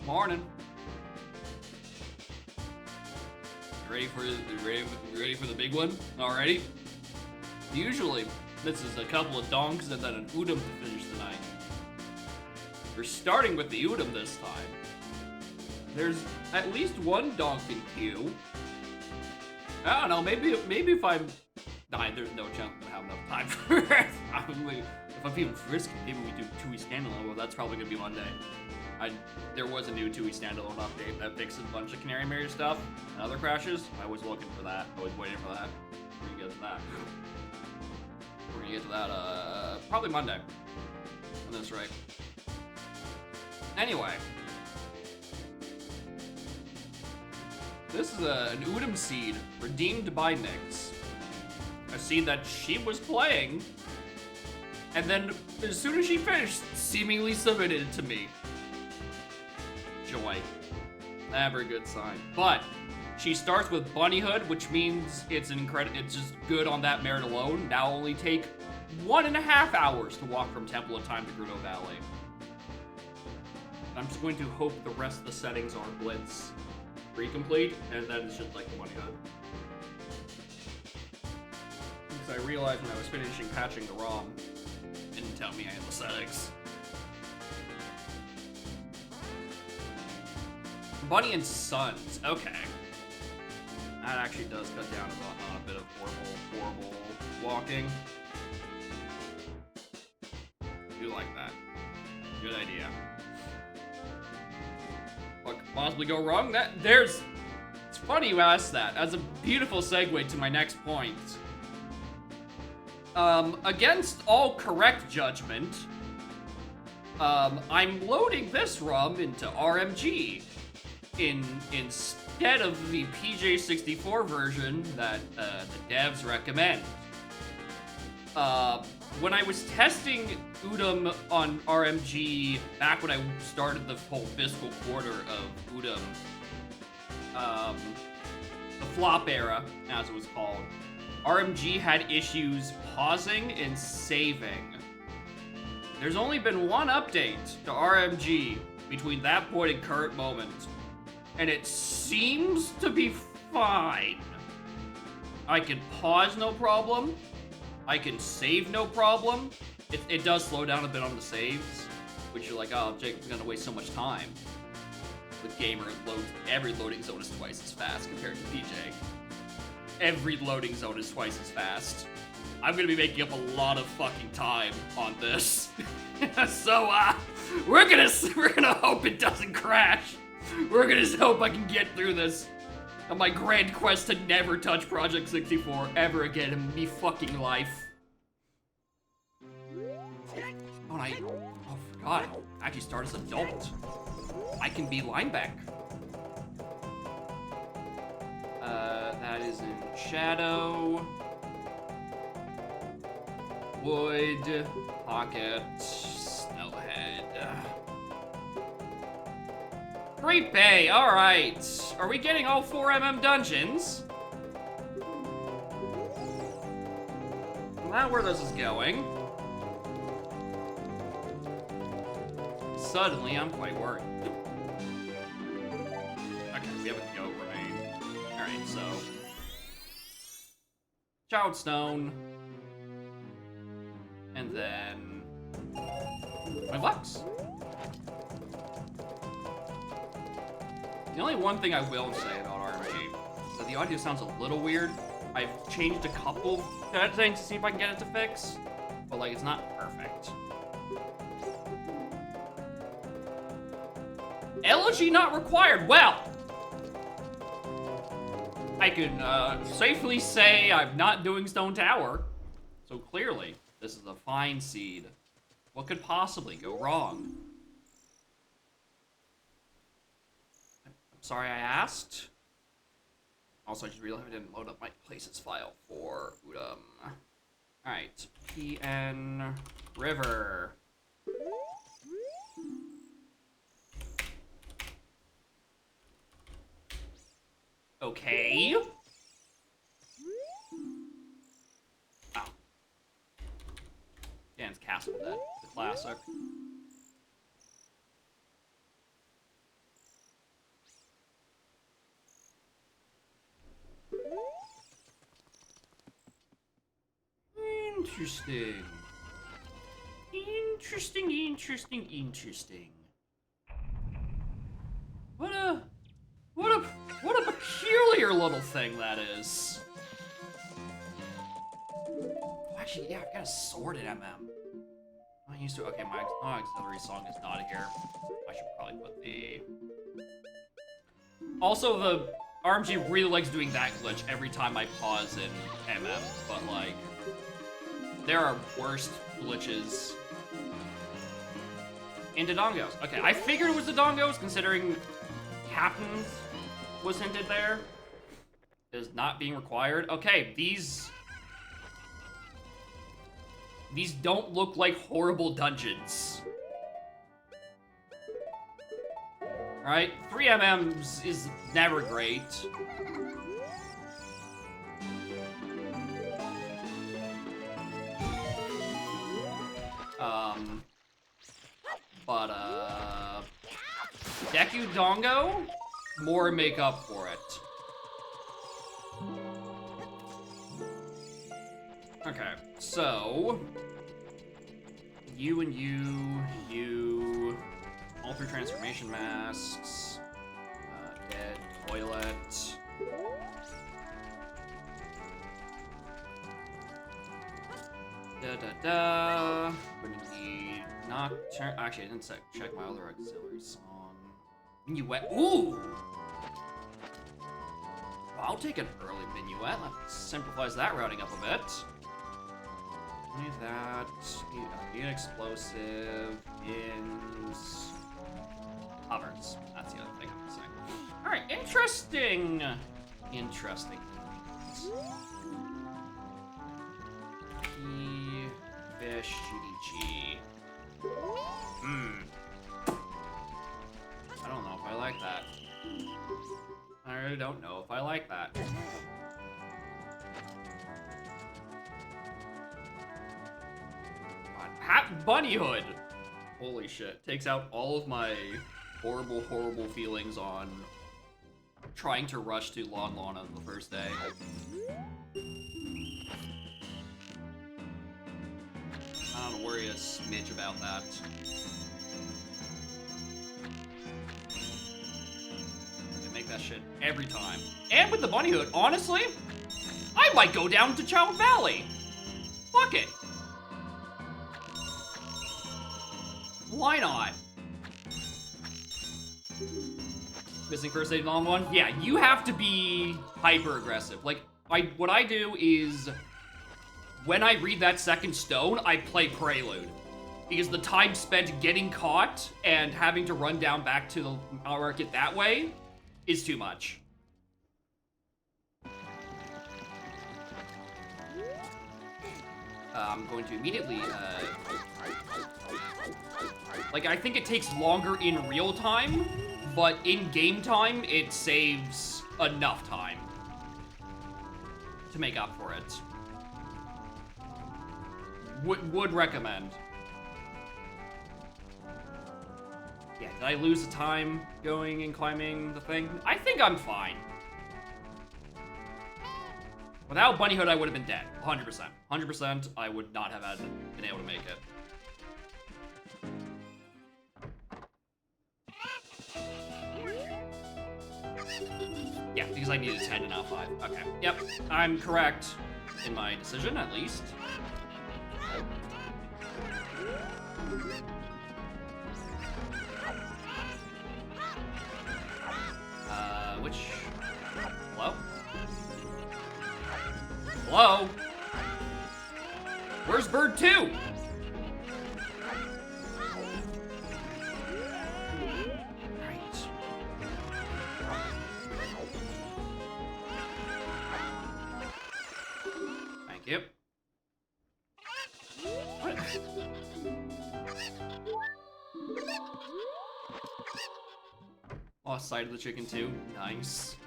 Morning. Ready for the big one? Alrighty. Usually, this is a couple of donks and then an udon to finish the night. We're starting with the udon this time. There's at least one donk in queue. I don't know, maybe if I'm... Nah, there's no chance I'm gonna have enough time for it. Probably, if I'm feeling frisky, maybe we do 2E standalone. Well, that's probably gonna be Monday. There was a new 2E standalone update that fixes a bunch of Canary Mirror stuff and other crashes. I was looking for that. I was waiting for that. We're gonna get to that. We're gonna get to that, probably Monday. On this, right? Anyway. This is an Udon seed redeemed by Nyx. A seed that she was playing, and then as soon as she finished, seemingly submitted it to me. Joy. Never a good sign. But she starts with Bunnyhood, which means it's just good on that merit alone. Now only take 1.5 hours to walk from Temple of Time to Gerudo Valley. I'm just going to hope the rest of the settings are Blitz pre-complete, and then it's just like Bunnyhood. Because I realized when I was finishing patching the ROM, it didn't tell me I had the settings. Bunny and Sons, okay. That actually does cut down on a bit of horrible walking. Do like that. Good idea. What could possibly go wrong? It's funny you asked that. That's a beautiful segue to my next point. Against all correct judgment, I'm loading this ROM into RMG. Instead of the PJ64 version that the devs recommend. When I was testing Udon on RMG back when I started the whole fiscal quarter of Udon, the flop era, as it was called, RMG had issues pausing and saving. There's only been one update to RMG between that point and current moment, and it seems to be fine. I can pause no problem. I can save no problem. It does slow down a bit on the saves, which you're like, oh, Jacob's gonna waste so much time. With Gamer, every loading zone is twice as fast compared to PJ. Every loading zone is twice as fast. I'm gonna be making up a lot of fucking time on this. So, we're gonna hope it doesn't crash. We're gonna hope I can get through this on my grand quest to never touch Project 64 ever again in me fucking life. Oh, I forgot. I actually start as adult. I can be Lineback. That is in Shadow. Wood. Pocket. Snowhead. Great Bay, alright. Are we getting all 4mm dungeons? Not where this is going. Suddenly, I'm quite worried. Okay, we have a goat remain. Alright, so... Childstone. And then... my Lux. The only one thing I will say about RMG is that the audio sounds a little weird. I've changed a couple settings to see if I can get it to fix, but like it's not perfect. Elegy not required. Well, I can safely say I'm not doing Stone Tower, so clearly this is a fine seed. What could possibly go wrong? Sorry I asked. Also, I just realized I didn't load up my places file for Udon. Alright, PN River. Okay. Oh. Dan's Castle Dead, the classic. Interesting. Interesting. What a peculiar little thing that is. Oh, actually, yeah, I've got a sword in MM. I used to. Okay, my auxiliary song is not here. I should probably put the. Also, the RMG really likes doing that glitch every time I pause in MM, but like, there are worse glitches into Dongos. Okay, I figured it was the Dongos, considering Captain was hinted there. Is not being required. Okay, these don't look like horrible dungeons. Alright, 3MMs is never great. Deku Dongo, more make up for it. Okay, so you and you, all three transformation masks, dead toilet. We're gonna need Nocturne. Actually, I didn't check my other auxiliary song. Minuet. Ooh! Well, I'll take an early minuet. That simplifies that routing up a bit. Need that. Need an explosive. Ins. Hovers. That's the other thing I'm saying. Alright, interesting. Interesting. Fish, GDG. I don't know if I like that. I really don't know if I like that. Bunny Hood! Holy shit. Takes out all of my horrible, horrible feelings on trying to rush to Lon Lon on the first day. I don't worry a smidge about that. I make that shit every time. And with the Bunny Hood, honestly, I might go down to Chow Valley. Fuck it. Why not? Missing first aid on one? Yeah, you have to be hyper aggressive. Like, what I do is, when I read that second stone, I play Prelude. Because the time spent getting caught and having to run down back to the market that way is too much. I'm going to immediately, like, I think it takes longer in real time, but in game time, it saves enough time to make up for it. Would recommend. Yeah, did I lose the time going and climbing the thing? I think I'm fine. Without Bunny Hood, I would have been dead. 100%. 100%, I would not have been able to make it. Yeah, because I needed 10 and not 5. Okay, yep, I'm correct in my decision, at least. Which... Hello? Hello? Where's bird 2? Thank you. What? Lost sight of the chicken too. Nice.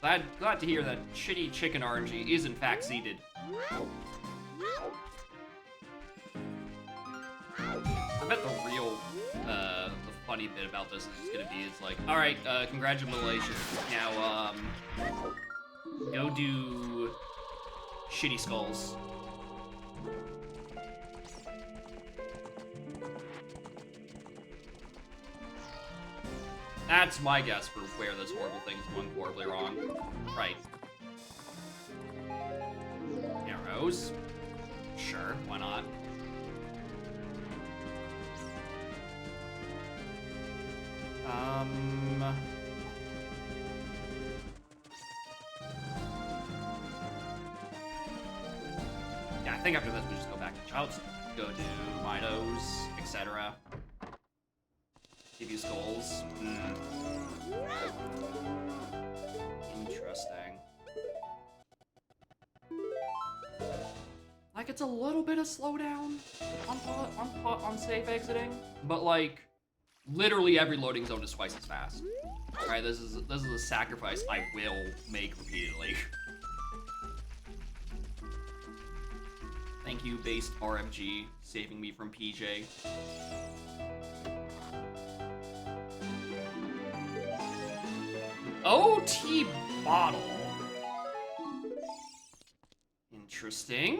Glad to hear that shitty chicken RNG is in fact seeded. I bet the real, the funny bit about this is just gonna be, it's like, alright, congratulations. Now, go do shitty skulls. That's my guess for where this horrible thing is going horribly wrong. Right. Arrows. Sure, why not? Yeah, I think after this we just go back to Chouts, go to Midos, etc. Give you skulls. Interesting. Like, it's a little bit of slowdown on safe exiting, but like, literally every loading zone is twice as fast. Alright, this is a sacrifice I will make repeatedly. Thank you, based RMG, saving me from PJ. OT bottle. Interesting.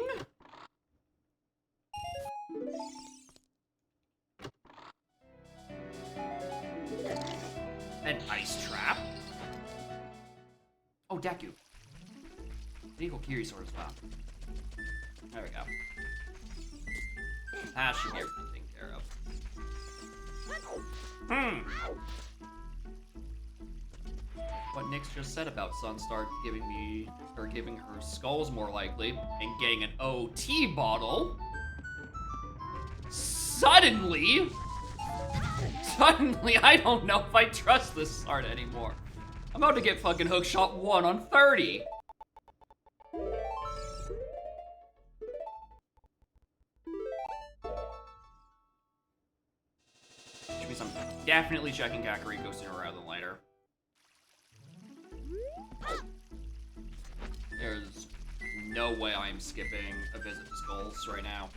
An ice trap. Oh, Deku. Equal Kiri sword as well. There we go. That should be everything taken care of. What Nyx just said about Sunstar giving her skulls more likely and getting an OT bottle. Suddenly, I don't know if I trust this Sard anymore. I'm about to get fucking hookshot 1 on 30. Should be some definitely checking Kakariko sooner rather than later. There's no way I'm skipping a visit to Skulls right now.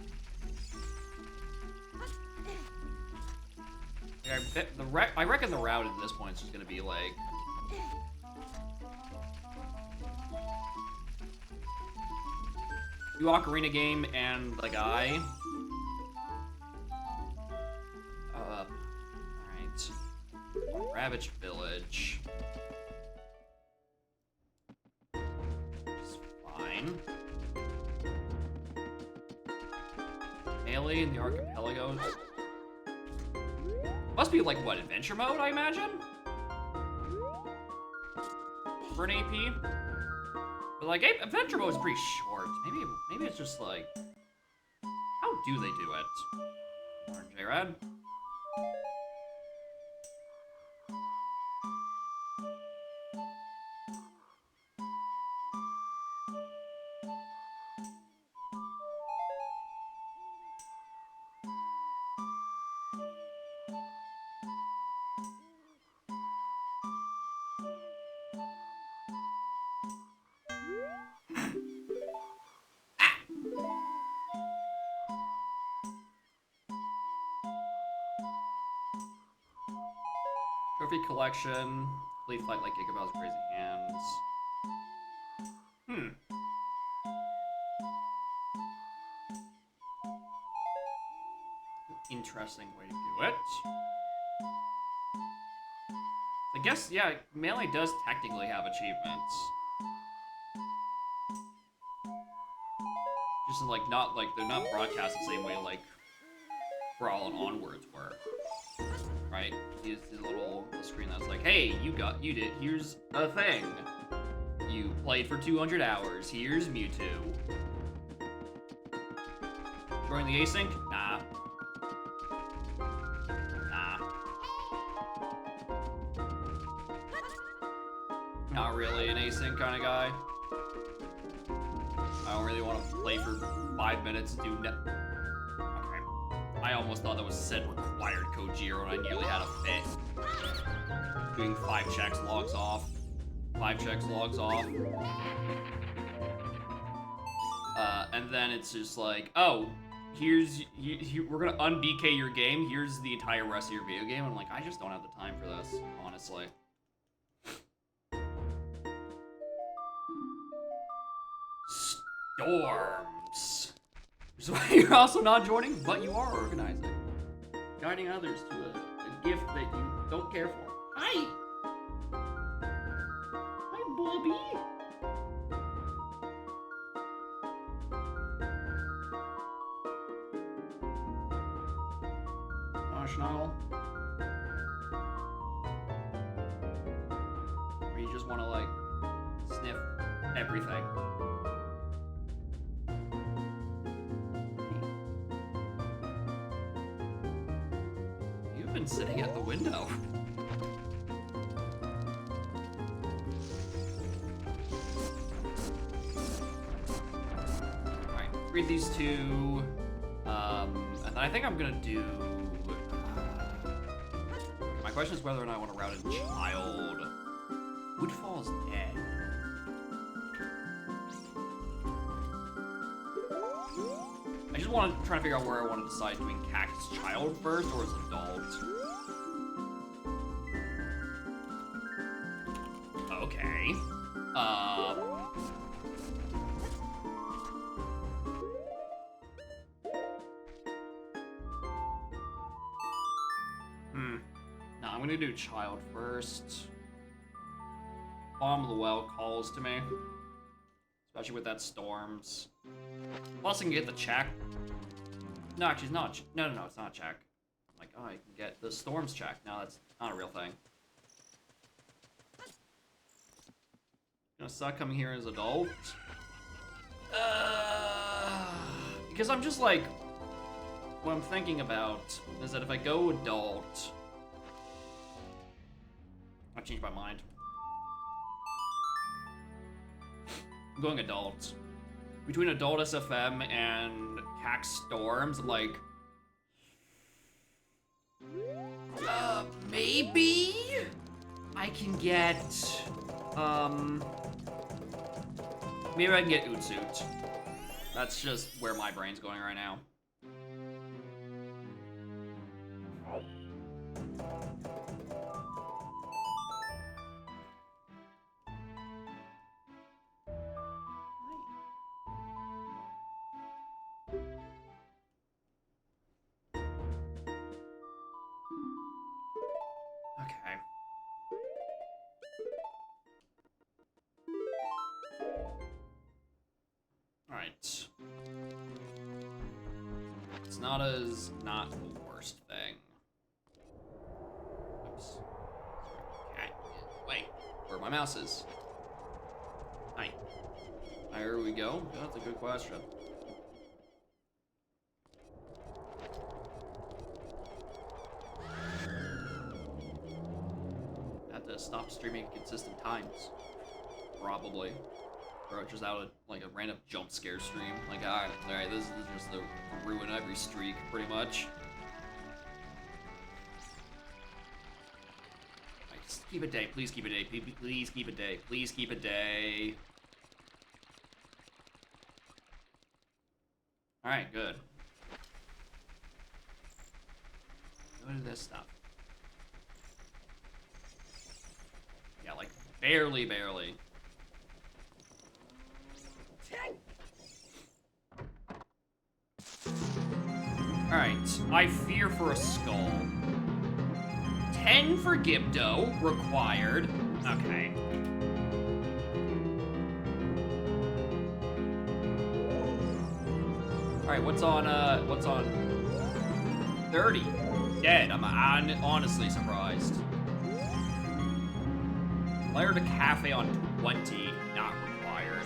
I reckon the route at this point is just gonna be like... you Ocarina game and the guy. Alright. Ravaged Village. It's fine. Melee in the Archipelagos. Must be like, what, adventure mode, I imagine? For an AP? But like, adventure mode is pretty short. Maybe it's just like, how do they do it? Orange J-Rad? Trophy collection, complete fight like Gigabal's crazy hands. Interesting way to do it. I guess, yeah, Melee does technically have achievements. Just like, not like, they're not broadcast the same way like Brawl and Onwards were. Right? Here's the little screen that's like, hey, you did, here's a thing. You played for 200 hours, here's Mewtwo. Join the async? Nah. Not really an async kind of guy. I don't really want to play for 5 minutes and do Okay. I almost thought that was said required Kojiro and I nearly had a fit. Doing 5 checks, logs off. 5 checks, logs off. And then it's just like, oh, we're gonna un-BK your game, here's the entire rest of your video game. I'm like, I just don't have the time for this, honestly. Storms. So you're also not joining, but you are organizing. Guiding others to a gift that you don't care for. Hi! Hi, Bobby! Schnall. Or you just want to, like, sniff everything. You've been sitting at the window. Alright, read these two. And then I think I'm gonna do... my question is whether or not I want to route in Child. Woodfall's dead. I just want to try to figure out where I want to decide doing Cactus Child first or as Adult. Okay. No, I'm gonna do Child first. Bottom of the Well calls to me. Especially with that Storms. Plus I can get the check. No, actually it's not. No, it's not a check. I'm like, oh, I can get the Storms check. No, that's not a real thing. Gonna suck coming here as Adult. Because I'm just like, what I'm thinking about is that if I go Adult, I changed my mind. I'm going Adult. Between Adult SFM and Cax Storms, I'm like, maybe I can get, maybe I can get Ootsuit. That's just where my brain's going right now. Okay. Alright. It's not the worst thing. Oops. Okay. Wait, where my mouse is. Hi. There we go. That's a good question. Have to stop streaming at consistent times. Probably. Or just out like a random jump scare stream. Like, alright, this is just to ruin every streak, pretty much. Alright, just keep a day. Please keep a day. Please keep a day. Please keep a day. Alright, good. Go to this stuff. Yeah, like, barely. Alright, I fear for a skull. 10 for Gibdo, required. Okay. Alright, what's on 30? Dead. I'm honestly surprised. Player to Cafe on 20, not required.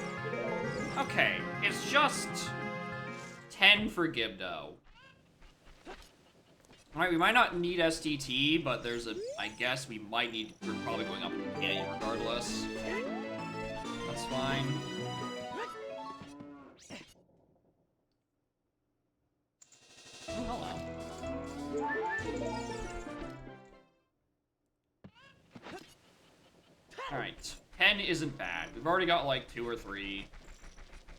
Okay, it's just 10 for Gibdo. Alright, we might not need STT, but there's I guess we might need, we're probably going up in Canyon regardless. That's fine. Oh, hello. Alright, 10 isn't bad. We've already got like 2 or 3.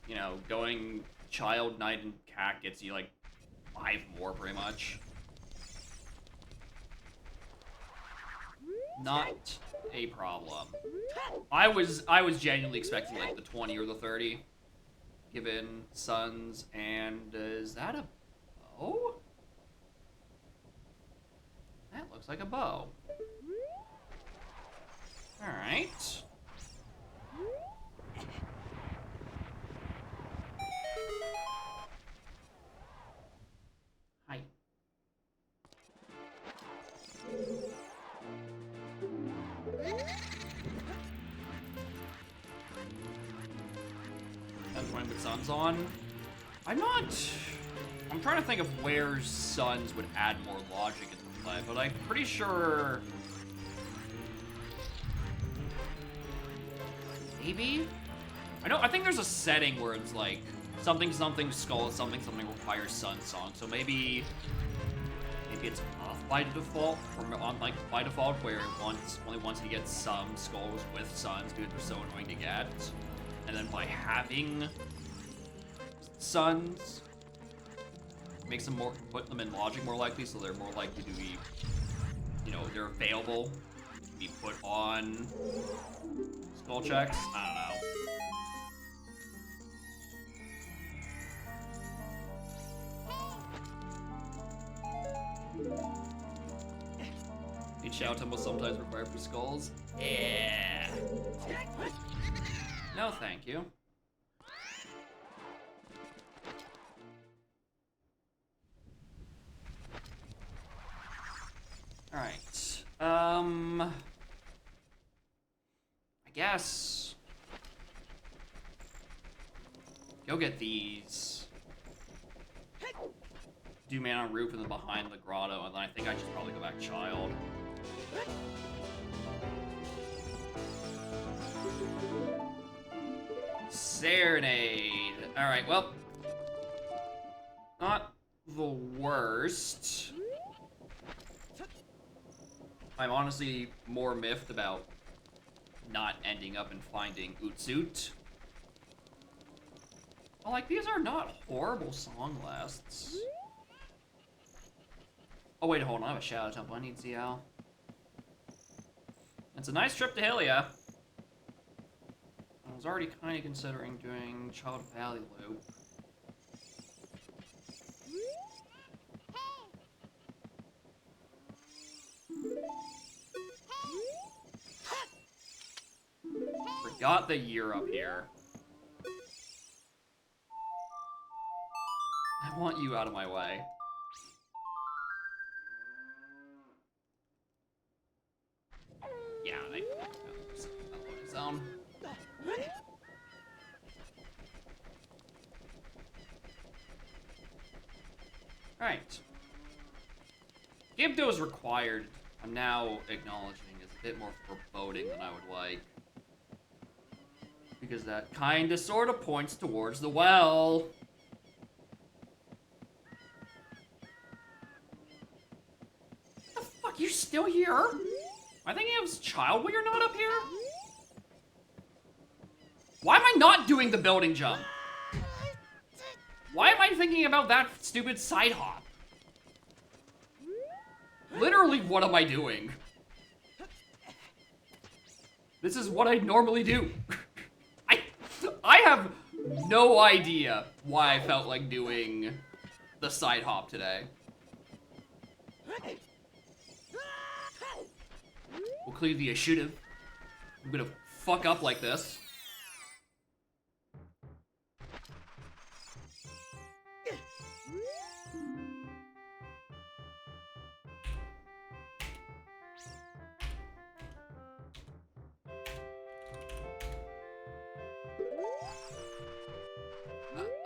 You know, going Child, Knight, and Cat gets you like 5 more pretty much. Not a problem. I was genuinely expecting like the 20 or the 30, given Suns, and is that a bow? That looks like a bow. Suns on. I'm trying to think of where Suns would add more logic into play, but I'm pretty sure... Maybe? I think there's a setting where it's like something skull, something requires Sun song. So maybe it's off by default, or on like by default, where only once you get some skulls with Suns, because they're so annoying to get. And then by having Suns, makes them put them in logic more likely, so they're more likely to be, they're available to be put on skull checks. I don't know. Each shout temple sometimes required for skulls. Yeah. No, thank you. All right. I guess go get these. Do man on roof and then behind the grotto, and then I think I should probably go back child. Serenade. All right, well, not the worst. I'm honestly more miffed about not ending up and finding Utsuit. Well, like, these are not horrible song lists. Oh, wait, hold on. I have a Shadow Temple. I need ZL. It's a nice trip to Hylia. I was already kind of considering doing Child Valley Loop. Forgot that you're up here. I want you out of my way. Yeah, I zone. Alright. Gibdo is required. I'm now acknowledging is a bit more foreboding than I would like. Because that kinda sorta points towards the well. What the fuck? You're still here? I think it was child when you're not up here? Why am I not doing the building jump? Why am I thinking about that stupid side hop? Literally, what am I doing? This is what I normally do. I have no idea why I felt like doing the side hop today. Well, clearly I should've. I'm gonna fuck up like this.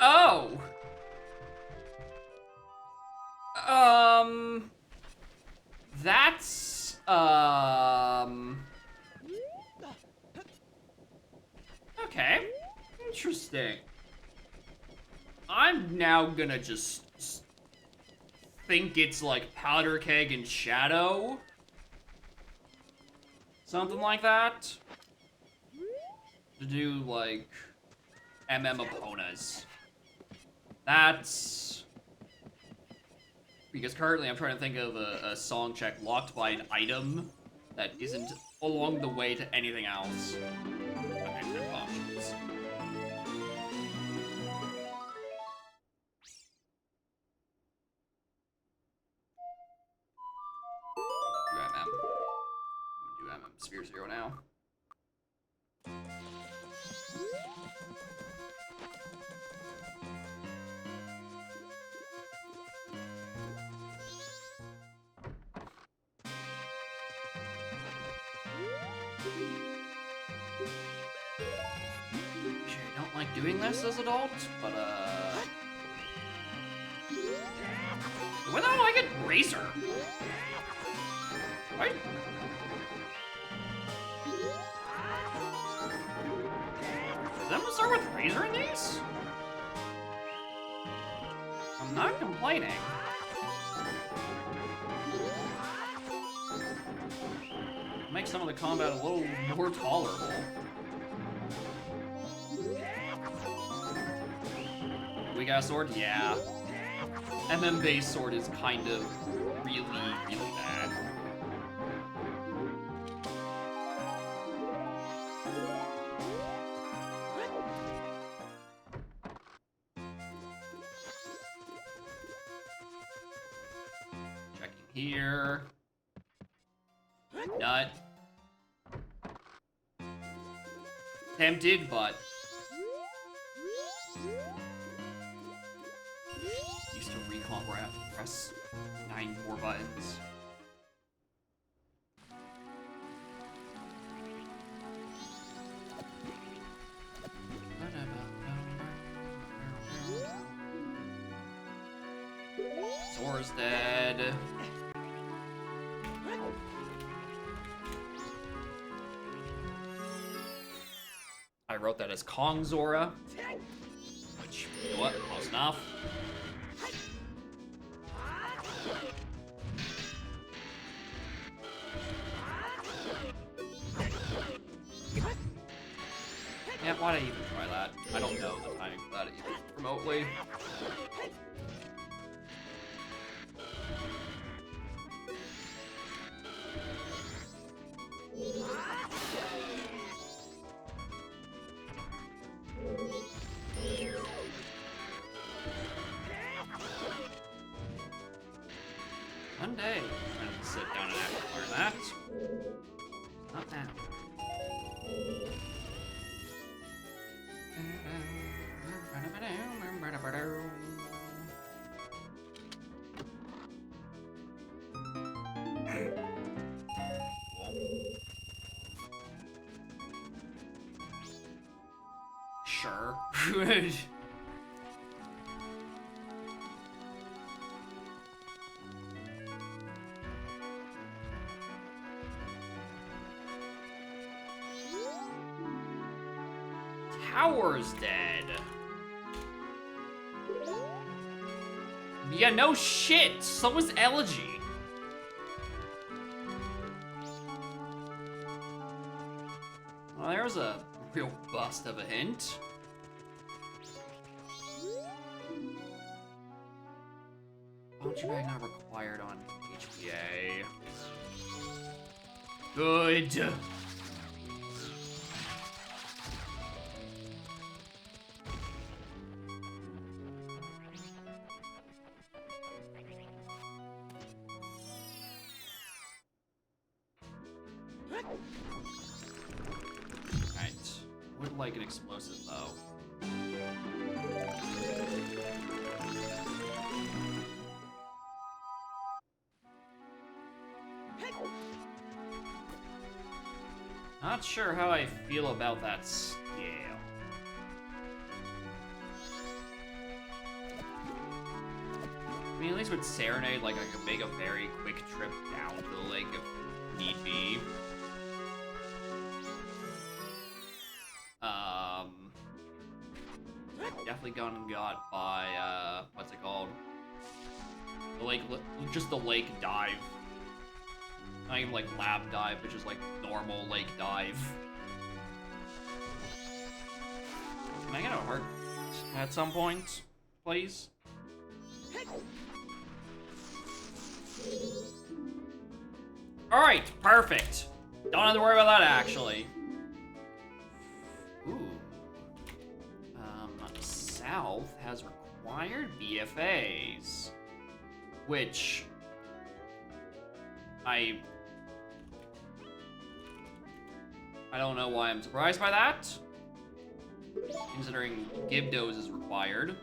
Oh! That's, okay. Interesting. I'm now gonna just think it's like Powder Keg and Shadow. Something like that. To do, like, Eponas. That's... Because currently I'm trying to think of a song check locked by an item that isn't along the way to anything else. Okay, options. Do MM. Do MM Sphere Zero now. doing this as adults, but when the hell I get Razor? Right? Did I'm gonna start with Razor in these? I'm not complaining. Make some of the combat a little more tolerable. We got a sword? Yeah. MM-based sword is kind of really, really bad. Checking here. Nut. Tempted, but used to recon where I have to press 9 more buttons. Sora's dead. I wrote that as Kong Zora, which, you know what, close enough. Yeah, why'd I even try that? I don't know the timing for that even remotely. One day, I'm gonna sit down and actually learn that. Not now. Sure. Tower's dead. Yeah, no shit. So was Elegy. Well, there's a real bust of a hint. Bounty bag not required on HPA. Good. Alright. Would like an explosive though. Not sure how I feel about that scale. I mean, at least with Serenade, like, I could make a very quick trip down to the lake if need be. Definitely got by, what's it called? The lake, just the lake dive. Not even like lab dive, but just like normal lake dive. Can I get a heart at some point, please? Alright, perfect. Don't have to worry about that, actually. Ooh. South has required BFAs. Which... I don't know why I'm surprised by that. Considering Gibdos is required.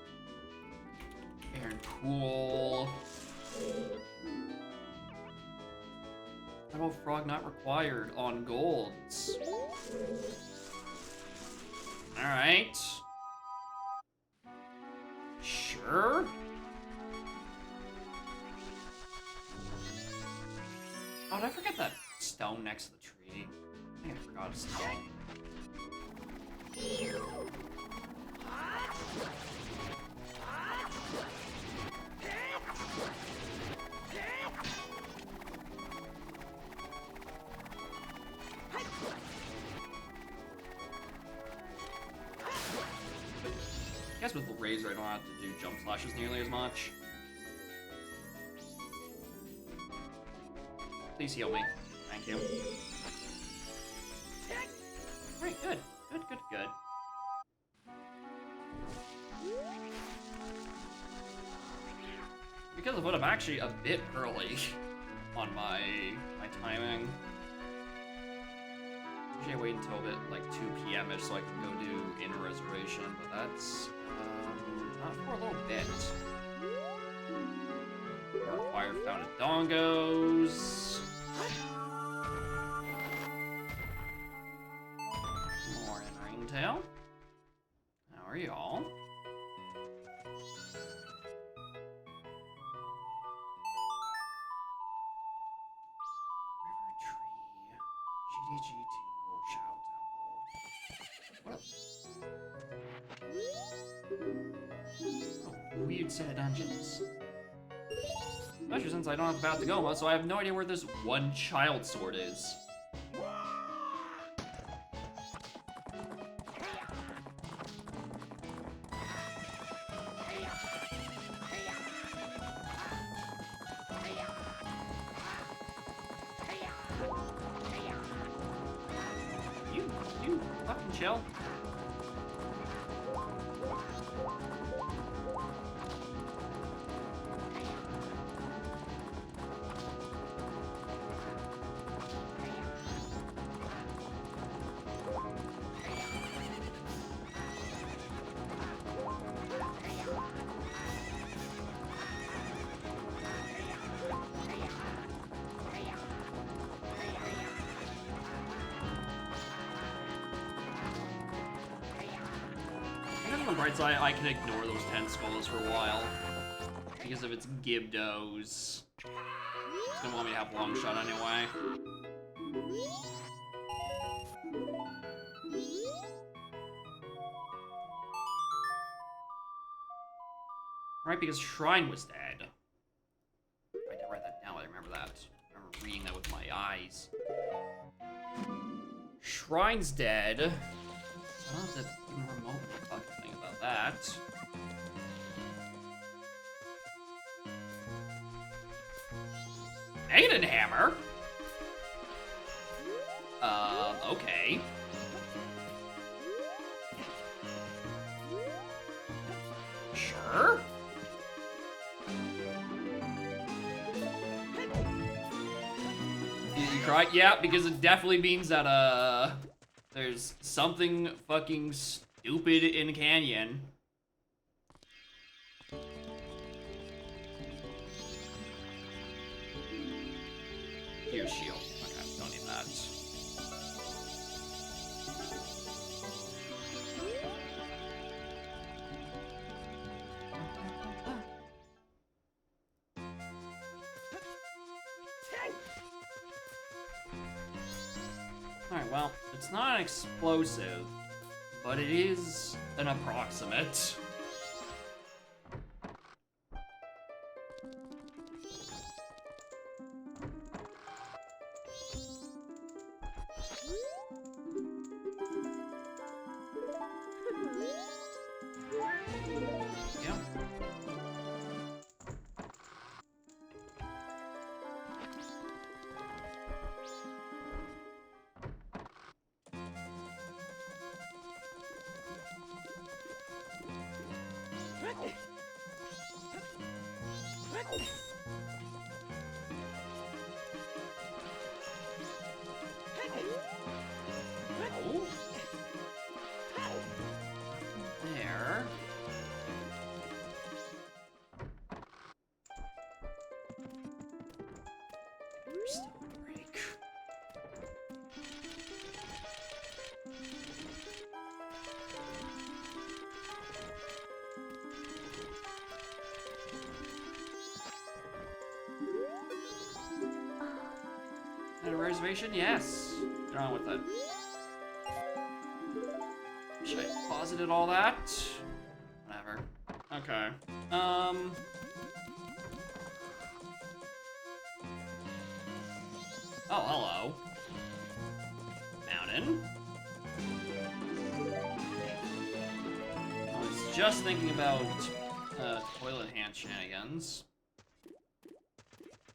Air and Cool. Metal Frog not required on golds. Alright. Sure. Oh, did I forget that stone next to the tree? I think I forgot a stone. I guess with the razor, I don't have to do jump slashes nearly as much. Please heal me. Thank you. Alright, good. Good, good, good. Because of what, I'm actually a bit early on my timing. Usually I wait until a bit like 2 p.m.-ish so I can go do inner reservation, but that's not for a little bit. Fire fountain dongos. More in Ringtail. How are y'all? River Tree. GDG Tingle Chow Temple. What? Oh, weird set of dungeons. Especially since I don't have the path to Goma, so I have no idea where this one child sword is. You fucking chill. On the bright side, I can ignore those 10 skulls for a while. Because if it's Gibdos, it's gonna want me to have long shot anyway. Right, because Shrine was dead. I did write that down, I remember that. I remember reading that with my eyes. Shrine's dead. I don't have to even remotely fucking think about that. Maiden Hammer? Okay. Sure. You cried? Yeah, because it definitely means that, there's something fucking stupid in Canyon. Here's shield. Okay, don't need that. Alright, well, it's not an explosive, but it is an approximate. There. Still a break. reservation? Yes. Get on with it. Should I posited all that? Whatever. Okay. Oh, hello. Mountain. I was just thinking about toilet hand shenanigans,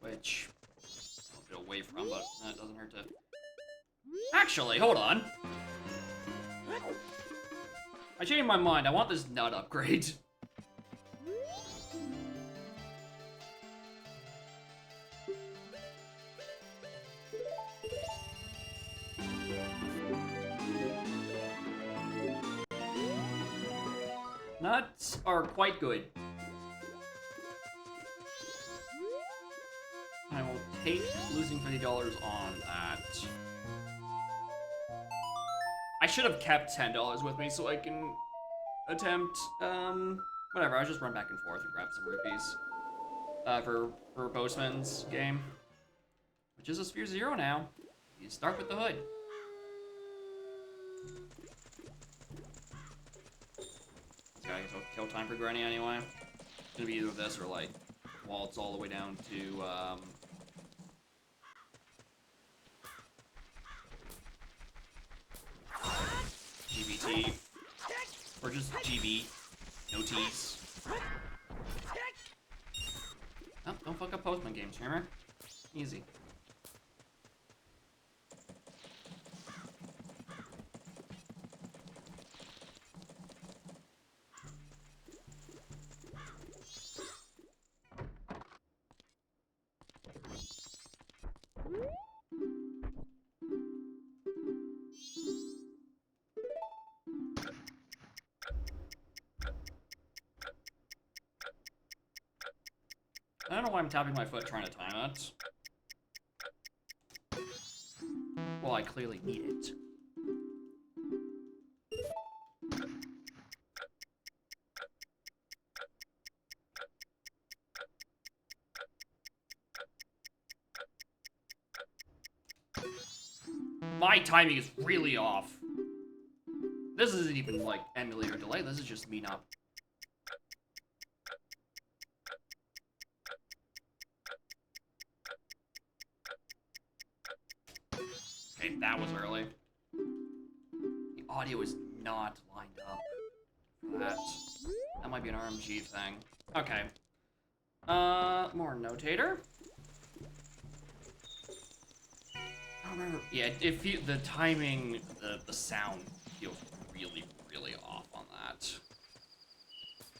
which I'll get away from, but that doesn't hurt to. Actually, hold on. I changed my mind. I want this nut upgrade. Nuts are quite good. I will take losing $50 on that. I should have kept $10 with me so I can attempt, whatever, I'll just run back and forth and grab some rupees. For Postman's game. Which is a Sphere Zero now. You start with the hood. I guess I'll kill time for Granny anyway. It's gonna be either this or like waltz all the way down to GBT. Or just GB. No T's. Oh, don't fuck up Postman games, remember? Easy. I don't know why I'm tapping my foot trying to time it. Well, I clearly need it. My timing is really off. This isn't even like emulator delay, this is just me not. Okay, that was early. The audio is not lined up for that. That might be an RMG thing. Okay. More notator. I don't remember. Yeah, the timing, the sound feels really, really off on that.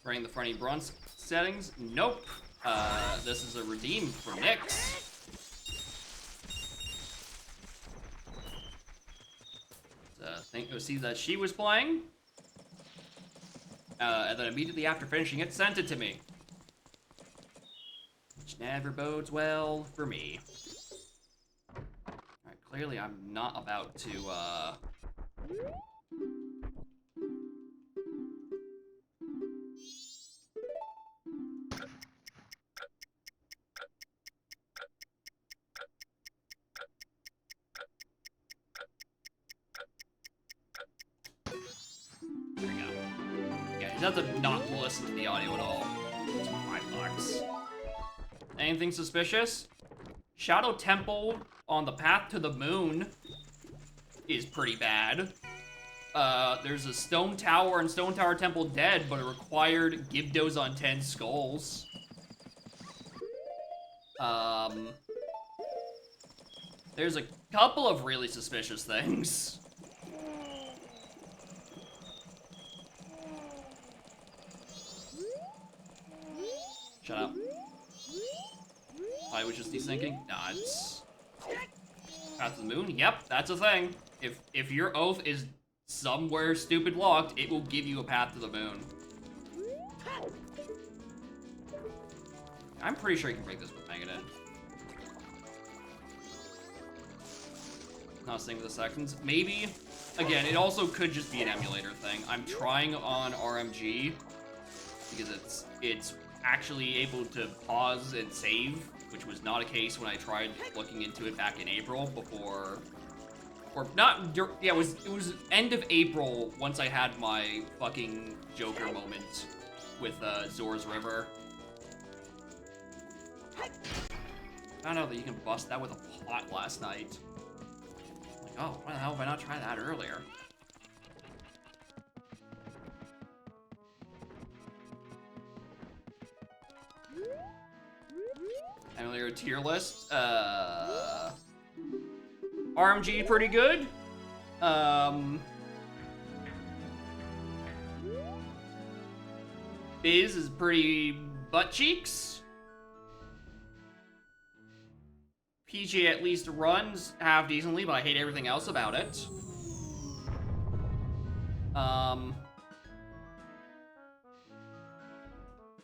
Running the Fronty Bronze settings? Nope. This is a redeem for Nyx. See that she was playing, and then immediately after finishing it, sent it to me. Which never bodes well for me. Alright, clearly I'm not about to, There we go. Yeah, you have to not listen to the audio at all. It's $5. Anything suspicious? Shadow Temple on the path to the moon is pretty bad. There's a Stone Tower and Stone Tower Temple dead, but it required Gibdos on 10 skulls. There's a couple of really suspicious things. Shut up. I was just desynching? Nah, it's... Path to the moon? Yep, that's a thing. If your oath is somewhere stupid locked, it will give you a path to the moon. I'm pretty sure you can break this with Megadin. Not saying the sections. Maybe. Again, it also could just be an emulator thing. I'm trying on RMG because it's actually able to pause and save, which was not a case when I tried looking into it back in April before, or not, yeah, it was end of April once I had my fucking Joker moment with Zor's River. I found out that you can bust that with a pot last night. Like, oh, why the hell have I not tried that earlier? Familiar tier list. RMG pretty good. Biz is pretty butt cheeks. PJ at least runs half decently, but I hate everything else about it.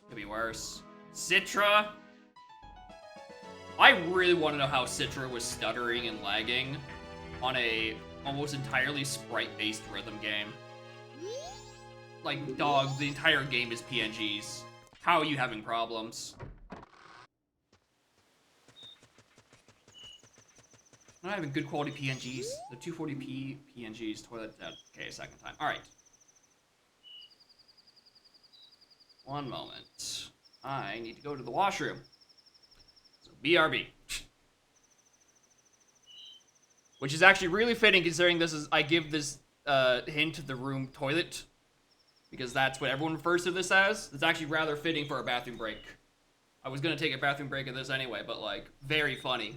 Could be worse. Citra. I really want to know how Citra was stuttering and lagging on a almost entirely sprite-based rhythm game. Like, dog, the entire game is PNGs. How are you having problems? I'm not having good quality PNGs. The 240p PNGs, toilet dead. Okay, second time. Alright. One moment. I need to go to the washroom. So, BRB. Which is actually really fitting considering this is, I give this hint the room toilet. Because that's what everyone refers to this as. It's actually rather fitting for a bathroom break. I was gonna take a bathroom break of this anyway, but like, very funny.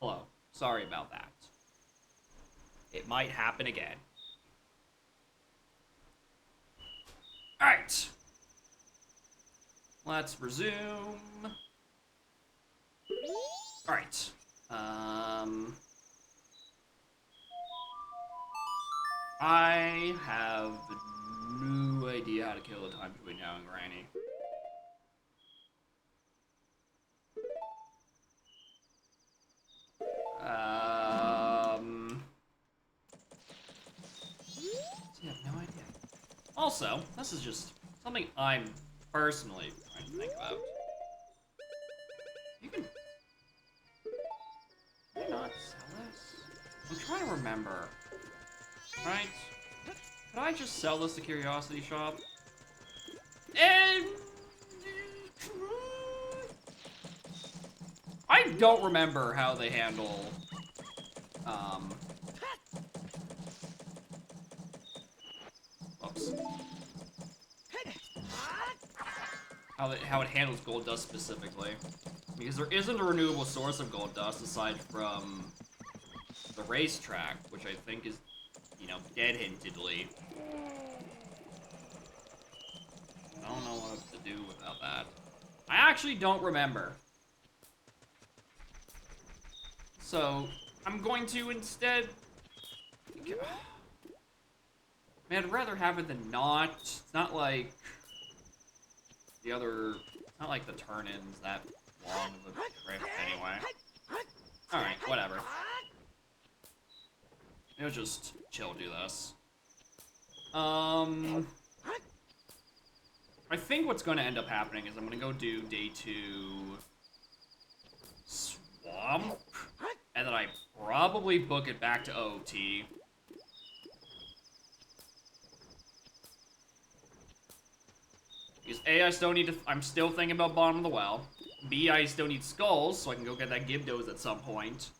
Hello. Sorry about that. It might happen again. Alright. Let's resume. Alright. I have no idea how to kill the time between now and Granny. I have no idea. Also, this is just something I'm personally trying to think about. You can not sell this? I'm trying to remember. Right? Could I just sell this to Curiosity Shop? And I don't remember how they handle oops. How it handles gold dust specifically. Because there isn't a renewable source of gold dust aside from the racetrack, which I think is, you know, dead hintedly. I don't know what to do without that. I actually don't remember. So, I'm going to instead... Man, I'd rather have it than not. It's not like the other... It's not like the turn-ins that long of a trip anyway. Alright, whatever. It'll just chill do this. I think what's going to end up happening is I'm going to go do day 2 Swamp, and then I probably book it back to OT. Because A, I still need to, I'm still thinking about bottom of the well. B, I still need skulls, so I can go get that Gibdos at some point.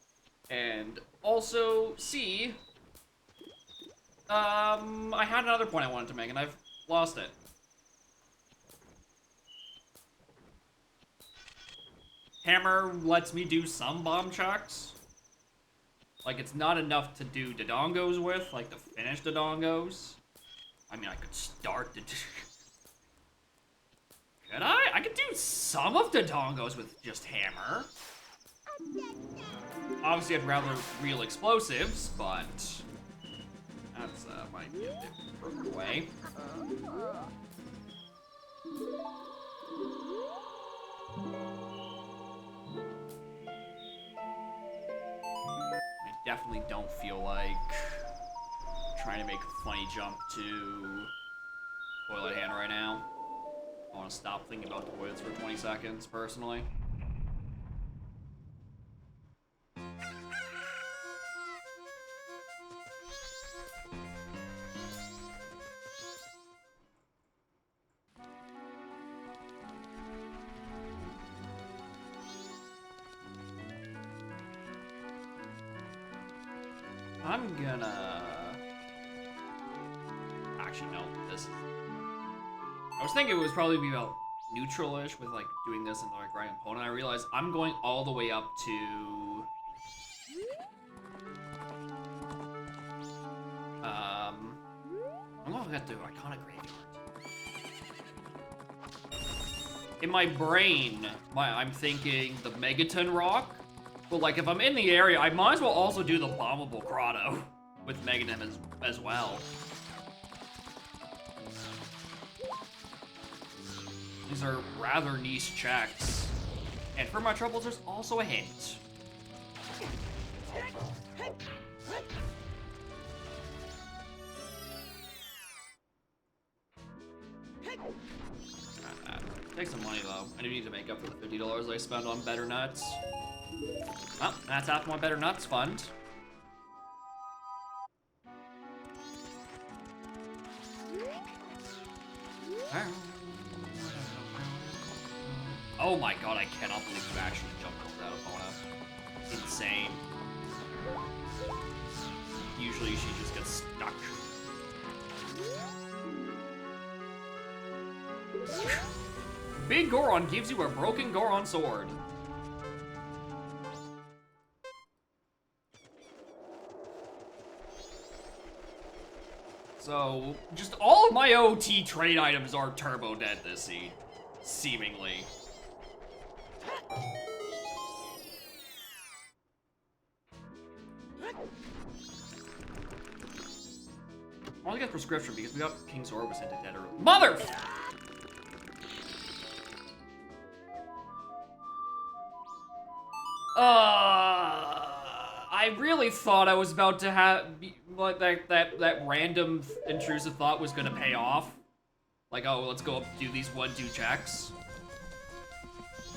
And also, C, I had another point I wanted to make, and I've lost it. Hammer lets me do some bomb chucks. Like, it's not enough to do Dodongos with, like to finish Dodongos. I mean, I could start to do... Could I? I could do some of Dodongos with just Hammer. Obviously, I'd rather real explosives, but... That's, might be a bit further away. I definitely don't feel like trying to make a funny jump to Toilet Hand right now. I want to stop thinking about toilets for 20 seconds, personally. I'm gonna... Actually, no, this is... I was thinking it was probably be about neutral-ish with, like, doing this and, like, right opponent. I realized I'm going all the way up to... I'm going to get to Iconic Graveyard. In my brain, I'm thinking the Megaton Rock. But, like, if I'm in the area, I might as well also do the Bombable Grotto with Megaton as well. These are rather niche checks. And for my troubles, there's also a hint. Take some money, though. I do need to make up for the $50 I spent on Better Nuts. Well, that's half my Better Nuts fund. Oh my god, I cannot believe you actually jumped over that opponent. Insane. Usually she just gets stuck. Big Goron gives you a broken Goron sword. So, just all of my OT trade items are turbo dead this seed. Seemingly. I want to get prescription because we got King Zora was into dead early. Mother! I really thought I was about to have like that random intrusive thought was gonna pay off. Like, oh, let's go up do these 1-2 checks.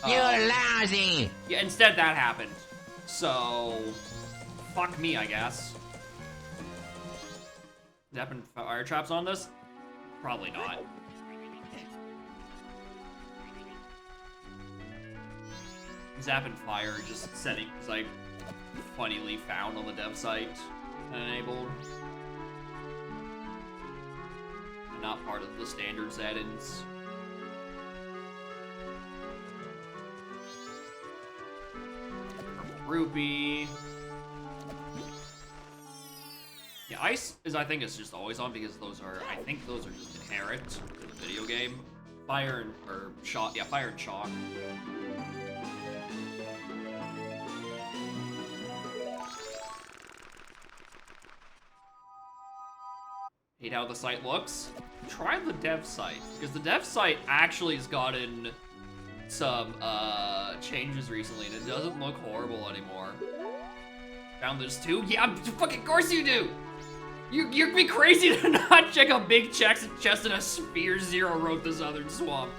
You're lousy! Yeah, instead that happened. So, fuck me, I guess. Zapping fire traps on this? Probably not. Zapping fire just setting, it's like, funnily found on the dev site and enabled. Not part of the standard settings. Rupee. Yeah, ice is, I think, it's just always on because those are, I think those are just inherent to the video game. Fire and, or shock, yeah, fire and shock. Hate how the site looks. Try the dev site, because the dev site actually has gotten some changes recently, and it doesn't look horrible anymore. Found this too? Yeah, fucking course you do! You'd be crazy to not check out big checks and chest in a Spear Zero wrote the Southern Swamp.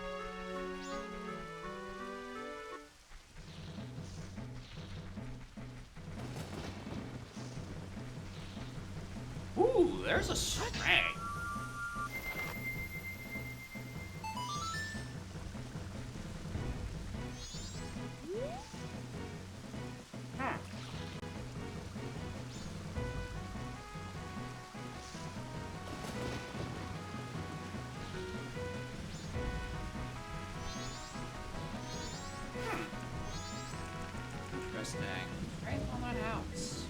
Ooh, there's a strang. Interesting. Right on that house.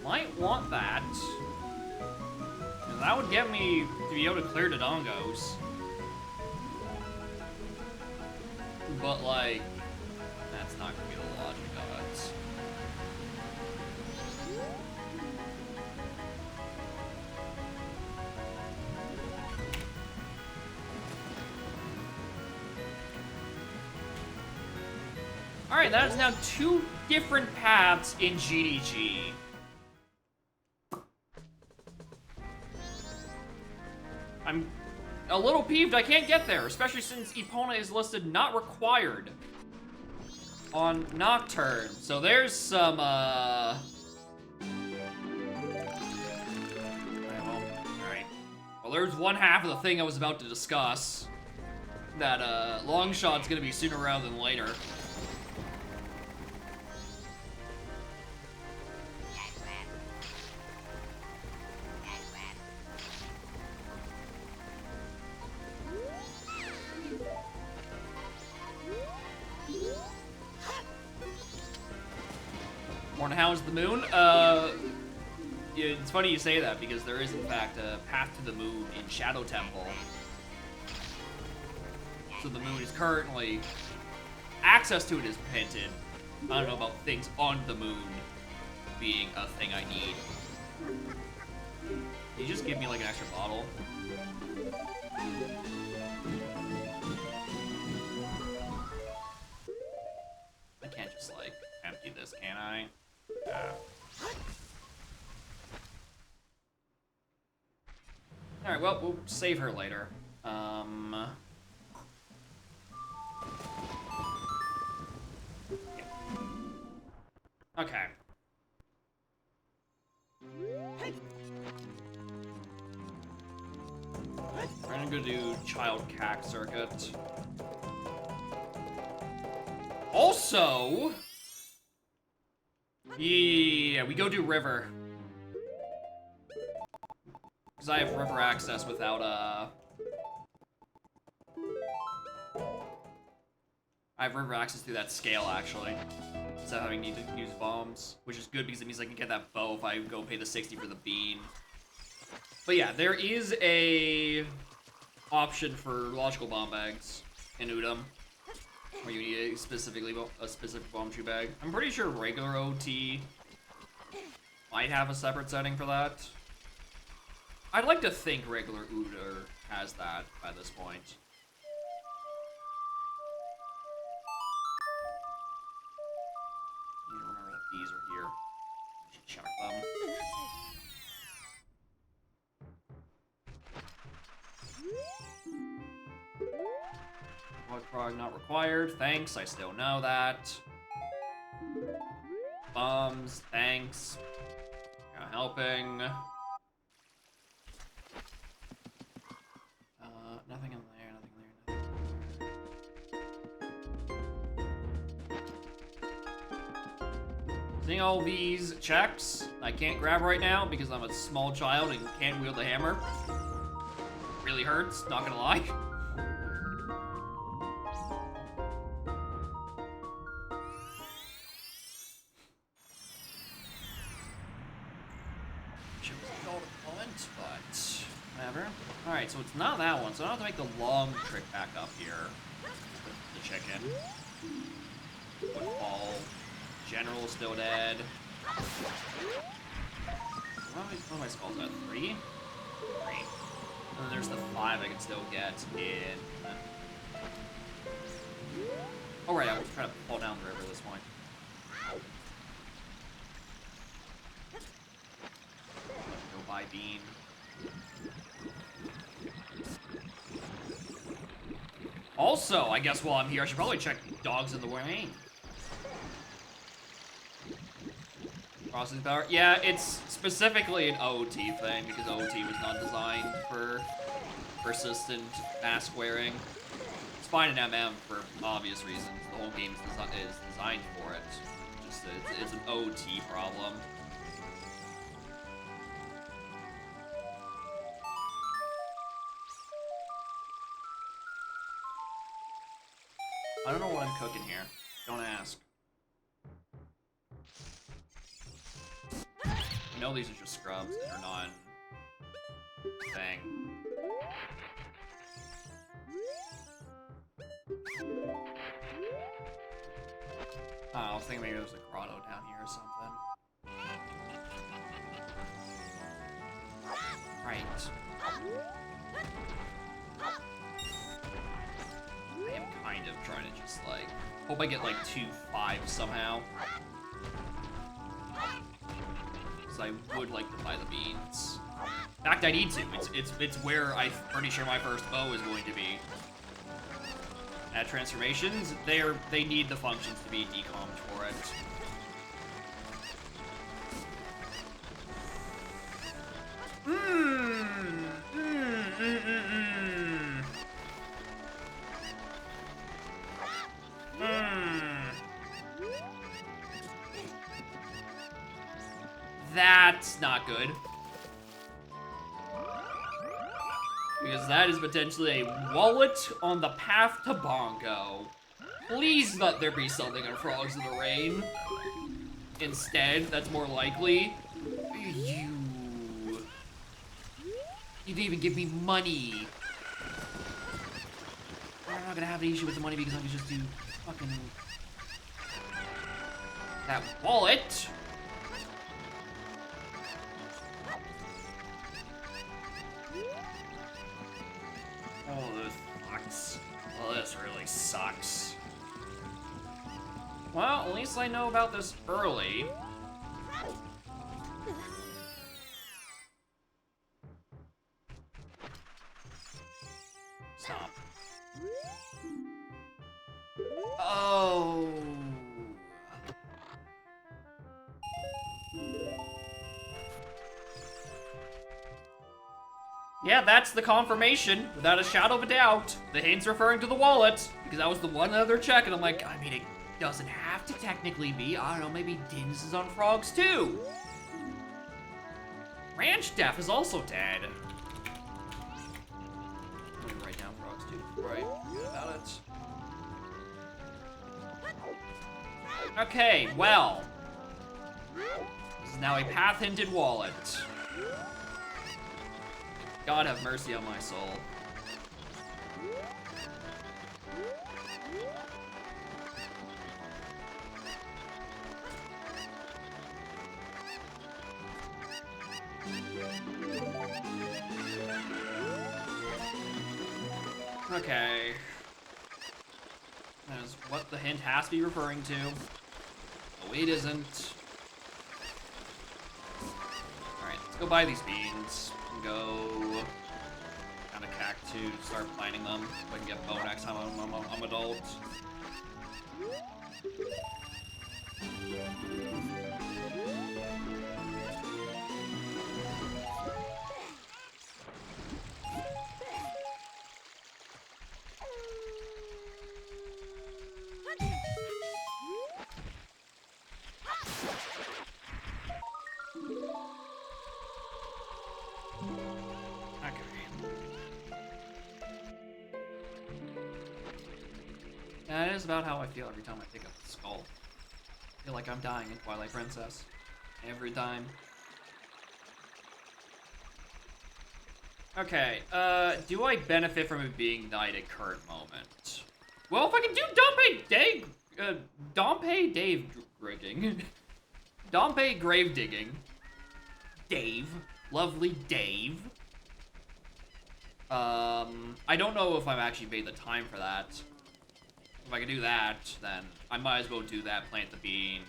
Might want that. That would get me to be able to clear the dongos. But like, that's not gonna be the logic of it. Alright, that is now 2 different paths in GDG. I'm a little peeved I can't get there, especially since Epona is listed not required on Nocturne. So there's some, Alright. Well, there's one half of the thing I was about to discuss. That, Longshot's gonna be sooner rather than later. How's the moon? Yeah, it's funny you say that because there is in fact a path to the moon in Shadow Temple. So the moon is currently, access to it is hinted. I don't know about things on the moon being a thing I need. Can you just give me like an extra bottle? I can't just like empty this, can I? Alright, well, we'll save her later. Yeah. Okay. We're gonna go do Child Cack Circuit. Also... yeah, we go do River. Because I have River access without, I have River access through that scale, actually. instead of having need to use bombs, which is good because it means I can get that bow if I go pay the 60 for the bean. But yeah, there is a option for logical bomb bags in Udom, where you need a specific bomb shoe bag. I'm pretty sure regular OT might have a separate setting for that. I'd like to think regular Uder has that by this point. I need to remember that these are here. I should check them. Frog not required. Thanks, I still know that. Bums, thanks. Not helping. Nothing in there, nothing there. Seeing all these checks I can't grab right now because I'm a small child and can't wield the hammer. Really hurts, not gonna lie. Alright, so it's not that one, so I don't have to make the long trip back up here. The chicken. Football. General still dead. What am I skulls at? 3? 3. And then there's the 5 I can still get in. Oh right, I was trying to fall down the river at this point. Go buy bean. Also, I guess while I'm here, I should probably check dogs in the rain. Processing power. Yeah, it's specifically an OT thing because OT was not designed for persistent mask wearing. It's fine in MM for obvious reasons. The whole game is designed for it. Just it's an OT problem. I don't know what I'm cooking here. Don't ask. I know these are just scrubs that are not thing. I was thinking maybe there was a grotto down here or something. Right. I am kind of trying to just, like, hope I get, like, 2 5s somehow. Because I would like to buy the beans. In fact, I need to. It's where I'm pretty sure my first bow is going to be. At transformations, they need the functions to be decommed for it. That's not good. Because that is potentially a wallet on the path to Bongo. Please let there be something on Frogs in the Rain. Instead, that's more likely. You didn't even give me money. I'm not gonna have an issue with the money because I can just do fucking that wallet. Oh, this sucks. Well, this really sucks. Well, at least I know about this early. Stop. Oh. Yeah, that's the confirmation, without a shadow of a doubt. The hint's referring to the wallet, because that was the one other check, and I'm like, I mean, it doesn't have to technically be. I don't know, maybe Dins is on Frogs too. Ranch Def is also dead. Let me write down Frogs too before I forget about it. Okay, well. This is now a path-hinted wallet. God have mercy on my soul. Okay. That is what the hint has to be referring to. Oh, it isn't. Alright, let's go buy these beans. And go down to Cactus, start planting them. So I can get bow next time I'm adult. That is about how I feel every time I pick up the skull. I feel like I'm dying in Twilight Princess. Every time. Okay, do I benefit from it being night at current moment? Well, if I can do Dompe Dave rigging. Dompe grave digging. Dave. Lovely Dave. I don't know if I've actually made the time for that. If I can do that, then I might as well do that, plant the bean.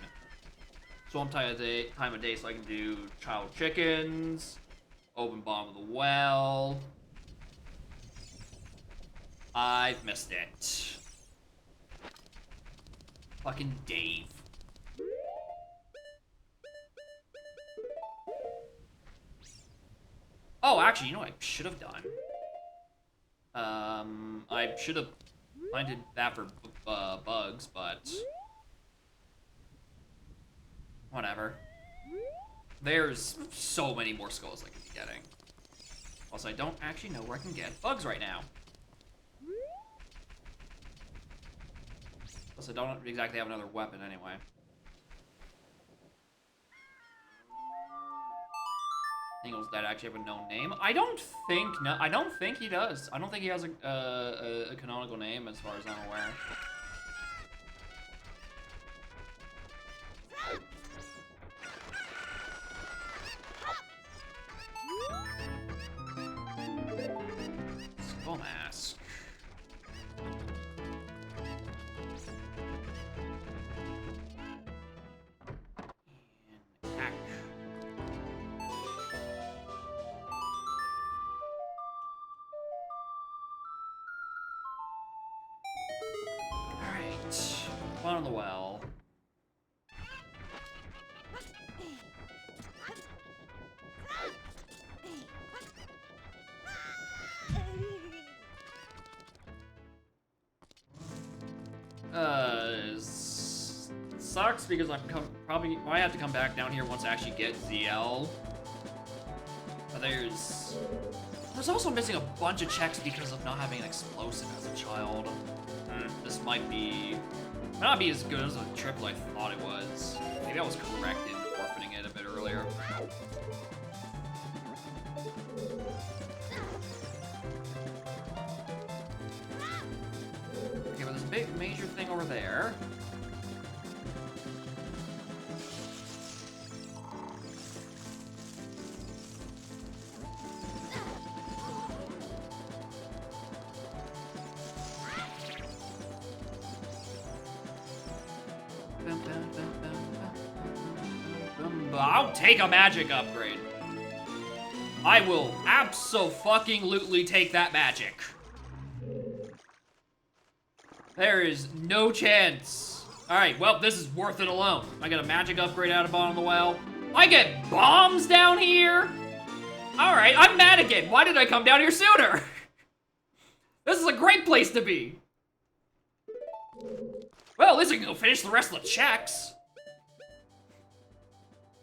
Swamp time of day so I can do child chickens, open bottom of the well. I've missed it. Fucking Dave. Oh, actually, you know what I should have done? I should have planted that for bugs, but whatever. There's so many more skulls I could be getting. Also, I don't actually know where I can get bugs right now. Plus, I don't exactly have another weapon anyway. Ingles that actually have a known name. I don't think he does. I don't think he has a canonical name as far as I'm aware. Skull mask. And hack. On the well. Sucks because I'm probably might have to come back down here once I actually get ZL. But there's also missing a bunch of checks because of not having an explosive as a child. This might not be as good as a triple I thought it was. Maybe I was correct in orphaning it a bit earlier. Okay, but there's a big major thing over there. I'll take a magic upgrade. I will abso-fucking-lutely take that magic. There is no chance. Alright, well, this is worth it alone. I get a magic upgrade out of bottom of the well. I get bombs down here? Alright, I'm mad again. Why did I come down here sooner? This is a great place to be. Well, at least I can go finish the rest of the checks.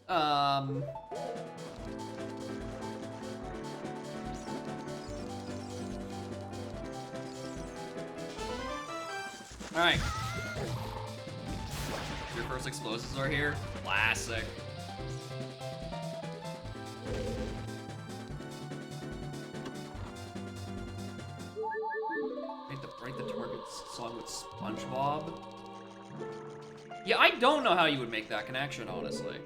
Alright. Here for first explosives are here. Classic. Write the target song with SpongeBob. Yeah, I don't know how you would make that connection, honestly.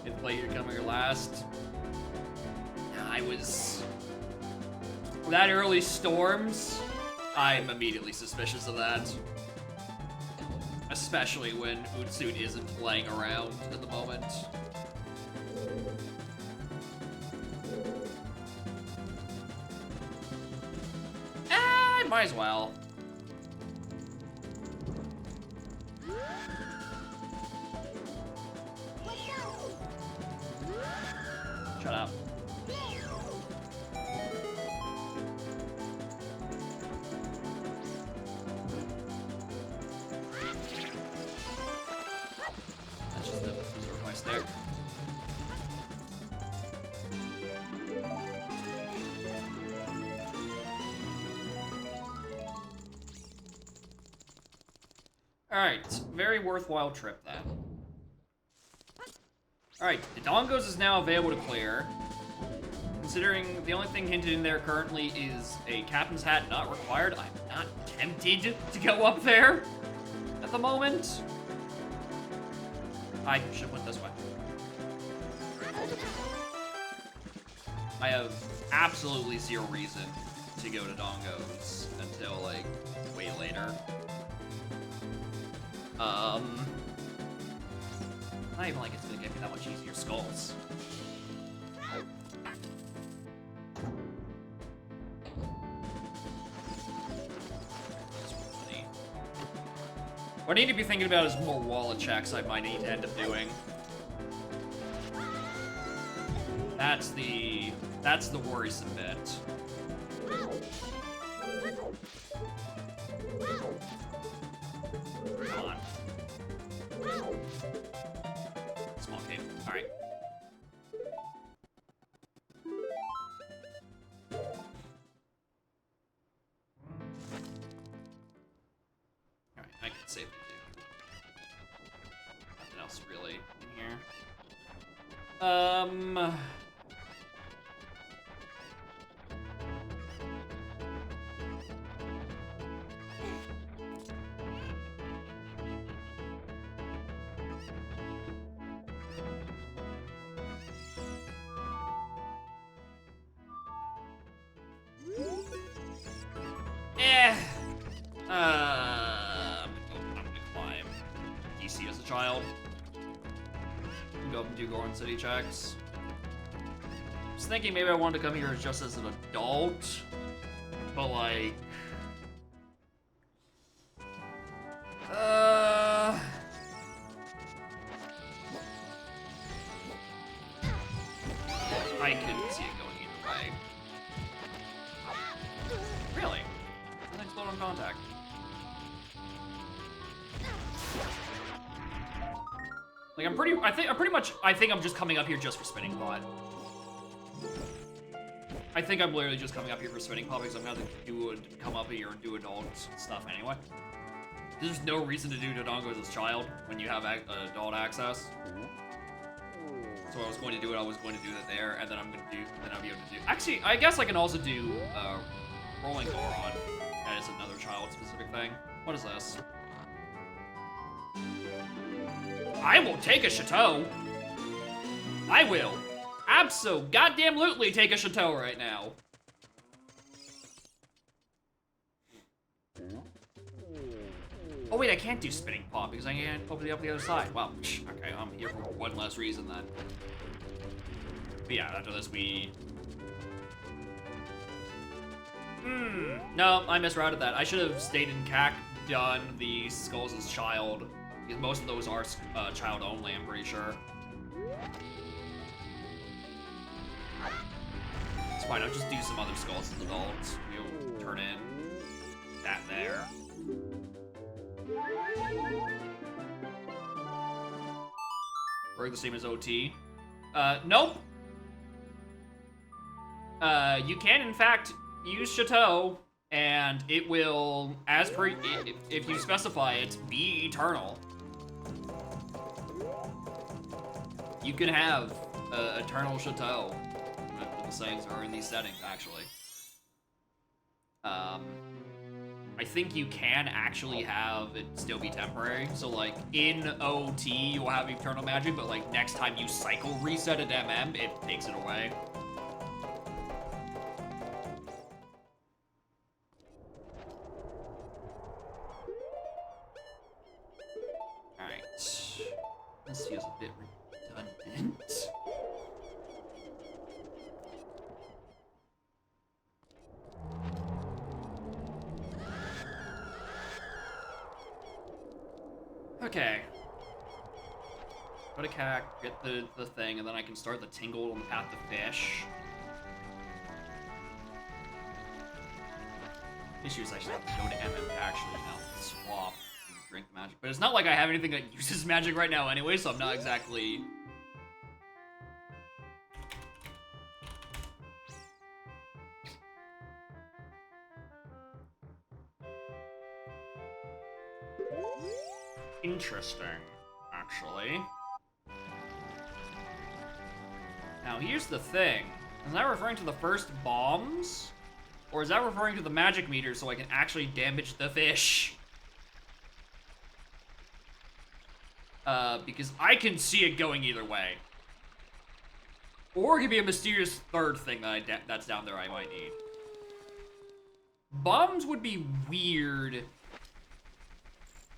Didn't play You're Coming Here last. I was... That early storms, I'm immediately suspicious of that. Especially when Utsune isn't playing around at the moment. Might as well. Shut up. That's just the request there. Alright, very worthwhile trip then. Alright, Dodongos is now available to clear. Considering the only thing hinted in there currently is a captain's hat not required, I'm not tempted to go up there at the moment. I should have went this way. I have absolutely zero reason to go to Dongos until, like, way later. Not even like it's gonna get me that much easier skulls. What I need to be thinking about is more wallet checks I might need to end up doing. That's the worrisome bit. Come on. Small cave. Alright. Alright, I can safely do. Nothing else really in here. I'm gonna climb DC as a child. Go up and do Goron City checks. I was thinking maybe I wanted to come here just as an adult, but like... I could see it going either way. Really? Nothing explode on contact. Like I think I'm just coming up here just for spinning pod. I think I'm literally just coming up here for spinning pod because I'm gonna come up here and do adult stuff anyway. There's no reason to do Dodongo as a child when you have adult access. So I was going to do it, I was going to do that there, and then I'll be able to do... Actually, I guess I can also do Rolling Goron. That is another child-specific thing. What is this? I will take a chateau. I will. Abso-goddamn-lutely take a chateau right now. Oh wait, I can't do spinning pop because I can't open it up the other side. Wow. Okay, I'm here for one less reason then. But yeah, after this we... No, I misrouted that. I should have stayed in CAC, done the Skulls as Child. Because most of those are child only, I'm pretty sure. It's fine, I'll just do some other Skulls as adults. We'll turn in that there. Work the same as OT. Nope. You can, in fact, use Chateau And it will, as per, if you specify it, be eternal. You can have Eternal Chateau. The sayings are in these settings, actually. I think you can actually have it still be temporary. So, like, in OT, you'll have Eternal Magic, but, like, next time you cycle reset at MM, it takes it away. Alright. This feels a bit redundant. Okay. Go to CAC, get the thing, and then I can start the tingle on the path to fish. Issue is I should have to go to MM to actually swap and drink the magic. But it's not like I have anything that uses magic right now anyway, so I'm not exactly... Interesting, actually. Now, here's the thing. Is that referring to the first bombs? Or is that referring to the magic meter so I can actually damage the fish? Because I can see it going either way. Or it could be a mysterious third thing that that's down there I might need. Bombs would be weird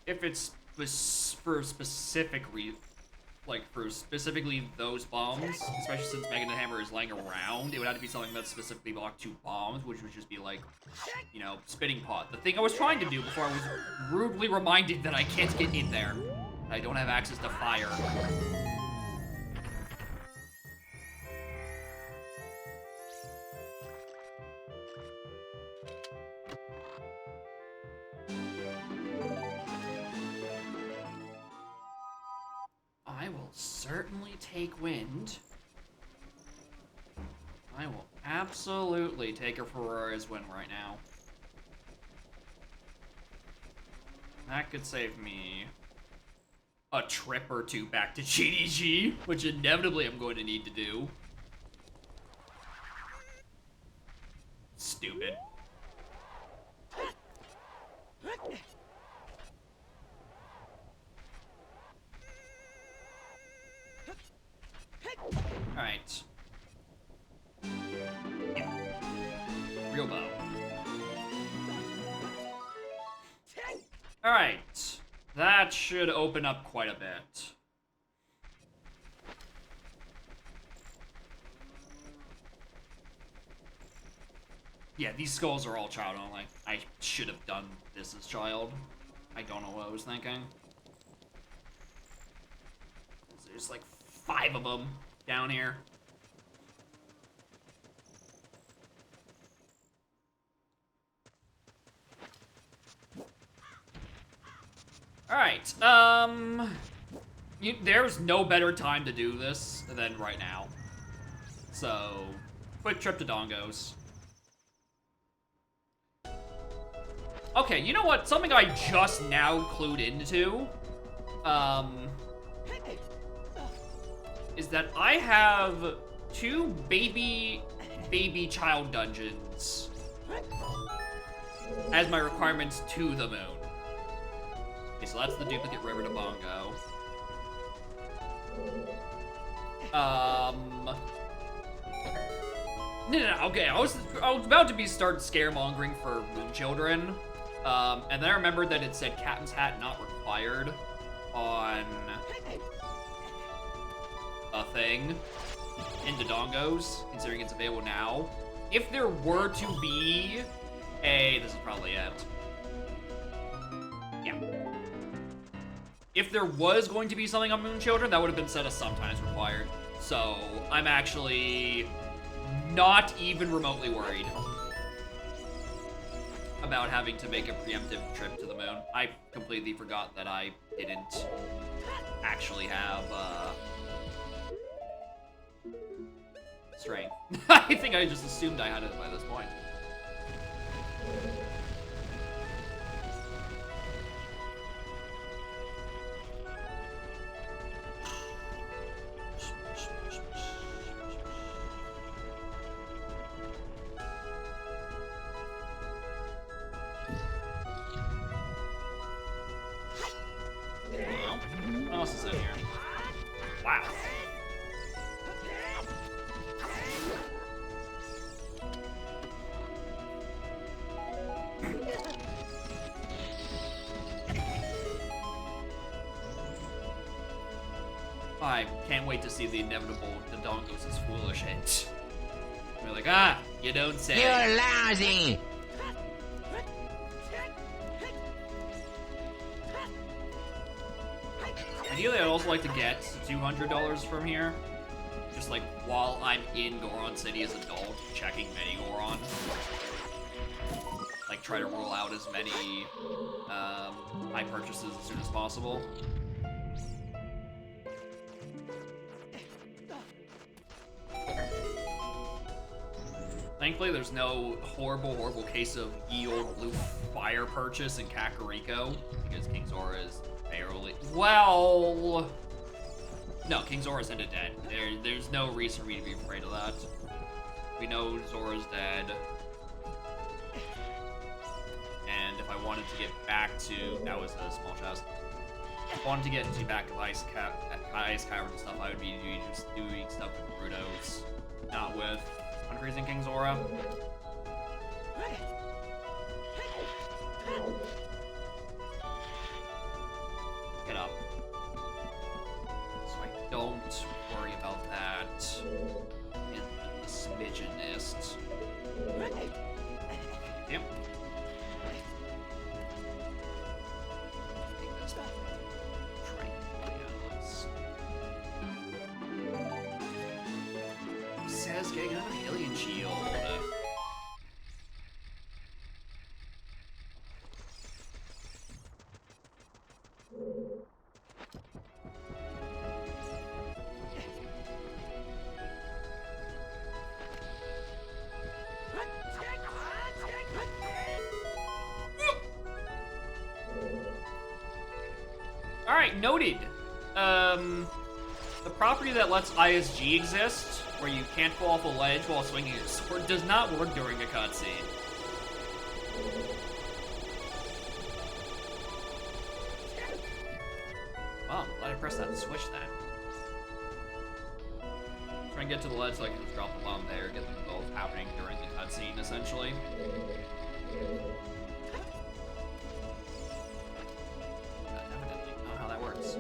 if it's for specific like for specifically those bombs, especially since Megan the Hammer is laying around. It would have to be something that's specifically blocked to bombs, which would just be like, you know, spinning pot. The thing I was trying to do before I was rudely reminded that I can't get in there. I don't have access to fire. I will certainly take wind. I will absolutely take a Ferrari's win right now. That could save me a trip or two back to GDG, which inevitably I'm going to need to do. Stupid. Alright. Real bow. Alright. That should open up quite a bit. Yeah, these skulls are all child only. I should have done this as child. I don't know what I was thinking. There's like 5 of them down here. Alright, there's no better time to do this than right now. So, quick trip to Dongos. Okay, you know what? Something I just now clued into, is that I have 2 baby child dungeons as my requirements to the moon. Okay, so that's the duplicate river to Bongo. No, okay, I was about to start scaremongering for Moon Children, and then I remembered that it said Captain's Hat not required on a thing in Dodongos, considering it's available now. If there were to be this is probably it. Yeah. If there was going to be something on Moon Children, that would have been set as sometimes required. So I'm actually not even remotely worried about having to make a preemptive trip to the moon. I completely forgot that I didn't actually have strength. I think I just assumed I had it by this point. What else is in here? Wow. I can't wait to see the inevitable Dodongos is foolish hint. We're like, ah, you don't say. You're lousy! Ideally, I'd also like to get $200 from here. Just like while I'm in Goron City as adult, checking many Goron. Like try to roll out as many high purchases as soon as possible. Thankfully, there's no horrible case of ye old blue fire purchase in Kakariko, because King Zora is barely. Well, no, King Zora's dead. There's no reason for me to be afraid of that. We know Zora's dead, and if I wanted to get back to that was a small chest. If I wanted to get back to Ice Cavern and stuff, I would be just doing stuff with Naruto's, not with Unfreezing King Zora. Get up. So I don't worry about that in the smidgenest. Yep. Take this says getting another alien shield. Alright, noted. The property that lets ISG exist, where you can't fall off a ledge while swinging a sword, does not work during a cutscene. Well, I'm glad I pressed that switch then. Try and get to the ledge so I can just drop the bomb there, get them both happening during the cutscene, essentially. That's evidently not how that works.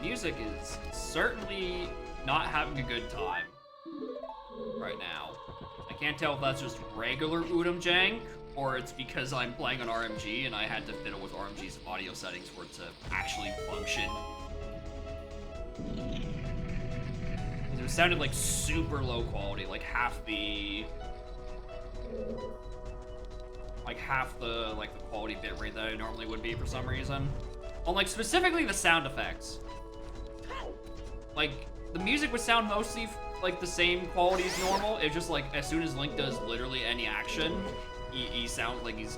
Music is certainly not having a good time right now. I can't tell if that's just regular Udam Jank, or it's because I'm playing on RMG and I had to fiddle with RMG's audio settings for it to actually function. It sounded like super low quality, like half the quality bitrate that I normally would be for some reason. On like specifically the sound effects. Like, the music would sound mostly like the same quality as normal. It's just like, as soon as Link does literally any action, he sounds like he's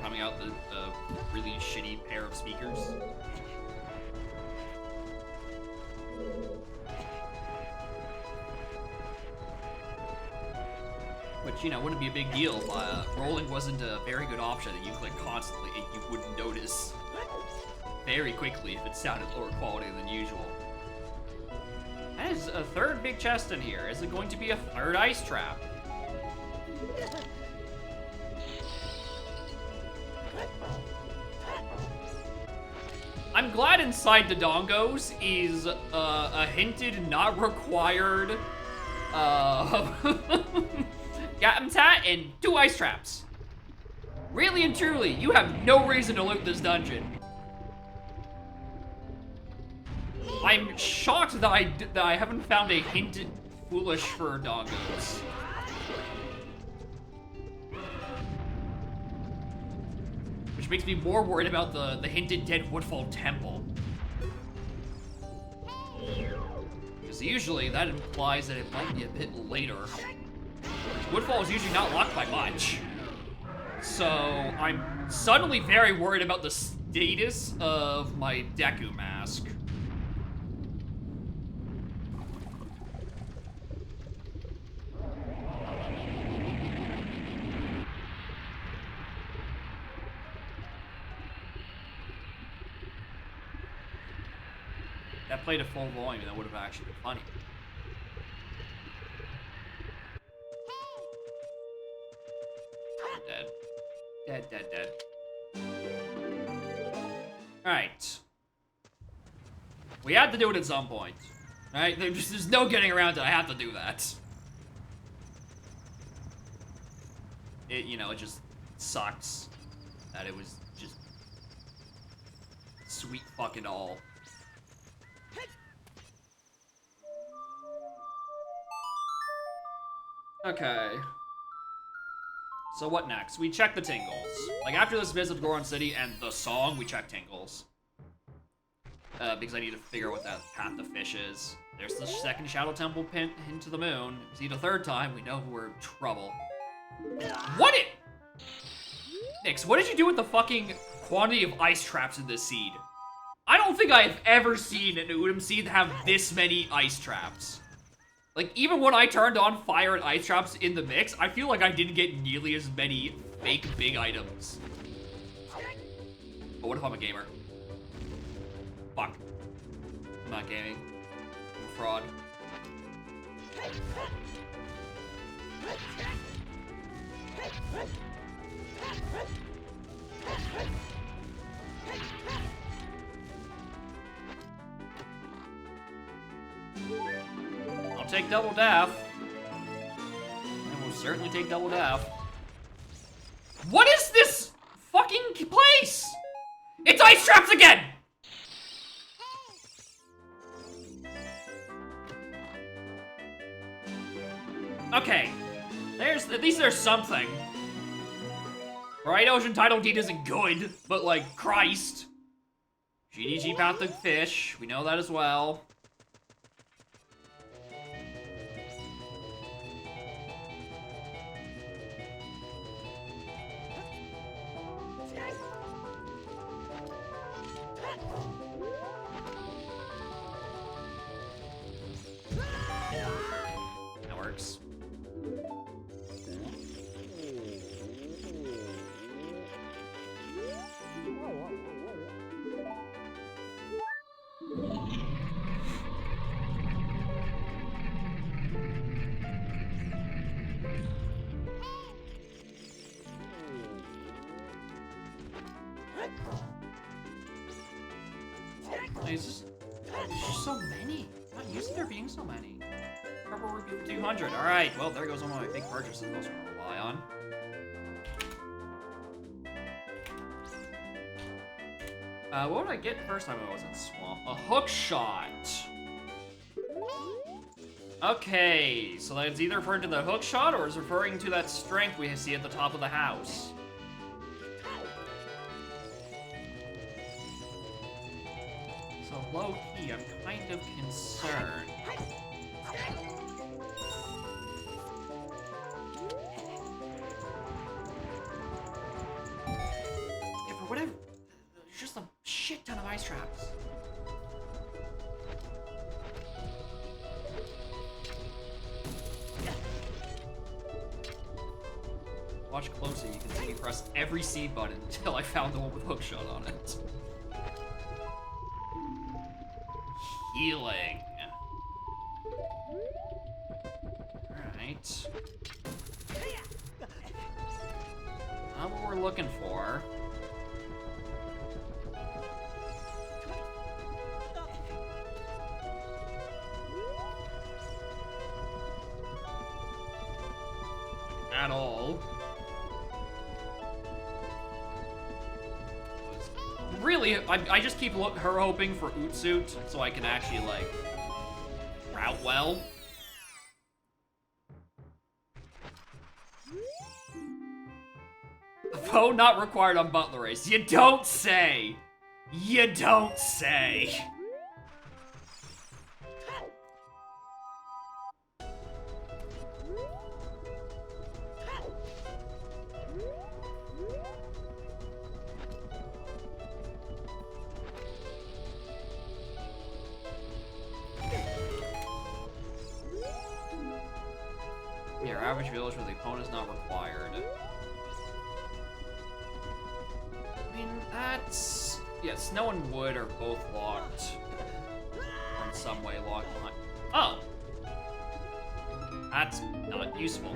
coming out the really shitty pair of speakers. Which, you know, wouldn't be a big deal if rolling wasn't a very good option that you click constantly and you wouldn't notice very quickly if it sounded lower quality than usual. That is a third big chest in here. Is it going to be a third ice trap? I'm glad inside the Dongos is a hinted, not required Tat and 2 ice traps. Really and truly, you have no reason to loot this dungeon. I'm shocked that I haven't found a hinted foolish for Dongos. which makes me more worried about the hinted dead Woodfall Temple. Because usually that implies that it might be a bit later. Woodfall is usually not locked by much. So I'm suddenly very worried about the status of my Deku mask. That played at full volume, that would have actually been funny. Dead. Dead, dead, dead. Alright. We had to do it at some point. Alright? There's no getting around it. I have to do that. It, you know, it just sucks that it was just sweet fucking all. Okay. So what next? We check the tingles. Like, after this visit to Goron City and the song, we check tingles. Because I need to figure out what that Path to Fish is. There's the second Shadow Temple pin into the moon. If we see it a third time, we know we're in trouble. What it? Nix, what did you do with the fucking quantity of ice traps in this seed? I don't think I've ever seen an Udam seed have this many ice traps. Like, even when I turned on fire and ice traps in the mix, I feel like I didn't get nearly as many fake big items. But what if I'm a gamer? Fuck. I'm not gaming. I'm a fraud. I'll take double daff. I will certainly take double daff. What is this fucking place? It's ice traps again! Okay. At least there's something. Right, Ocean Title Deed isn't good, but like, Christ. GDG Path to Fish, we know that as well. That works. There's just so many. I'm not used to there being so many. Purple Rupee for 200. Alright, well, there goes one of my big purchases. Those are gonna rely on. What did I get first time I was in Swamp? A hook shot. Okay, so that's either referring to the hook shot or is referring to that strength we see at the top of the house. So low-key, I'm kind of concerned. Yeah, for whatever, there's just a shit ton of ice traps. Watch closely, you can see me press every C button until I found the one with hookshot on it. Healing. Alright. Not what we're looking for. At all. Really, I just keep her hoping for Ootsuit so I can actually, like, route well. Poe not required on Butler Race. You don't say. You don't say. Your average village where the opponent is not required. I mean, that's... Yeah, Snow and Wood are both locked. Or in some way locked behind. Oh! That's not useful.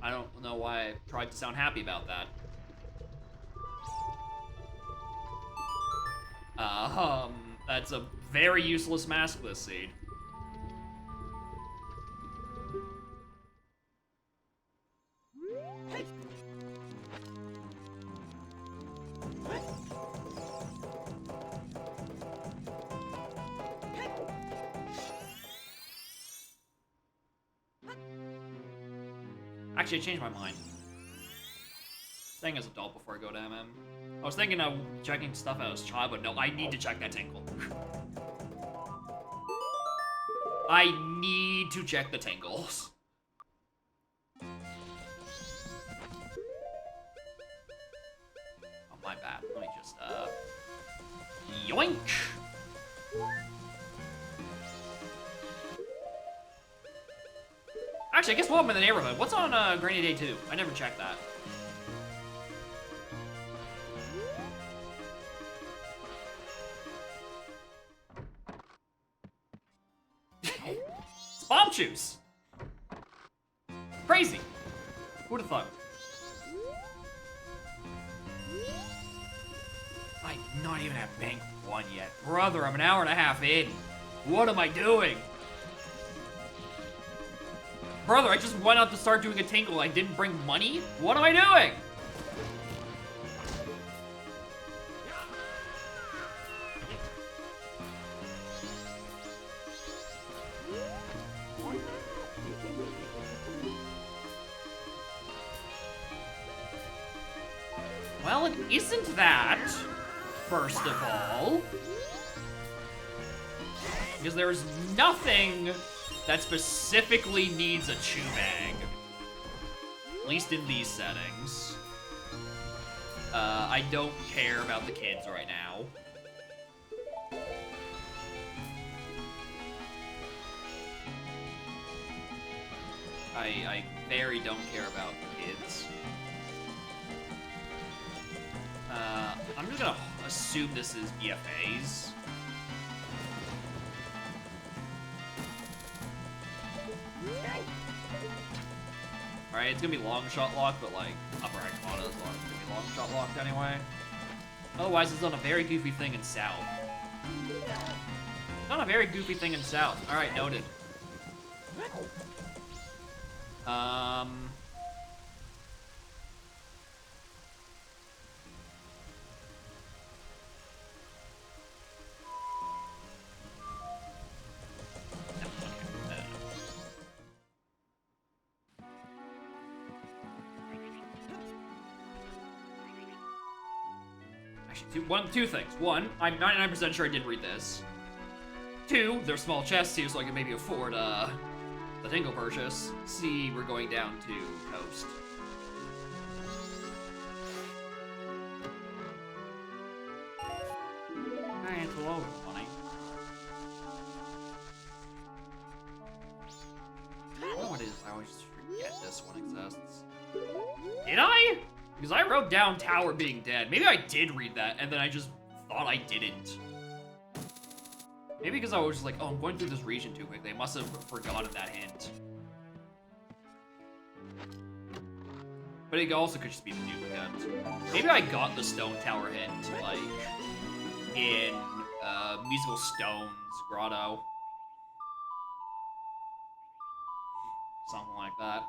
I don't know why I tried to sound happy about that. That's a very useless maskless seed. Actually, I changed my mind. Staying as adult before I go to MM. I was thinking of checking stuff out as child, but no, I need to check that Tingle. I need to check the Tingles. Oh, my bad. Let me just, yoink! Actually, I guess while I'm in the neighborhood, what's on Granny Day 2? I never checked that. It's bomb juice! Crazy! Who'd have thought? I'm not even at Bank 1 yet. Brother, I'm an hour and a half in. What am I doing? Brother, I just went out to start doing a Tingle. I didn't bring money? What am I doing? Well, it isn't that, first of all. Because there's nothing that specifically needs a chew bag. At least in these settings. I don't care about the kids right now. I very don't care about the kids. I'm just gonna assume this is BFAs. Alright, it's gonna be long shot locked, but like, upper Icona is gonna be long shot locked anyway. Otherwise, it's done a very goofy thing in South. Done a very goofy thing in South. Alright, noted. Two things. One, I'm 99% sure I did read this. Two, there's small chests here, so I can maybe afford the Tingle purchase. C, we're going down to Coast. Alright, it's a little bit funny. I don't know what it is. I always forget this one exists. Did I? Because I wrote down Tower being dead. Maybe I did read that, and then I just thought I didn't. Maybe because I was just like, oh, I'm going through this region too quickly. I must have forgotten that hint. But it also could just be the duplicate. Maybe I got the Stone Tower hint, like, in Musical Stones Grotto. Something like that.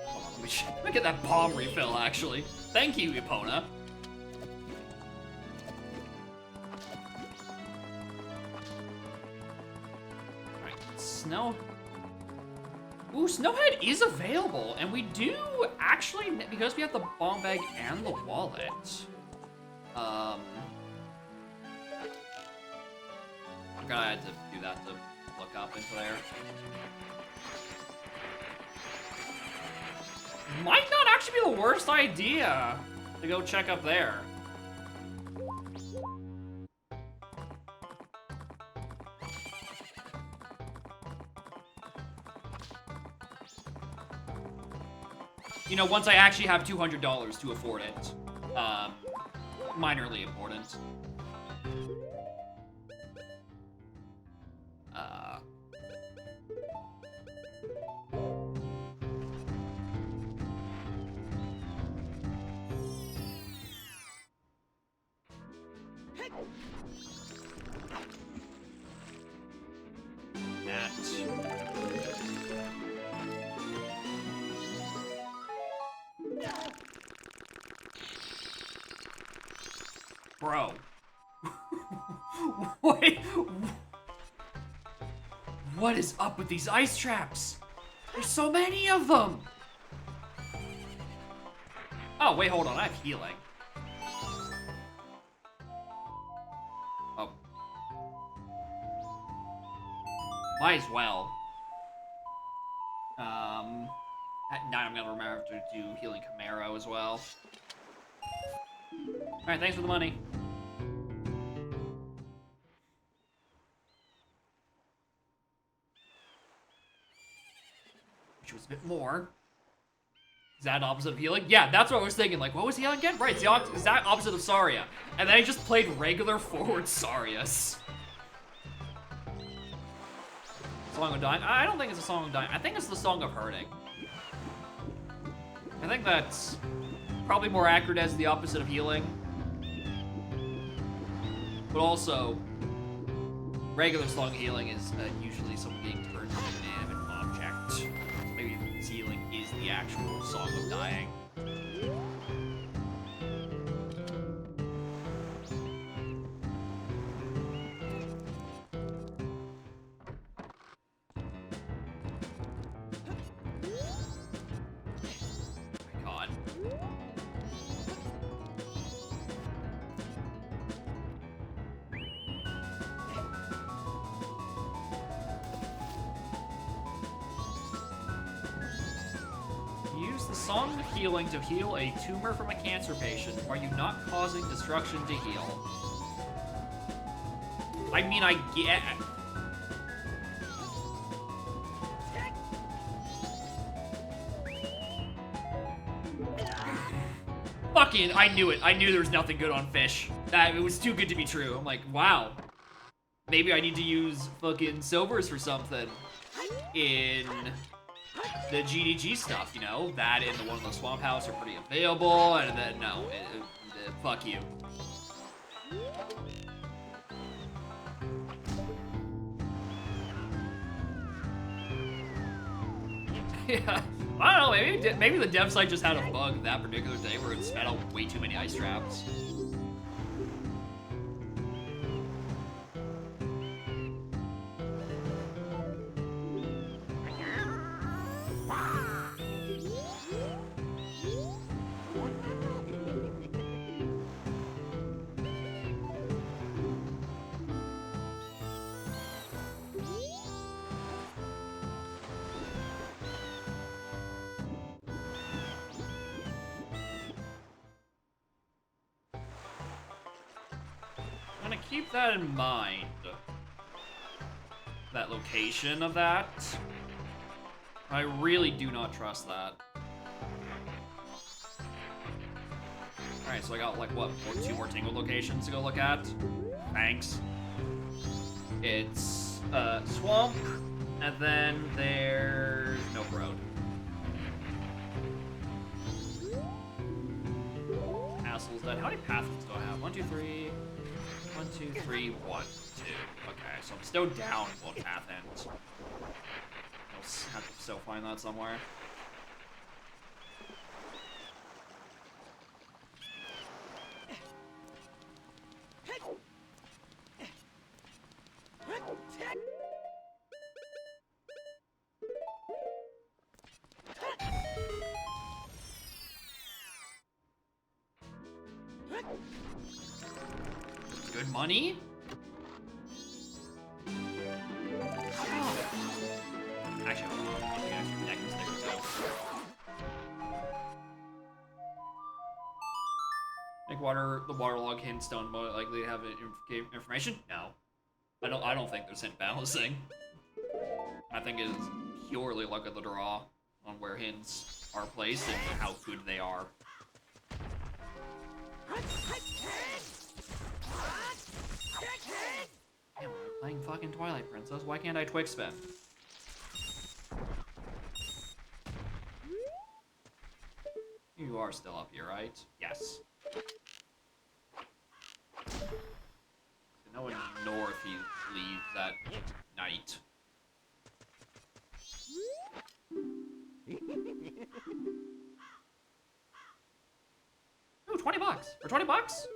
Hold on, let me get that bomb refill, actually. Thank you, Epona. Alright, Snow. Ooh, Snowhead is available, and we do actually, because we have the bomb bag and the wallet. I'm gonna have to do that to look up into there. Might not actually be the worst idea to go check up there. You know, once I actually have $200 to afford it. Minorly important. Bro. Wait. What is up with these ice traps? There's so many of them. Oh, wait, hold on. I have healing. Oh. Might as well. Now I'm gonna remember to do healing Camaro as well. Alright, thanks for the money. Which was a bit more. Is that opposite of healing? Yeah, that's what I was thinking. Like, what was healing again? Right, it's the exact opposite of Saria. And then I just played regular forward Sarius. Song of Dying? I don't think it's a Song of Dying. I think it's the Song of Hurting. I think that's probably more accurate as the opposite of healing. But also, regular Song of Healing is usually someone getting turned into an inanimate object. So maybe healing is the actual Song of Dying. Healing to heal a tumor from a cancer patient. Are you not causing destruction to heal? I mean, I get... Fucking, I knew it. I knew there was nothing good on fish. It was too good to be true. I'm like, wow. Maybe I need to use fucking silvers for something. In... the GDG stuff, you know? That and the one in the Swamp House are pretty available, and then, no, fuck you. Yeah, I don't know, maybe the dev site just had a bug that particular day where it spat out way too many ice traps. Keep that in mind. That location of that. I really do not trust that. Alright, so I got like, what, 2 more Tingle locations to go look at? Thanks. It's, Swamp, and then there's Milk Road. Castle's done. How many paths do I have? 1, 2, 3... 1, 2, 3, 1, 2. Okay, so I'm still down one path end. I'll have to still find that somewhere. Good money? Actually, hold on. I think I should connect this thing too. Make the waterlog hidden stone more likely to have information? No. I don't think there's hint balancing. I think it is purely luck of the draw on where hints are placed and how good they are. Damn, we're playing fucking Twilight Princess. Why can't I Twix spin? You are still up here, right? Yes. No one north he leaves at night. Ooh, $20. For $20?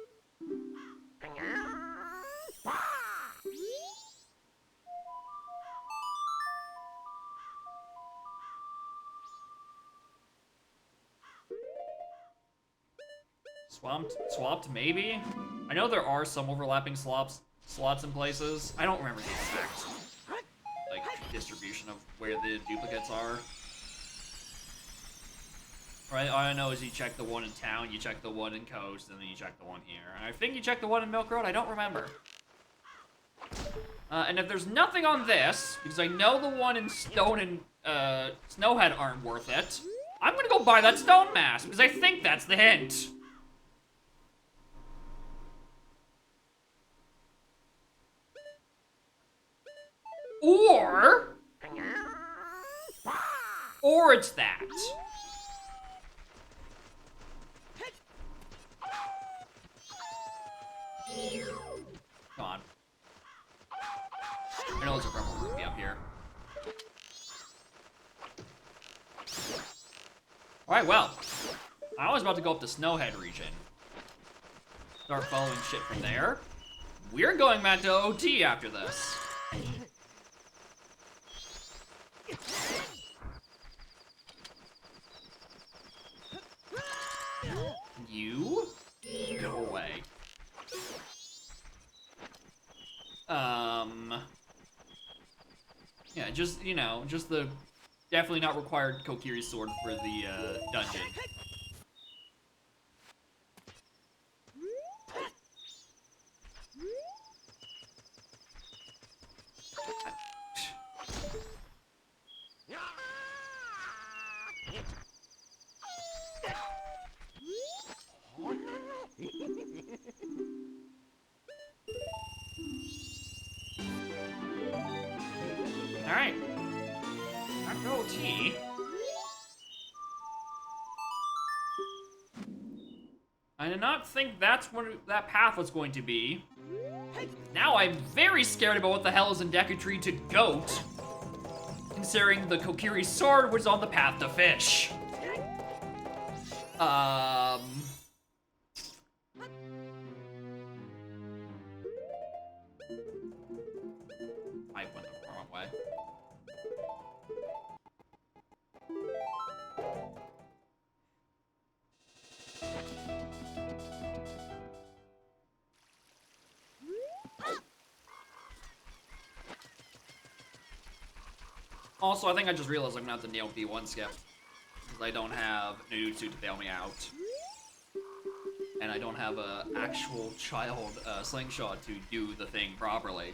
Swapped maybe? I know there are some overlapping slots in places. I don't remember the exact like distribution of where the duplicates are. Right, all I know is you check the one in town, you check the one in coast, and then you check the one here. And I think you check the one in Milk Road, I don't remember. And if there's nothing on this, because I know the one in Stone and Snowhead aren't worth it, I'm gonna go buy that stone mask, because I think that's the hint. Or it's that. Come on. I know there's a purple ruby up here. Alright, well. I was about to go up to Snowhead region. Start following shit from there. We're going back to OT after this. You? Go away. Yeah, just, you know, just the definitely not required Kokiri sword for the, dungeon. Alright. After OT. I did not think that's what that path was going to be. Now I'm very scared about what the hell is in Decatry to Goat, considering the Kokiri sword was on the path to Fish. I went the wrong way. Also, I think I just realized I'm gonna have to nail B1 skip. Because I don't have Nujutsu to bail me out. And I don't have a actual child slingshot to do the thing properly.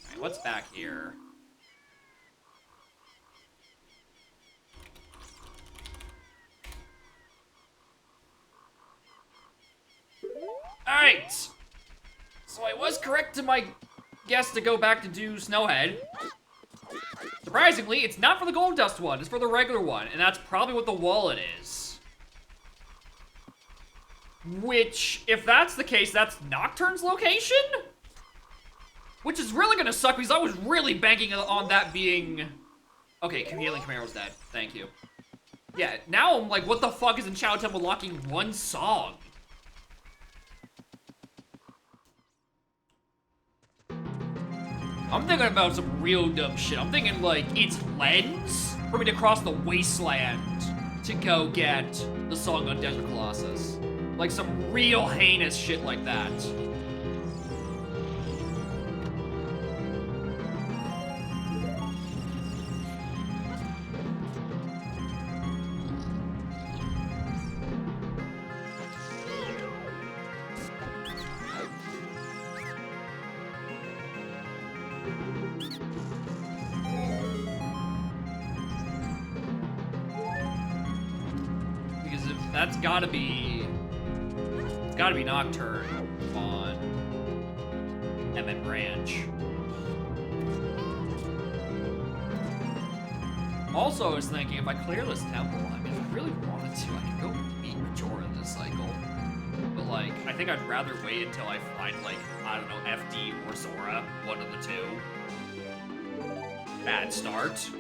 Alright, what's back here? Alright! So I was correct in my guess to go back to do Snowhead. Surprisingly, it's not for the Gold Dust one, it's for the regular one, and that's probably what the wallet is. Which, if that's the case, that's Nocturne's location? Which is really gonna suck because I was really banking on that being... Okay, Healing Camaro's dead. Thank you. Yeah, now I'm like, what the fuck is in Shadow Temple locking one song? I'm thinking about some real dumb shit. I'm thinking, like, it's lens for me to cross the wasteland to go get the song on Desert Colossus. Like, some real heinous shit like that. That's gotta be... It's gotta be Nocturne on Emmett Branch. Also, I was thinking, if I clear this temple, I mean, if I really wanted to, I could go beat Majora this cycle. But, like, I think I'd rather wait until I find, like, I don't know, FD or Zora, one of the two. Bad start.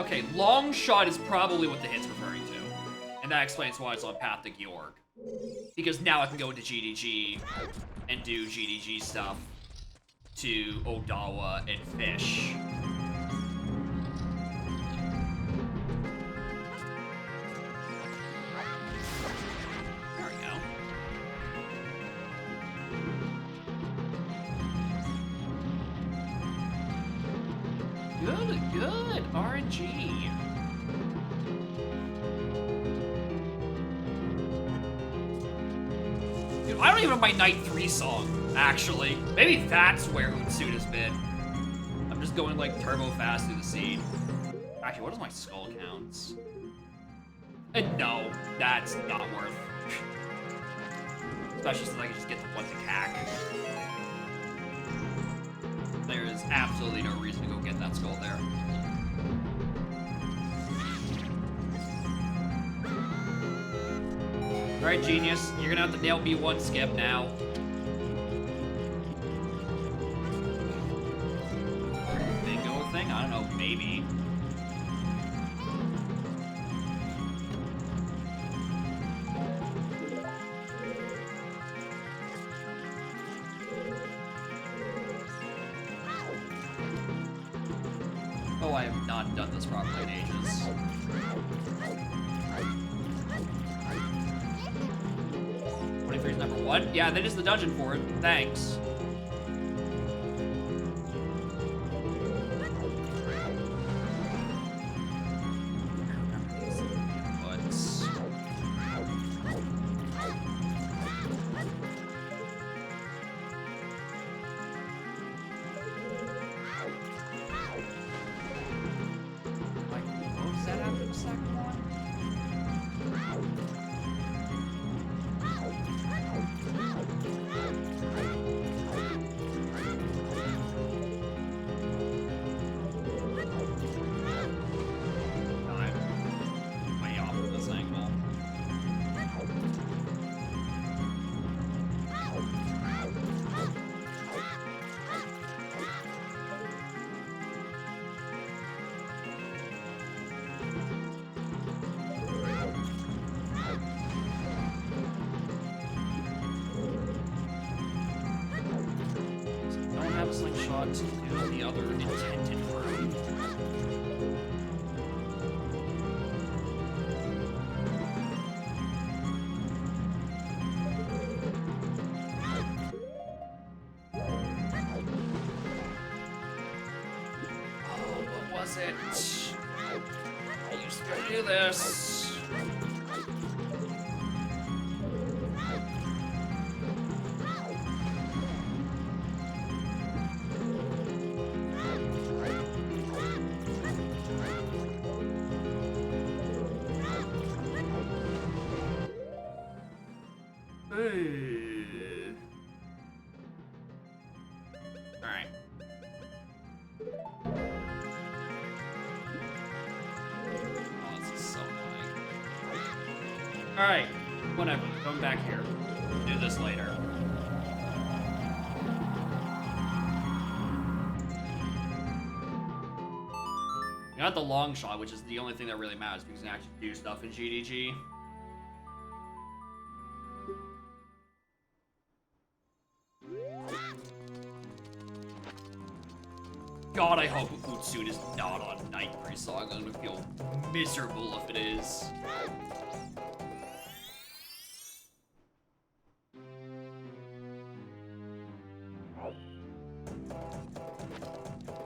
Okay, long shot is probably what the hit's referring to. And that explains why it's on Path to Georg. Because now I can go into GDG and do GDG stuff to Odawa and Fish. There we go. Good, RNG. Dude, I don't even have my Night 3 song, actually. Maybe that's where Utsuda's been. I'm just going, like, turbo fast through the scene. Actually, what is my skull counts? And no, that's not worth. Especially since I can just get the one attack. There is absolutely no reason to go get that skull there. Alright, Genius, you're gonna have to nail B1 skip now. Bingo thing? I don't know, maybe. Oh, I have not done this properly in ages. Is number 1? Yeah, that is the dungeon for it. Thanks. What was that after the second one? Slingshot to do the other intended room. Oh, what was it? I used to do this. Alright. Oh, this is so annoying. Alright, whatever. Come back here. Do this later. I got the long shot, which is the only thing that really matters because you can actually do stuff in GDG. God, I hope Utsude is not on Night 3 song. I'm gonna feel miserable if it is.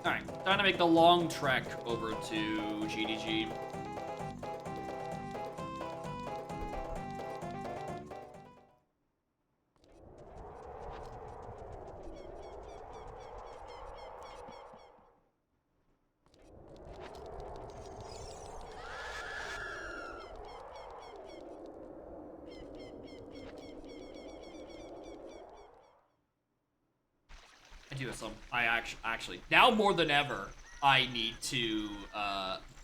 Alright, time to make the long trek over to GDG. I do have some. I actually now more than ever, I need to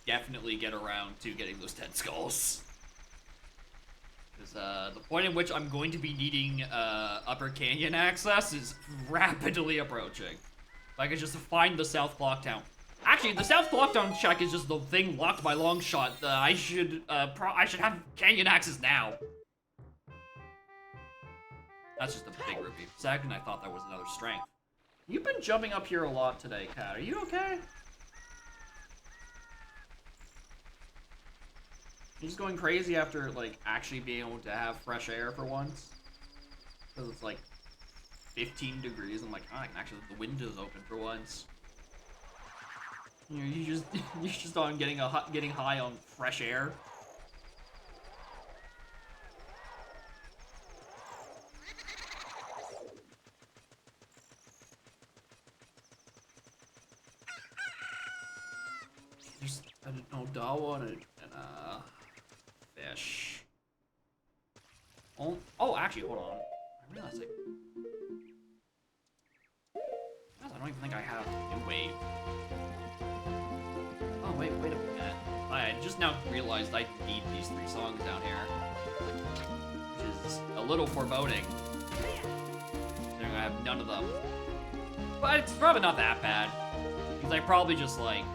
definitely get around to getting those 10 skulls. Because the point at which I'm going to be needing Upper Canyon access is rapidly approaching. If I could just find the South Clocktown. Actually, the South Clocktown check is just the thing locked by Longshot. I should have Canyon access now. That's just a big rupee. Second, I thought that was another strength. You've been jumping up here a lot today, Kat. Are you okay? You're just going crazy after, like, actually being able to have fresh air for once? Because it's, like, 15 degrees. I'm like, oh, I can actually leave the windows open for once. You're just on getting high on fresh air. There's an Odawa and a fish. Oh, actually, hold on. I realized I don't even think I have New Wave. Oh, wait a minute. I just now realized I need these 3 songs down here. Which is a little foreboding. Considering I have none of them. But it's probably not that bad. Because I probably just, like...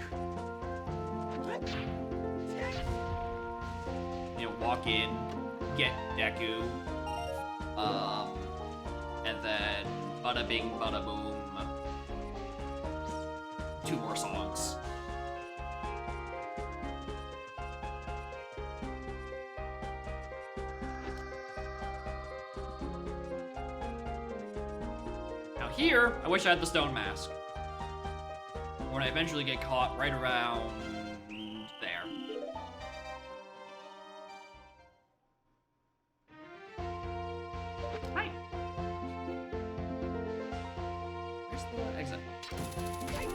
you know, walk in, get Deku, and then bada bing, bada boom, 2 more songs. Now here, I wish I had the stone mask. When I eventually get caught right around there. Hi. Where's the exit? Hi.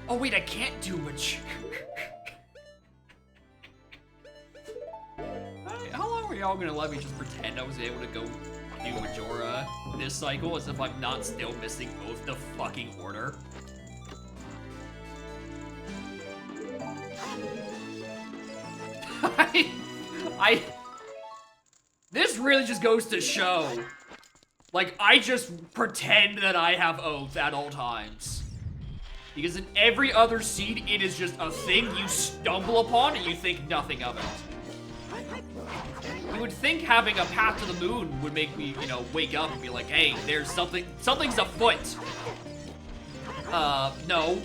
Oh wait, I can't do much. How long were y'all gonna let me just pretend I was able to go do Majora this cycle as if I'm not still missing both the fucking order? This really just goes to show, like, I just pretend that I have oath at all times. Because in every other seed, it is just a thing you stumble upon and you think nothing of it. You would think having a path to the moon would make me, you know, wake up and be like, hey, there's something's afoot. No.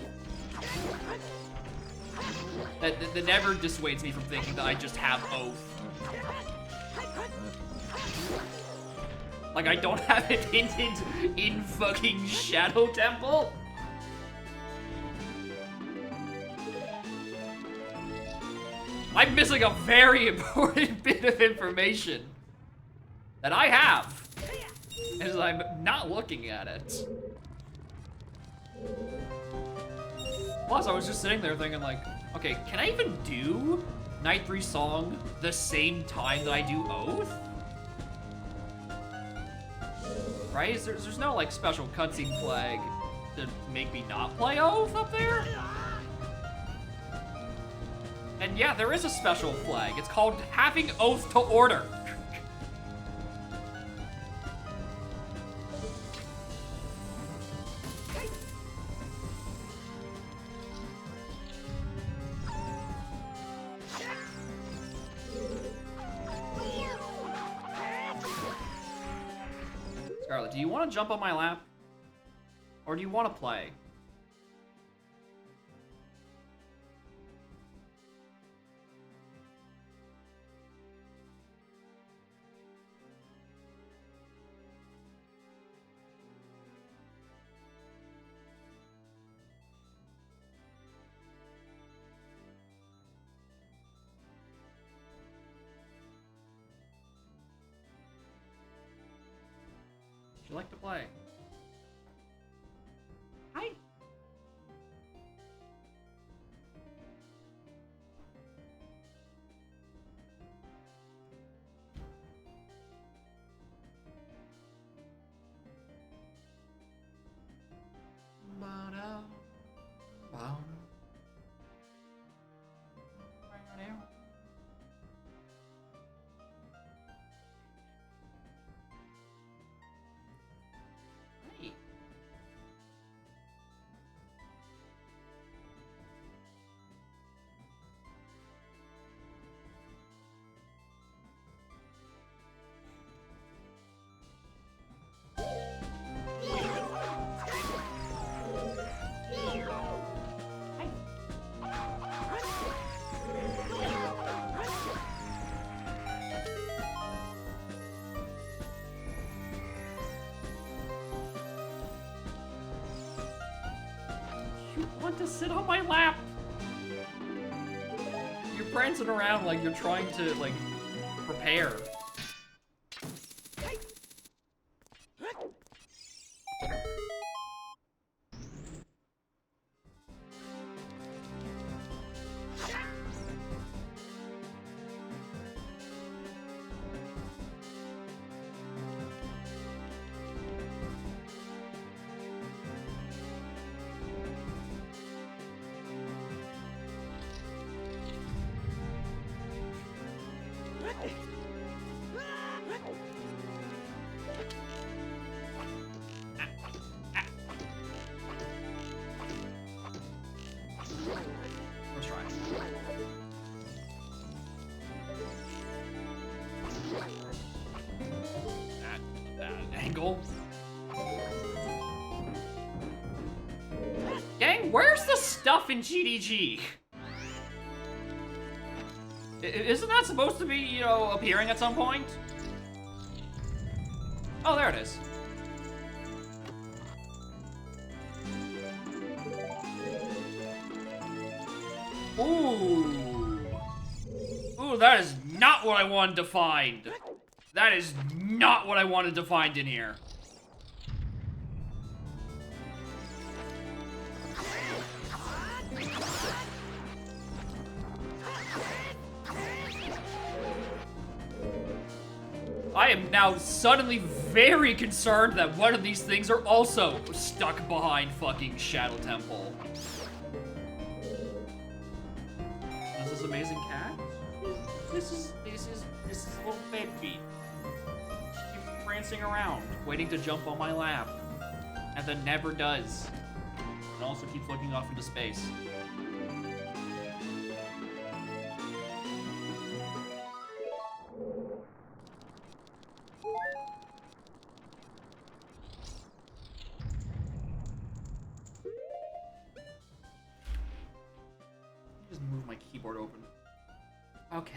That never dissuades me from thinking that I just have oath. Like, I don't have it hinted in fucking Shadow Temple? I'm missing a very important bit of information that I have, as I'm not looking at it. Plus, I was just sitting there thinking, like, okay, can I even do Night 3 Song the same time that I do Oath? Right? There's no, like, special cutscene flag to make me not play Oath up there? And yeah, there is a special flag. It's called having Oath to Order. Scarlet, do you want to jump on my lap? Or do you want to play? Would you like to play? Hi. You want to sit on my lap? You're prancing around like you're trying to, like, prepare. Let's try. That angle. Gang, where's the stuff in GDG? Isn't that supposed to be, you know, appearing at some point? Oh, there it is. Ooh. Ooh, that is not what I wanted to find. That is not what I wanted to find in here. I am now suddenly very concerned that one of these things are also stuck behind fucking Shadow Temple. Is this amazing cat? This is little baby. She keeps prancing around, waiting to jump on my lap. And then never does. And also keeps looking off into space. Just move my keyboard open. Okay.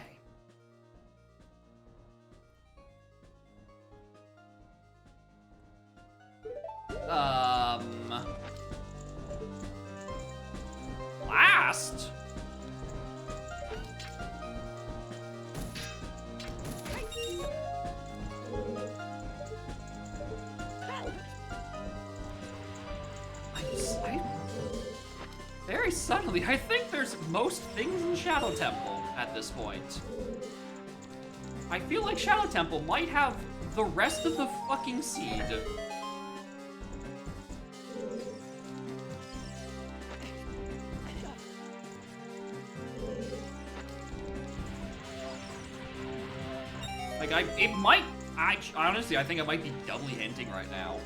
Very subtly. I think there's most things in Shadow Temple at this point. I feel like Shadow Temple might have the rest of the fucking seed. Like, it might, honestly, I think I might be doubly hinting right now.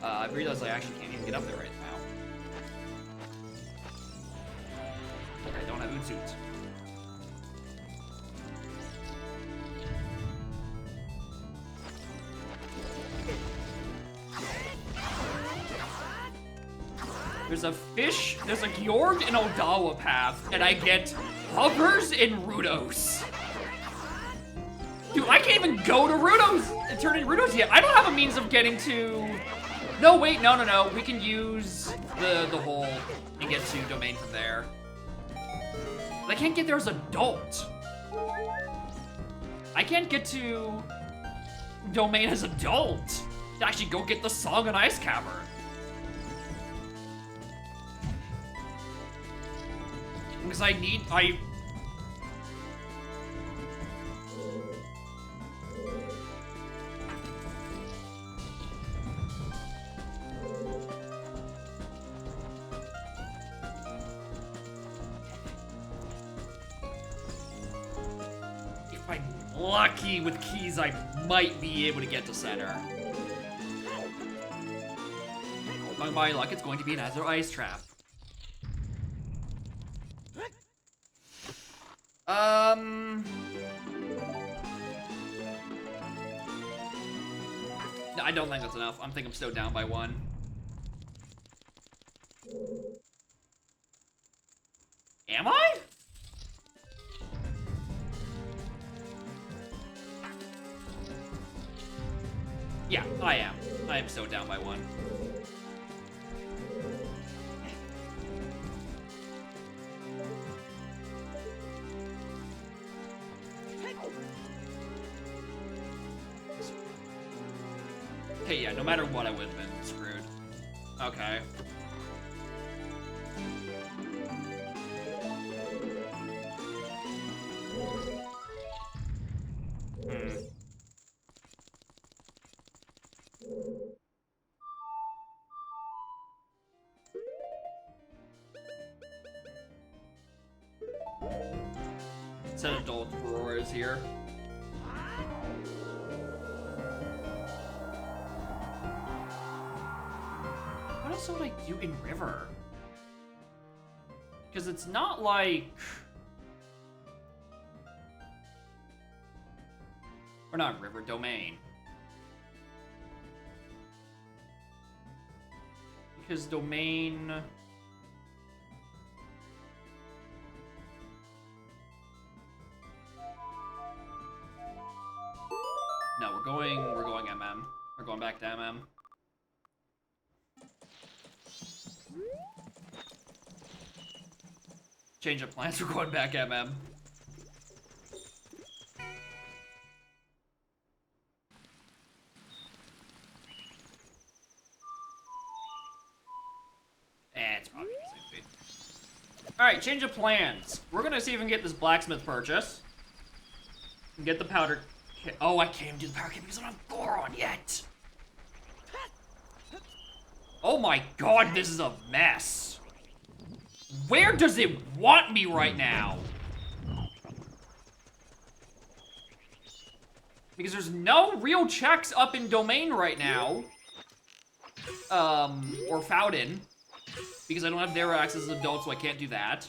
I realized I actually can't even get up there right now. Okay, I don't have Utsuits. There's a fish, there's a Gjord and Odawa path, and I get hovers and Rudos. Dude, I can't even go to Rudos and turn into Rudos yet. I don't have a means of getting to... No, wait, no. We can use the hole and get to Domain from there. But I can't get there as adult. I can't get to Domain as adult to actually go get the Song and Ice Cavern. Because if I'm lucky with keys, I might be able to get to center. By my luck, it's going to be an Azure Ice Trap. No, I don't think that's enough. I think I'm still down by 1. Am I? Yeah, I am. I am still down by 1. Okay, yeah, no matter what, I would have been screwed. Okay. Set adult Aurora is here. What else would I do in River? Because it's not like... Or not River, Domain. Because Domain... No, we're going MM. We're going back to MM. Change of plans, we're going back MM. It's probably the same thing. Alright, change of plans. We're gonna see if we can get this blacksmith purchase. And get the powder kit. Oh, I can't even do the powder kit because I don't have Goron yet. Oh my god, this is a mess. Where does it want me right now? Because there's no real checks up in Domain right now. Or Fountain. Because I don't have their access as adults, so I can't do that.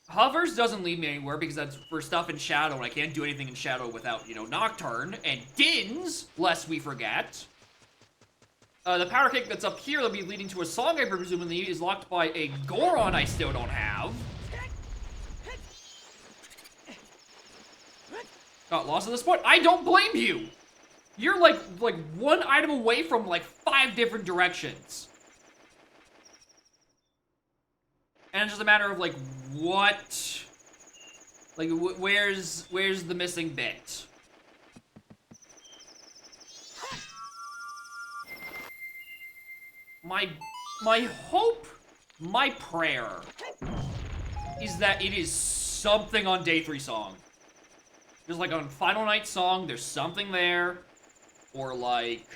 Hovers doesn't lead me anywhere because that's for stuff in Shadow, and I can't do anything in Shadow without, you know, Nocturne. And Dins, lest we forget. The power kick that's up here that'll be leading to a song, I presumably, is locked by a Goron I still don't have. Got lost at this point. I don't blame you. You're like one item away from like 5 different directions. And it's just a matter of like what, like where's the missing bit? my hope, my prayer is that it is something on Day 3 song. Just like on Final Night song, there's something there. Or like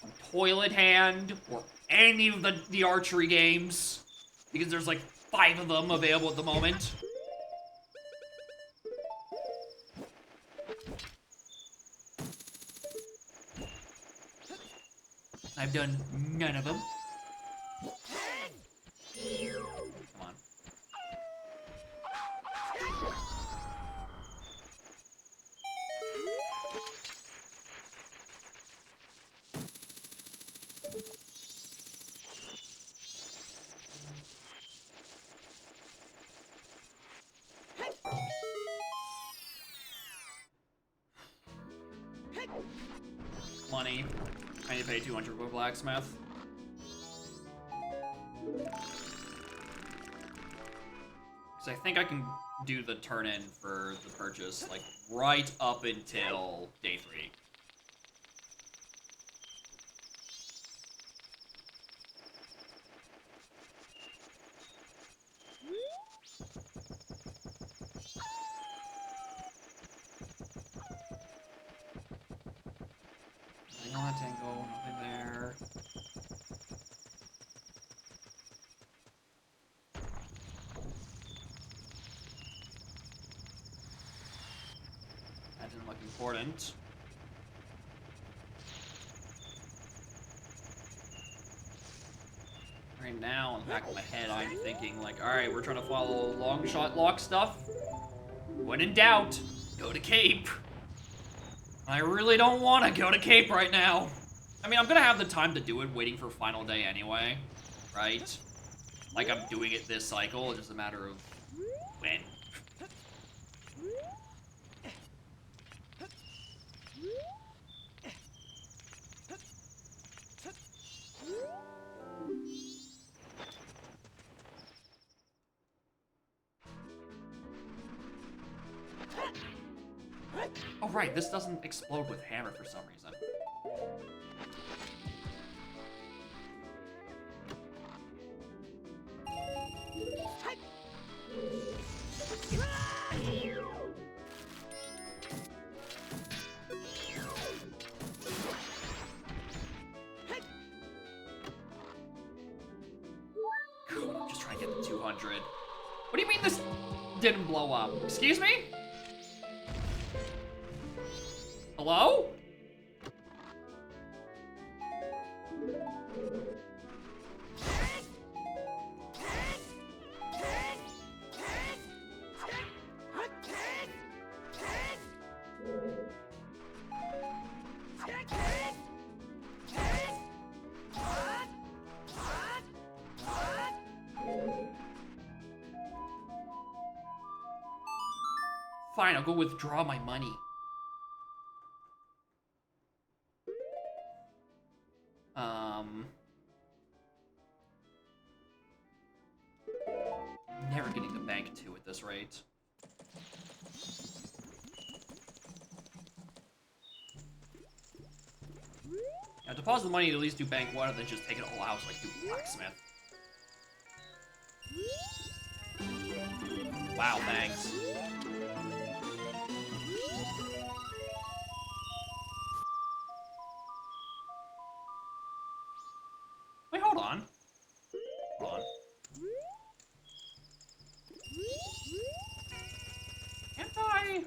on Toilet Hand, or any of the archery games. Because there's like 5 of them available at the moment. I've done none of them. Come on. Money. I need to pay 200 for a blacksmith. Because I think I can do the turn-in for the purchase, like, right up until Day 3. Nothing on that tango, nothing there. That didn't look important. Right now, in the back of my head, I'm thinking, like, alright, we're trying to follow long shot lock stuff. When in doubt, go to Cape. I really don't want to go to Cape right now. I mean, I'm gonna have the time to do it waiting for final day anyway, right? Like I'm doing it this cycle, it's just a matter of when. Oh right, this doesn't explode with hammer for some reason. Cool, I'm just trying to get the 200. What do you mean this didn't blow up? Excuse me? Hello? Fine, I'll go withdraw my money. Never getting the bank 2 at this rate. Now, deposit the money to at least do bank 1 and then just take it all out so I can do blacksmith. Wow, thanks. Wait, hold on. Hold on. Can't I?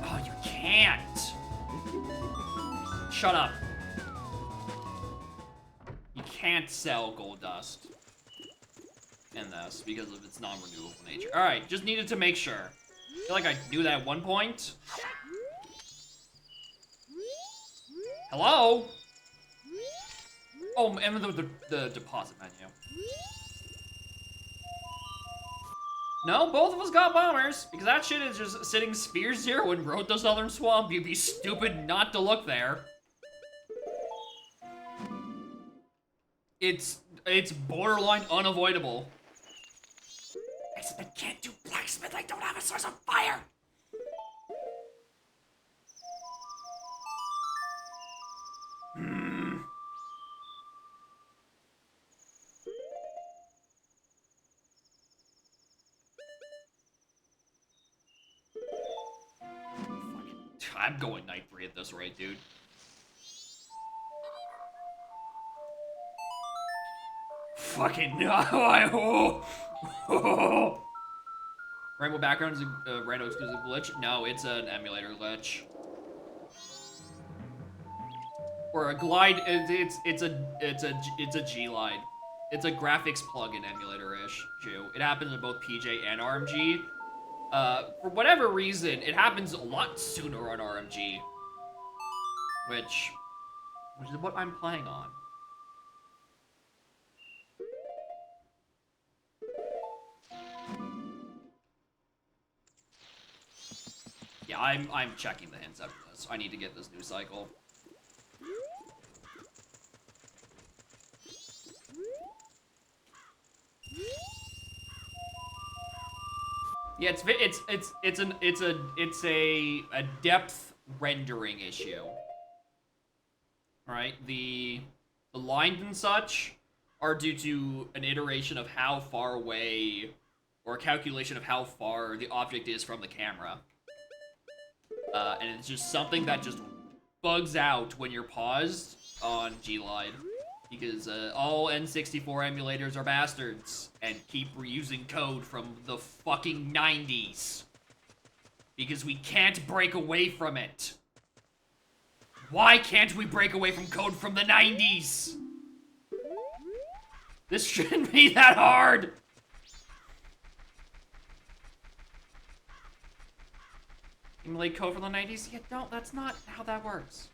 Oh, you can't. Shut up. You can't sell gold dust in this because of its non-renewable nature. Alright, just needed to make sure. I feel like I knew that at one point. Hello? Oh, and the deposit menu. No, both of us got bombers, because that shit is just sitting Sphere 0 in Road to Southern Swamp. You'd be stupid not to look there. It's it's borderline unavoidable. Blacksmith can't do blacksmith. I don't have a source of fire. I'm going night 3 at this rate, dude. Fucking no! Rainbow background is a random exclusive glitch. No, it's an emulator glitch. Or a glide. It's a G-Glide. It's a graphics plugin emulator-ish too. It happens in both PJ and RMG. For whatever reason, it happens a lot sooner on RMG, which is what I'm playing on. Yeah, I'm checking the hints after this. I need to get this new cycle. Yeah, it's a depth rendering issue. Right? The lines and such are due to an iteration of how far away, or a calculation of how far the object is from the camera. And it's just something that just bugs out when you're paused on G-Glide. Because all N64 emulators are bastards and keep reusing code from the fucking 90s. Because we can't break away from it. Why can't we break away from code from the 90s? This shouldn't be that hard! Emulate code from the 90s? Yeah, no, that's not how that works.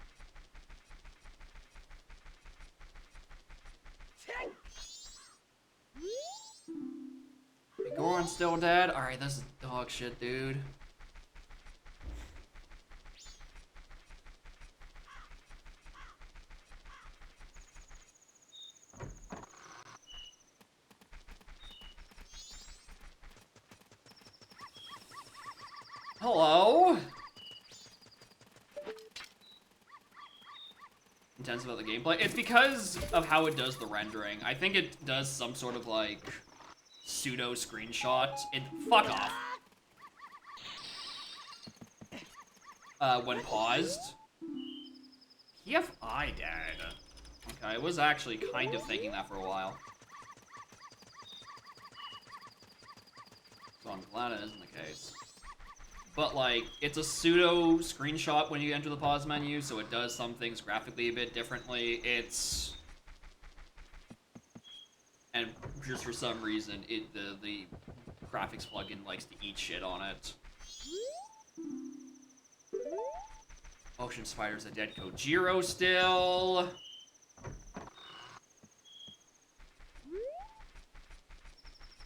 Goron's still dead? Alright, this is dog shit, dude. Hello? Intense about the gameplay. It's because of how it does the rendering. I think it does some sort of like pseudo screenshot. Fuck off. When paused. PFI dead. Okay, I was actually kind of thinking that for a while. So I'm glad it isn't the case. But, like, it's a pseudo screenshot when you enter the pause menu, so it does some things graphically a bit differently. And just for some reason, the graphics plugin likes to eat shit on it. Ocean Spider's a dead Kojiro still.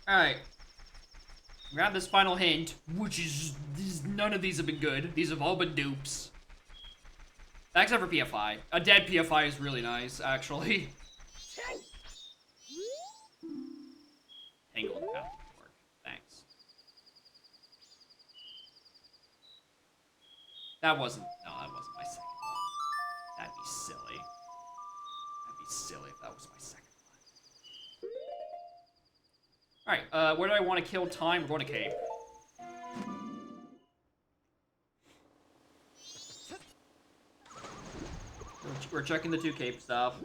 Alright. Grab this final hint, which is none of these have been good. These have all been dupes. Except for PFI. A dead PFI is really nice, actually. Tangle in the path didn't work. Thanks. That wasn't my second one. That'd be silly. That'd be silly if that was my second one. Alright, where do I want to kill time? We're going to cave. We're checking the 2 cape stuff.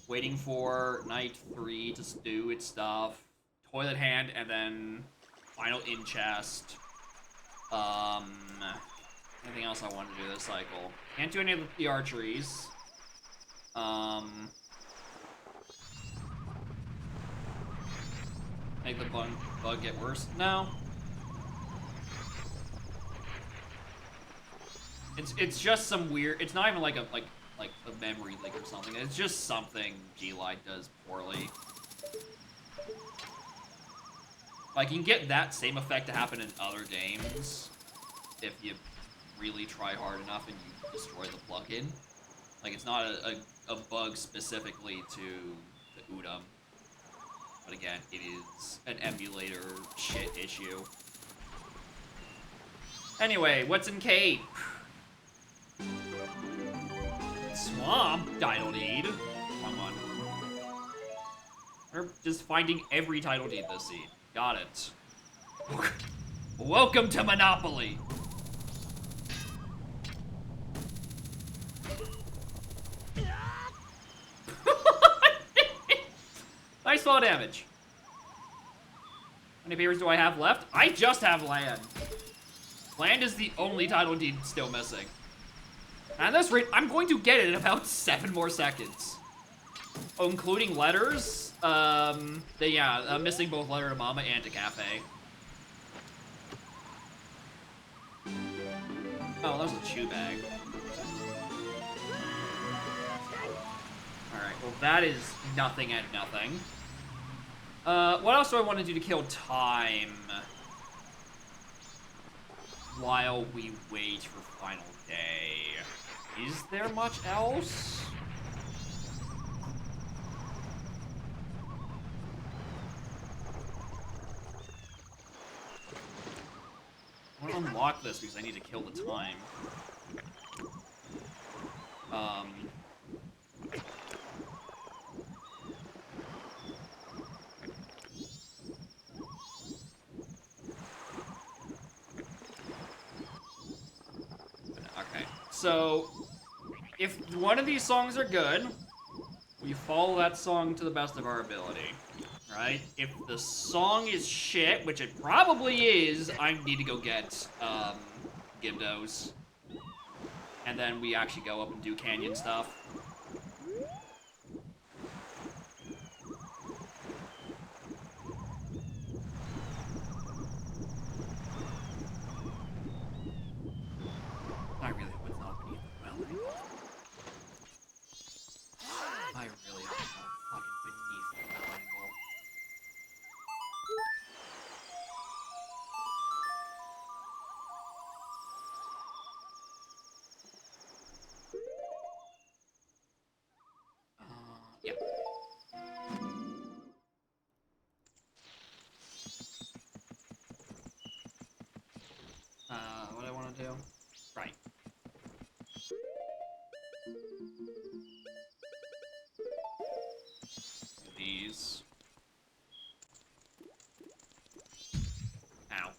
Waiting for night 3 to do its stuff. Toilet hand, and then final in chest. Anything else I want to do this cycle? Can't do any of the archeries. Make the bug get worse? No. It's just some weird. It's not even like a memory leak or something. It's just something G-Glide does poorly. Like, you can get that same effect to happen in other games if you really try hard enough and you destroy the plugin. Like, it's not a bug specifically to Udam. But again, it is an emulator shit issue. Anyway, what's in Cape? Swamp? Title deed. Wrong one. We're just finding every title deed this seed. Got it. Welcome to Monopoly. Nice fall damage. How many papers do I have left? I just have land. Land is the only title deed still missing. At this rate, I'm going to get it in about 7 more seconds. Oh, including letters? I'm missing both letter to Mama and to Cafe. Oh, that was a chew bag. Alright, well that is nothing and nothing. What else do I want to do to kill time? While we wait for final day. Is there much else? I want to unlock this because I need to kill the time. Okay, so if one of these songs are good, we follow that song to the best of our ability. Right? If the song is shit, which it probably is, I need to go get, Gibdos. And then we actually go up and do canyon stuff. I really hope it's not beneath the well. I really hope it's not fucking beneath the well angle. Yeah. What do I want to do? Right. These. Ow.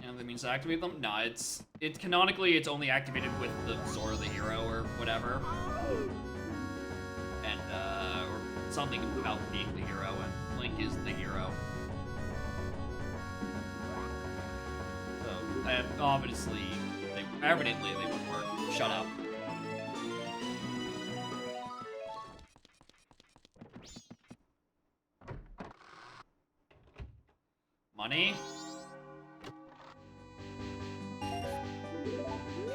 And that means to activate them? Nah, it's canonically it's only activated with the Sword of the Hero or whatever. And or something about being the hero, and Link is the hero. So obviously evidently they wouldn't work. Shut up. Money?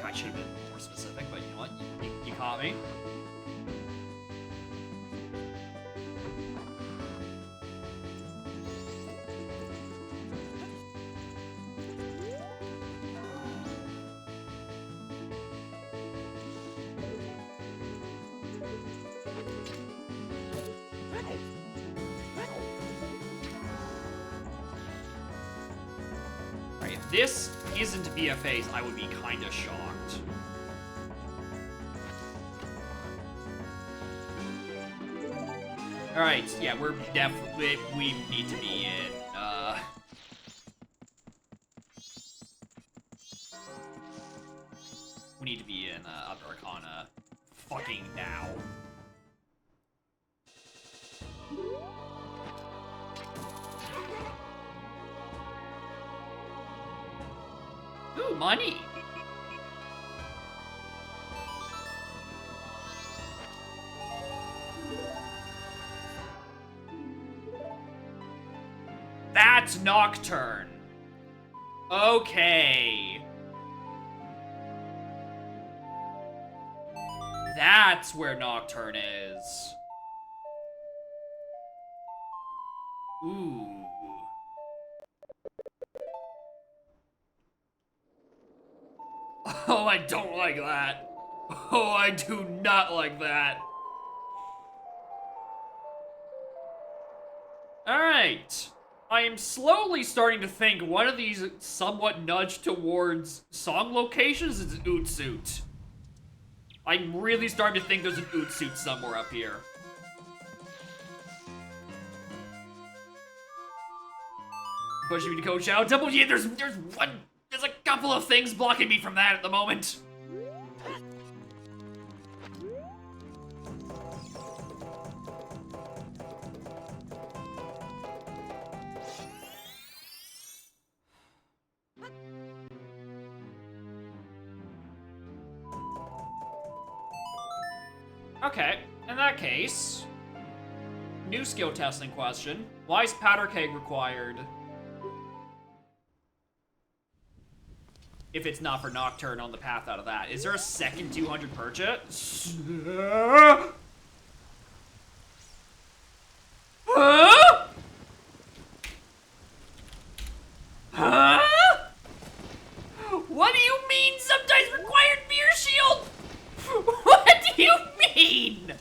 I should have been more specific, but you know what? You caught me. Right, if this isn't BFAs, I would be kinda shocked. Alright, yeah, we're definitely, we need to be in, we need to be in, Upper Arcana fucking now. Ooh, money! That's Nocturne. Okay. That's where Nocturne is. Ooh. Oh, I don't like that. Oh, I do not like that. Alright. I am slowly starting to think one of these somewhat nudged towards song locations is Ootsuit. I'm really starting to think there's an Ootsuit somewhere up here. Pushing me to coach out. Double yeah, there's a couple of things blocking me from that at the moment. Okay, in that case, new skill testing question. Why is powder keg required? If it's not for Nocturne on the path out of that. Is there a second 200 purchase? Huh? Huh? What do you mean sometimes required mirror shield? What do you mean?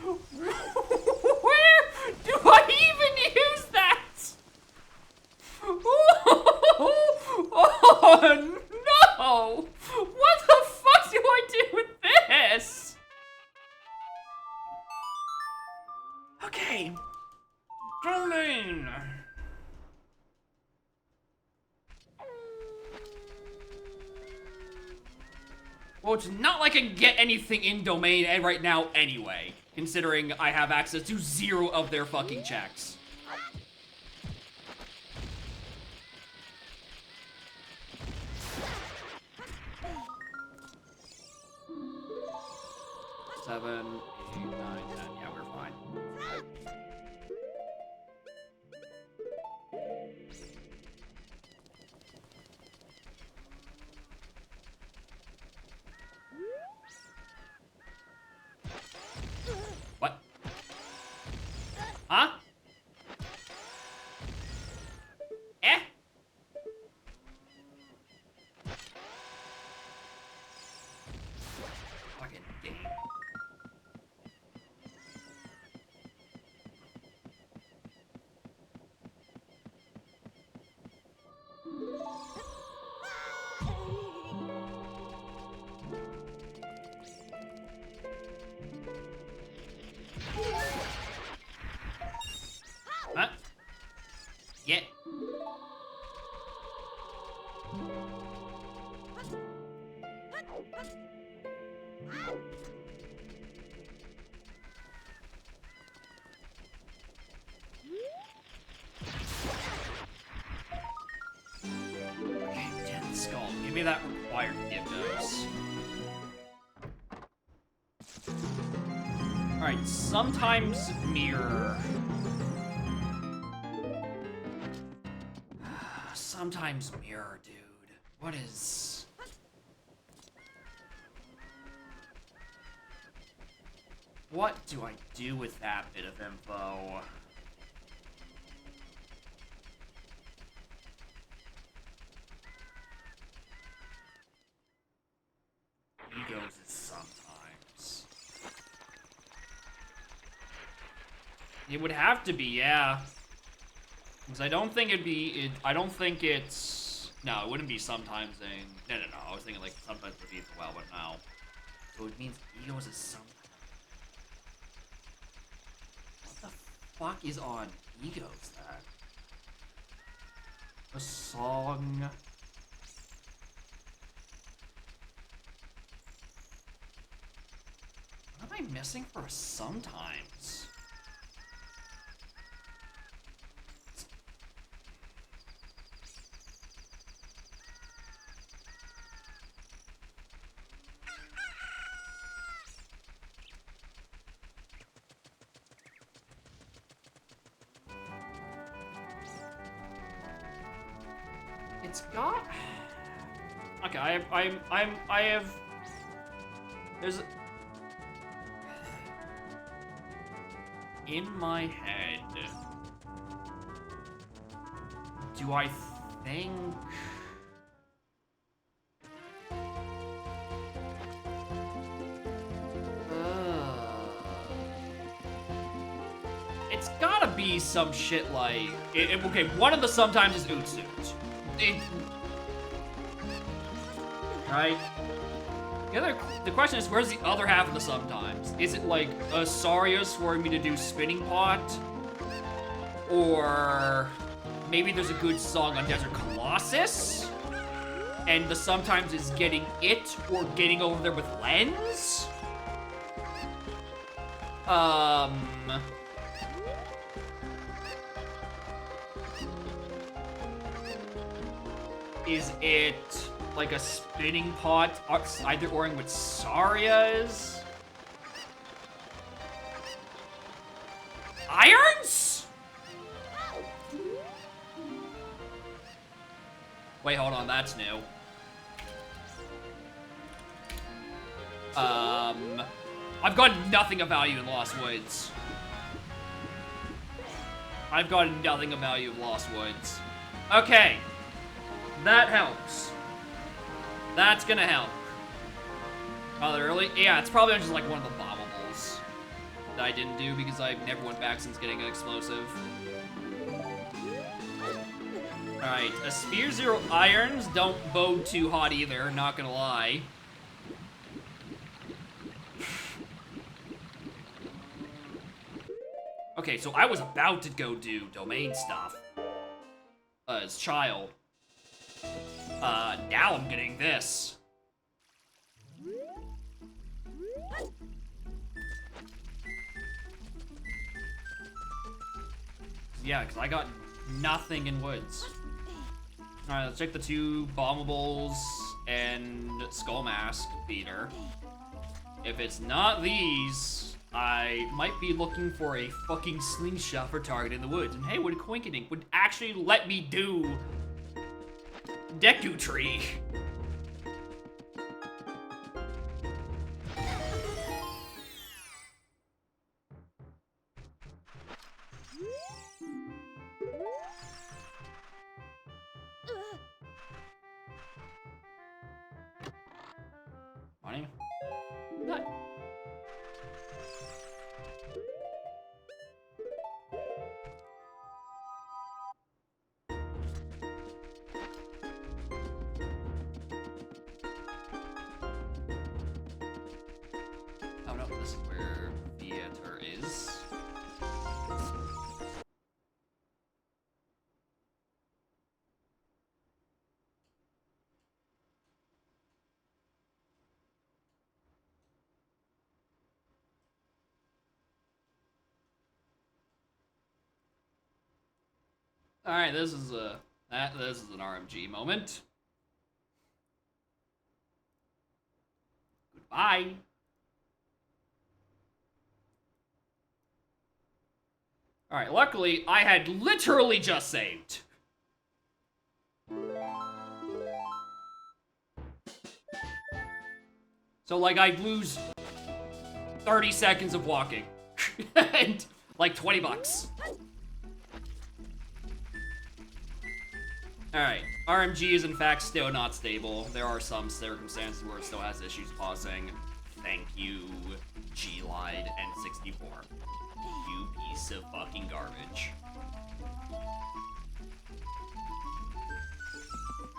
Where do I even use that? Oh no! What the fuck do I do with this? Okay. Domain. Well, it's not like I can get anything in domain right now anyway, considering I have access to 0 of their fucking checks. Seven, 8, 9, 10. Yeah, we're fine. What? Huh? Eh? Fucking game. Huh? Yeah. Okay, 10 skull. Give me that required Gyptos. Alright, sometimes mirror. Sometimes mirror, dude. What is... What do I do with that bit of info? Egos is sometimes. It would have to be, yeah. Because I don't think it'd be, I don't think it's, no, it wouldn't be sometimes thing. No, I was thinking like sometimes would be as well, but no. So it means egos is sometimes. What the fuck is on egos then? A song. What am I missing for sometimes? It's got. Okay, I have. There's. In my head, do I think? It It's gotta be some shit like... okay, one of the sometimes is Ootsuit. Right? The question is, where's the other half of the sometimes? Is it like Asarius for me to do Spinning Pot? Or maybe there's a good song on Desert Colossus? And the sometimes is getting it or getting over there with Lens? Is it like a spinning pot either oring with Saria's? Irons? Wait, hold on, that's new. I've got nothing of value in Lost Woods. I've got nothing of value in Lost Woods. Okay. That helps. That's gonna help. Oh, early? Yeah, it's probably just like one of the bombables that I didn't do because I never went back since getting an explosive. Alright, a Spear Zero Irons don't bode too hot either, not gonna lie. Okay, so I was about to go do domain stuff as child. Now I'm getting this. Yeah, because I got nothing in woods. Alright, let's check the two bombables and skull mask beater. If it's not these, I might be looking for a fucking slingshot for target in the woods. And hey, would Quinkydink would actually let me do Deku Tree. Money? What? Oh no, this is where theater is. All right, this is an RMG moment. Goodbye. All right, luckily I had literally just saved. So like I'd lose 30 seconds of walking and like 20 bucks. Alright, RMG is in fact still not stable. There are some circumstances where it still has issues pausing. Thank you, G-Lide N64. You piece of fucking garbage.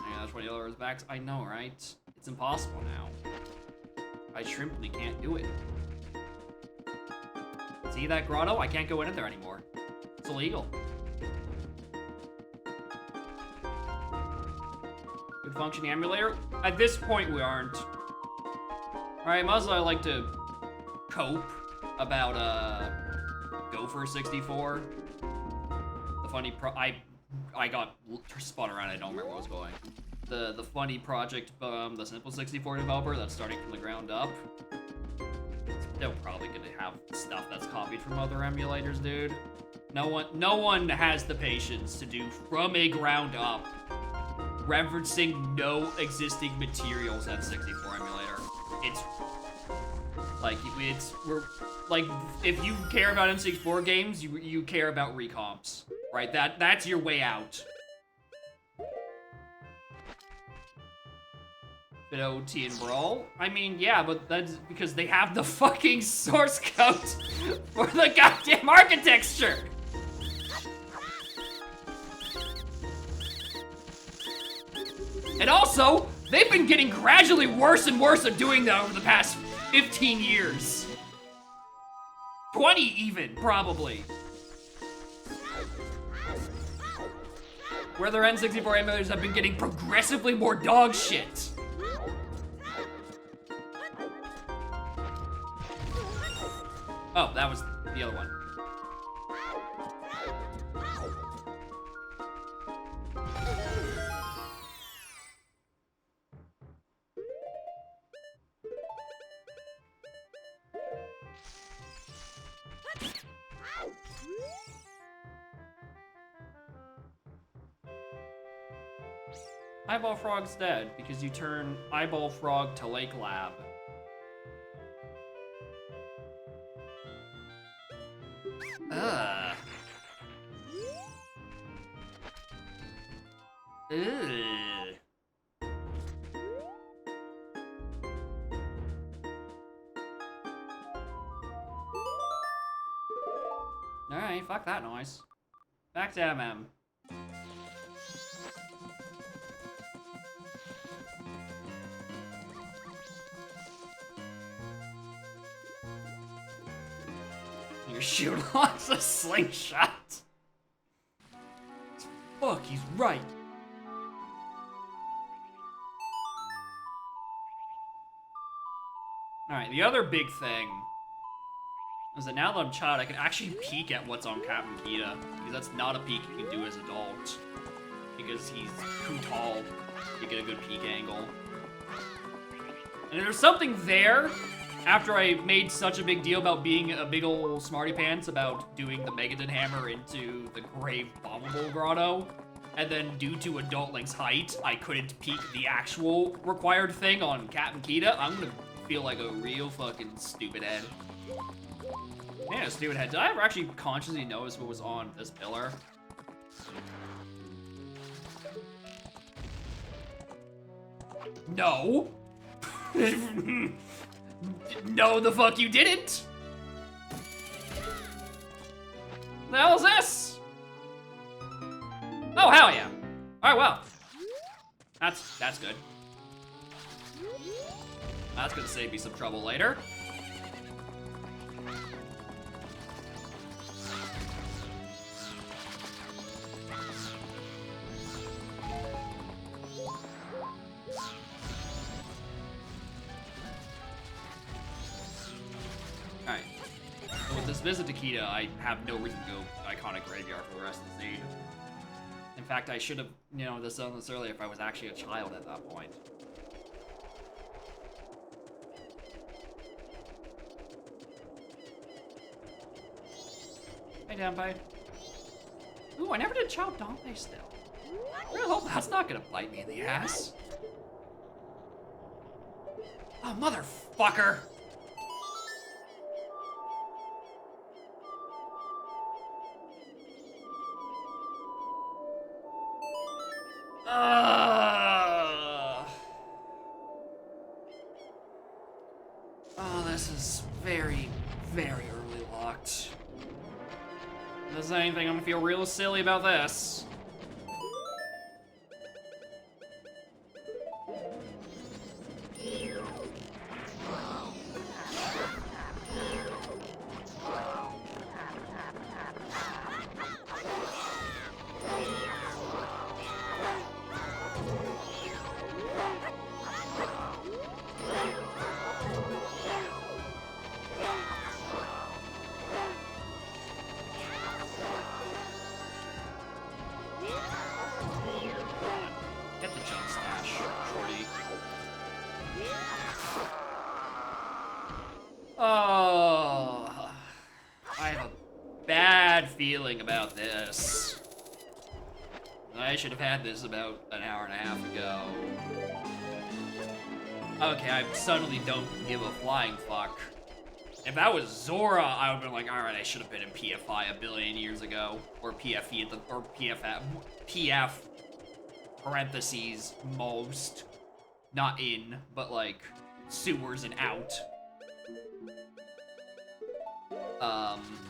Yeah, that's 20 hours back. I know, right? It's impossible now. I simply can't do it. See that grotto? I can't go in there anymore. It's illegal. Good functioning emulator? At this point, we aren't. Alright, much as I like to cope about, Gopher 64. The funny I got spun around, I don't remember where I was going. The funny project, the Simple 64 developer that's starting from the ground up. They're probably gonna have stuff that's copied from other emulators, dude. No one has the patience to do from a ground up, referencing no existing materials at 64 emulator. It's like we're like, if you care about N64 games, you care about recomps, right? That's your way out. Bit OT and Brawl? I mean, yeah, but that's because they have the fucking source code for the goddamn architecture! And also, they've been getting gradually worse and worse at doing that over the past 15 years. 20 even, probably. Where their N64 emulators have been getting progressively more dog shit. Oh, that was the other one. Eyeball Frog's dead because you turn Eyeball Frog to Lake Lab. Ugh. Ugh. Alright, fuck that noise. Back to MM. Your shoe launches a slingshot. Fuck, he's right. Alright, the other big thing is that now that I'm a child, I can actually peek at what's on Captain Kita, because that's not a peek you can do as an adult. Because he's too tall to get a good peek angle. And there's something there, after I made such a big deal about being a big ol' smarty pants about doing the Megaton Hammer into the Grave Bombable Grotto, and then due to Adult Link's height, I couldn't peek the actual required thing on Captain Kita, I'm gonna feel like a real fucking stupid head. Yeah, stupid head. Did I ever actually consciously notice what was on this pillar? No. No, the fuck you didn't. The hell is this? Oh, hell yeah. All right, well. That's good. That's gonna save me some trouble later. Alright. So with this visit to Kita, I have no reason to go Iconic Graveyard for the rest of the seed. In fact, I should have, done this earlier if I was actually a child at that point. Hey, Danpai. Ooh, I never did Chow Dompe still. I really hope that's not gonna bite me in the ass. Oh, motherfucker! Oh, this is very, very early locked. If there's anything, I'm gonna feel real silly about this. Oh, I have a bad feeling about this. I should have had this about an hour and a half ago. Okay, I suddenly don't give a flying fuck. If that was Zora, I would have been like, alright, I should have been in PFI a billion years ago. Or PFE, or PF, parentheses, most. Not in, but like, sewers and out.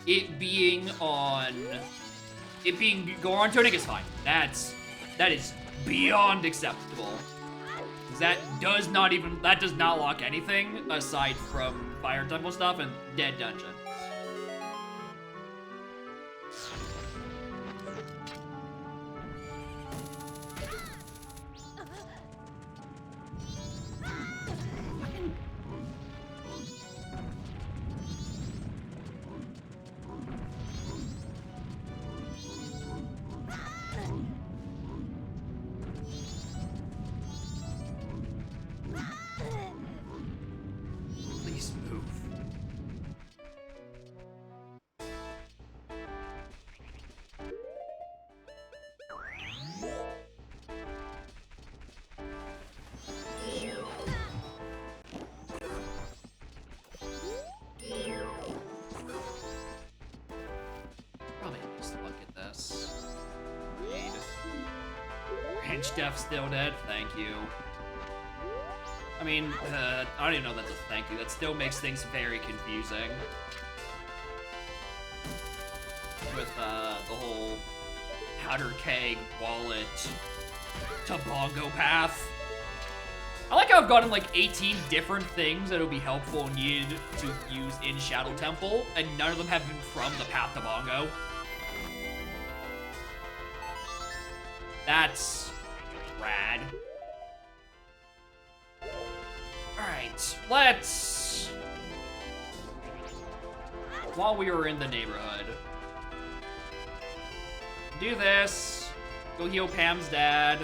It being Goron Tonic is fine. That is beyond acceptable. Because that does not lock anything aside from Fire Temple stuff and Dead Dungeon. Please move. Probably just look at this. Read. Range def still dead. Thank you. I mean, I don't even know that's a thank you. That still makes things very confusing. With the whole powder keg, wallet, to bongo path. I like how I've gotten like 18 different things that would be helpful and needed to use in Shadow Temple, and none of them have been from the path to bongo. That's rad. Alright, let's... While we were in the neighborhood, do this. Go heal Pam's dad.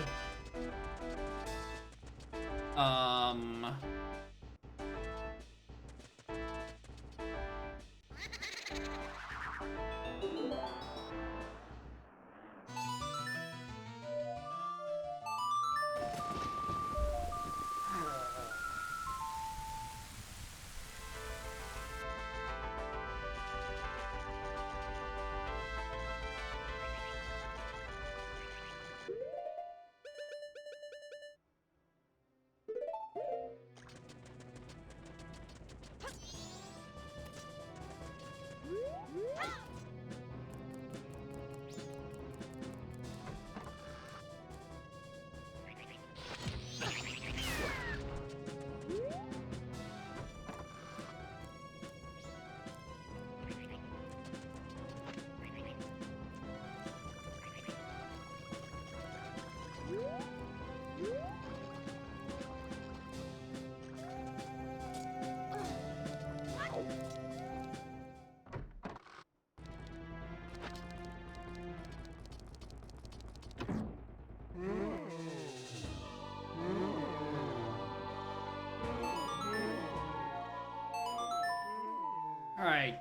Alright.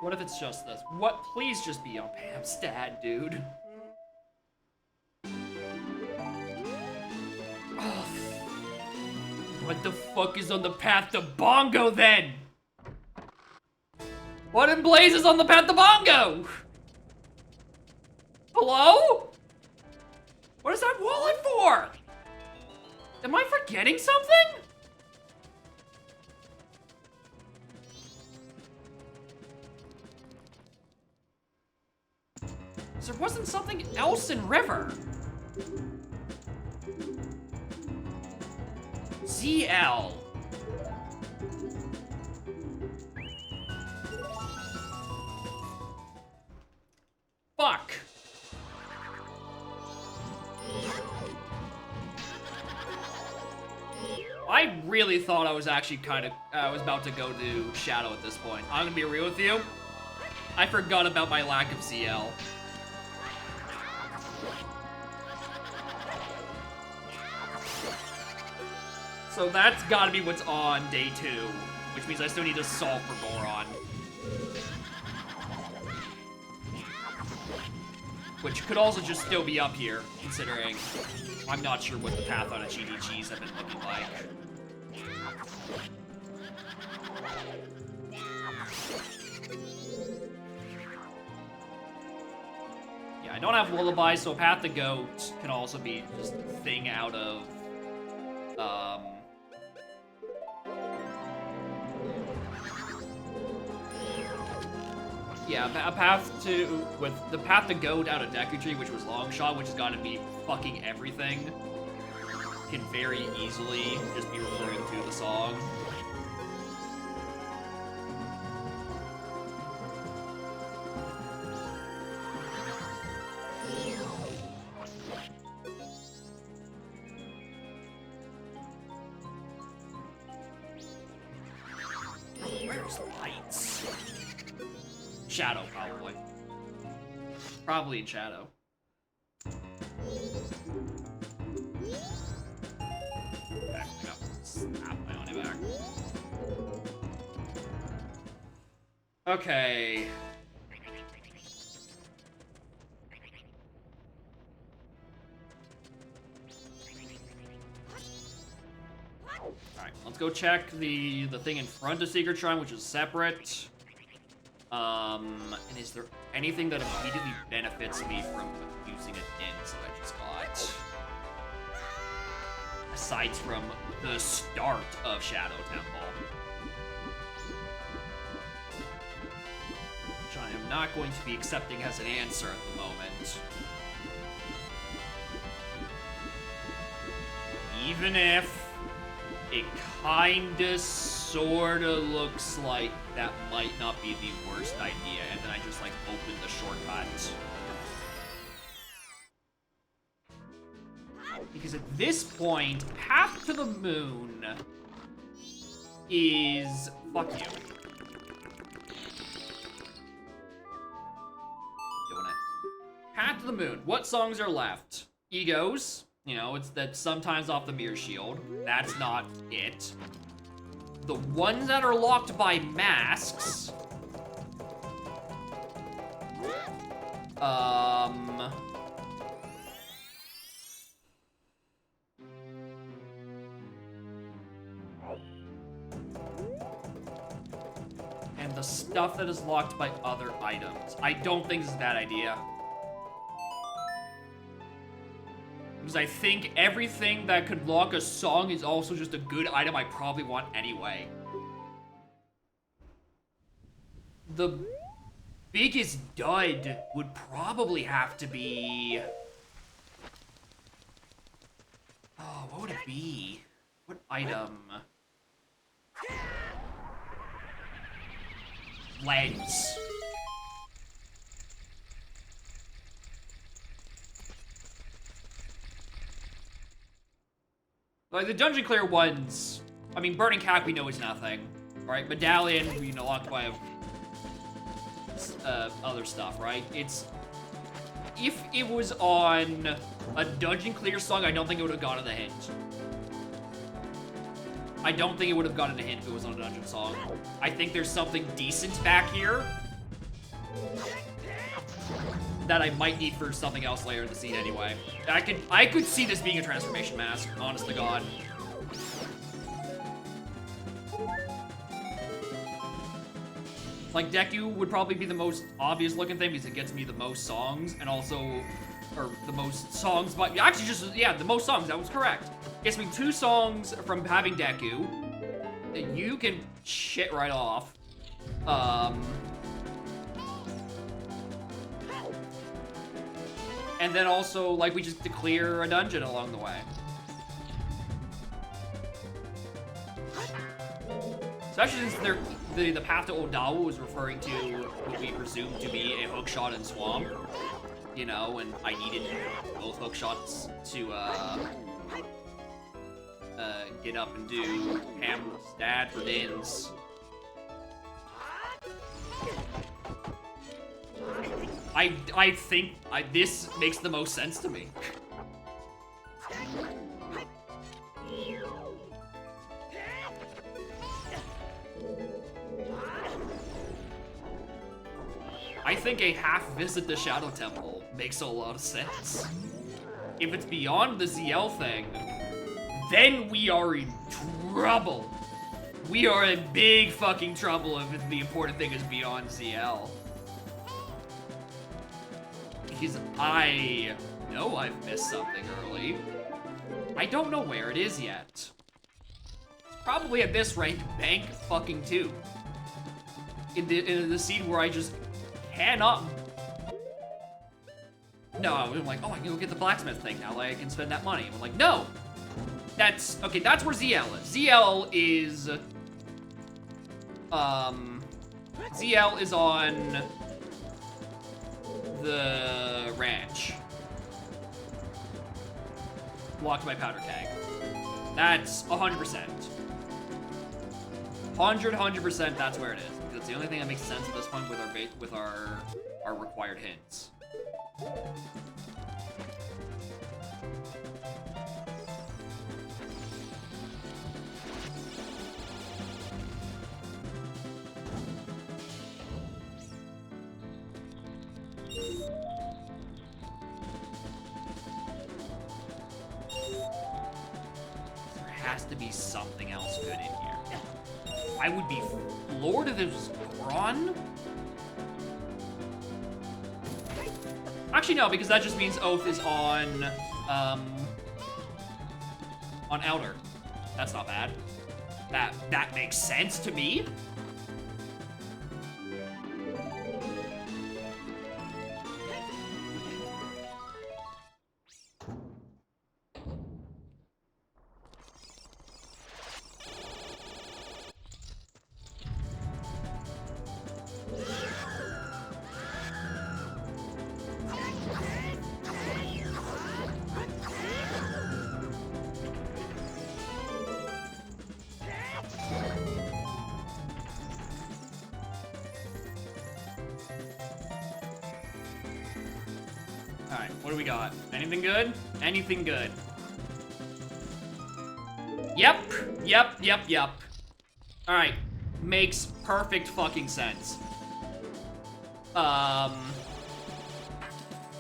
What if it's just this? What? Please just be on Pam's dad, dude. Oh. What the fuck is on the path to bongo then? What in blazes on the path to bongo? Hello? What is that wallet for? Am I forgetting something? There wasn't something else in River. ZL. Fuck. I really thought I was actually I was about to go to Shadow at this point. I'm gonna be real with you. I forgot about my lack of ZL. So that's gotta be what's on day 2, which means I still need to solve for Goron. Which could also just still be up here, considering I'm not sure what the path on a GDGs have been looking like. Yeah, I don't have Lullaby, so Path to Goat can also be just a thing out of, yeah, a path to, with the Path to Goat out of Deku Tree, which was Long Shot, which is gonna be fucking everything. can very easily just be referring to the song. Where's the lights? Shadow, probably. Probably in Shadow. Back up. Snap my own back. Okay. Alright, let's go check the thing in front of Secret Shrine, which is separate. And is there anything that immediately benefits me from using an int that I just got? Aside from the start of Shadow Temple. Which I am not going to be accepting as an answer at the moment. Even if it kinda sorta looks like that might not be the worst idea, and then I just like open the shortcut. Because at this point, Path to the Moon is fuck you. Doing it. Path to the Moon. What songs are left? Egos. You know, it's that sometimes off the Mirror Shield. That's not it. The ones that are locked by masks. And the stuff that is locked by other items. I don't think this is a bad idea. Because I think everything that could lock a song is also just a good item I probably want anyway. The biggest dud would probably have to be... Oh, what would it be? What item? Lens. Like, the dungeon clear ones, I mean, Burning Cap we know is nothing, right? Medallion, we know, locked by other stuff, right? It's, if it was on a dungeon clear song, I don't think it would have gotten a hint. I don't think it would have gotten a hint if it was on a dungeon song. I think there's something decent back here that I might need for something else later in the scene anyway. I could see this being a transformation mask, honest to God. Like, Deku would probably be the most obvious looking thing because it gets me the most songs, and also, or the most songs, but actually just, yeah, the most songs, that was correct. Gets me 2 songs from having Deku that you can shit right off. And then also, like, we just clear a dungeon along the way. Especially since the path to Odawa was referring to what we presume to be a hookshot in Swamp. You know, and I needed both hookshots to, get up and do Ham's dad for Dins. I think this makes the most sense to me. I think a half visit to Shadow Temple makes a lot of sense. If it's beyond the ZL thing, then we are in trouble. We are in big fucking trouble if the important thing is beyond ZL. Because I know I've missed something early. I don't know where it is yet. It's probably at this rank, Bank fucking 2. In the scene where I just cannot... No, I'm like, oh, I can go get the blacksmith thing now, like, I can spend that money. I'm like, no! That's okay. That's where ZL is. ZL is ZL is on the ranch. Blocked by powder keg. That's 100%. 100%. That's where it is. That's the only thing that makes sense at this point with our required hints. There has to be something else good in here. I would be floored if it was Goron. Actually, no, because that just means Oath is on Outer. That's not bad. That makes sense to me. Alright, what do we got? Anything good? Anything good? Yep. Alright. Makes perfect fucking sense.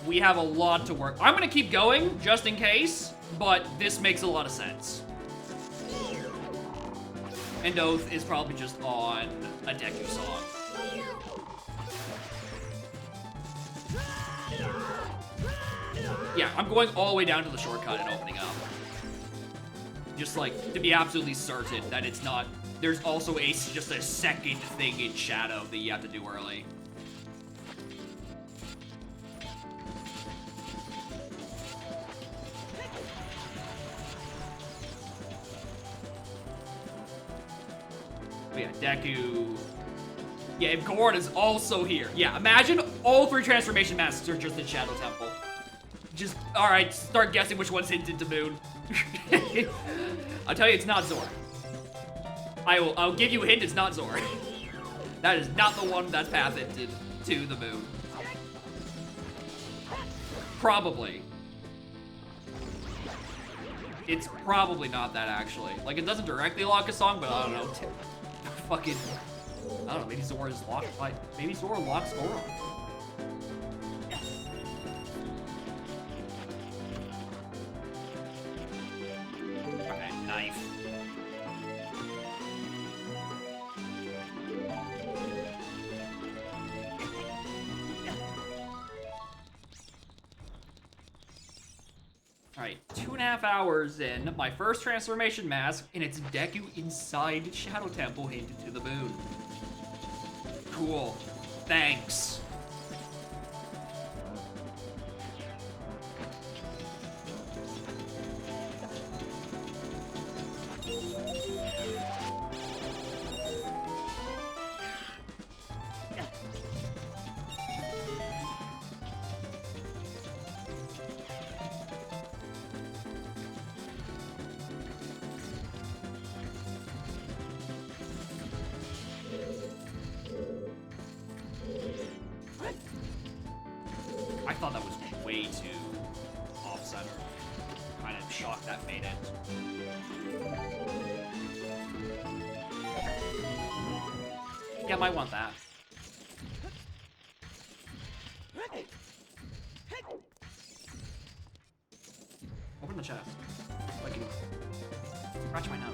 We have a lot to work. I'm gonna keep going, just in case, but this makes a lot of sense. And Oath is probably just on a Deku song. Yeah, I'm going all the way down to the shortcut and opening up. Just like, to be absolutely certain that it's not... There's also just a second thing in Shadow that you have to do early. But yeah, Deku... Yeah, if Goron is also here. Yeah, imagine all 3 transformation masks are just in Shadow Temple. Just, alright, start guessing which one's hinted to Moon. I'll tell you, it's not Zor. I'll give you a hint, it's not Zor. That is not the one that's path hinted to the Moon. Probably. It's probably not that, actually. Like, it doesn't directly lock a song, but I don't know. Fucking, I don't know, maybe Zor is locked by, maybe Zor locks Goron. Knife. Alright, 2.5 hours in, my first transformation mask, and it's Deku inside Shadow Temple hinted to the moon. Cool. Thanks. I thought that was way too off-center. Kind of shocked that made it. Yeah, might want that. Open the chest. So I can scratch my nose.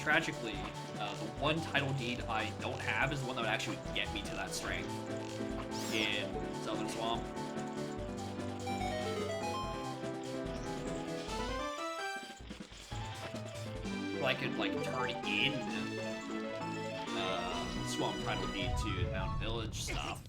tragically, the one title deed I don't have is the one that would actually get me to that strength in Southern Swamp. So I could, like, turn in Swamp title deed to Mountain Village stuff.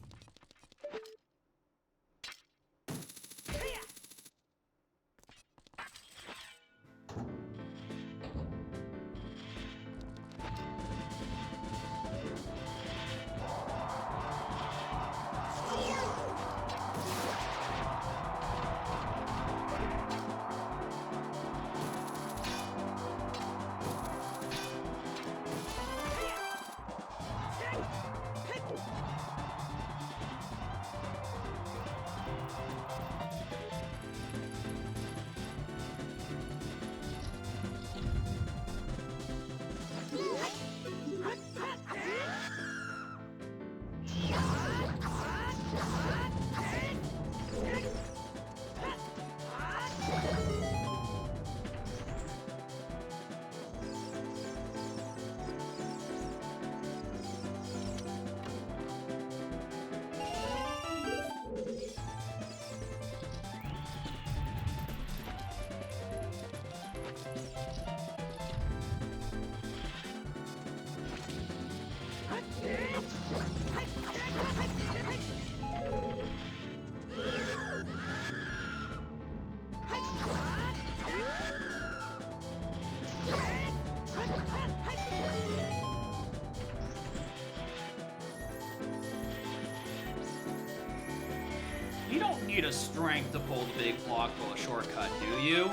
You don't need a strength to pull the big block for a shortcut, do you?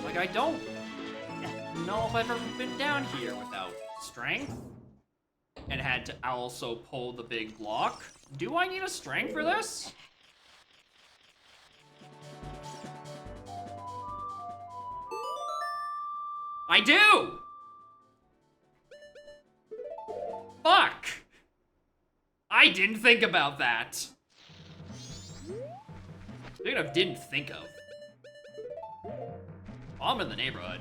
Like, I don't know if I've ever been down here without strength and had to also pull the big block. Do I need a strength for this? I do! Fuck! I didn't think about that. Speaking of didn't think of. I'm in the neighborhood.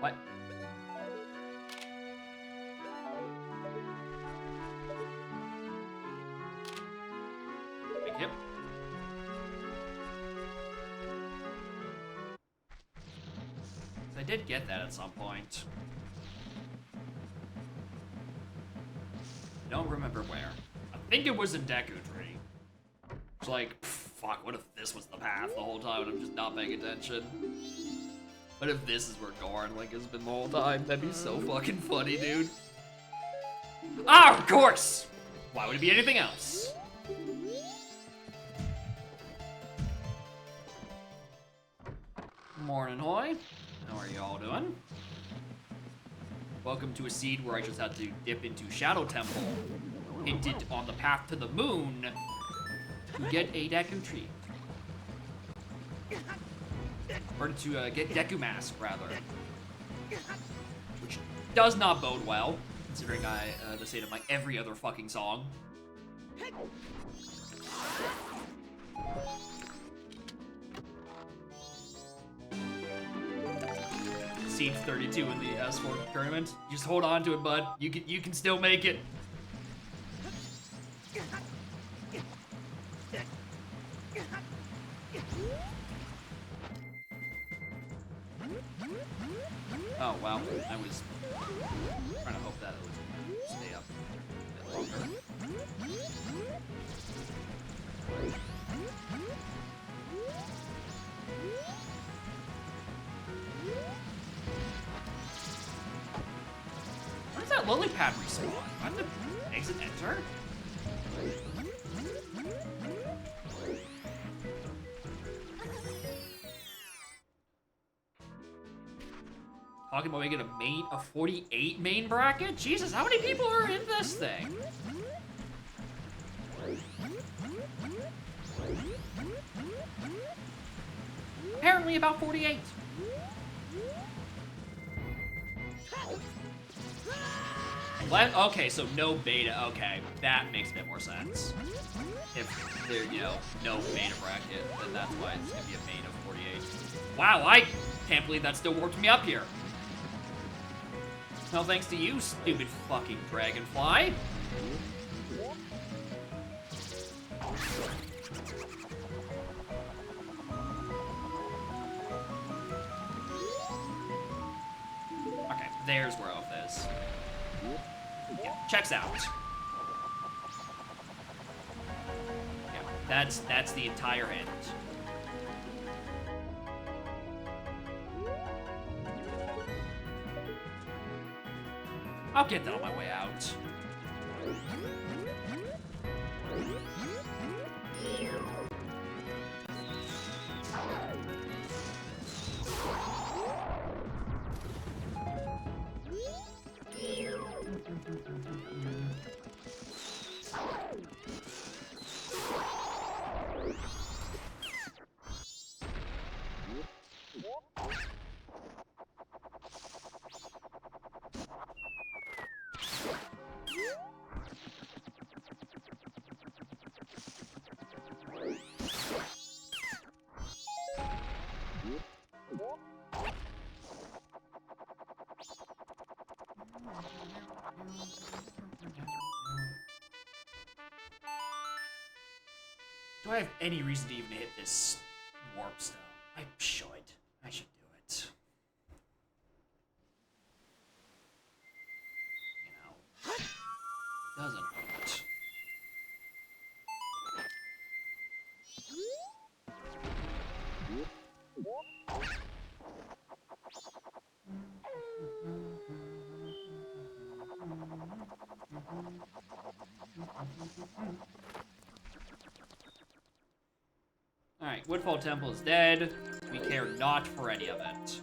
What? Thank you. I did get that at some point. Don't remember where. I think it was in Deku Tree. It's like, fuck, what if this was the path the whole time and I'm just not paying attention? What if this is where Goron Link has been the whole time? That'd be so fucking funny, dude. Ah, of course! Why would it be anything else? Morning, hoy. How are y'all doing? Welcome to a seed where I just had to dip into Shadow Temple, hinted on the path to the moon, to get a Deku tree. Or to get Deku Mask, rather. Which does not bode well, considering the state of my every other fucking song. Seed 32 in the S4 tournament. Just hold on to it, bud. You can still make it. Oh wow, I was trying to hope that it would stay up a bit longer. When does that lily pad respawn? Do I have to exit enter? Talking about making a 48 main bracket? Jesus, how many people are in this thing? Apparently about 48. Okay, so no beta. Okay, that makes a bit more sense. If there, you know, no beta bracket, then that's why it's gonna be a main of 48. Wow, I can't believe that still worked me up here. No thanks to you, stupid fucking dragonfly. Okay, there's where Oath is. Yeah, checks out. Yeah, that's the entire end. I'll get that on my way out. Do I have any reason to even hit this warp stone? I should. I should do it. You know, doesn't hurt. Alright, Woodfall Temple is dead. We care not for any of it.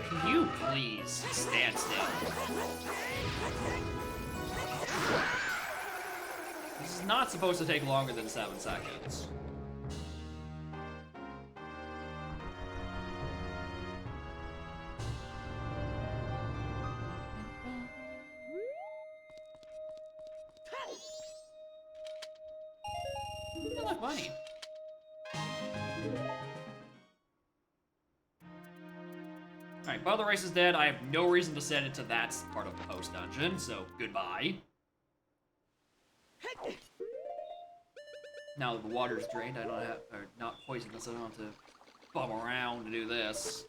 Can you please stand still? This is not supposed to take longer than 7 seconds. I like money. Alright, Bother Race is dead. I have no reason to send it to that part of the post-dungeon, so goodbye. Now that the water's drained, I don't have, or not poisonous, I don't have to bum around to do this.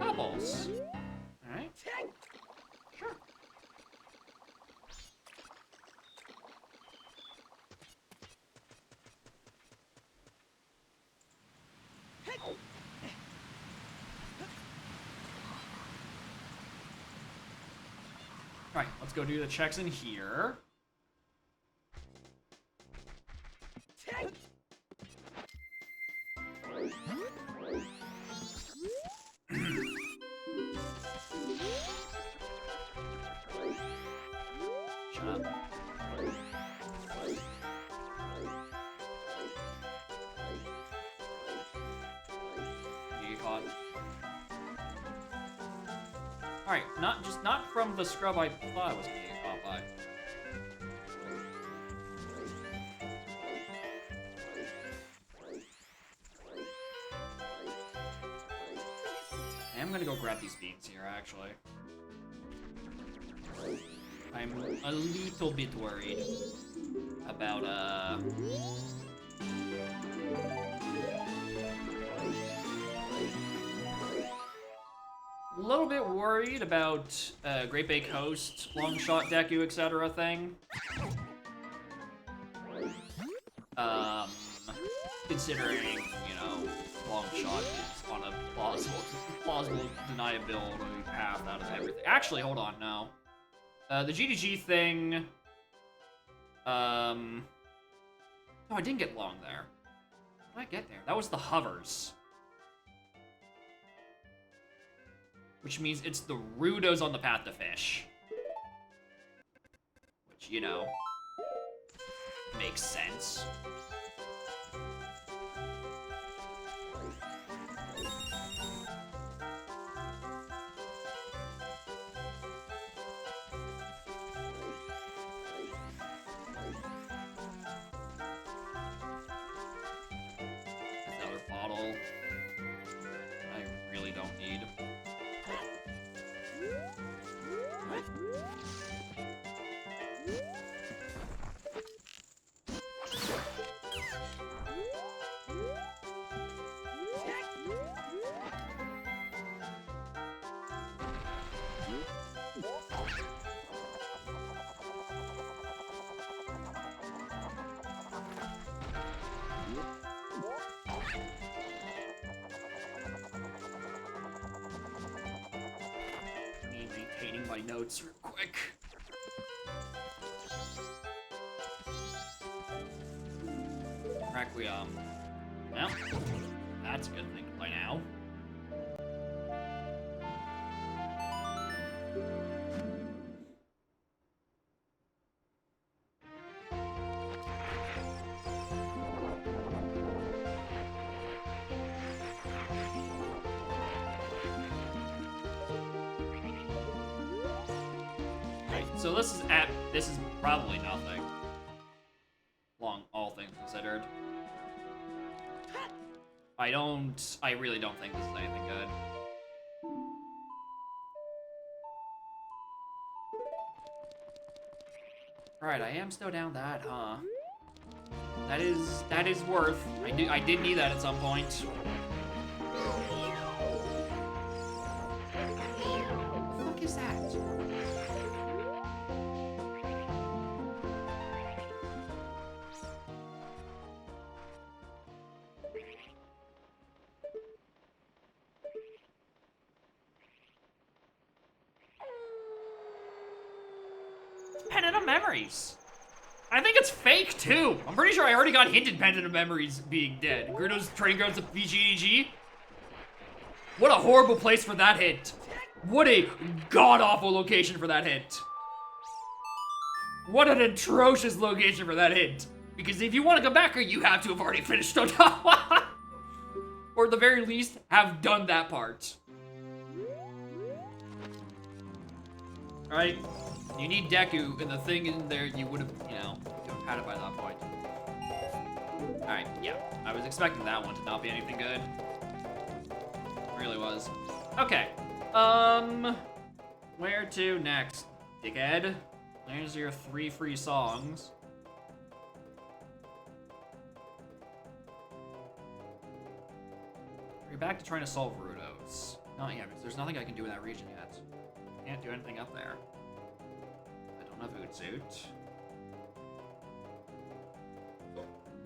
Bubbles. Alright. Sure. Alright, let's go do the checks in here. Shut up. You get caught. Alright, not from the scrub I thought I was gonna get caught by. I'm gonna go grab these beans here, actually. I'm a little bit worried about, a little bit worried about Great Bay Coast, long shot Deku, etc. thing. Considering, you know, long shot is on a plausible deniability path out of everything. Actually, hold on, no. The G2G thing... No, I didn't get long there. How did I get there? That was the hovers. Which means it's the Rudos on the path to fish. Which, you know, makes sense. Another bottle. I really don't need. Me maintaining my notes real quick. Requiem. Well, that's a good thing by now. Right, so this is probably nothing. Long, all things considered. I really don't think this is anything good. Alright, I am still down that, huh? That is worth. I did need that at some point. What the fuck is that? Pendant of Memories. I think it's fake, too. I'm pretty sure I already got hinted Pendant of Memories being dead. Gerudo's training grounds of VGDG. What a horrible place for that hint. What a god-awful location for that hint. What an atrocious location for that hint. Because if you want to come back here, you have to have already finished Otawa. Or at the very least, have done that part. Right? You need Deku, and the thing in there, you would have, you know, had it by that point. Alright, yeah. I was expecting that one to not be anything good. It really was. Okay. Where to next, dickhead? There's your 3 free songs. Are you back to trying to solve Rudos? Not yet, because there's nothing I can do in that region yet. Can't do anything up there. A food suit.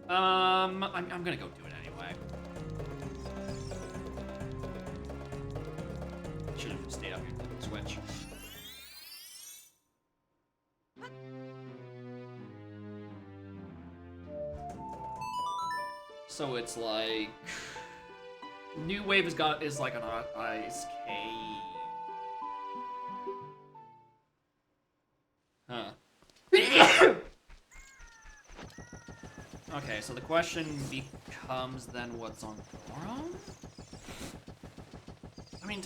I'm gonna go do it anyway. Should have just stayed up here to switch. So it's like New Wave is like an ice cave. Huh. Okay, so the question becomes then what's on forum? I mean,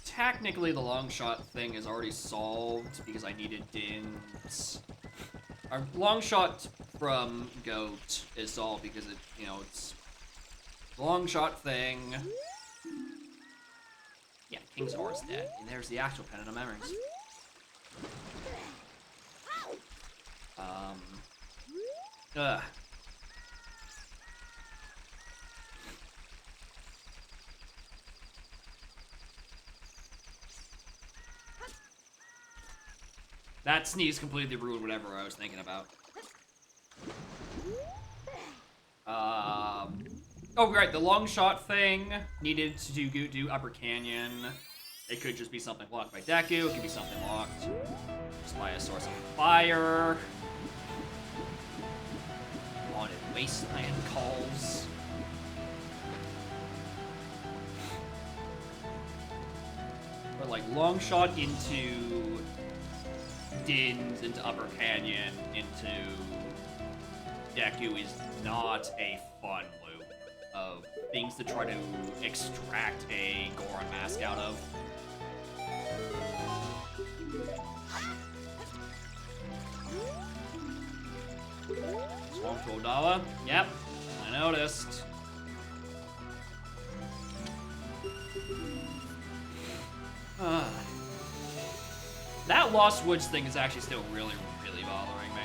technically the long shot thing is already solved because I needed Din's. Our long shot from Goat is solved because it, you know, it's the long shot thing. Yeah, King's Horse dead, and there's the actual Pendant of Memories. Ugh. That sneeze completely ruined whatever I was thinking about. Oh, right, the long shot thing needed to do Upper Canyon. It could just be something blocked by Deku. It could be something blocked just by a source of fire. Haunted Wasteland calls. Or like long shot into Dins, into Upper Canyon, into Deku is not a fun loop of things to try to extract a Goron mask out of. Swamp to Odawa. Yep, I noticed. That Lost Woods thing is actually still really, really bothering me.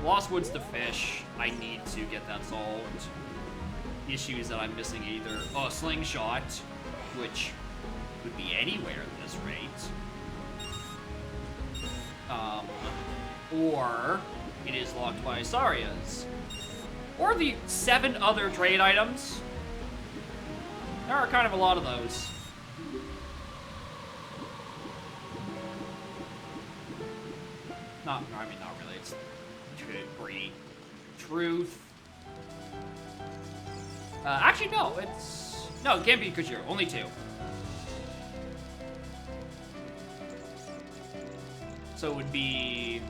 Lost Woods the fish. I need to get that solved. The issue is that I'm missing either a slingshot, which could be anywhere at this rate, or it is locked by Saria's, or the 7 other trade items. There are kind of a lot of those. I mean, not really. It's pretty truth. Actually, no. It can't be Kujiro. Only 2. So it would be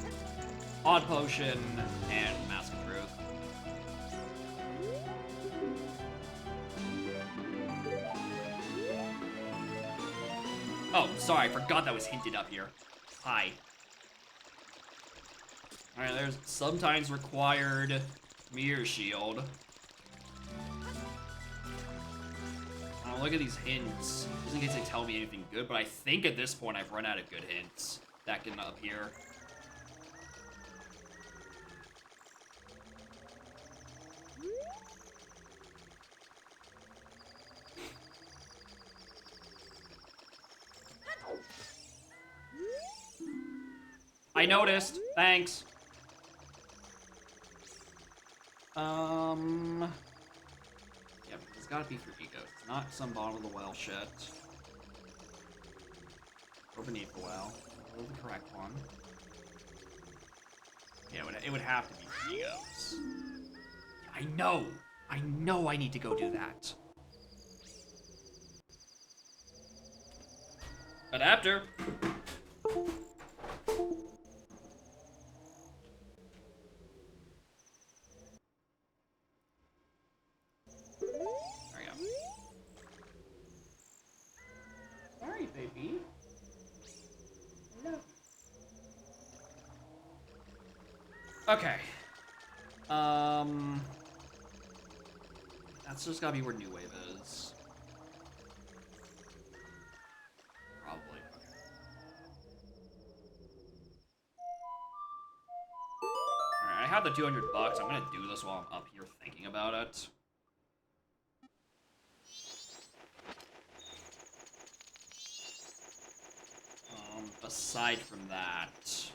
Odd Potion and Mask of Truth. Oh, sorry, I forgot that was hinted up here. Hi. Alright, there's sometimes required Mirror Shield. Oh, look at these hints. Just in case they tell me anything good, but I think at this point I've run out of good hints that can appear. I noticed. Thanks. Yeah, it's gotta be for ego. It's not some bottom of the well shit. Or beneath the well. Or the correct one. Yeah, it would have to be for egos. I know! I know I need to go do that. Adapter! Baby. Okay. That's just gotta be where New Wave is. Probably. Okay. Alright, I have the $200. I'm gonna do this while I'm up here thinking about it. Aside from that,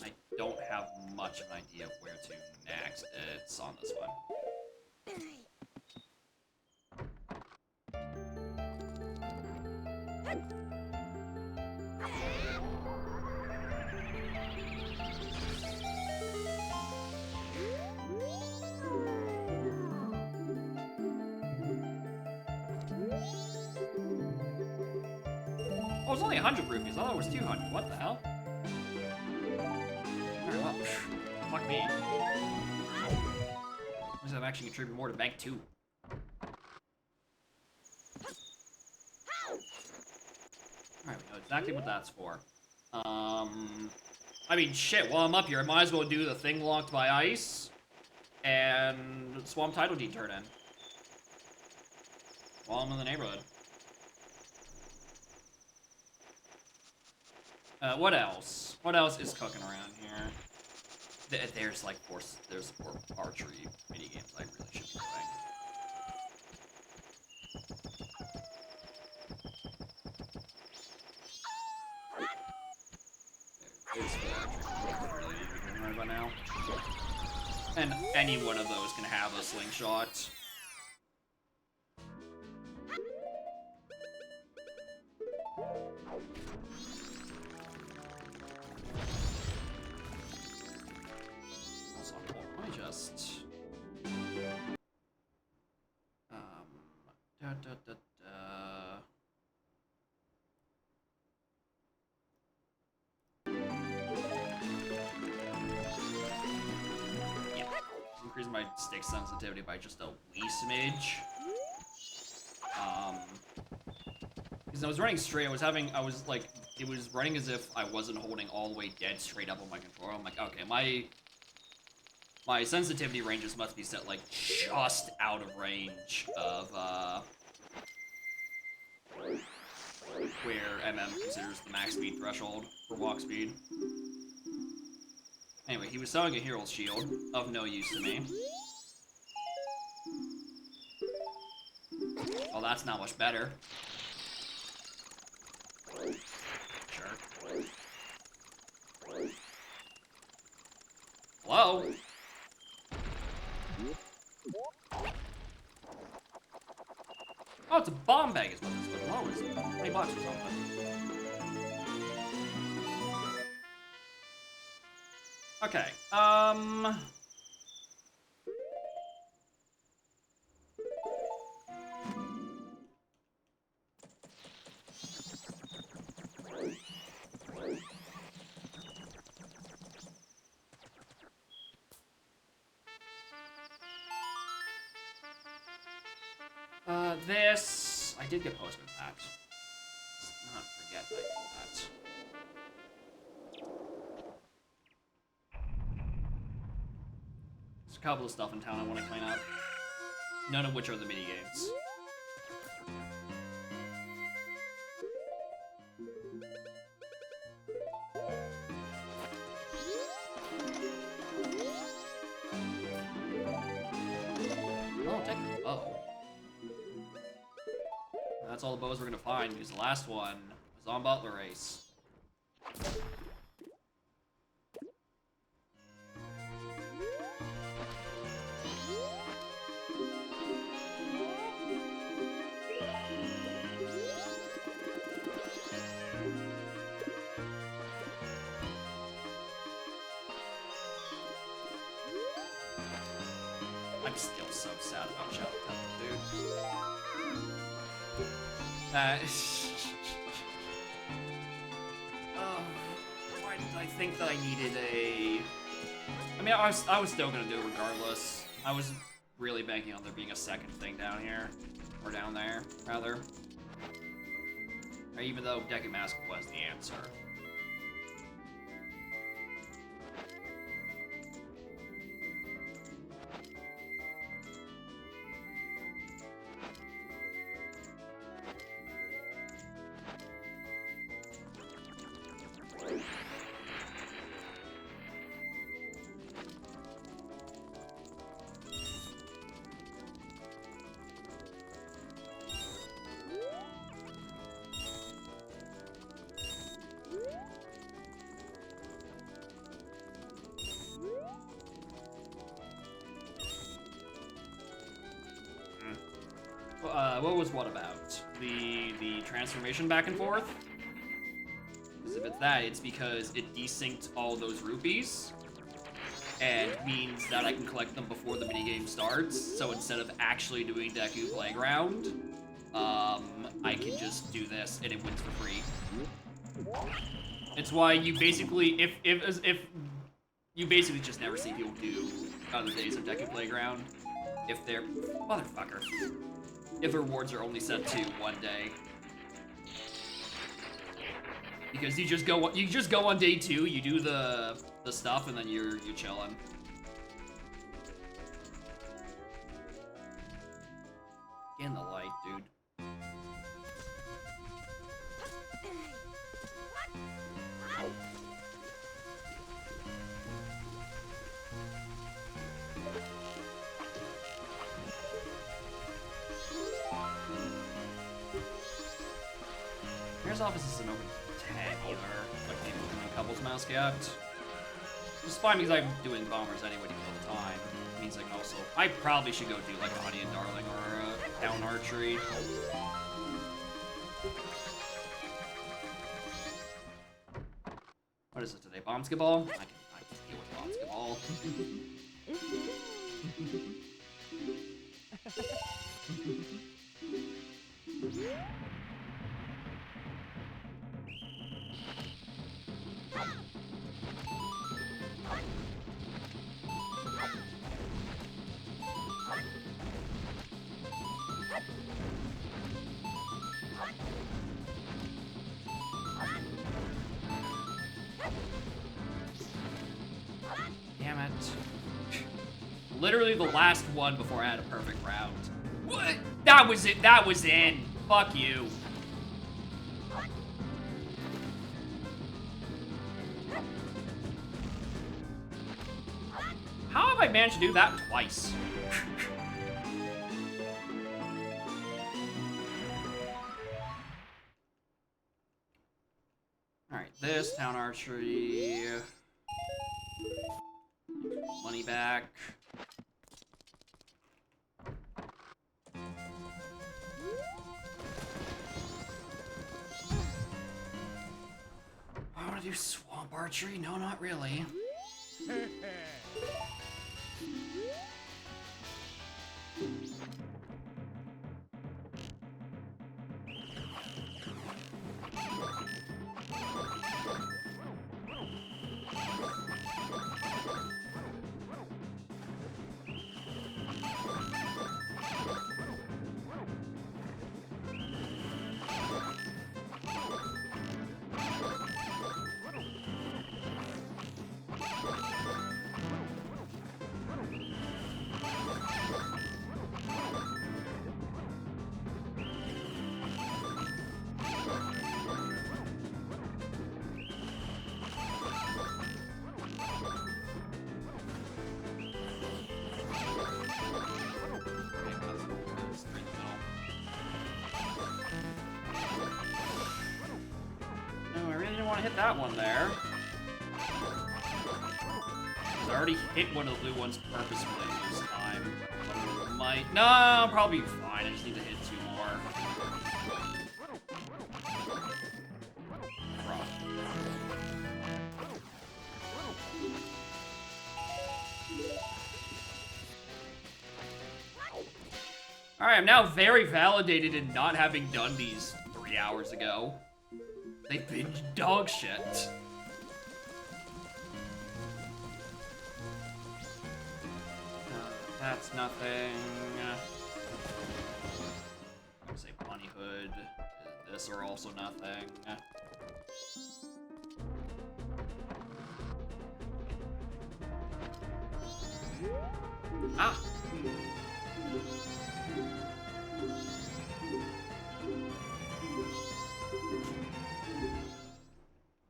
I don't have much of an idea of where to next. It's on this one. Oh, it's only 100 rupees. I thought it was 200. What the hell? Alright, well, fuck me. Means I'm actually contributing more to bank 2. Alright, we know exactly what that's for. I mean, shit, while I'm up here, I might as well do the thing locked by ice and Swamp Tidal Deed turn in. While I'm in the neighborhood. What else? What else is cooking around here? There's like there's 4 archery minigames I really should be playing. There's 4 archery. right about now. And any one of those can have a slingshot. Also, let me just... Da, da, da, da. Yeah, increase my stick sensitivity by just a wee smidge. Because I was running straight, it was running as if I wasn't holding all the way dead straight up on my controller. I'm like, okay, my sensitivity ranges must be set, like, just out of range of, where MM considers the max speed threshold for walk speed. Anyway, he was selling a hero's shield, of no use to me. Well, that's not much better. Sure. Hello? Oh, it's a bomb bag is what this was. What was it? 20 bucks or something. Okay, this... I did get postman that. Let's not forget that I did that. There's a couple of stuff in town I want to clean up. None of which are the minigames. Oh, take the bow. That's all the bows we're gonna find, because the last one was on Butler Race. I'm still so sad about Shadow Temple, dude. Why did I think that I needed a... I mean, I was still gonna do it regardless. I was really banking on there being a second thing down here. Or down there, rather. Or even though Deku Mask was the answer. What was what about? The transformation back and forth? Because if it's that, it's because it desynced all those rupees. And means that I can collect them before the minigame starts. So instead of actually doing Deku Playground, I can just do this and it wins for free. It's why you basically, if you basically just never see people do other days of Deku Playground. If they're, motherfucker. If rewards are only set to one day. Because you just go on day 2, you do the stuff, and then you're chilling. Get in the light, dude. Mayor's office isn't open 10 either. Like maybe a couple's mouse kept. It's fine because I'm doing bombers anyway to kill the time. It means I can also... I probably should go do like a Honey and Darling or a Town Archery. What is it today? Bombskiball? I can deal with Bombskiball. Damn it. Literally the last one before I had a perfect round. What? That was it. That was in. Fuck you. How have I managed to do that twice? Alright, this, Town Archery. Money back. I want to do Swamp Archery? No, not really. Hit that one there. I already hit one of the blue ones purposefully this time. No, I'll probably be fine. I just need to hit 2 more. Alright, I'm now very validated in not having done these 3 hours ago. They've been dog shit. That's nothing. I'm gonna say Bunny Hood. This are also nothing. Ah!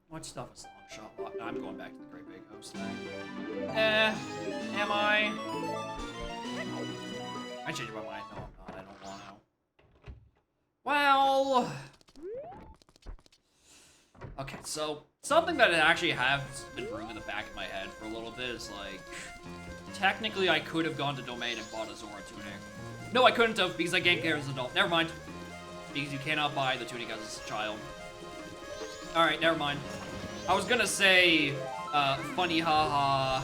What stuff is long shot? No, I'm going back to the Great Big Host thing. Am I? I changed my mind. No, I'm not. I don't want to. Well... Okay, so something that I actually have been brewing in the back of my head for a little bit is like... Technically, I could have gone to Domain and bought a Zora tunic. No, I couldn't have because I ganked there as an adult. Never mind. Because you cannot buy the tunic as a child. Alright, never mind. I was gonna say, funny haha,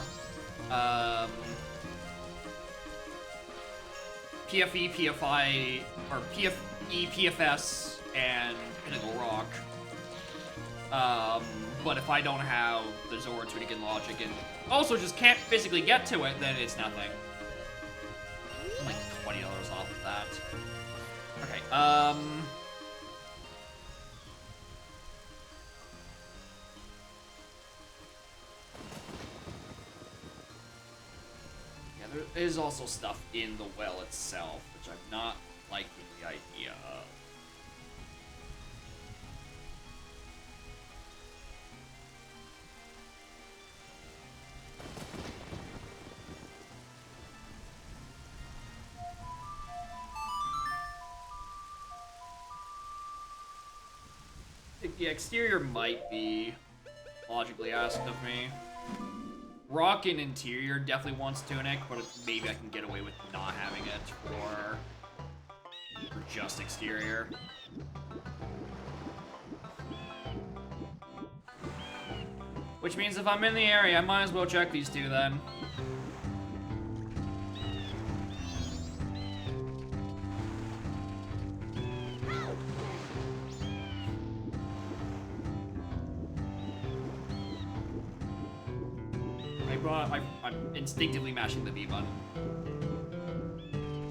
PFE, PFI, or PFE, PFS, and Pinnacle Rock. But if I don't have the Zora tunic and logic and also just can't physically get to it, then it's nothing. I'm like $20 off of that. Okay, there is also stuff in the well itself, which I'm not liking the idea of. I think the exterior might be logically asked of me. Rockin' interior definitely wants tunic, but maybe I can get away with not having it for just exterior. Which means if I'm in the area, I might as well check these two then. I'm instinctively mashing the B button.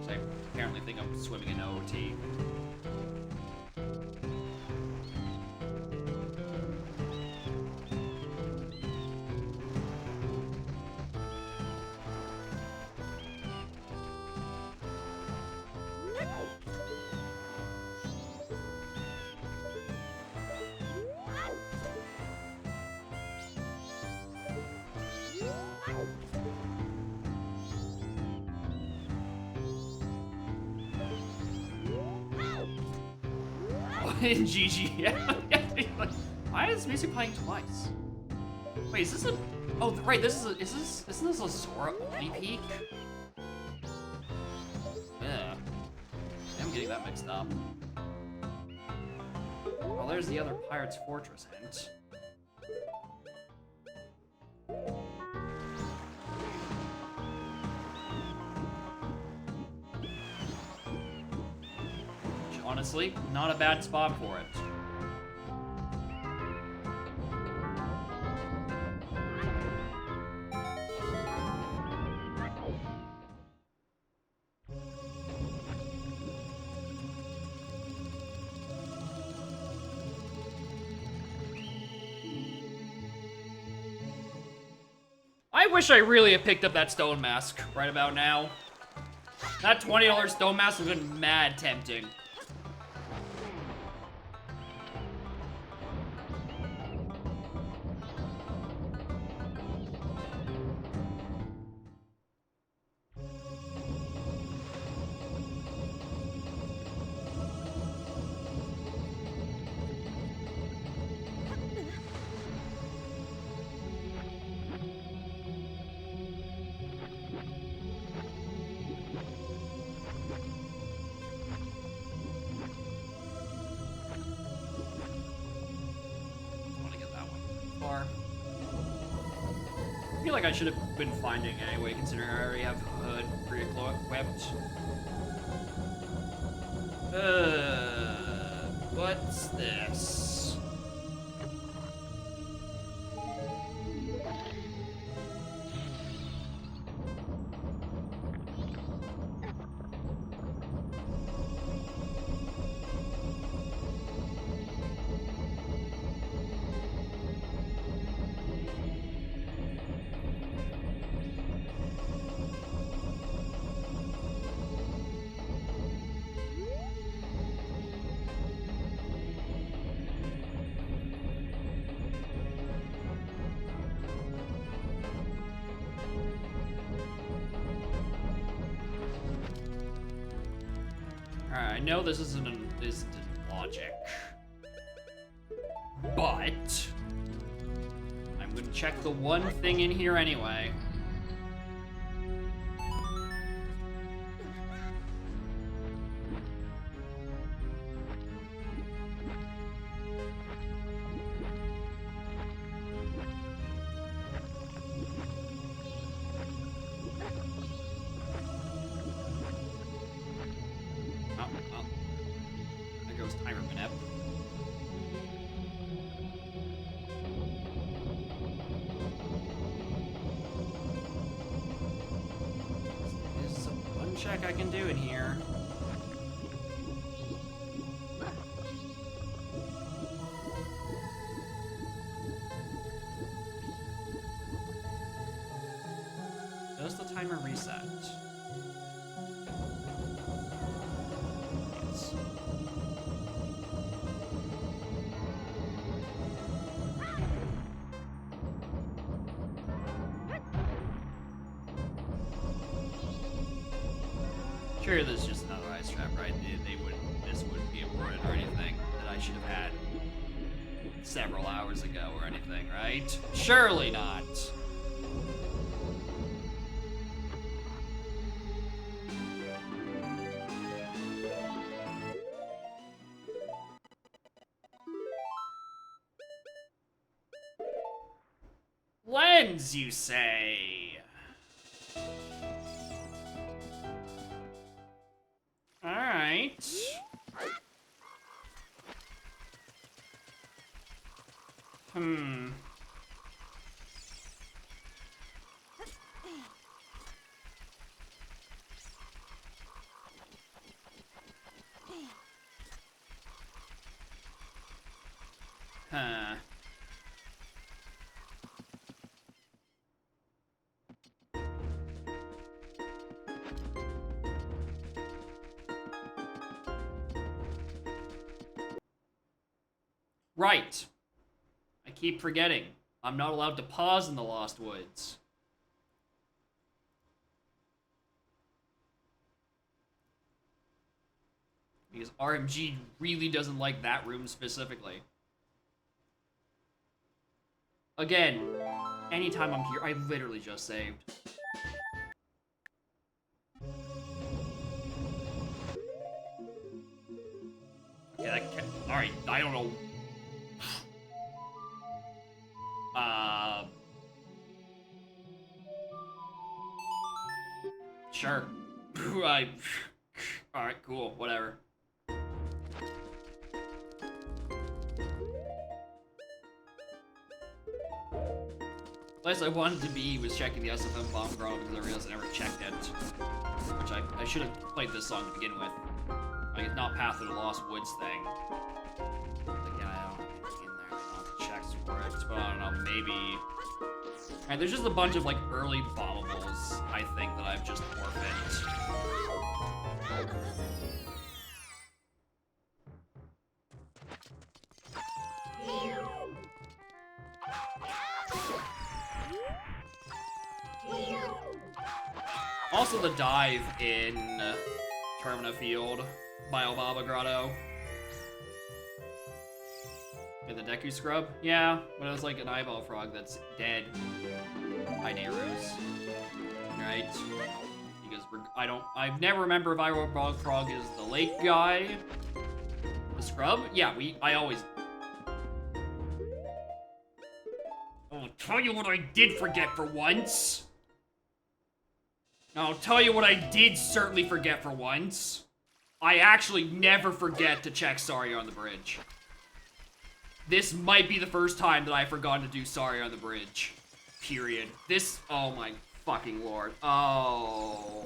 So I apparently think I'm swimming in OT. In GG. Why is this music playing twice? Wait, is this a... Oh, right, isn't this a Zora only peak? Yeah. I'm getting that mixed up. Well, there's the other Pirate's Fortress hint. Honestly, not a bad spot for it. I wish I really had picked up that stone mask right about now. That $20 stone mask has been mad tempting. I feel like I should have been finding anyway, considering I already have Hood pre-equipped. What's this? I know this isn't logic, but I'm gonna check the one thing in here anyway. Check I can do in here. Does the timer reset? Yes. Sure, this is just another ice trap, right? This wouldn't be important or anything that I should have had several hours ago or anything, right? Surely not. Lens, you say? Alright. Hmm. Huh. Right. I keep forgetting. I'm not allowed to pause in the Lost Woods. Because RMG really doesn't like that room specifically. Again, anytime I'm here, I literally just saved. Okay, that can, alright, I don't know. Sure. Alright, cool, whatever. Last I wanted to be was checking the SFM bomb grotto because I realized I never checked it. Which I should have played this song to begin with. Like, it's not Path of the Lost Woods thing. Again, I don't know anything in there. I don't have to check for it, but I don't know, maybe... Alright, there's just a bunch of, like, early bombables, I think, that I've just orphaned. Also the dive in Termina Field, Biobaba Grotto. In the Deku Scrub? Yeah, but it was like an eyeball frog that's dead. By Nehru's. Right? Because I've never remember if eyeball frog is the lake guy. The Scrub? Yeah, I always... I'll tell you what I did forget for once. I'll tell you what I did certainly forget for once. I actually never forget to check Sorry on the Bridge. This might be the first time that I've forgotten to do Sorry on the Bridge. Period. This, oh my fucking lord. Oh.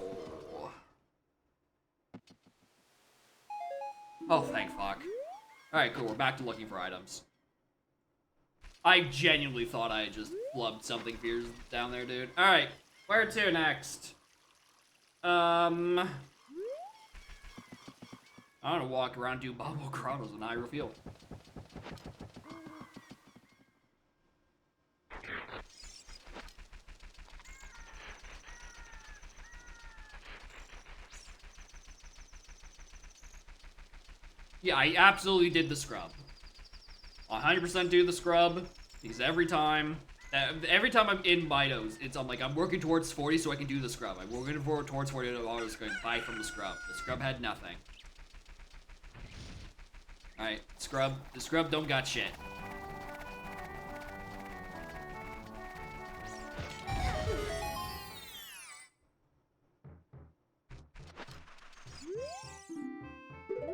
Oh, thank fuck. Alright, cool, we're back to looking for items. I genuinely thought I had just flubbed something fierce down there, dude. Alright, where to next? I'm gonna walk around, do Bubble Grottos and I reveal. Yeah, I absolutely did the scrub. 100% do the scrub, because every time I'm in Midos, I'm like, I'm working towards 40 so I can do the scrub. I'm working towards 40 so I was going to buy from the scrub. The scrub had nothing. Alright, the scrub don't got shit.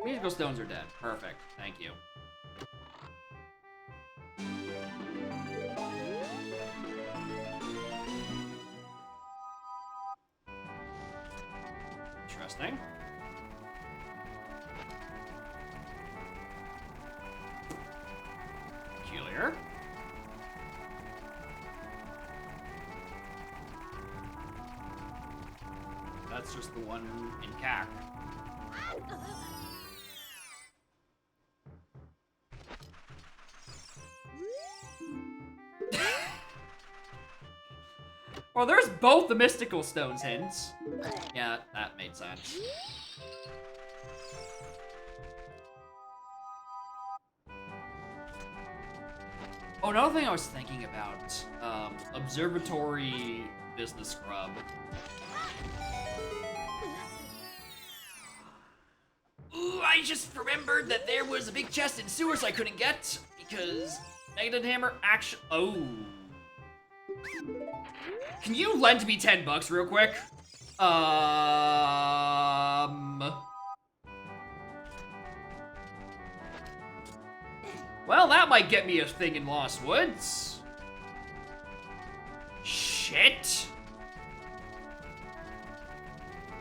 Musical stones are dead. Perfect. Thank you. Interesting. Peculiar. That's just the one in CAC. Well, there's both the mystical stones hints. Yeah, that made sense. Oh, another thing I was thinking about, observatory business scrub. Ooh, I just remembered that there was a big chest in sewers I couldn't get because Megadon Hammer actually. Oh. Can you lend me 10 bucks real quick? Well, that might get me a thing in Lost Woods. Shit.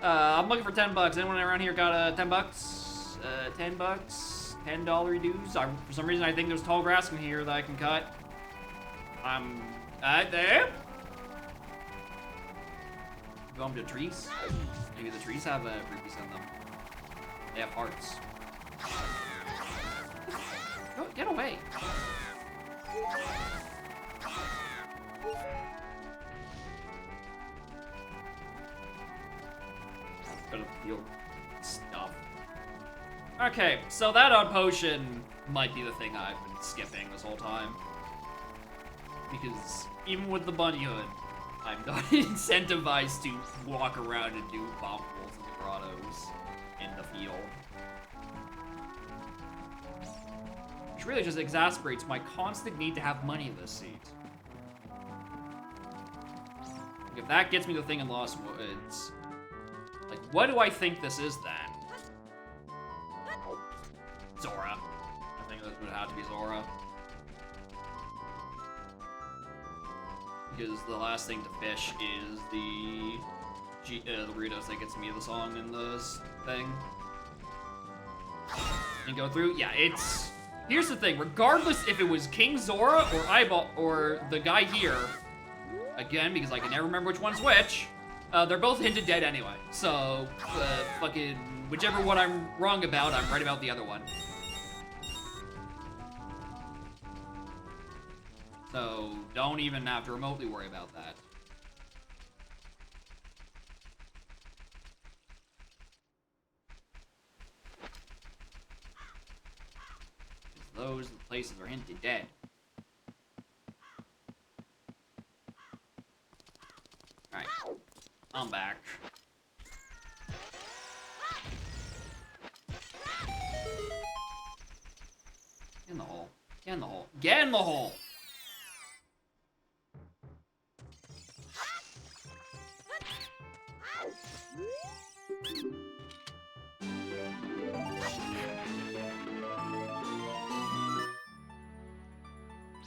I'm looking for 10 bucks. Anyone around here got 10 bucks? 10 bucks? $10 dues? For some reason, I think there's tall grass in here that I can cut. There. Go to trees. Maybe the trees have rupees in them. They have hearts. Oh, get away. Gonna feel stuff. Okay, so that on potion might be the thing I've been skipping this whole time. Because even with the bunny hood, I'm not incentivized to walk around and do bomb pulls in the grottos in the field. Which really just exasperates my constant need to have money in this seat. If that gets me the thing in Lost Woods, like, what do I think this is then? Zora. I think this would have to be Zora. Because the last thing to fish is the burritos that gets me the song in this thing. And go through, yeah, it's... Here's the thing, regardless if it was King Zora or Eyeball or the guy here, again, because I can never remember which one's which, they're both hinted dead anyway. So, fucking, whichever one I'm wrong about, I'm right about the other one. So, don't even have to remotely worry about that. Those places are hinted dead. Alright. I'm back. Get in the hole. Get in the hole. Get in the hole!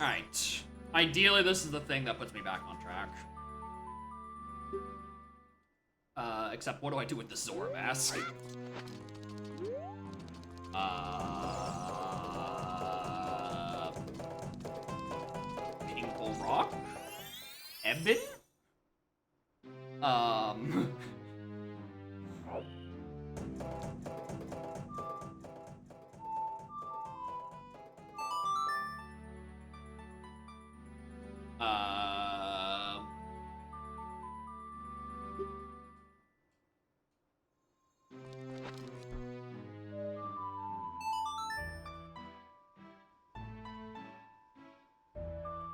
Alright. Ideally, this is the thing that puts me back on track. Except what do I do with the Zora mask? Pinkle Rock? Ebon?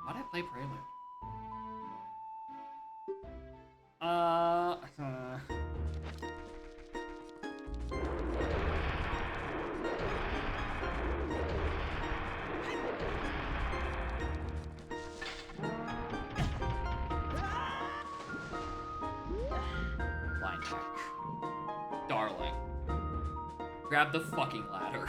Why'd I play Prelude? Blind tech. Darling. Grab the fucking ladder.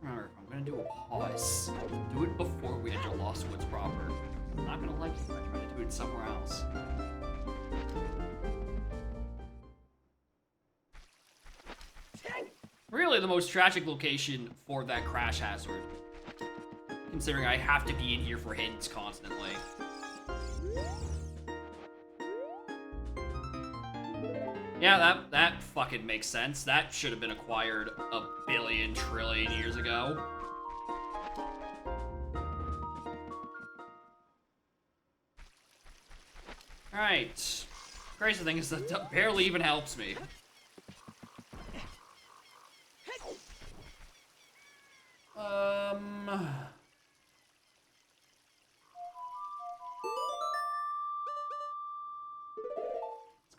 Remember, if I'm gonna do a pause, do it before we enter Lost Woods proper. I'm not gonna like it if I try to do it somewhere else. Really the most tragic location for that crash hazard. Considering I have to be in here for hints constantly. Yeah, that fucking makes sense. That should have been acquired a billion trillion years ago. Alright. Crazy thing is that barely even helps me.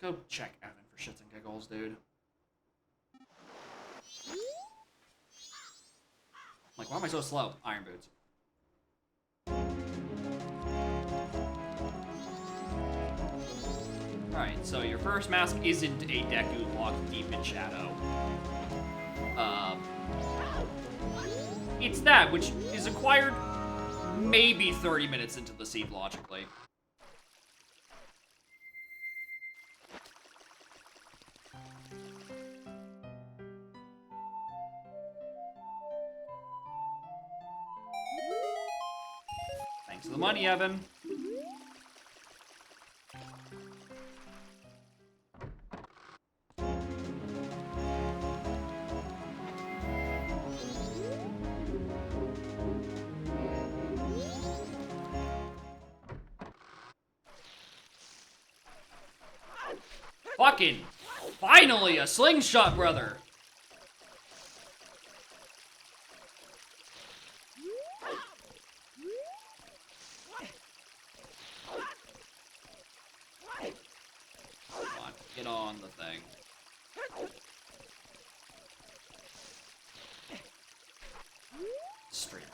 Go check Evan for shits and giggles, dude. Like, why am I so slow? Iron boots. Alright, so your first mask isn't a Deku locked deep in shadow. It's that, which is acquired maybe 30 minutes into the seed, logically. Thanks for the money, Evan. Fucking finally a slingshot, brother. Come on, get on the thing. Streamer.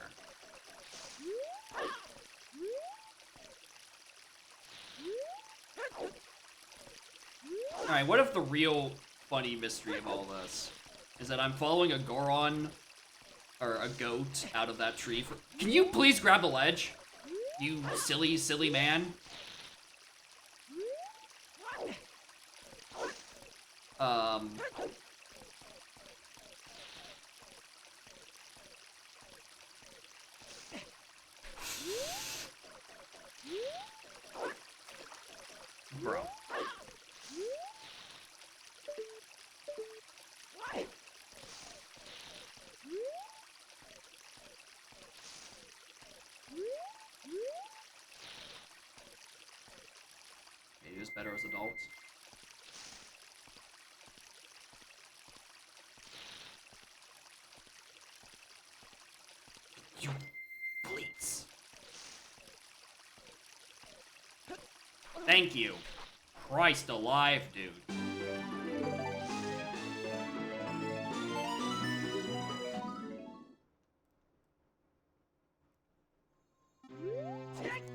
Alright, what if the real funny mystery of all this is that I'm following a Goron, or a goat, out of that tree for— Can you please grab the ledge? You silly, silly man. Bro. Maybe it's better as adults. You please. Thank you. Christ alive, dude.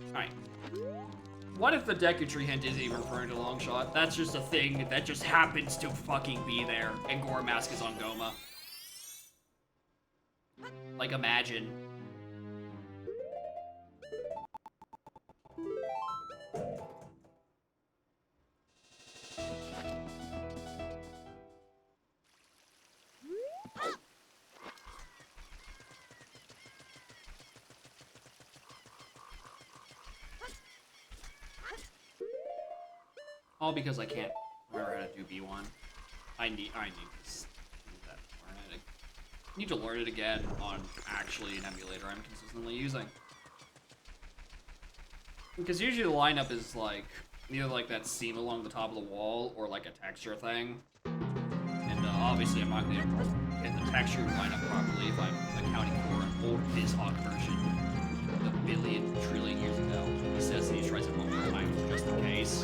Alright. What if the Deku Tree hint isn't even referring to Longshot? That's just a thing that just happens to fucking be there, and Gore Mask is on Goma. Like, imagine. All because I can't remember how to do B1. I need to learn it. I need to learn it again on actually an emulator I'm consistently using. Because usually the lineup is like either like that seam along the top of the wall or like a texture thing. And obviously I'm not going to get the texture lineup properly if I'm accounting for an old BizHawk version a billion trillion years ago. He says that he tries it one more time just in case.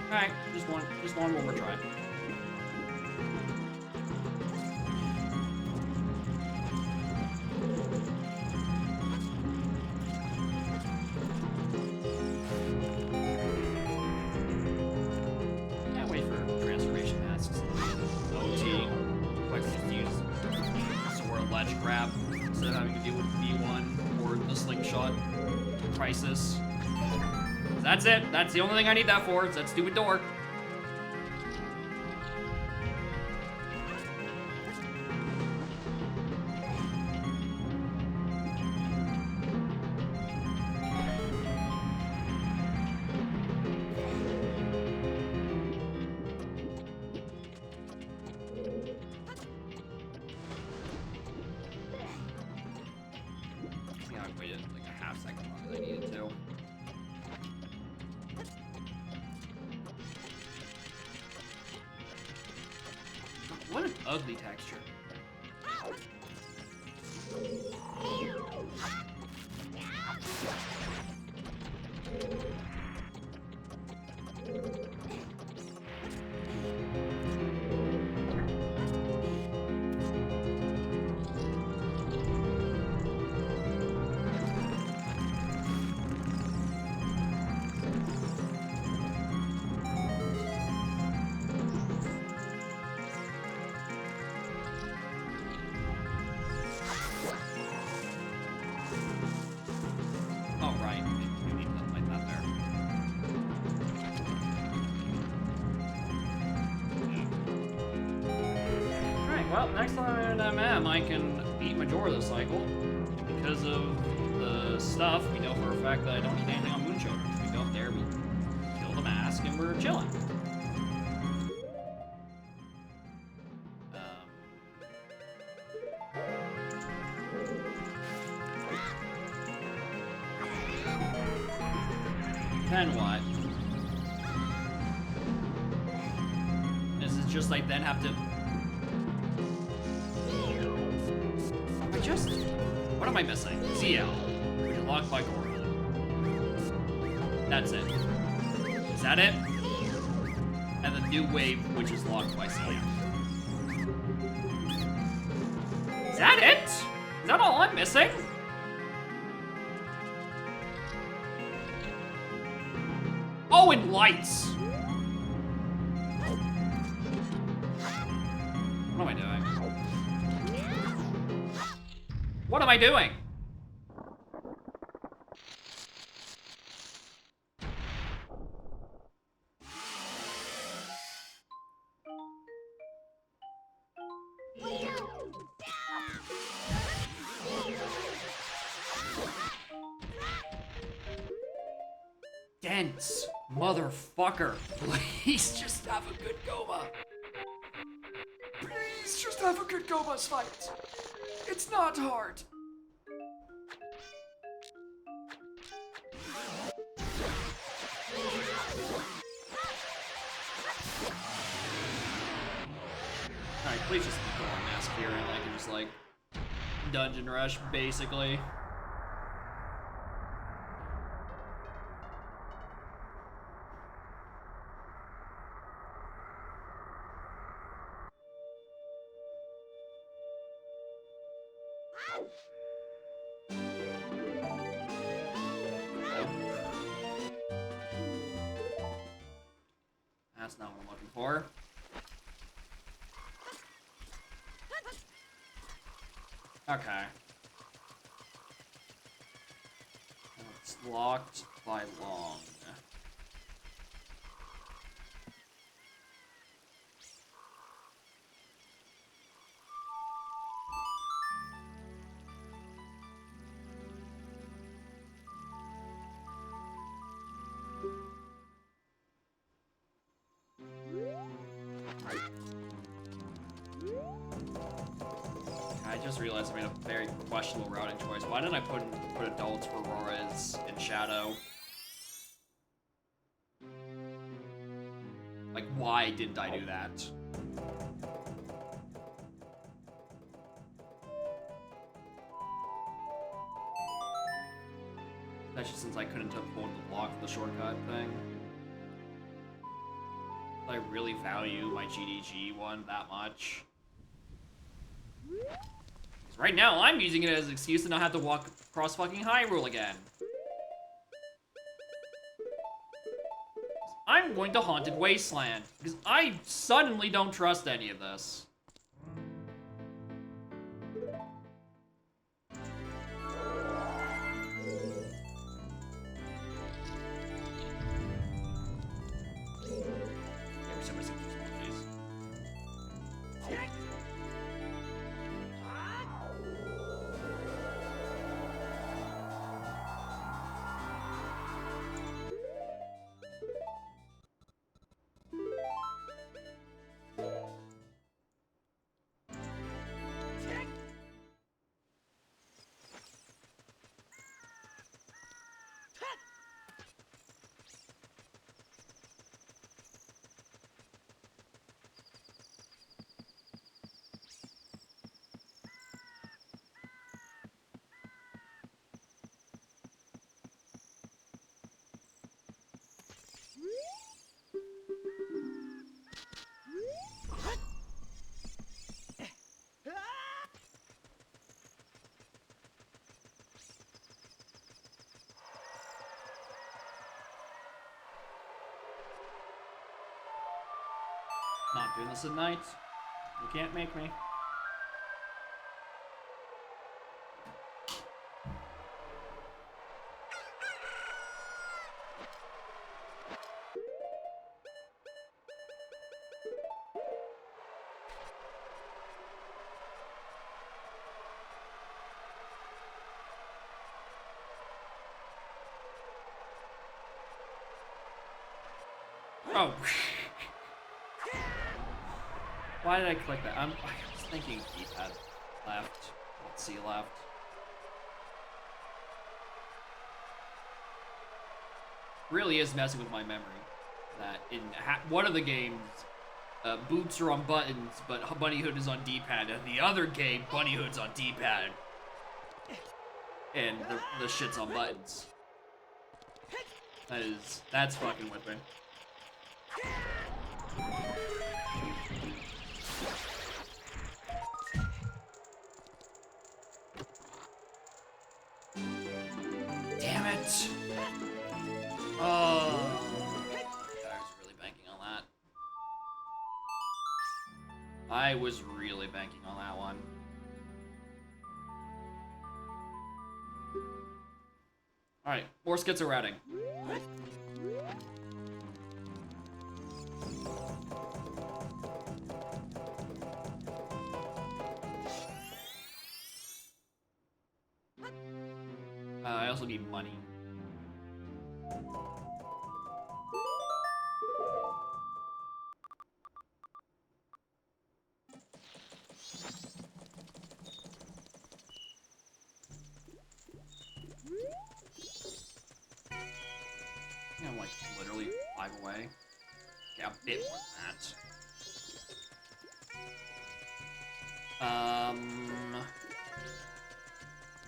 Alright, just one more try. Can't wait for transformation masks. OT. Like just use Sora ledge grab instead of having to deal with B1 or the slingshot crisis. That's it. That's the only thing I need that for. It's that stupid door. Yeah, I waited like a half second longer than I needed to. ugly texture. Oh, right. You need to like that there. Alright, well, next time I'm in MM, I can beat majority of the cycle. Because of the stuff, we know for a fact that I don't need anything on Moon Children. We go up there, we kill the mask, and we're chilling. Then what? Is it just like then have to... What am I missing? ZL. Which is locked by Goro. That's it. Is that it? And the new wave, which is locked by CL. Is that it? Is that all I'm missing? Oh, and lights! What am I doing? What am I doing? Dense motherfucker. Please just have a good Goma. Please just have a good Goma's fight. It's not hard. Alright, please just go on mask here and I can just like dungeon rush basically. That's not what I'm looking for. Okay. It's locked by long. I just realized I made a very questionable routing choice. Why didn't I put adults for Auroras and Shadow? Like, why didn't I do that? Especially since I couldn't have pulled the block for the shortcut thing. I really value my GDG one that much. Because right now, I'm using it as an excuse to not have to walk across fucking Hyrule again. I'm going to Haunted Wasteland, because I suddenly don't trust any of this. Not doing this at night. You can't make me. Oh. Why did I click that? I was thinking D-pad left, not C left. Really is messing with my memory. That in one of the games, boots are on buttons, but Bunny Hood is on D-pad, and the other game, Bunny Hood's on D-pad. And the shit's on buttons. That's fucking with me. Damn it! Oh, I was really banking on that. I was really banking on that one. Alright, more skits are routing. I also need money. I'm like literally 5 away. Yeah, a bit more than that. I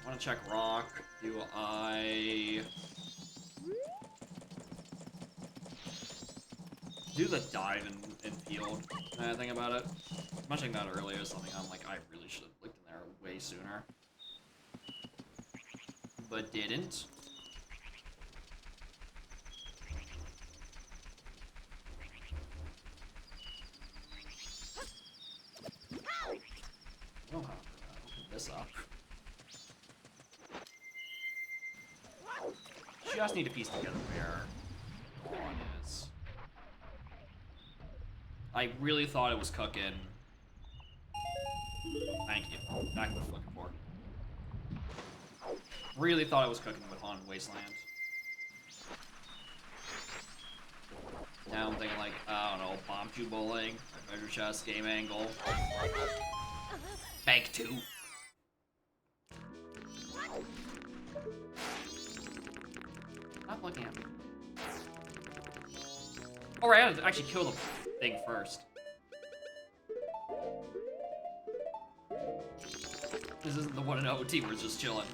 want to check rock. Do I do the dive in field? I think about it. Mentioning that earlier is something I'm like, I really should have looked in there way sooner, but didn't. Oh, open this up. Just need to piece together where one is. I really thought it was cooking. Thank you. Back what I was looking for. Really thought it was cooking with Han Wasteland. Now I'm thinking like, I don't know, bomb chew bowling, treasure chest, game angle. Bank 2. Stop looking at me. Oh, right, I had to actually kill the thing first. This isn't the one in OT where it's just chilling.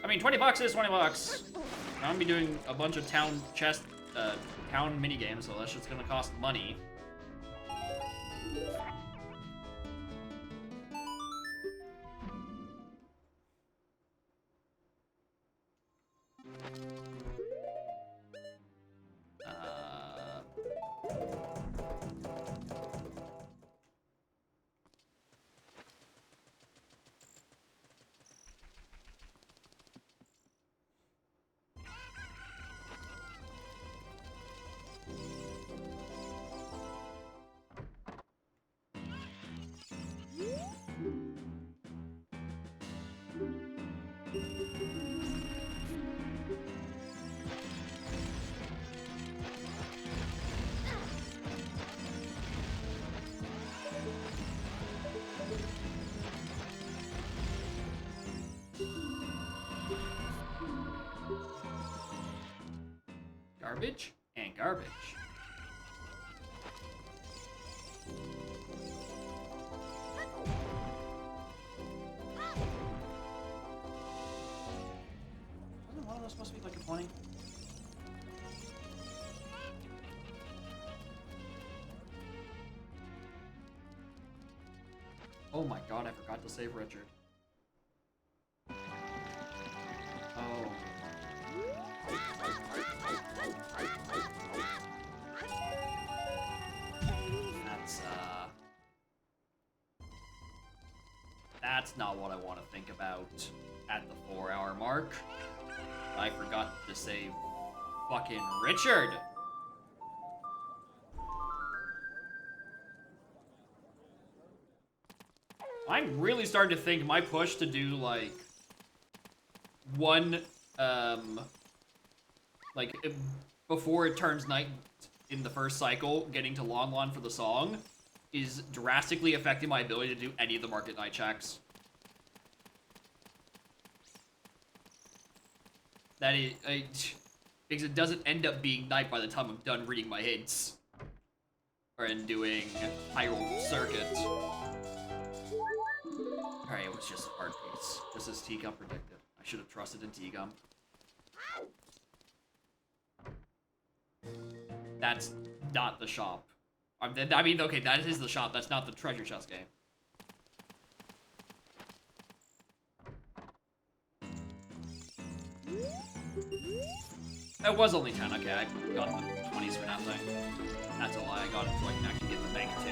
I mean, $20 is $20. I'm gonna be doing a bunch of town mini games, so that's just gonna cost money. Garbage and garbage. Wasn't one of those supposed to be like a 20? Oh my god, I forgot to save Richard. That's not what I want to think about at the 4-hour mark. I forgot to save fucking Richard. I'm really starting to think my push to do, like, one, like, before it turns night in the first cycle, getting to Long Lawn for the song is drastically affecting my ability to do any of the market night checks. That is, because it doesn't end up being night by the time I'm done reading my hints. Or in doing Hyrule Circuit. Alright, it was just a hard piece. Just as T-Gum predicted. I should have trusted in T-Gum. That's not the shop. I mean, okay, that is the shop. That's not the treasure chest game. It was only 10, okay, I got the 20s for nothing. That's a lie, I got it so I can actually get the bank too.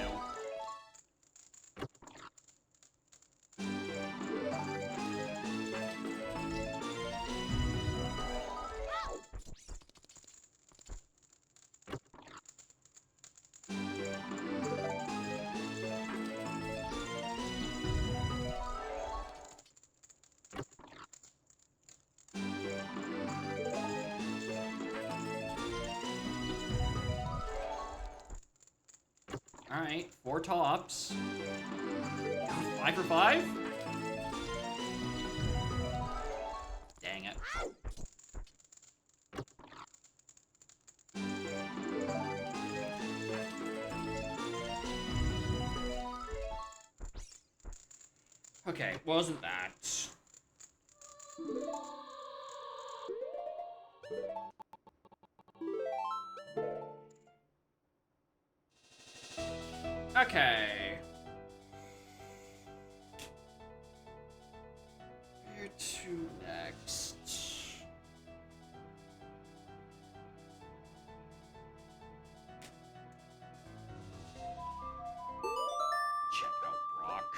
Alright, 4 tops. 5 for 5? Dang it. Okay, wasn't that? Okay. Where to next? Check out Brock.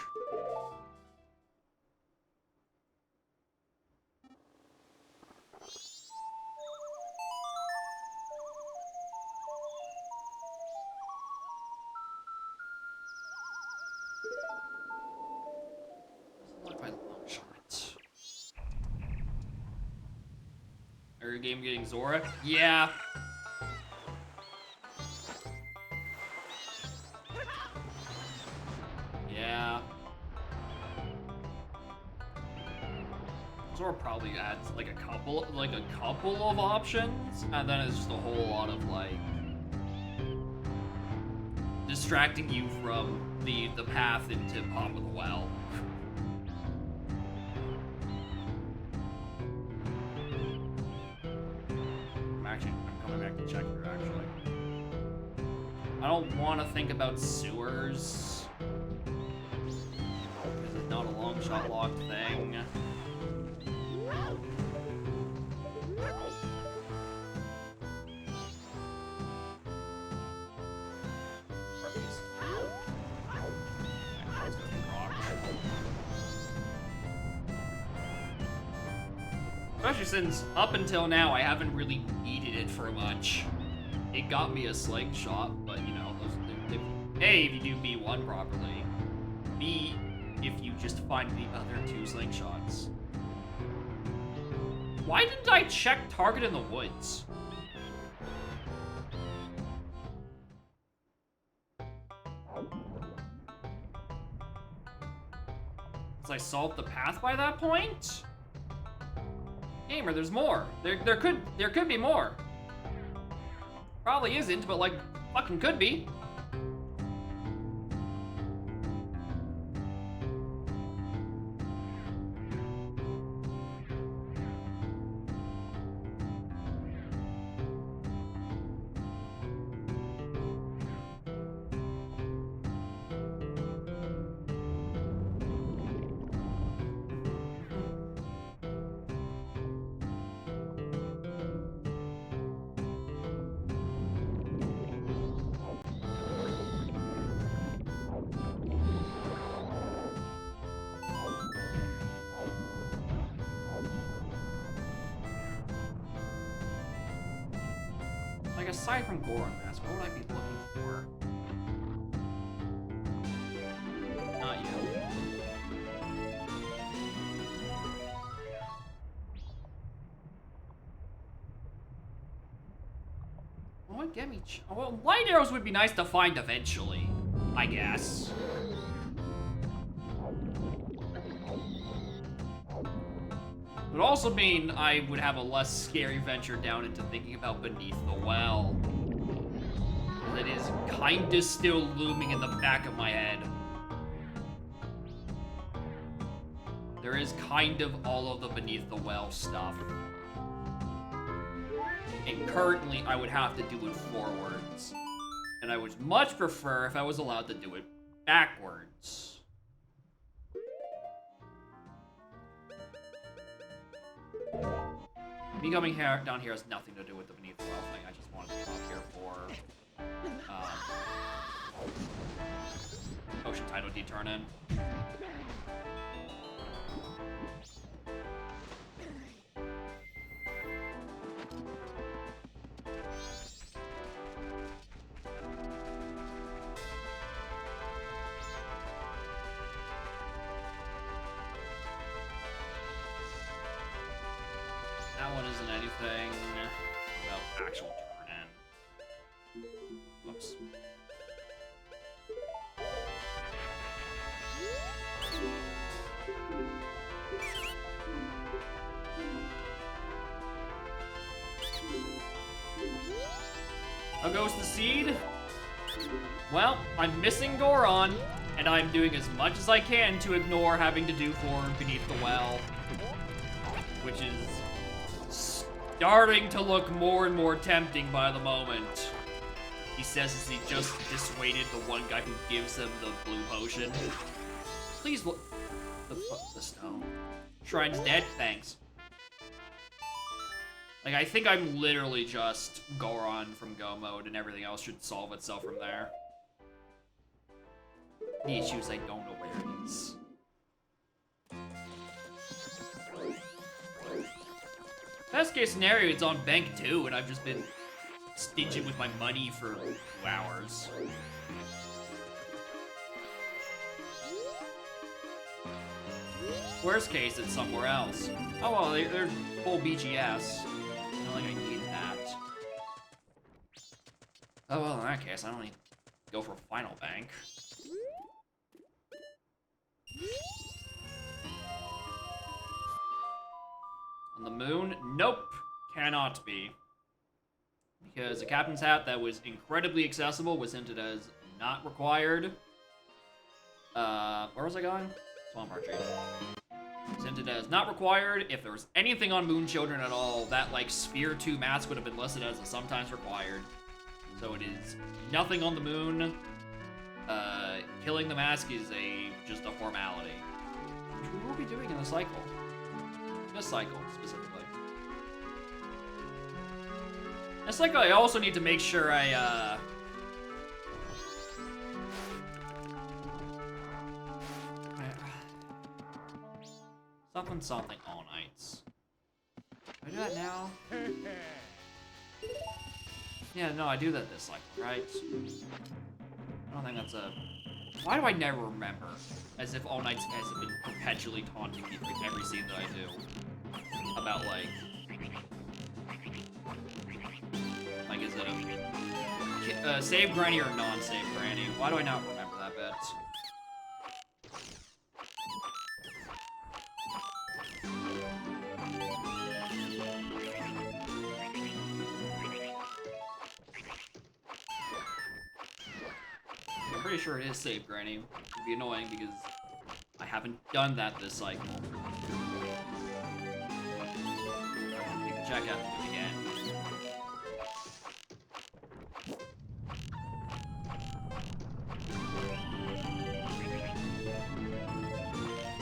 Look my long shot. Are your game getting Zora? Yeah. Yeah. Zora probably adds like a couple of options, and then it's just a whole lot of like distracting you from the path into Pop with a Well. I'm coming back to check here, actually. I don't want to think about sewers. Because it's not a long shot locked thing. Especially since, up until now, I haven't really needed it for much. It got me a slingshot, but, you know, A, if you do B1 properly. B, if you just find the other 2 slingshots. Why didn't I check target in the woods? Because I solved the path by that point? Gamer, there's more. There could be more. Probably isn't, but like, fucking could be. aside from Goron Mask, what would I be looking for? Not you. What would get me? Well, light arrows would be nice to find eventually, I guess. It would also mean I would have a less scary venture down into thinking about Beneath the Well. That is kinda still looming in the back of my head. There is kind of all of the Beneath the Well stuff. And currently, I would have to do it forwards. And I would much prefer if I was allowed to do it backwards. Me coming down here has nothing to do with the Beneath the Well thing. I just wanted to come up here for Ocean Tidal D-turn in. That one isn't anything about actual turn in. Whoops. How goes the seed? Well, I'm missing Goron, and I'm doing as much as I can to ignore having to do for Beneath the Well, which is starting to look more and more tempting by the moment. He says as he just dissuaded the one guy who gives him the blue potion. Please look. The stone. Shrine's dead? Thanks. Like, I think I'm literally just Goron from Go mode, and everything else should solve itself from there. The issue is I don't know where it is. Best case scenario, it's on bank 2, and I've just been stingy with my money for 2 hours. Worst case, it's somewhere else. Oh well, they're full BGS. I don't think I need that. Oh well, in that case, I don't need to go for final bank. On the moon? Nope. Cannot be. Because a captain's hat that was incredibly accessible was hinted as not required. Where was I going? Swamp Archery. Was hinted as not required. If there was anything on Moon Children at all, that, like, Sphere 2 mask would have been listed as a sometimes required. So it is nothing on the moon. Killing the mask is just a formality. Which we will be doing in the cycle. This cycle, specifically. This cycle, I also need to make sure I, something all nights. Do I do that now? Yeah, no, I do that this cycle, right? I don't think that's a... Why do I never remember? As if All Nights guys have been perpetually taunting me for every scene that I do. About, like... Like, is it a save granny or non-save granny? Why do I not remember that bit? I'm pretty sure it is save granny. It'd be annoying because I haven't done that this cycle. You can check out and do it again.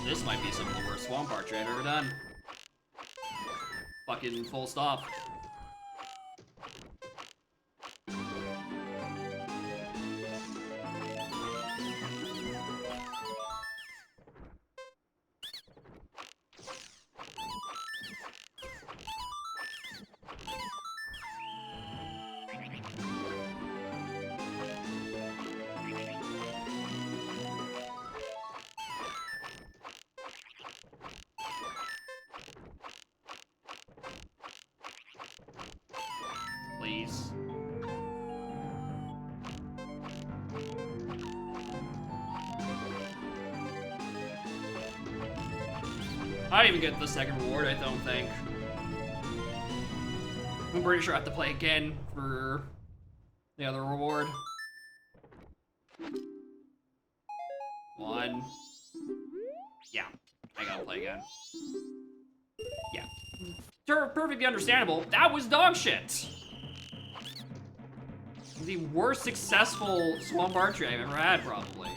This might be some of the worst swamp archery I've ever done. Fucking full stop. Jeez. I didn't even get the second reward, I don't think. I'm pretty sure I have to play again for the other reward. 1. Yeah, I gotta play again. Yeah. Perfectly understandable. That was dog shit. The worst successful swamp archery I've ever had, probably.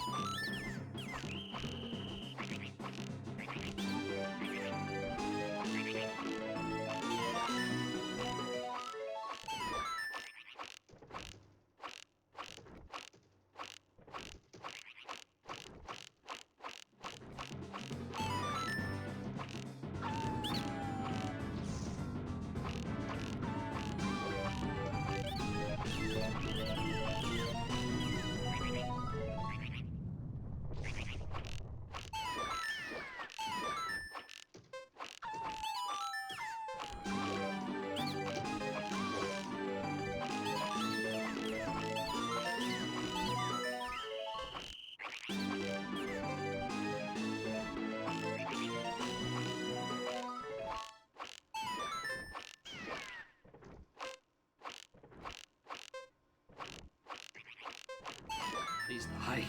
Please die.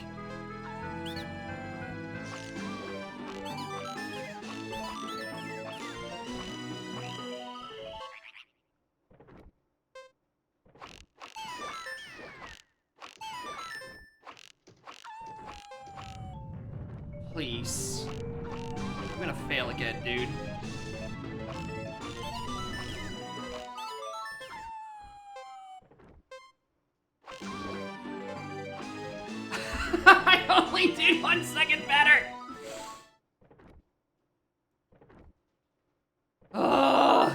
Please. I'm gonna fail again, dude. I only did 1 second better! Ugh.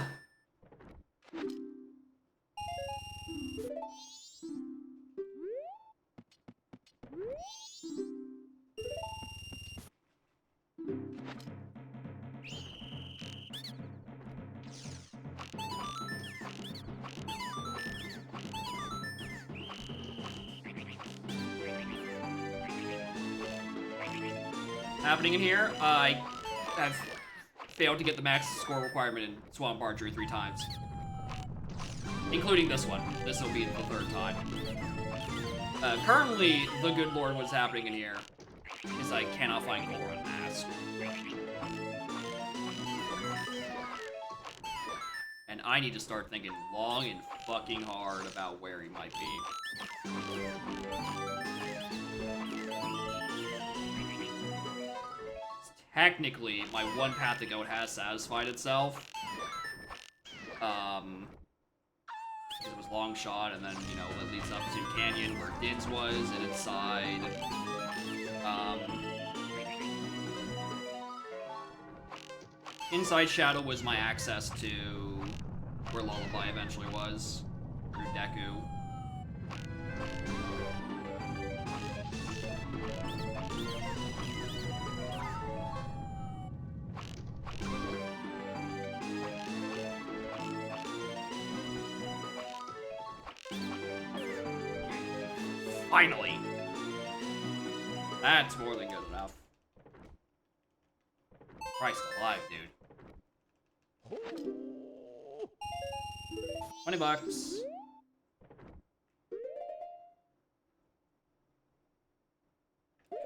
Happening in here, I have failed to get the max score requirement in Swamp Archery 3 times. Including this one. This will be the 3rd time. Currently, the good lord, what's happening in here is I cannot find Goron Mask. And I need to start thinking long and fucking hard about where he might be. Technically, my 1 path to go has satisfied itself. It was long shot, and then, you know, that leads up to Canyon, where Dids was, and inside. Inside Shadow was my access to where Lullaby eventually was, through Deku. Finally! That's more than good enough. Christ alive, dude. $20.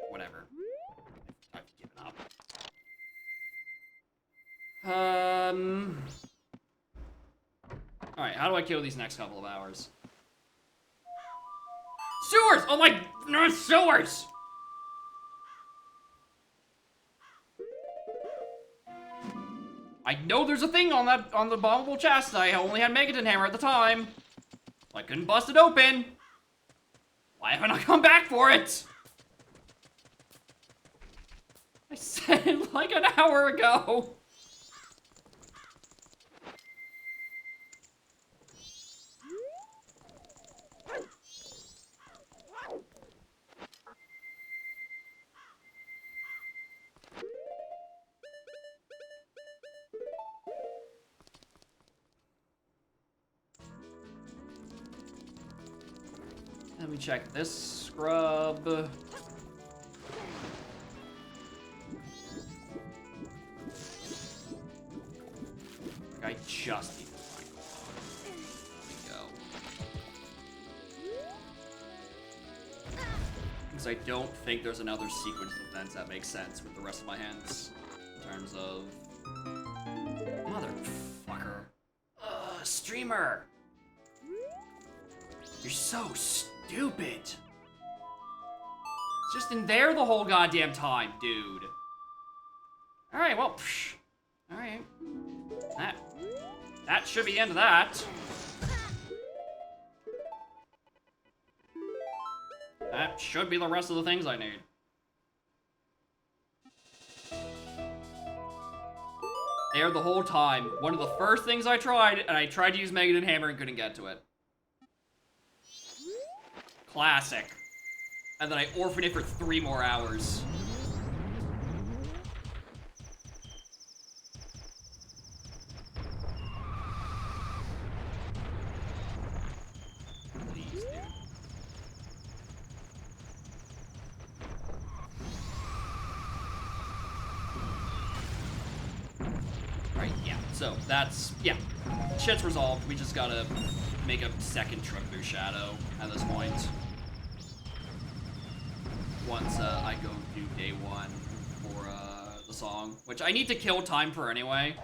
Whatever. I've given up. Alright, how do I kill these next couple of hours? Sewers! Oh my, no, sewers! I know there's a thing on the bombable chest. I only had Megaton Hammer at the time. I couldn't bust it open. Why haven't I come back for it? I said it like an hour ago. Let me check this scrub. I just need to find one. There we go. Because I don't think there's another sequence of events that makes sense with the rest of my hands. In terms of... Motherfucker. Streamer! You're so stupid! It's just in there the whole goddamn time, dude. Alright, well, alright. That should be the end of that. That should be the rest of the things I need. There the whole time. One of the first things I tried, and I tried to use Megaton Hammer and couldn't get to it. Classic. And then I orphaned it for 3 more hours. Please, dude. Right, yeah. So, that's, yeah. Shit's resolved. We just gotta make a second trip through Shadow at this point. Once I go do day 1 for the song, which I need to kill time for anyway.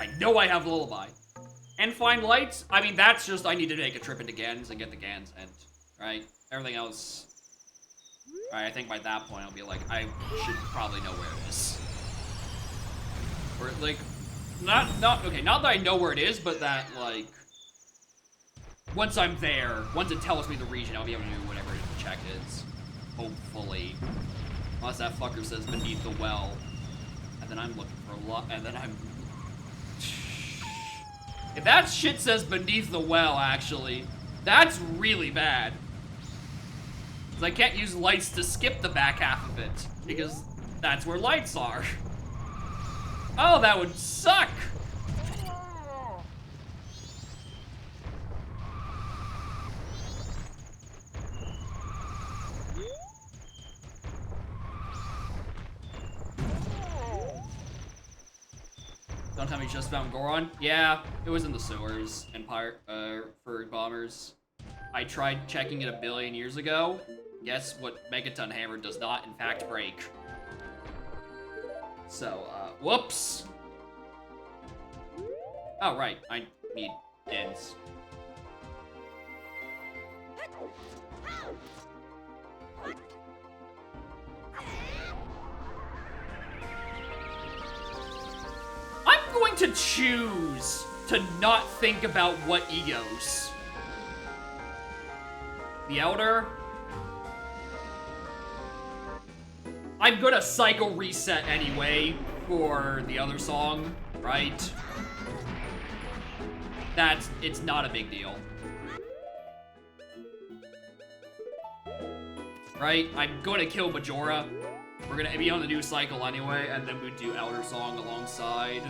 I know I have Lullaby. And Find Lights, I mean, that's just, I need to make a trip into Gans and get the Gans end, right? Everything else, alright, I think by that point I'll be like, I should probably know where it is. Or, like, okay, not that I know where it is, but that, like, once I'm there, once it tells me the region, I'll be able to do whatever the check is. Hopefully. Unless that fucker says beneath the well. And then I'm looking for a lot, and then I'm... If that shit says beneath the well, actually, that's really bad. Because I can't use lights to skip the back half of it, because that's where lights are. Oh, that would suck! Don't tell me you just found Goron. Yeah, it was in the sewers and for bombers. I tried checking it a billion years ago. Guess what Megaton Hammer does not, in fact, break. So, whoops. Oh, right, I need ends. I'm going to choose to not think about what egos. The Elder. I'm gonna cycle reset anyway for the other song, right? It's not a big deal. Right? I'm gonna kill Majora. We're gonna be on the new cycle anyway, and then we do Elder Song alongside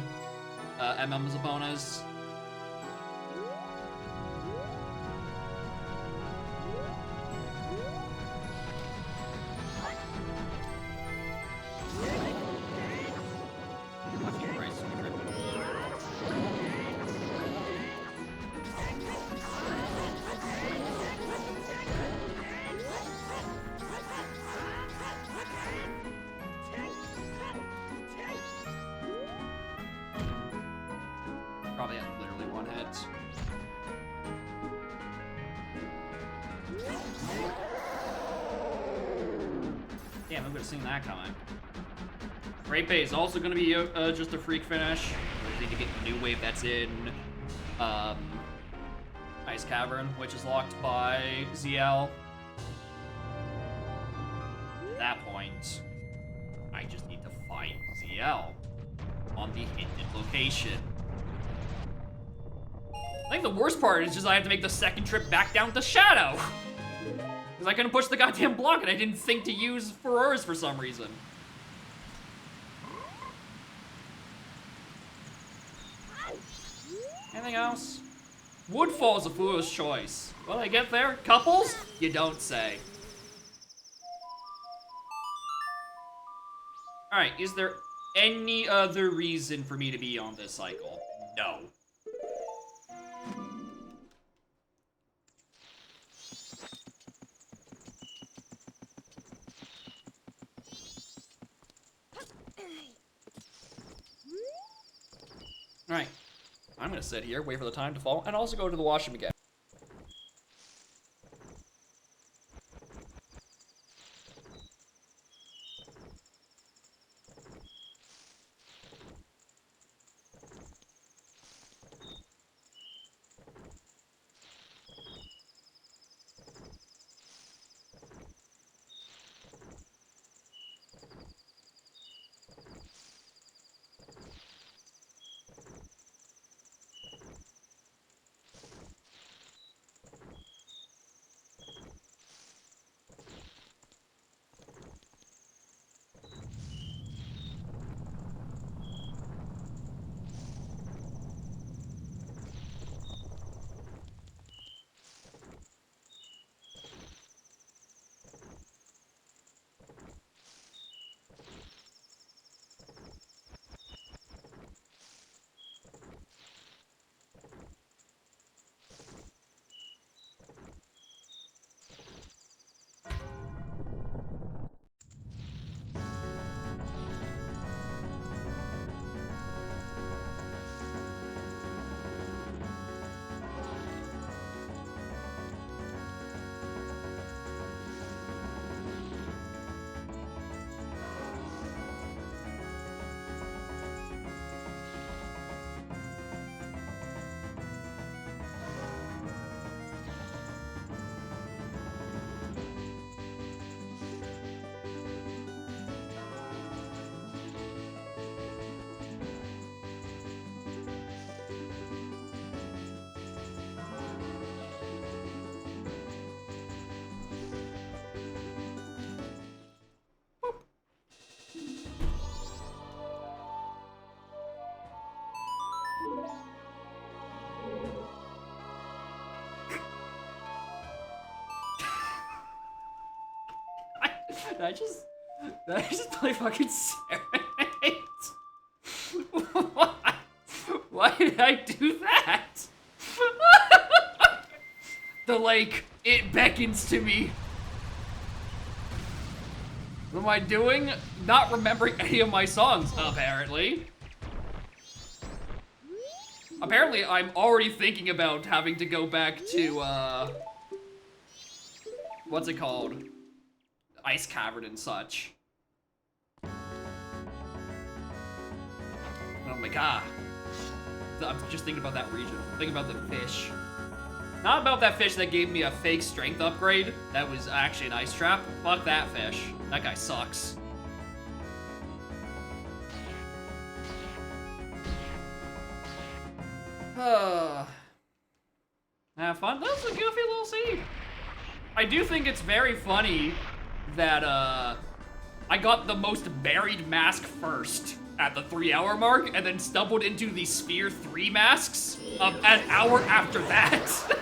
MM's opponents. Probably had literally one hit. Damn, I'm gonna sing that coming. Great Bay is also gonna be just a freak finish. We need to get the new wave that's in Ice Cavern, which is locked by ZL. At that point, I just need to fight ZL on the hinted location. I think the worst part is just I have to make the second trip back down to Shadow. Because I couldn't push the goddamn block and I didn't think to use Furores for some reason. Anything else? Woodfall's a foolish choice. Will I get there? Couples? You don't say. Alright, is there any other reason for me to be on this cycle? No. Alright. I'm gonna sit here, wait for the time to fall, and also go to the washroom again. Did I just play fucking Serenade? Why? Why did I do that? The lake, it beckons to me. What am I doing? Not remembering any of my songs, apparently. Apparently, I'm already thinking about having to go back to, what's it called? Ice Cavern and such. Oh my god. I'm just thinking about that region. Thinking about the fish. Not about that fish that gave me a fake strength upgrade. That was actually an ice trap. Fuck that fish. That guy sucks. Have fun? That was a goofy little scene. I do think it's very funny that, I got the most buried mask first at the 3-hour mark, and then stumbled into the Sphere 3 masks an hour after that.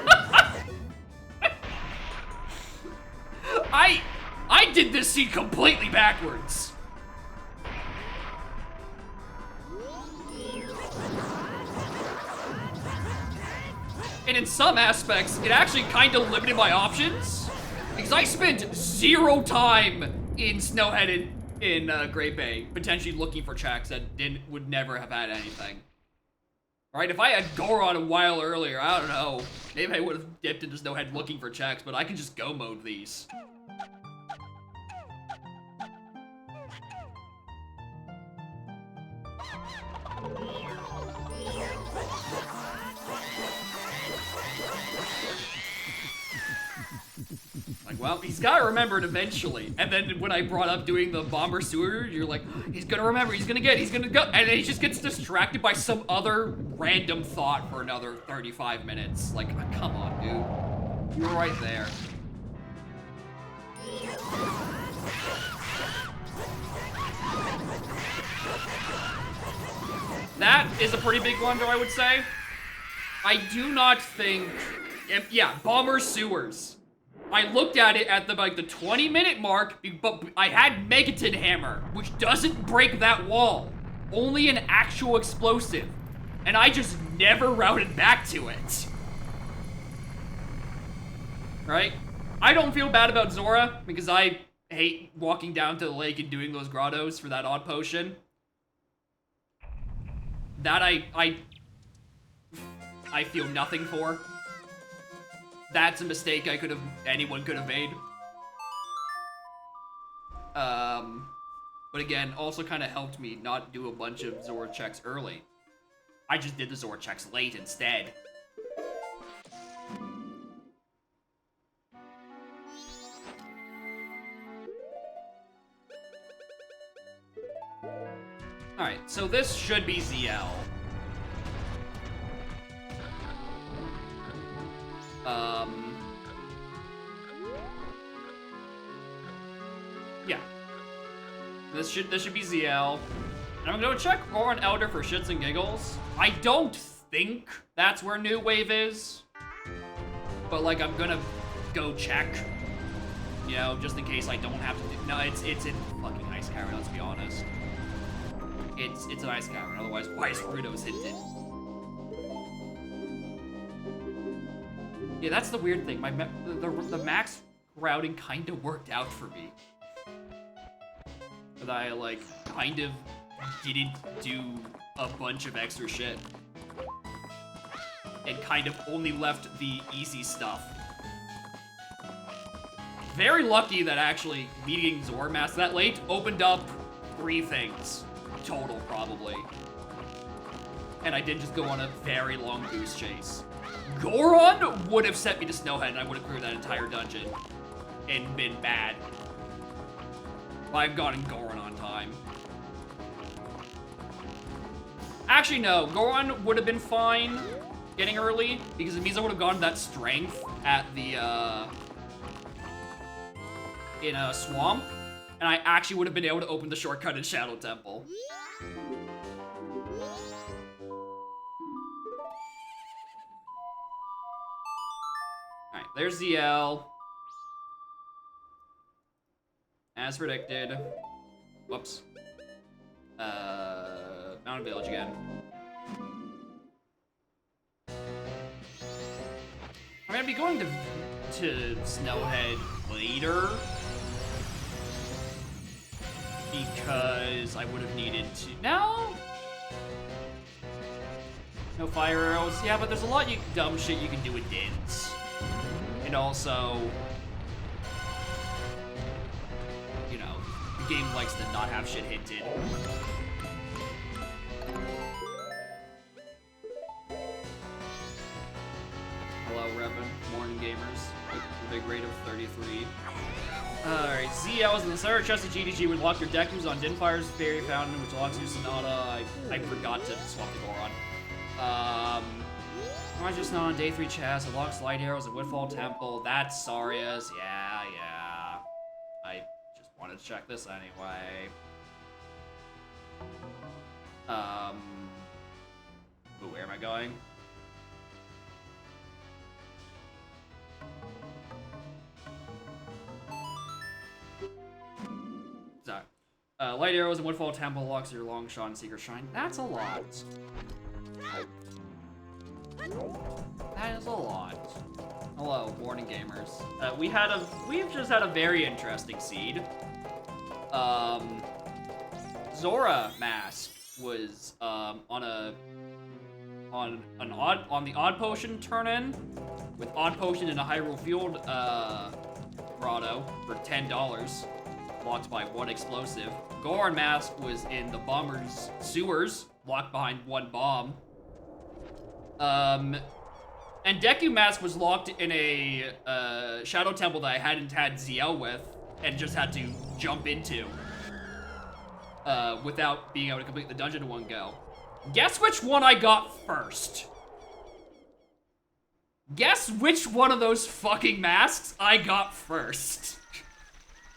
I did this scene completely backwards. And in some aspects, it actually kind of limited my options, because I spent 0 time in Snowhead in Great Bay, potentially looking for checks that would never have had anything. Alright, if I had Goron a while earlier, I don't know, maybe I would have dipped into Snowhead looking for checks, but I can just go mode these. Like, well, he's gotta remember it eventually. And then when I brought up doing the bomber sewer, you're like, he's gonna remember, he's gonna go. And then he just gets distracted by some other random thought for another 35 minutes. Like, come on, dude. You were right there. That is a pretty big blunder, I would say. I do not think... Yeah, Bomber Sewers. I looked at it at the 20-minute mark, but I had Megaton Hammer, which doesn't break that wall. Only an actual explosive. And I just never routed back to it. Right? I don't feel bad about Zora, because I hate walking down to the lake and doing those grottos for that odd potion. That I feel nothing for. That's a mistake anyone could have made. But again, also kind of helped me not do a bunch of Zora checks early. I just did the Zora checks late instead. Alright, so this should be ZL. Yeah. This should be ZL. And I'm gonna check Goron Elder for shits and giggles. I don't think that's where New Wave is. But like, I'm gonna go check. You know, just in case I don't have to do... No, it's in fucking Ice Cavern, let's be honest. It's an Ice Cavern, otherwise why is Rudo's hinted? Yeah, that's the weird thing. The max routing kind of worked out for me. But I, like, kind of didn't do a bunch of extra shit. And kind of only left the easy stuff. Very lucky that actually meeting Zormask that late opened up 3 things. Total, probably. And I did just go on a very long goose chase. Goron would have sent me to Snowhead and I would have cleared that entire dungeon and been bad. I've gotten Goron on time. Actually, no. Goron would have been fine getting early because it means I would have gotten that strength at the, in a swamp. And I actually would have been able to open the shortcut in Shadow Temple. Alright, there's the L. As predicted. Whoops. Mountain Village again. I'm gonna be going to Snowhead later. Because I would have needed to... No? No fire arrows? Yeah, but there's a lot of dumb shit you can do with Dins. And also... You know, the game likes to not have shit hinted. Hello, Revan. Morning gamers. A big rate of 33. Alright, ZL is in the center chest of GDG would lock your deck moves on Dinfire's Fairy Fountain, which locks you Sonata. I forgot to swap the Goron. I just not on day 3 chest. It locks Light Arrows at Woodfall Temple. That's Saria's. Yeah. I just wanted to check this anyway. Ooh, where am I going? Light Arrows and Woodfall Temple locks your Long Shot and Secret Shrine. That's a lot. That is a lot. Hello, morning gamers. We've just had a very interesting seed. Zora Mask was on the Odd Potion turn-in with Odd Potion in a Hyrule Field grotto for $10. Blocked by 1 explosive. Goron Mask was in the Bomber's Sewers, blocked behind 1 bomb. And Deku Mask was locked in a Shadow Temple that I hadn't had ZL with, and just had to jump into without being able to complete the dungeon in one go. Guess which one I got first? Guess which one of those fucking masks I got first?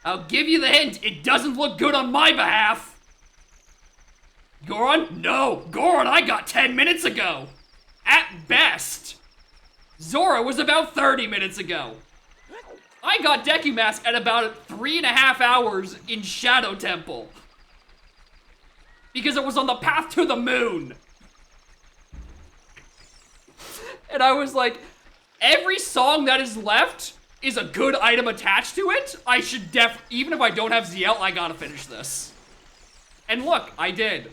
I'll give you the hint, it doesn't look good on my behalf. Goron? No! Goron I got 10 minutes ago! At best! Zora was about 30 minutes ago! I got Deku Mask at about 3.5 hours in Shadow Temple. Because it was on the path to the moon! And I was like, every song that is left is a good item attached to it. I should even if I don't have ZL, I gotta finish this. And look, I did.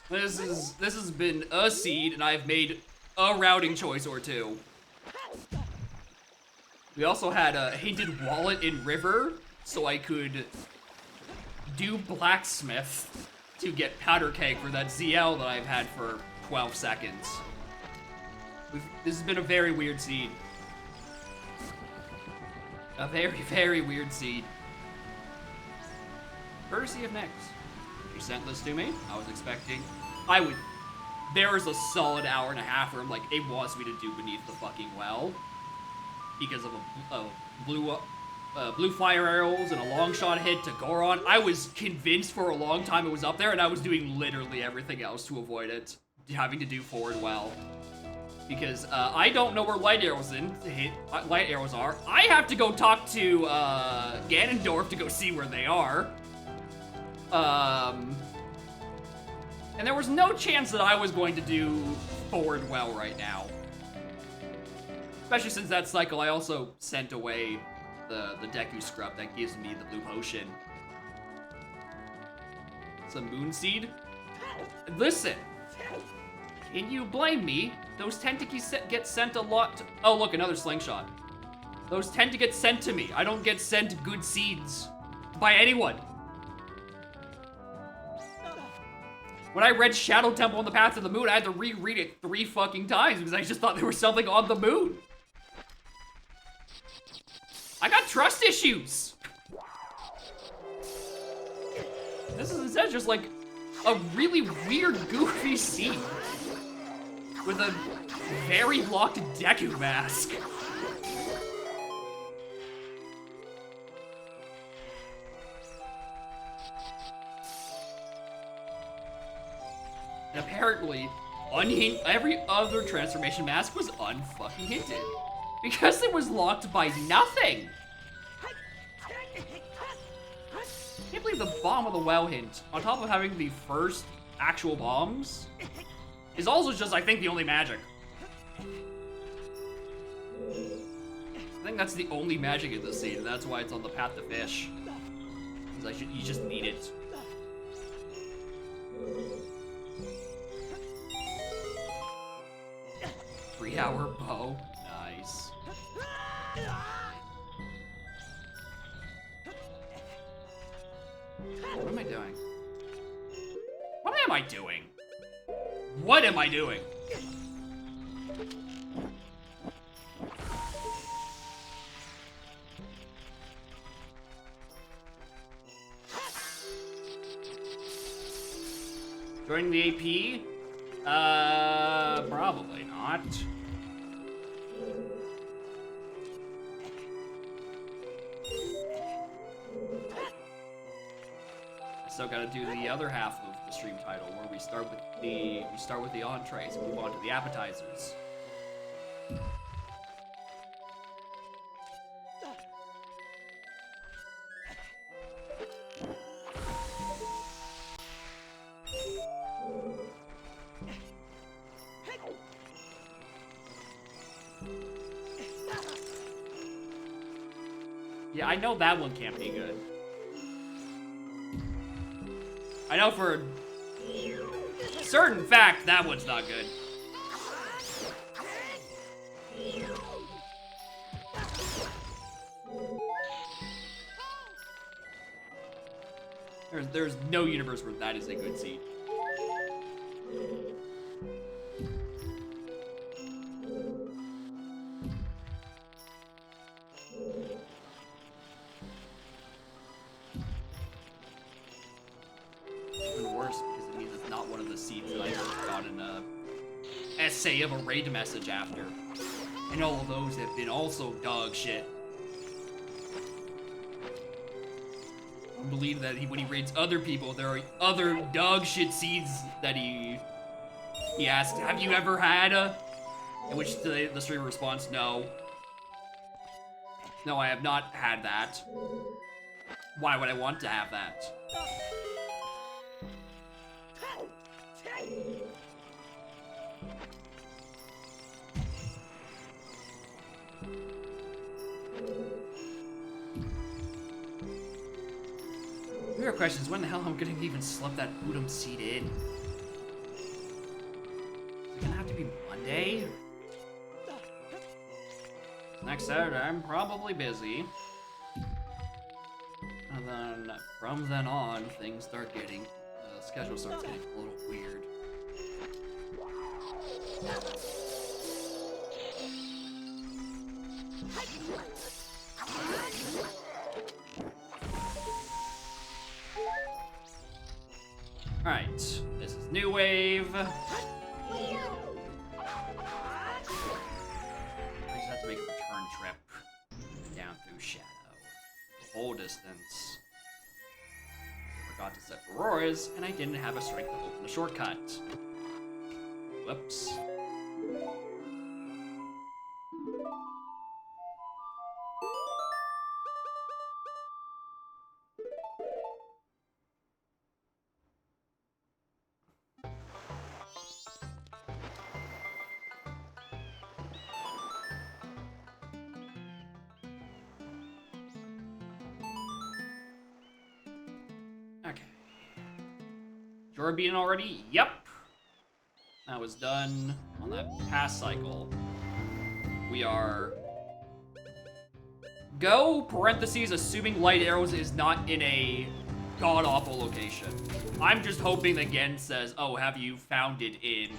This has been a seed, and I've made a routing choice or two. We also had a hinted wallet in River, so I could do blacksmith to get powder keg for that ZL that I've had for 12 seconds. This has been a very weird seed. A very, very weird seed. Courtesy of Nyx. She sent this to me. I was expecting... There was a solid hour and a half where I'm like, it wants me to do Beneath the Fucking Well. Because of a blue fire arrows and a long shot hit to Goron. I was convinced for a long time it was up there, and I was doing literally everything else to avoid it. Having to do forward well. Because I don't know where light arrows are. I have to go talk to Ganondorf to go see where they are. And there was no chance that I was going to do forward well right now. Especially since that cycle, I also sent away the Deku Scrub that gives me the blue potion. Some Moon Seed. Listen, can you blame me? Those tend to get sent a lot. Oh, look, another slingshot. Those tend to get sent to me. I don't get sent good seeds by anyone. When I read Shadow Temple on the Path to the Moon, I had to reread it 3 fucking times because I just thought there was something on the moon. I got trust issues. This is instead just like a really weird, goofy scene with a very blocked Deku Mask. And apparently, every other transformation mask was unfucking hinted. Because it was locked by nothing! I can't believe the bomb of the well hint, on top of having the first actual bombs, is also just, I think, the only magic. I think that's the only magic in this scene, and that's why it's on the path to fish. Because you just need it. Three-hour bow. Nice. What am I doing? What am I doing? What am I doing? Joining the AP? Probably not. Still gotta do the other half of the stream title, where we start with the entrees and move on to the appetizers. Yeah, I know that one can't be good. I know for a certain fact that one's not good. There's no universe where that is a good seed. Even worse, because it means it's not one of the seeds that I got in a essay of a raid message after. And all of those have been also dog shit. believe that when he raids other people, there are other dog shit seeds that he asked, have you ever had a? In which the streamer responds, no. No, I have not had that. Why would I want to have that? The real question is when the hell I'm gonna even slip that Udam seed in? Is it gonna have to be Monday? Next Saturday, I'm probably busy. And then, from then on, things start getting, the schedule starts getting a little weird. Alright, this is New Wave. I just have to make a return trip down through Shadow. The whole distance. I forgot to set Aurora's, and I didn't have a strength to open the shortcut. Whoops. Okay. You're beaten already? Yep. That was done on that past cycle. We are... Go, parentheses, assuming Light Arrows is not in a god-awful location. I'm just hoping that Gen says, oh, have you found it in...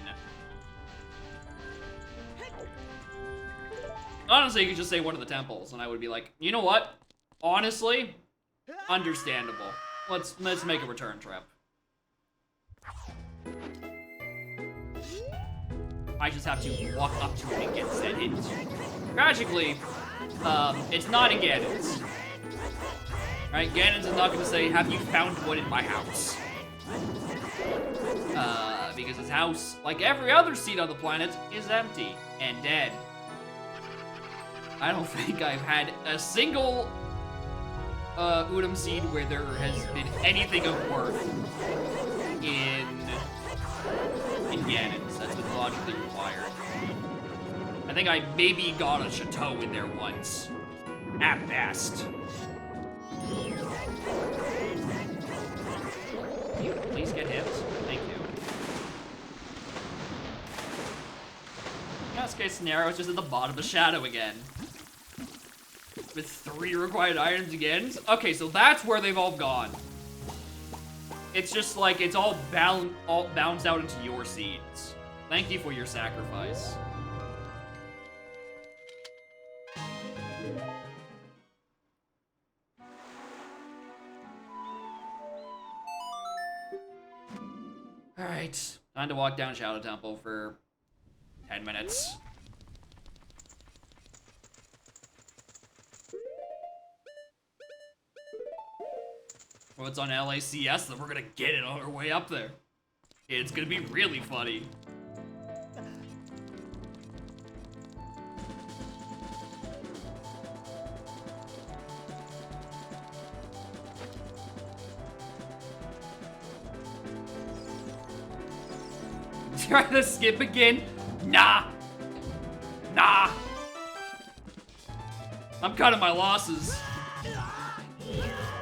Honestly, you could just say one of the temples, and I would be like, you know what? Honestly, understandable. Let's make a return trip. I just have to walk up to it and get sent in. Tragically, it's not in Ganon's. Right? Ganon's is not going to say, have you found one in my house? Because his house, like every other seat on the planet, is empty and dead. I don't think I've had a single Udam seed where there has been anything of worth in Ganon's. That's been logically required. I think I maybe got a chateau in there once. At best. Can you please get hit? Thank you. Best case scenario, it's just at the bottom of the shadow again. With 3 required items again? Okay, so that's where they've all gone. It's just like, it's all bounced out into your seeds. Thank you for your sacrifice. Alright, time to walk down Shadow Temple for 10 minutes. Well, it's on LACS, then we're gonna get it on our way up there. It's gonna be really funny. Try to skip again? Nah. Nah. I'm cutting my losses.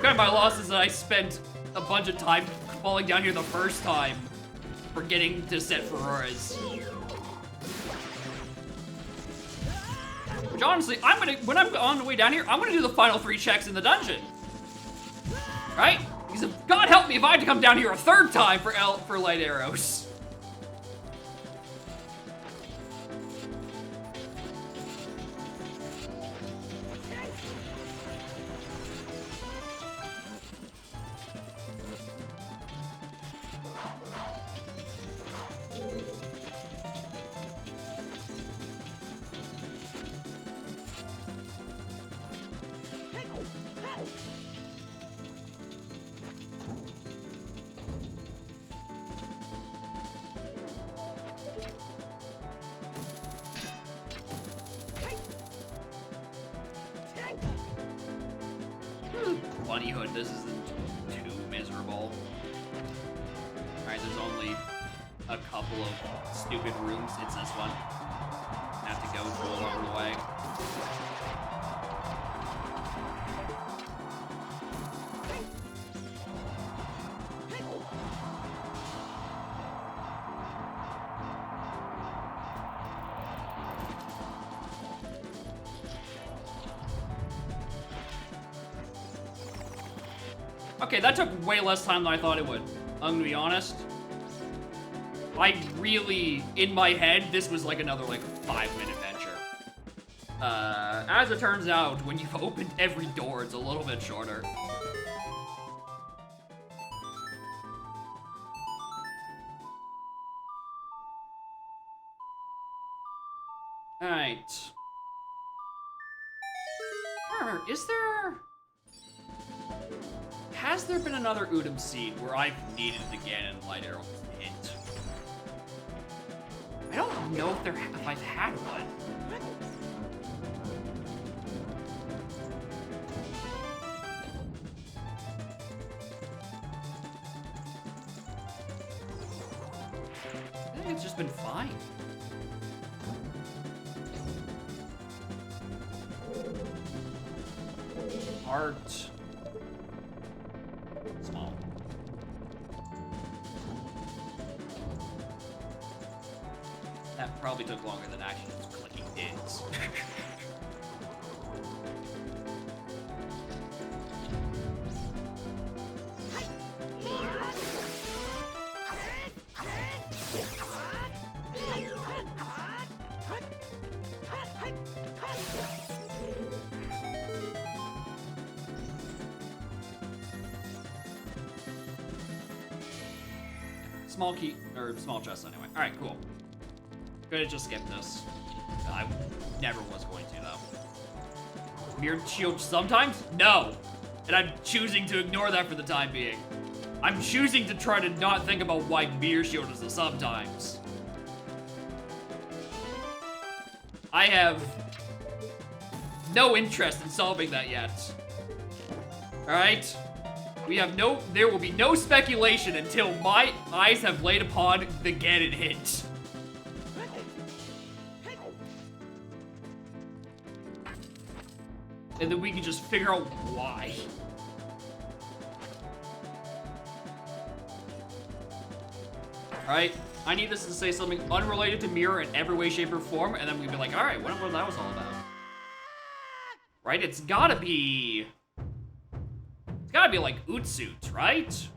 My losses that I spent a bunch of time falling down here the first time for getting to set Aurora's. Which honestly, when I'm on the way down here, I'm gonna do the final 3 checks in the dungeon. Right? Because God help me if I had to come down here a 3rd time for Light Arrows. Bunny Hood, this isn't too miserable. Alright, there's only a couple of stupid rooms. It's this one. I have to go through along the way. Okay, that took way less time than I thought it would. I'm gonna be honest. I really, in my head, this was like another like 5-minute venture. As it turns out, when you've opened every door, it's a little bit shorter. Alright. Is there... Has there been another Udom scene where I've needed the Ganon Light Arrow hit? I don't know if I've had one. I think it's just been fine. Art. Small. That probably took longer than actually just clicking digs. Small key, or small chest anyway. Alright, cool. Gonna just skip this. I never was going to, though. Mirrored shield sometimes? No! And I'm choosing to ignore that for the time being. I'm choosing to try to not think about why mirror shield is a sometimes. I have no interest in solving that yet. Alright? There will be no speculation until my eyes have laid upon the Ganon hint. And then we can just figure out why. Alright, I need this to say something unrelated to Mirror in every way, shape, or form, and then we'd be like, alright, what that was all about? Right, it's gotta be like Ootsuit, right?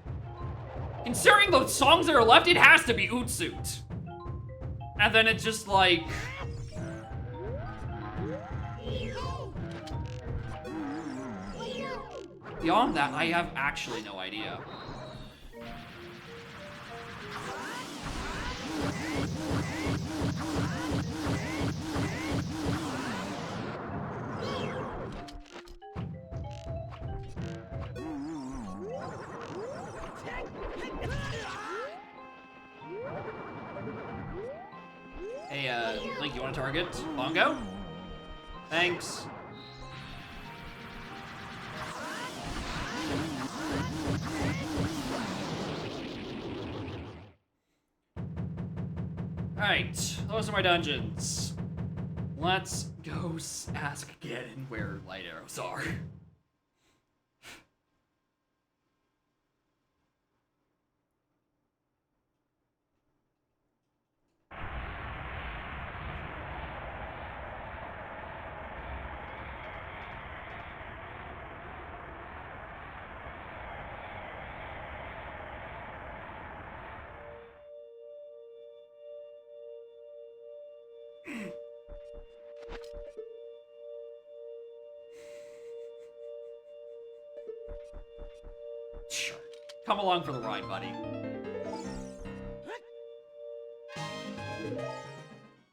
Considering the songs that are left, it has to be Ootsuit. And then it's just like... Beyond that, I have actually no idea. Hey, Link, you want to target Bongo? Thanks. Alright, those are my dungeons. Let's go ask Ganon where light arrows are. Sure. Come along for the ride, buddy.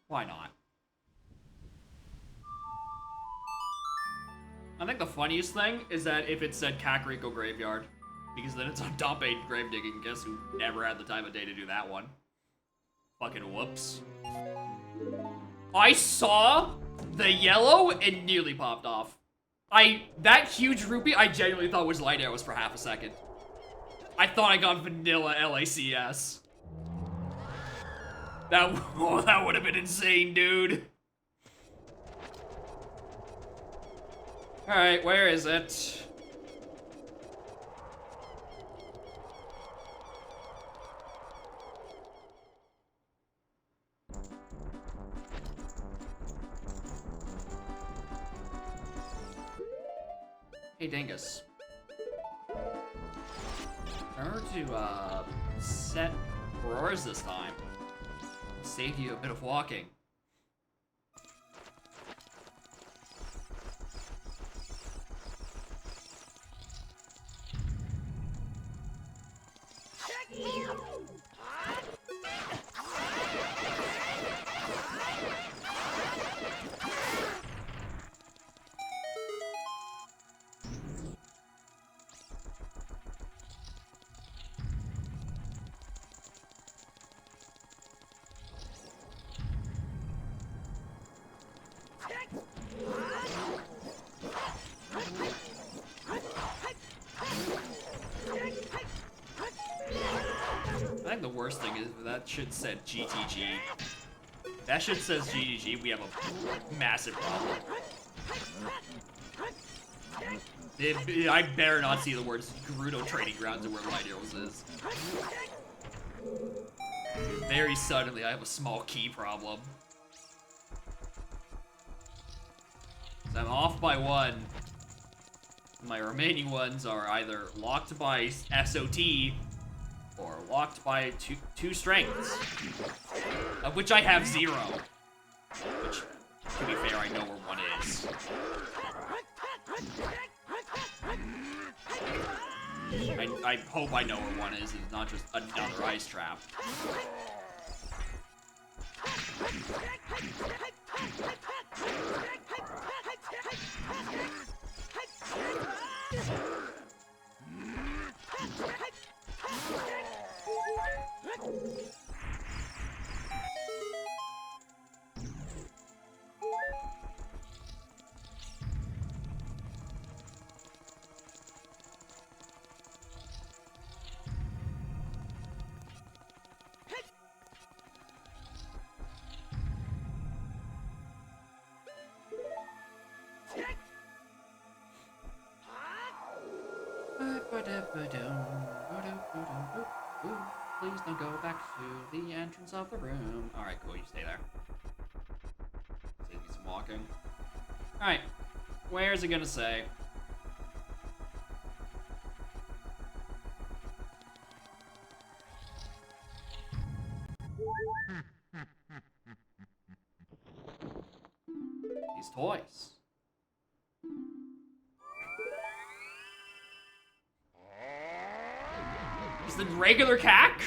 Why not? I think the funniest thing is that if it said Kakariko Graveyard, because then it's on top 8 grave digging. Guess who never had the time of day to do that one? Fucking whoops. I saw the yellow and nearly popped off. That huge rupee, I genuinely thought was light arrows for half a second. I thought I got vanilla LACS. That would have been insane, dude. Alright, where is it? Hey, Dingus. Remember to, set roars this time. Save you a bit of walking. I think the worst thing is that shit said GTG. That shit says GTG, we have a massive problem. I better not see the words Gerudo Training Grounds and where Light Arrows is. Very suddenly, I have a small key problem. So I'm off by one. My remaining ones are either locked by SOT or locked by two strengths, of which I have 0. Which, to be fair, I know where one is. I hope I know where one is, and it's not just another ice trap. Please don't go back to the entrance of the room. Alright, cool, you stay there. Save me some walking. Alright, where is it gonna say? These toys. Is the regular cack?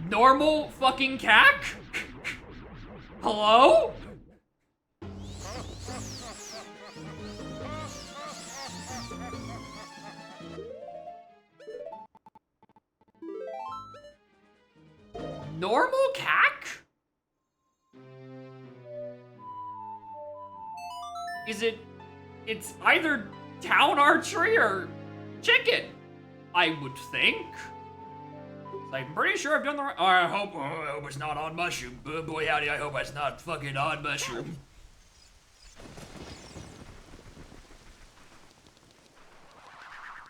Normal fucking cack? Hello? Normal cack? Is it... It's either town archery or chicken, I would think. I'm pretty sure I've done the right... I hope it's not on mushroom. Boy howdy, I hope it's not fucking on mushroom.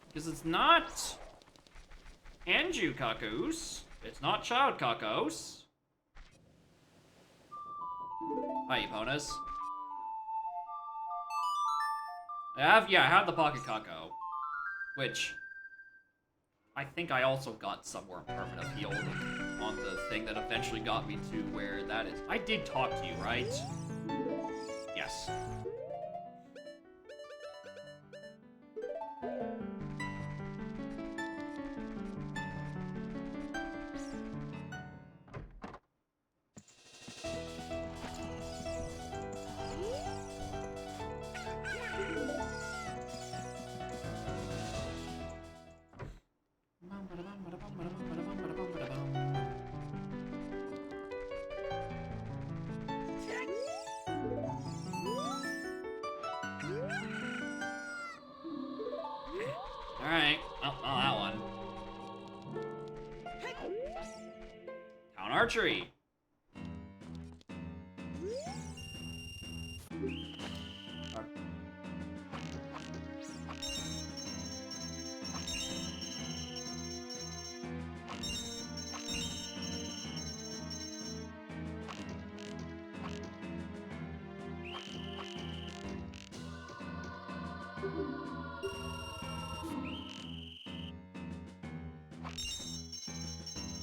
Because it's not... Anju Kakos. It's not Child Kakos. Hi, Eponas. I have the Pocket Kako. Which... I think I also got somewhere permanent appeal on the thing that eventually got me to where that is. I did talk to you, right? Yes. Alright. Oh, not that one. Town archery.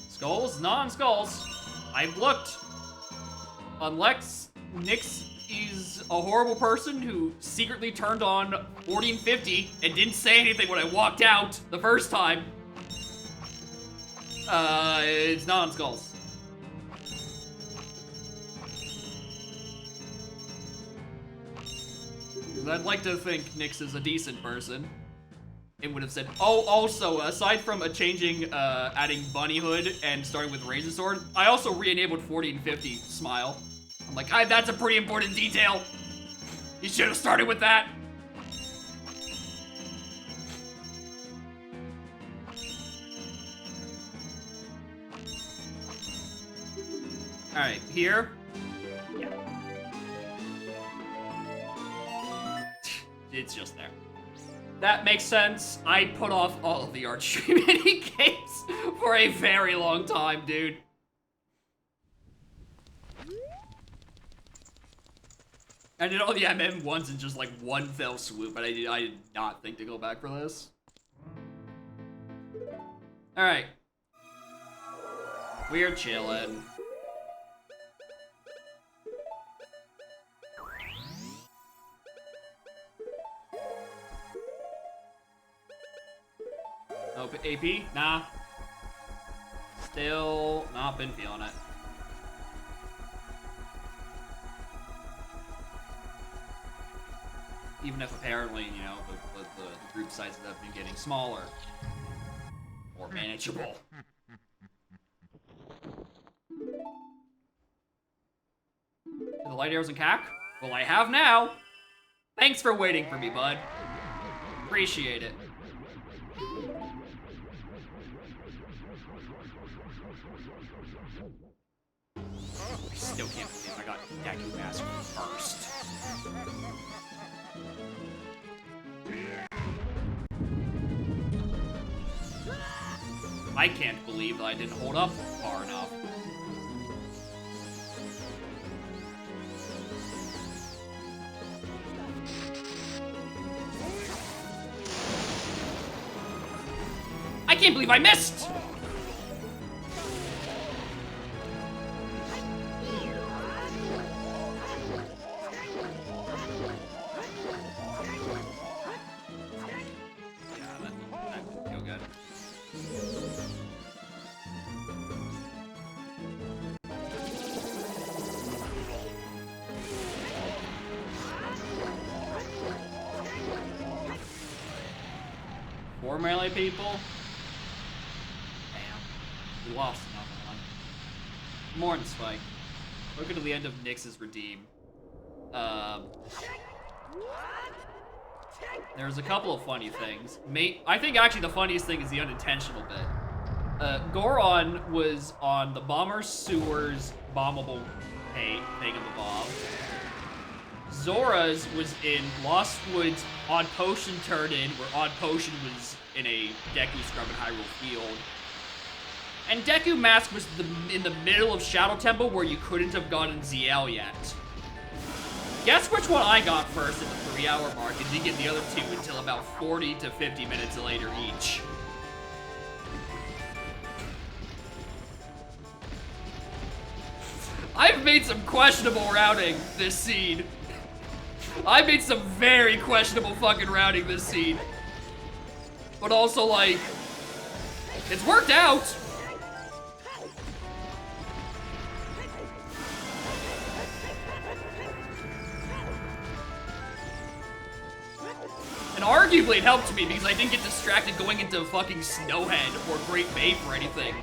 Skulls? Non-skulls. I've looked. Unless Nyx is a horrible person who secretly turned on 1450 and didn't say anything when I walked out the first time. It's non-skulls. I'd like to think Nyx is a decent person. It would have said, oh, also, aside from changing, adding Bunny Hood and starting with Razor Sword, I also re-enabled 1450 Smile. I'm like, that's a pretty important detail. You should have started with that. Alright, here. Yeah. It's just there. That makes sense. I put off all of the archery mini-games for a very long time, dude. I did all the MM ones in just like one fell swoop, but I did not think to go back for this. Alright. We're chilling. Oh, AP? Nah. Still not been feeling it. Even if apparently, you know, the group sizes have been getting smaller. More manageable. The light arrows and cack? Well, I have now. Thanks for waiting for me, bud. Appreciate it. I still can't believe I got Deku Mask first. I can't believe that I didn't hold up far enough. I can't believe I missed! Four melee people? Damn. We lost another one. More than Spike. Look at the end of Nyx's Redeem. There's a couple of funny things. I think actually the funniest thing is the unintentional bit. Goron was on the Bomber Sewers bombable thingamabob. Zora's was in Lost Woods Odd Potion Turn-In, where Odd Potion was in a Deku Scrub in Hyrule Field. And Deku Mask was in the middle of Shadow Temple, where you couldn't have gotten ZL yet. Guess which one I got first at the 3-hour mark, and didn't get the other two until about 40 to 50 minutes later each. I've made some questionable routing this seed. I made some very questionable fucking routing this seed. But also, like, it's worked out. And arguably it helped me because I didn't get distracted going into fucking Snowhead or Great Bay or anything,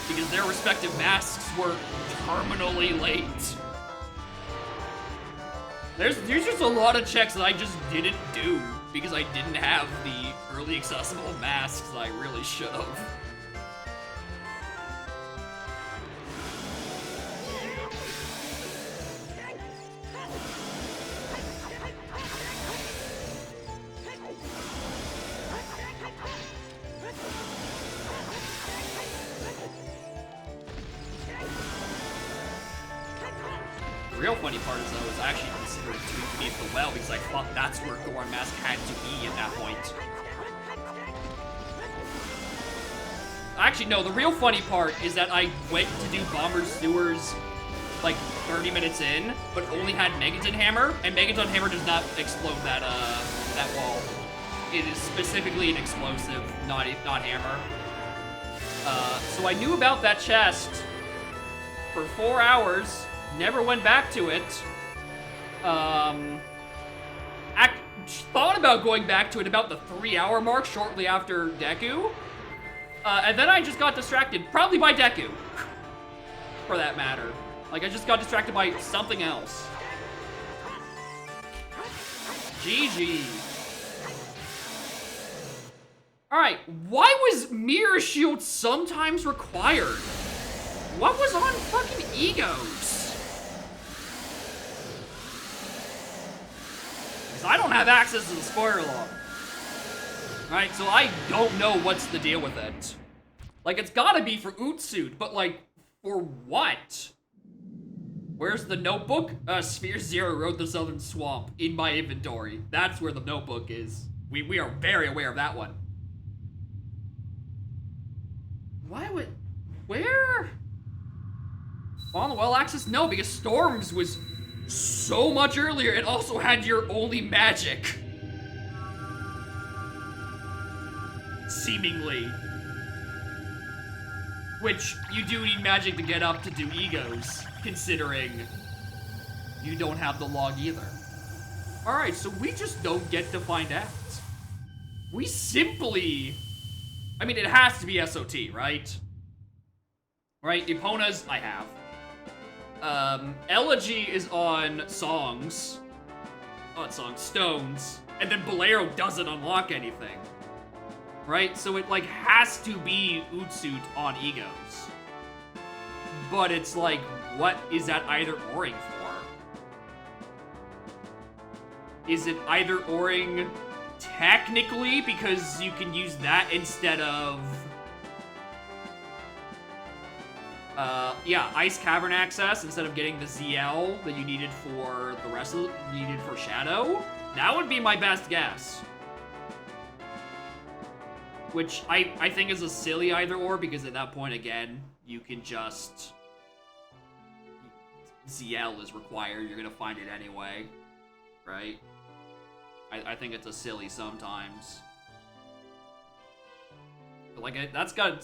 because their respective masks were terminally late. There's just a lot of checks that I just didn't do because I didn't have the early accessible masks I really should have. The real funny part is, though, is I actually considered it to beneath the well because I thought that's where Goron Mask had to be at that point. Actually, no, the real funny part is that I went to do Bomber's Sewers like 30 minutes in, but only had Megaton Hammer, and Megaton Hammer does not explode that wall. It is specifically an explosive, not hammer. So I knew about that chest for 4 hours. Never went back to it. Thought about going back to it about the 3-hour mark shortly after Deku. And then I just got distracted, probably by Deku, for that matter. Like, I just got distracted by something else. GG. Alright, why was Mirror Shield sometimes required? What was on fucking Egos? I don't have access to the spoiler log. Alright, so I don't know what's the deal with it. Like, it's gotta be for Ootsuit, but like, for what? Where's the notebook? Sphere Zero wrote the Southern Swamp in my inventory. That's where the notebook is. We are very aware of that one. Why would... Where? On the well axis? No, because Storms was so much earlier. It also had your only magic. Seemingly. Which, you do need magic to get up to do Egos, considering you don't have the log either. Alright, so we just don't get to find out. We simply... I mean, it has to be SOT, right? Right, Epona's I have. Elegy is on songs. Not songs, stones. And then Bolero doesn't unlock anything. Right? So it, like, has to be Ootsuit on Egos. But it's like, what is that either-oring for? Is it either-oring technically because you can use that instead of... yeah, Ice Cavern access instead of getting the ZL that you needed for the rest of needed for Shadow? That would be my best guess. Which I think is a silly either-or, because at that point, again, you can just... ZL is required, you're gonna find it anyway, right? I think it's a silly sometimes. But like, that's got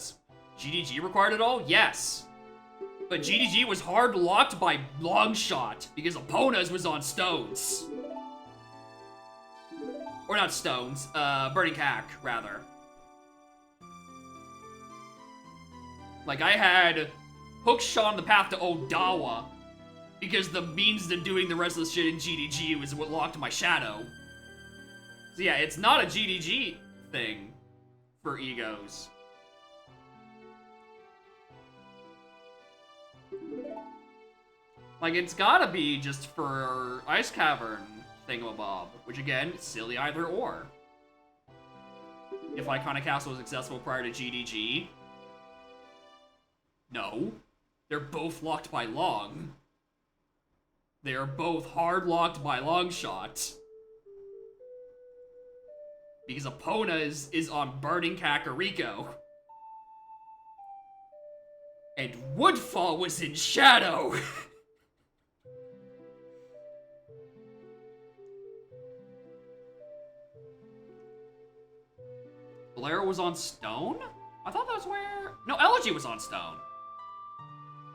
GDG required at all? Yes. But GDG was hard locked by Longshot, because Epona's was on stones. Or not stones, Burning Cack, rather. Like, I had Hookshot on the path to Odawa, because the means to doing the rest of the shit in GDG was what locked my Shadow. So yeah, it's not a GDG thing for Egos. Like, it's gotta be just for Ice Cavern thingamabob, which again, silly either or. If Iconic Castle was accessible prior to GDG, no. They're both locked by Long. They are both hard locked by Longshot. Because Epona is on Burning Kakariko. And Woodfall was in Shadow. Bolero was on Stone? I thought that was where... No, Elegy was on Stone.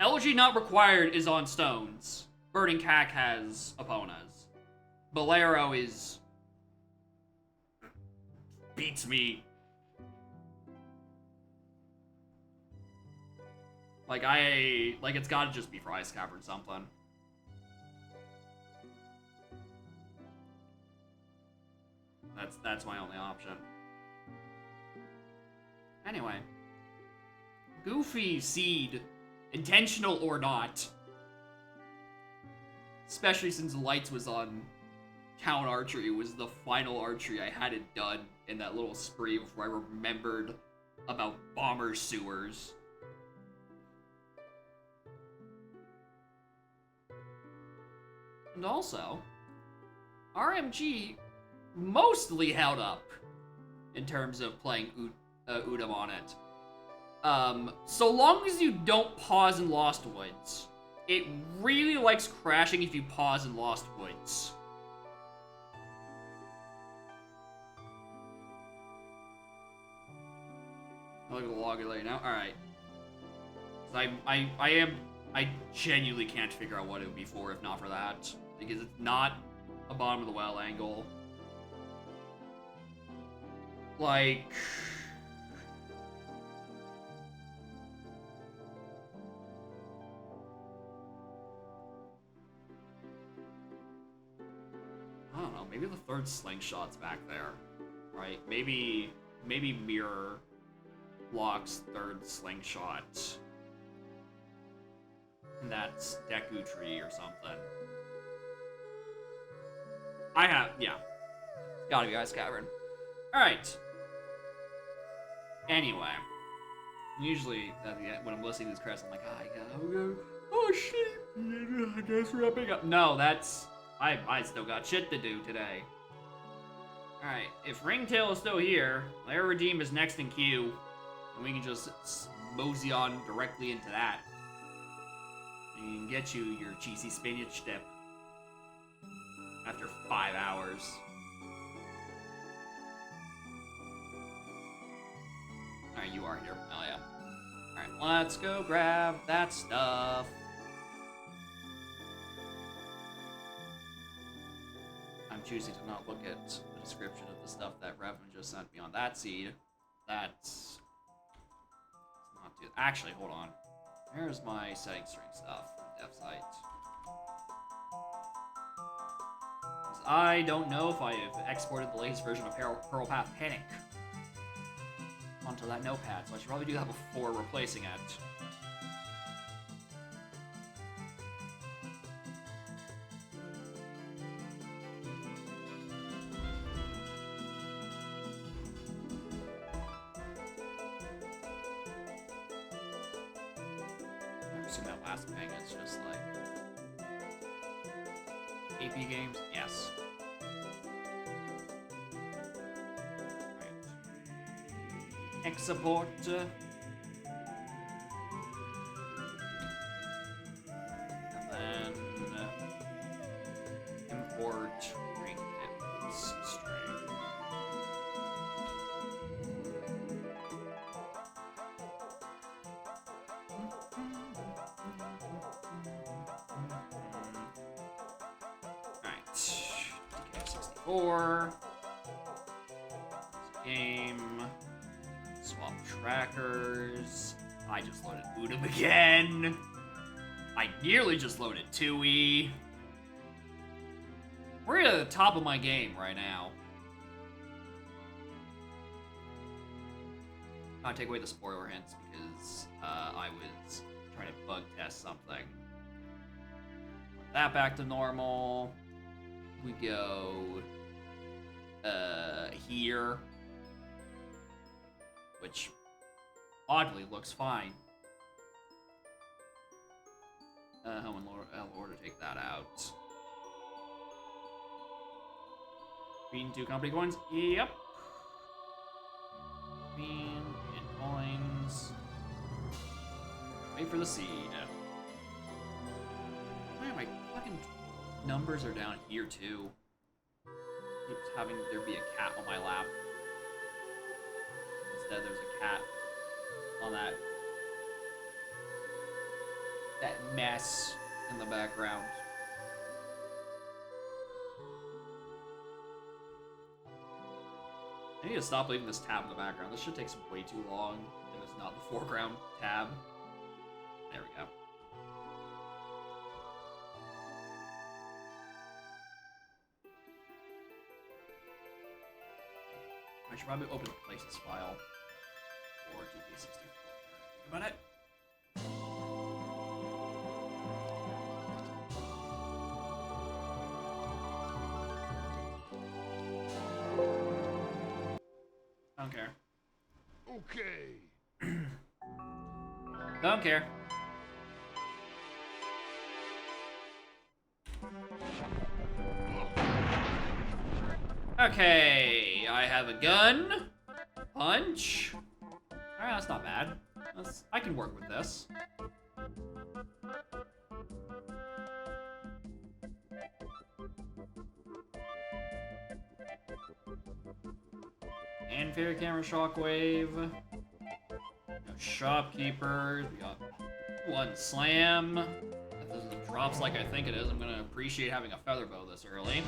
Elegy not required is on Stones. Burning Cack has Epona's. Bolero is... beats me. Like, it's gotta just be for Ice Cavern something. That's my only option. Anyway. Goofy seed. Intentional or not. Especially since Lights was on Town Archery. It was the final archery I had it done in that little spree before I remembered about bomber sewers. And also, RMG mostly held up in terms of playing Udam on it. So long as you don't pause in Lost Woods. It really likes crashing if you pause in Lost Woods. Look at the log later now. Alright. I genuinely can't figure out what it would be for if not for that. Because it's not a bottom of the well angle. Like... I don't know, maybe the third slingshot's back there, right? Maybe Mirror blocks third slingshot. And that's Deku Tree or something. Yeah. It's gotta be Ice Cavern. Alright. Anyway. Usually, when I'm listening to these credits, I'm like, oh shit, I guess wrapping up. No, that's... I still got shit to do today. Alright, if Ringtail is still here, Lair Redeem is next in queue, and we can just mosey on directly into that. And you can get you your cheesy spinach dip after 5 hours. Alright, you are here. Oh yeah. Alright, let's go grab that stuff. I'm choosing to not look at the description of the stuff that Revan just sent me on that seed. That's not do. Actually, hold on. Here's my setting string stuff from DevSite. I don't know if I have exported the latest version of Pearl Path Panic onto that notepad, so I should probably do that before replacing it. That last thing is just like AP games, yes. Right. Export. And then import ringgits string. DK64. Game. Swap trackers. I just loaded Udam again. I nearly just loaded 2E. We're at the top of my game right now. I'll take away the spoiler hints because I was trying to bug test something. Put that back to normal. We go here, which oddly looks fine. How in order to take that out? Bean 2 company coins? Yep. Bean and coins. Wait for the seed. Man, my fucking numbers are down here too. Keeps having there be a cat on my lap. Instead, there's a cat on that mess in the background. I need to stop leaving this tab in the background. This should take way too long, and it's not the foreground tab. There we go. should probably open the places file for GP64. Think about it. Don't care. Okay. Don't care. Okay, I have a gun. Punch. Alright, that's not bad. I can work with this. Anti camera shockwave. No shopkeepers. We got one slam. If this drops like I think it is, I'm gonna appreciate having a feather bow this early.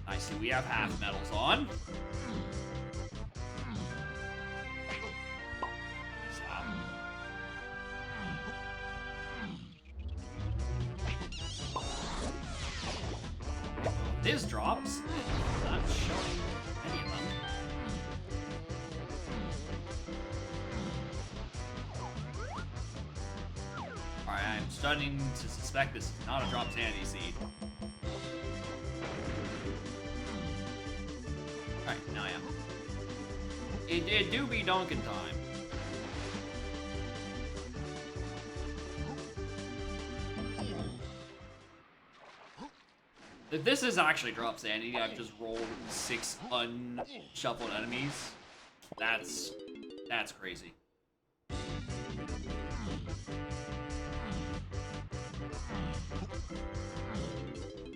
I see we have half medals on. Stop. This drops. Not showing any of them. Alright, I'm starting to suspect this is not a drop sanity seed. Alright, now I am. It do be Donkin time. If this is actually drop sanity, I've just rolled 6 unshuffled enemies. That's crazy.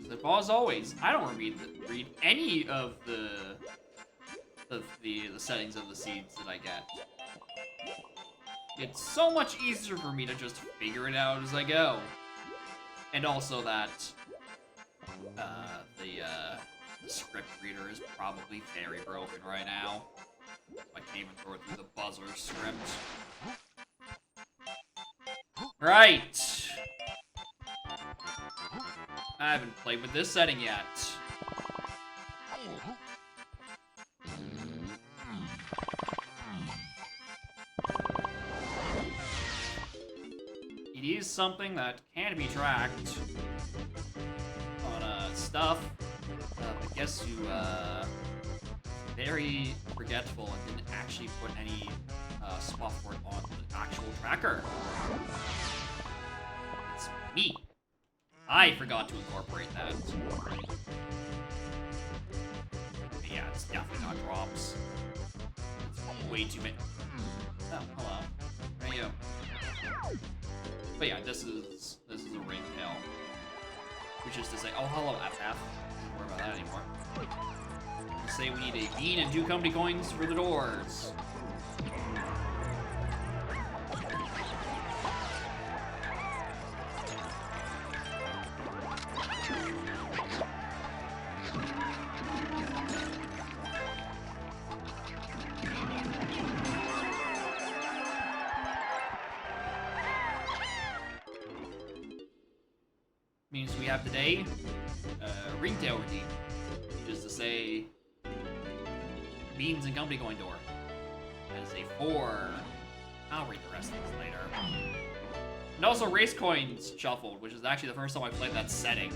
But as always, I don't read any of the settings of the seeds that I get. It's so much easier for me to just figure it out as I go. And also that the script reader is probably very broken right now. I can't even throw it through the buzzer script. Right. I haven't played with this setting yet. It is something that can be tracked on stuff. I guess you very forgetful and didn't actually put any spot for it on the actual tracker. It's me. I forgot to incorporate that. But yeah, it's definitely not drops. It's way too many. Oh, hello. How are you? But yeah, this is a ringtail. Which is to say, oh hello FF. Don't worry about that anymore. We say we need a bean and 2 company coins for the doors. Means we have today ringtail redeem, which is to say beans and company coin door. That is a 4. I'll read the rest of these later. And also race coins shuffled, which is actually the first time I played that setting.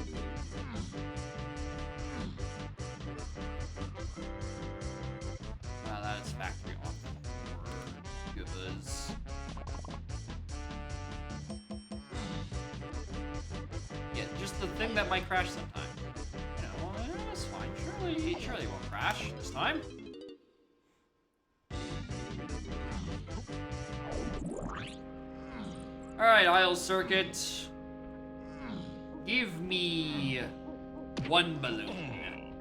That is factory on for goods. Yeah, just the thing that might crash sometime. You know, it's fine. Surely it won't crash this time. Alright, aisle circuit. Give me 1 balloon.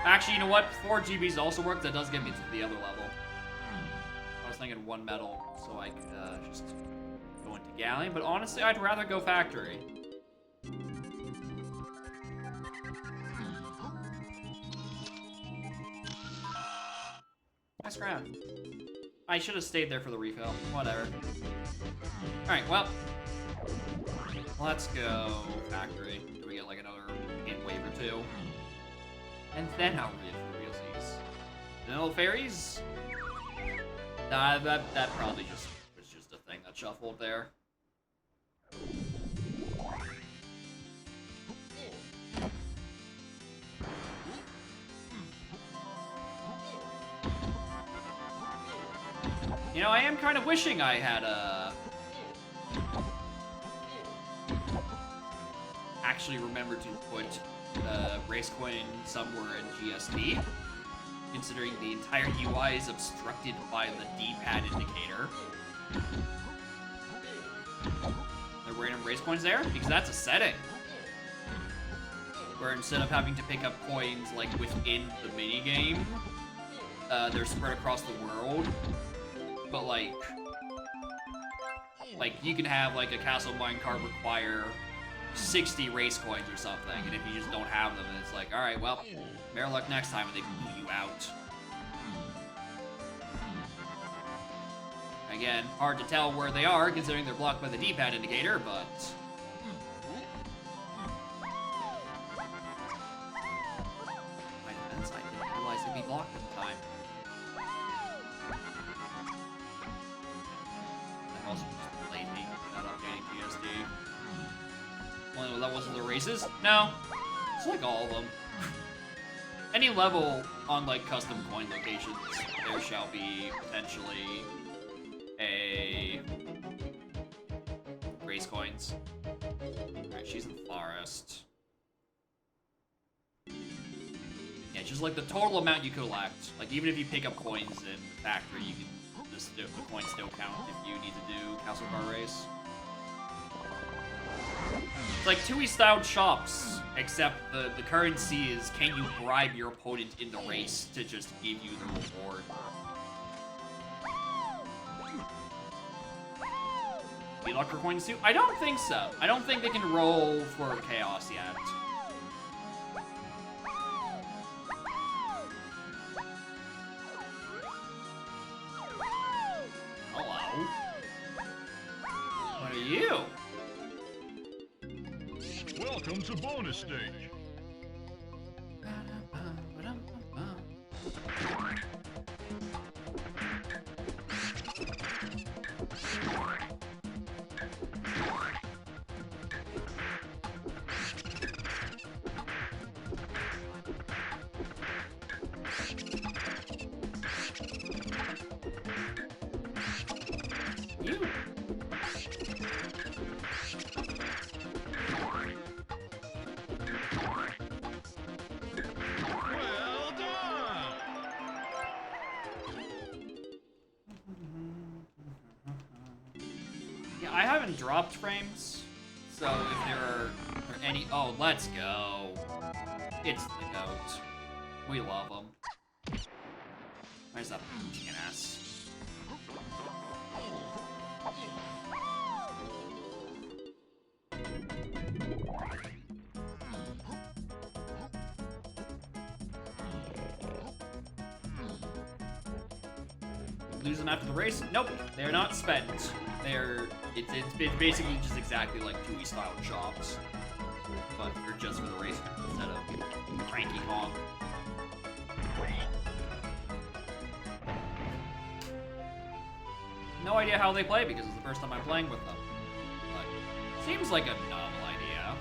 Actually, you know what? 4 GBs also work. That does get me to the other level. I was thinking 1 medal, so I could just go into galleon. But honestly, I'd rather go factory. Nice round. I should have stayed there for the refill. Whatever. Alright, well. Let's go factory. Do we get like another two. And then I'll read it for realsies. No fairies? Nah, that probably just was just a thing that shuffled there. You know, I am kind of wishing I had actually remembered to put race coin somewhere in GST, considering the entire UI is obstructed by the D-pad indicator. There were random race coins there because that's a setting where instead of having to pick up coins like within the minigame, they're spread across the world. But like you can have like a castle minecart require 60 race coins or something, and if you just don't have them, then it's like, all right, well, better luck next time, and they boot you out. Again, hard to tell where they are considering they're blocked by the D-pad indicator, but my defense, I didn't realize they'd be blocked at the time. I'm also just lazy not updating GSD. Only levels of the races? No. It's like all of them. Any level on like custom coin locations, there shall be potentially a race coins. Alright, she's in the forest. Yeah, just like the total amount you collect. Like even if you pick up coins in the factory, you can just the coins still count if you need to do castle car race. It's like 2E styled shops, except the currency is can you bribe your opponent in the race to just give you the reward. Need luck for coins too? I don't think so. I don't think they can roll for chaos yet. Hello? What are you? Welcome to bonus stage. You. Well done! Yeah, I haven't dropped frames, so if there are any... Oh, let's go. It's the goat. We love him. Where's that chicken ass? Lose them after the race? Nope, they're not spent. It's basically just exactly like 2E style shops, but they're just for the race instead of Cranky Kong. No idea how they play because it's the first time I'm playing with them, but seems like a novel idea.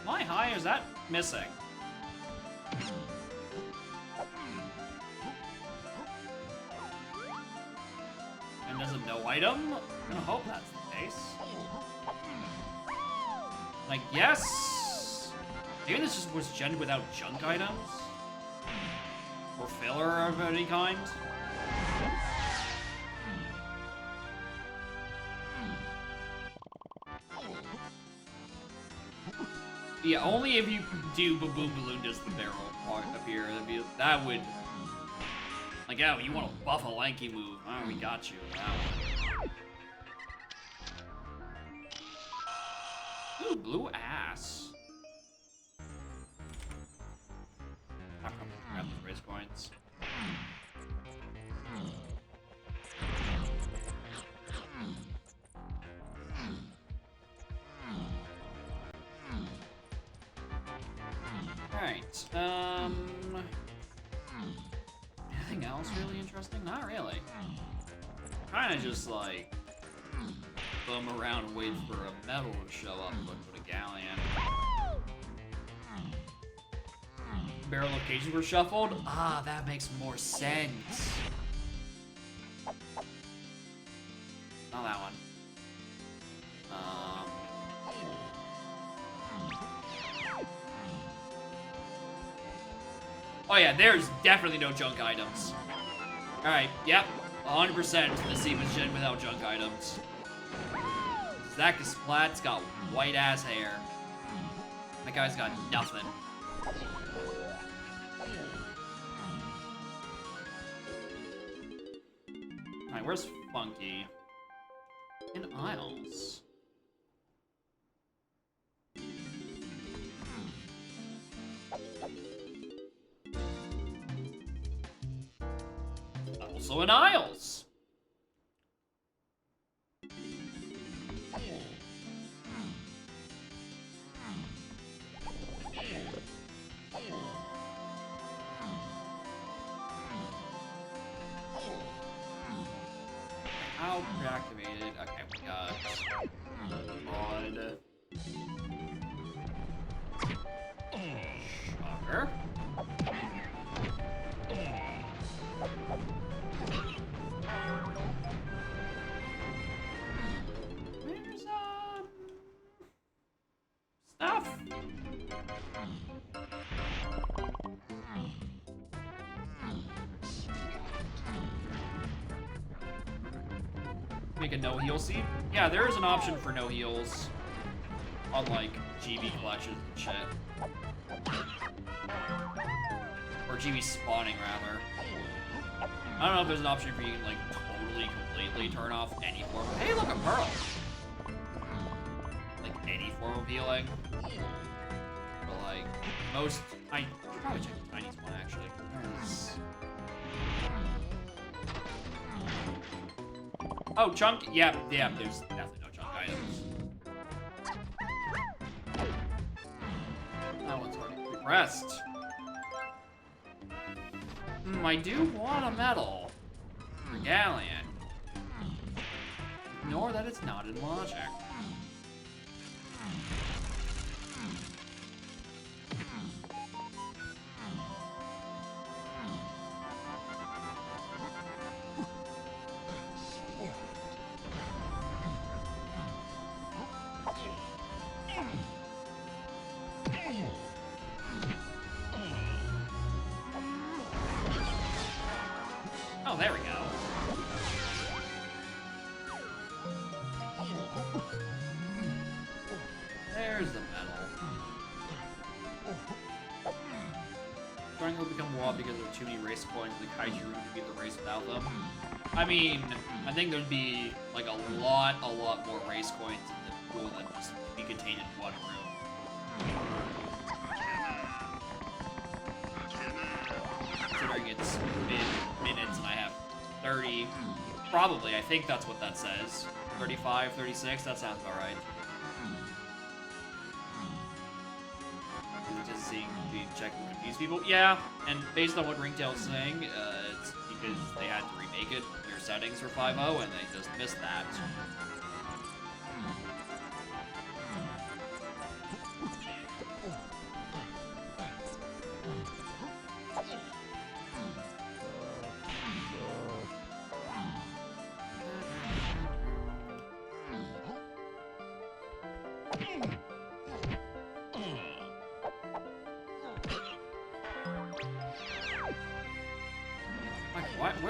My high is that missing? And there's a no item? I'm gonna hope that's the case. I guess... Maybe this just was gen without junk items? Or filler of any kind? Yeah, only if you do Baboon Balloon does the barrel appear. That would... Like, oh, you want to buff a lanky move. Oh, we got you. That one. Ooh, blue ass. How come we grab the race coins? Alright, anything else really interesting? Not really. Kinda just like bum around and wait for a medal to show up looking for the galleon. Barrel locations were shuffled? Ah, that makes more sense. Not that one. Oh yeah, there's definitely no junk items. Alright, yep. 100% the scene was gen without junk items. Zach Splat's got white ass hair. That guy's got nothing. Alright, where's Funky? In aisles. Also in aisles. How reactivated? Okay, we got odd. Shocker. Where's stuff? Make a no heal seed? Yeah, there is an option for no heals on like GB collections and shit. Or GB spawning rather. I don't know if there's an option for you to like totally, completely turn off any form of... Hey, look, a pearl! Like any form of healing. But like, most... I should probably check the Tiny's one actually. Oh, chunk? Yeah, there's definitely no chunk items. That one's already progressed. I do want a medal for Galleon. Ignore that it's not in logic. Oh, there we go. There's the medal. Starting will become wall because there are too many race coins in the Kaiju room to beat the race without them. I mean, I think there'd be like a lot more race coins in the pool than just be contained in one room. Considering it's minutes and I have 30, probably, I think that's what that says. 35, 36, that sounds about right. Just seeing, checking to confuse people. Yeah, and based on what Ringtail's saying, it's because they had to remake it, their settings for 5.0, and they just missed that.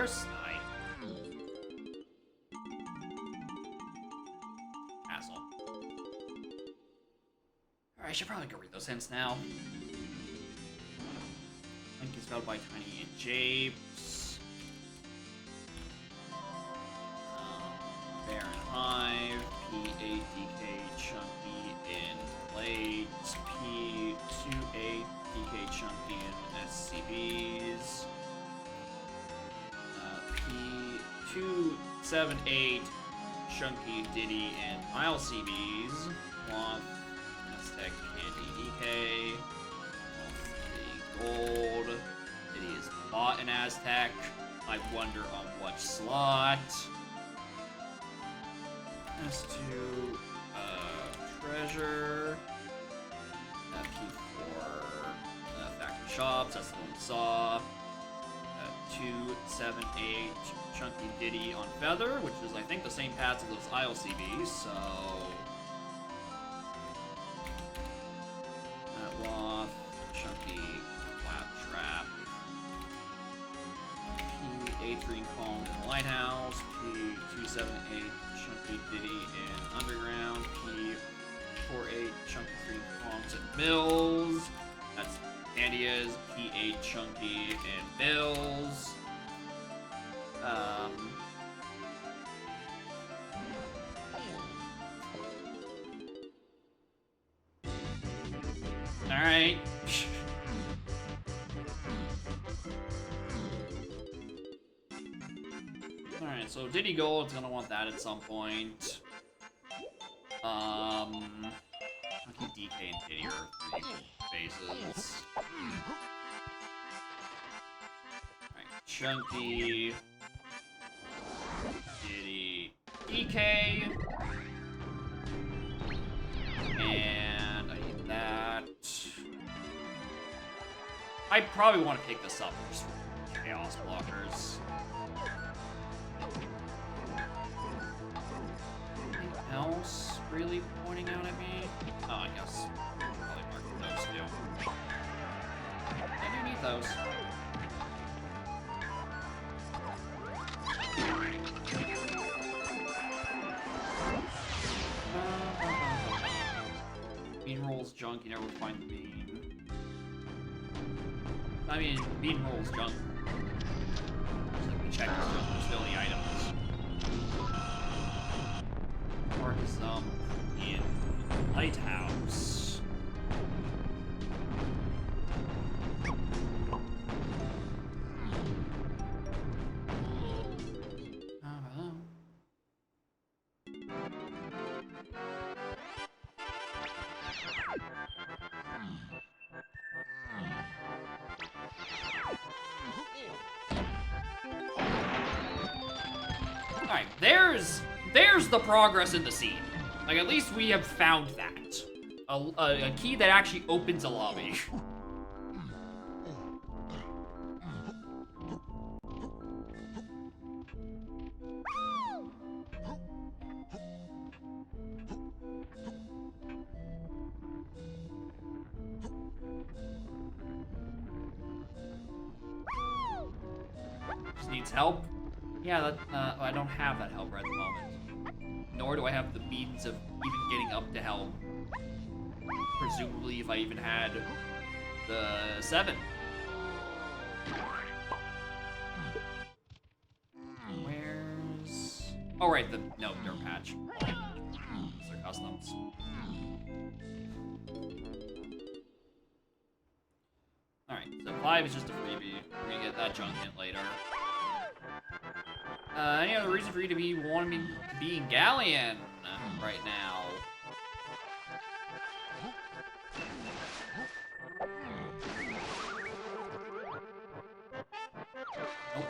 course. Asshole. Alright, I should probably go read those hints now. Link is spelled by Tiny and Japes. Baron Hive. P8DK Chunky in plates. P28DK Chunky in SCBs. P278 Chunky Diddy in ILCBs. Cloth. Aztec Candy DK. Gold. Diddy is bought in Aztec. I wonder on what slot. S2, treasure. P4, factory shops. That's the one we saw. 278 Chunky Diddy on Feather, which is I think the same paths as those ILCBs. So Loth, Chunky Claptrap. P8 Green Kong in the Lighthouse. P278 Chunky Diddy in Underground. P48 Chunky Green Kongs in Mills. That's Pandia's. P8 Chunky in Mills. Alright. Alright, so Diddy Gold's gonna want that at some point. Chunky DK and Diddy are 3 phases. Alright, Chunky Diddy DK. And I need that. I probably want to pick this up just for chaos blockers. Anything else really pointing out at me? Oh, I guess I'll probably mark those too. I do need those. Bean rolls junk, you never find the bean. I mean, bean rolls junk. Just like the check is junk, there's still any items. Mark some in Lighthouse. Alright, there's the progress in the scene. Like, at least we have found that. A key that actually opens a lobby. Just needs help? Yeah, I don't have that help right at the moment. Nor do I have the means of even getting up to help. Presumably, if I even had the 7. Where's... Oh, right, the... No, dirt patch. Those are customs. Alright, so 5 is just a freebie. We're gonna get that junk hint later. Any other reason for you to be wanting me to be in Galleon right now? Nope.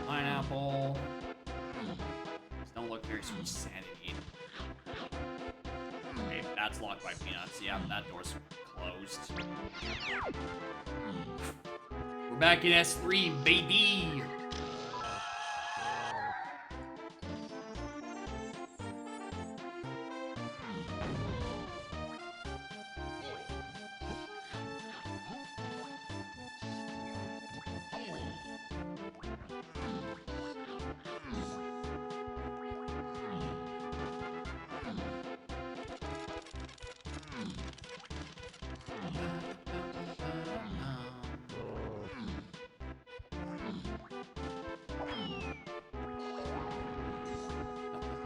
Pineapple. These don't look very sweet sanity. that's locked by Peanuts. Yeah, that door's closed. We're back in S3, baby!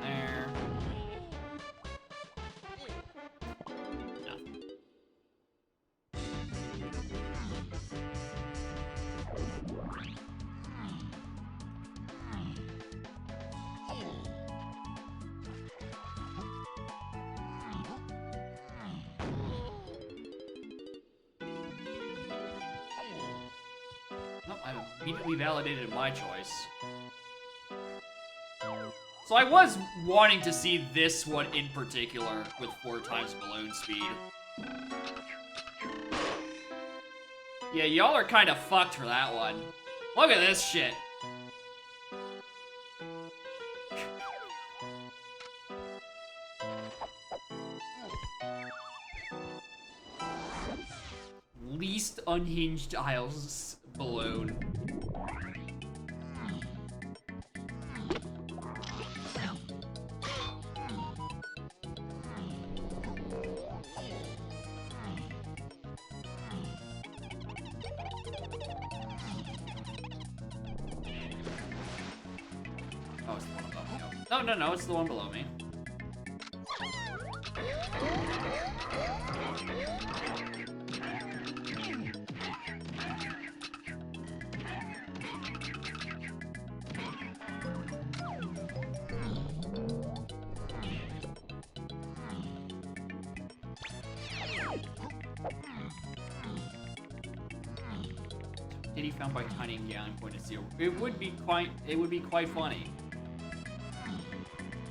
There. Nothing. Nope, I immediately validated my choice. So I was wanting to see this one in particular with 4 times balloon speed. Yeah, y'all are kind of fucked for that one. Look at this shit. Least unhinged aisles balloon. Oh, it's the one above me. No, it's the one below me. Did he found by tiny and gallon point of zero? It would be quite funny.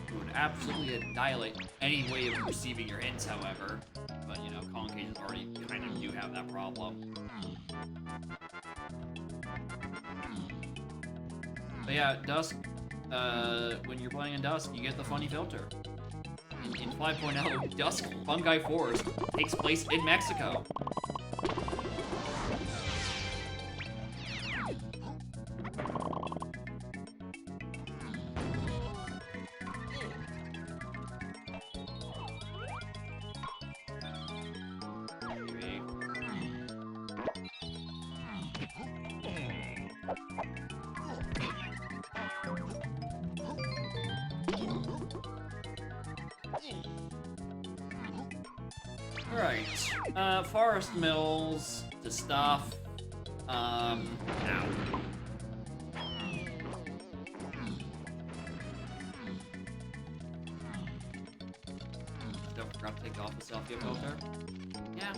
It would absolutely annihilate any way of receiving your hints, however. But, you know, concases already kind of do have that problem. But yeah, Dusk, when you're playing in Dusk, you get the funny filter. In 5.0, Dusk Fungi Forest takes place in Mexico. Alright, Forest Mills, the stuff, ow. Don't forget to take off the selfie filter. Yeah,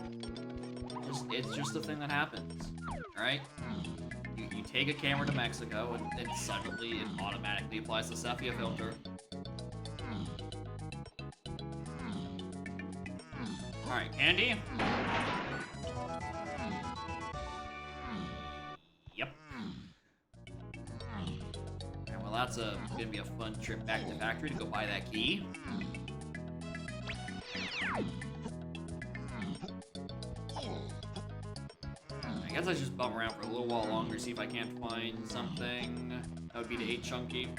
it's just a thing that happens, alright? You take a camera to Mexico, and suddenly it automatically applies the sepia filter. Alright, Candy? Yep. Alright, well that's gonna be a fun trip back to factory to go buy that key. I guess I just bum around for a little while longer, see if I can't find something. That would be the 8 chunky.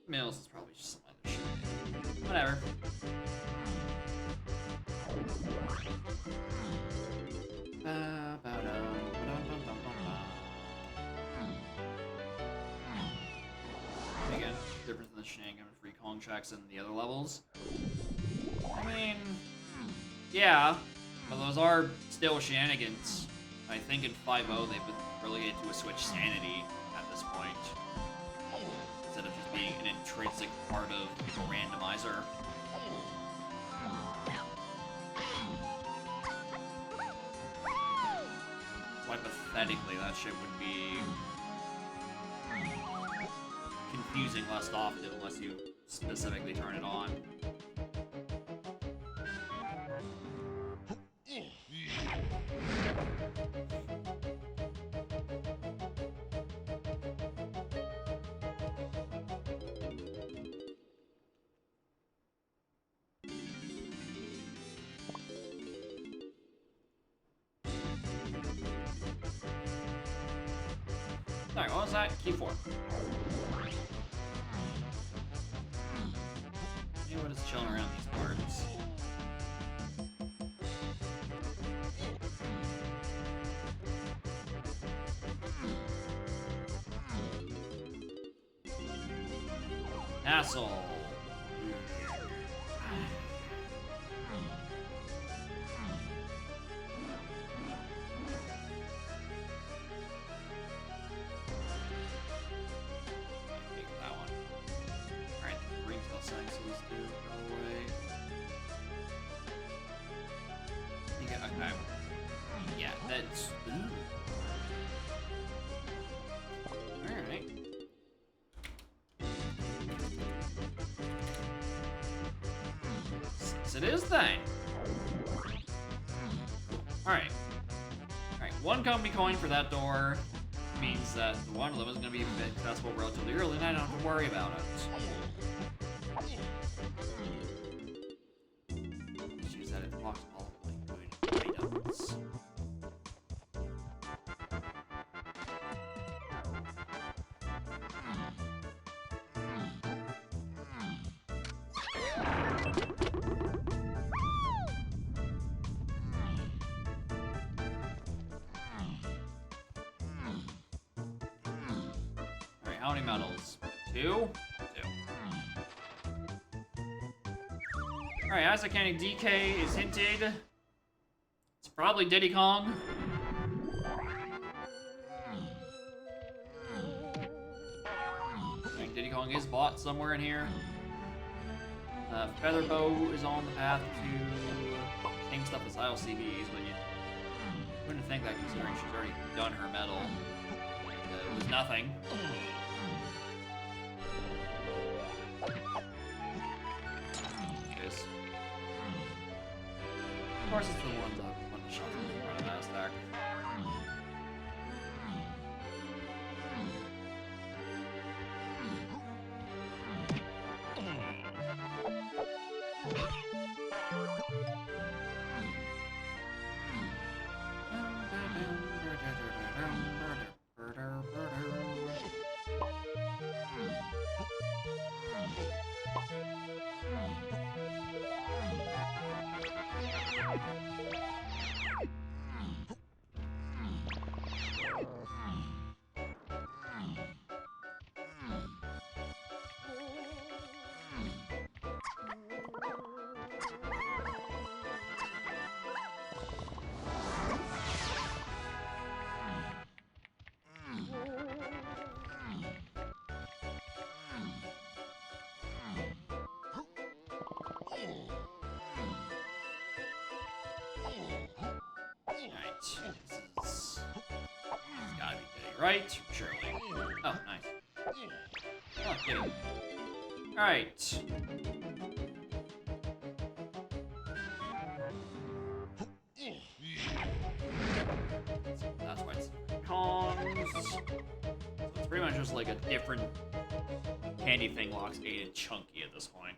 Mills is probably just some other shit. Whatever. the shenanigan-free Kong checks in the other levels. I mean, yeah, but those are still shenanigans. I think in 5.0 they've been relegated to a Switch sanity at this point, instead of just being an intrinsic part of the randomizer. Hypothetically, that shit would be confusing less often unless you specifically turn it on. Alright, what was that? Key 4. Anyone is chilling around these parts. Castle. Yeah, that's... Alright. So it is then. Alright. Alright, 1 company coin for that door means that one of them is going to be accessible relatively early, and I don't have to worry about it. Just use that in the box all good items. Alright, how many medals? 2? 2. Alright, Isaac-Canning DK is hinted. It's probably Diddy Kong. I think Diddy Kong is bought somewhere in here. Featherbow is on the path to same stuff as ILCBs, but you wouldn't think that considering she's already done her medal. It was nothing. Yes. Of course, it's the ones I want to shove in front of that stack. This gotta be Diddy, right? Surely. Oh, nice. Oh, Diddy. Alright. That's why it's cons. So it's pretty much just like a different candy thing locks 8 and chunky at this point.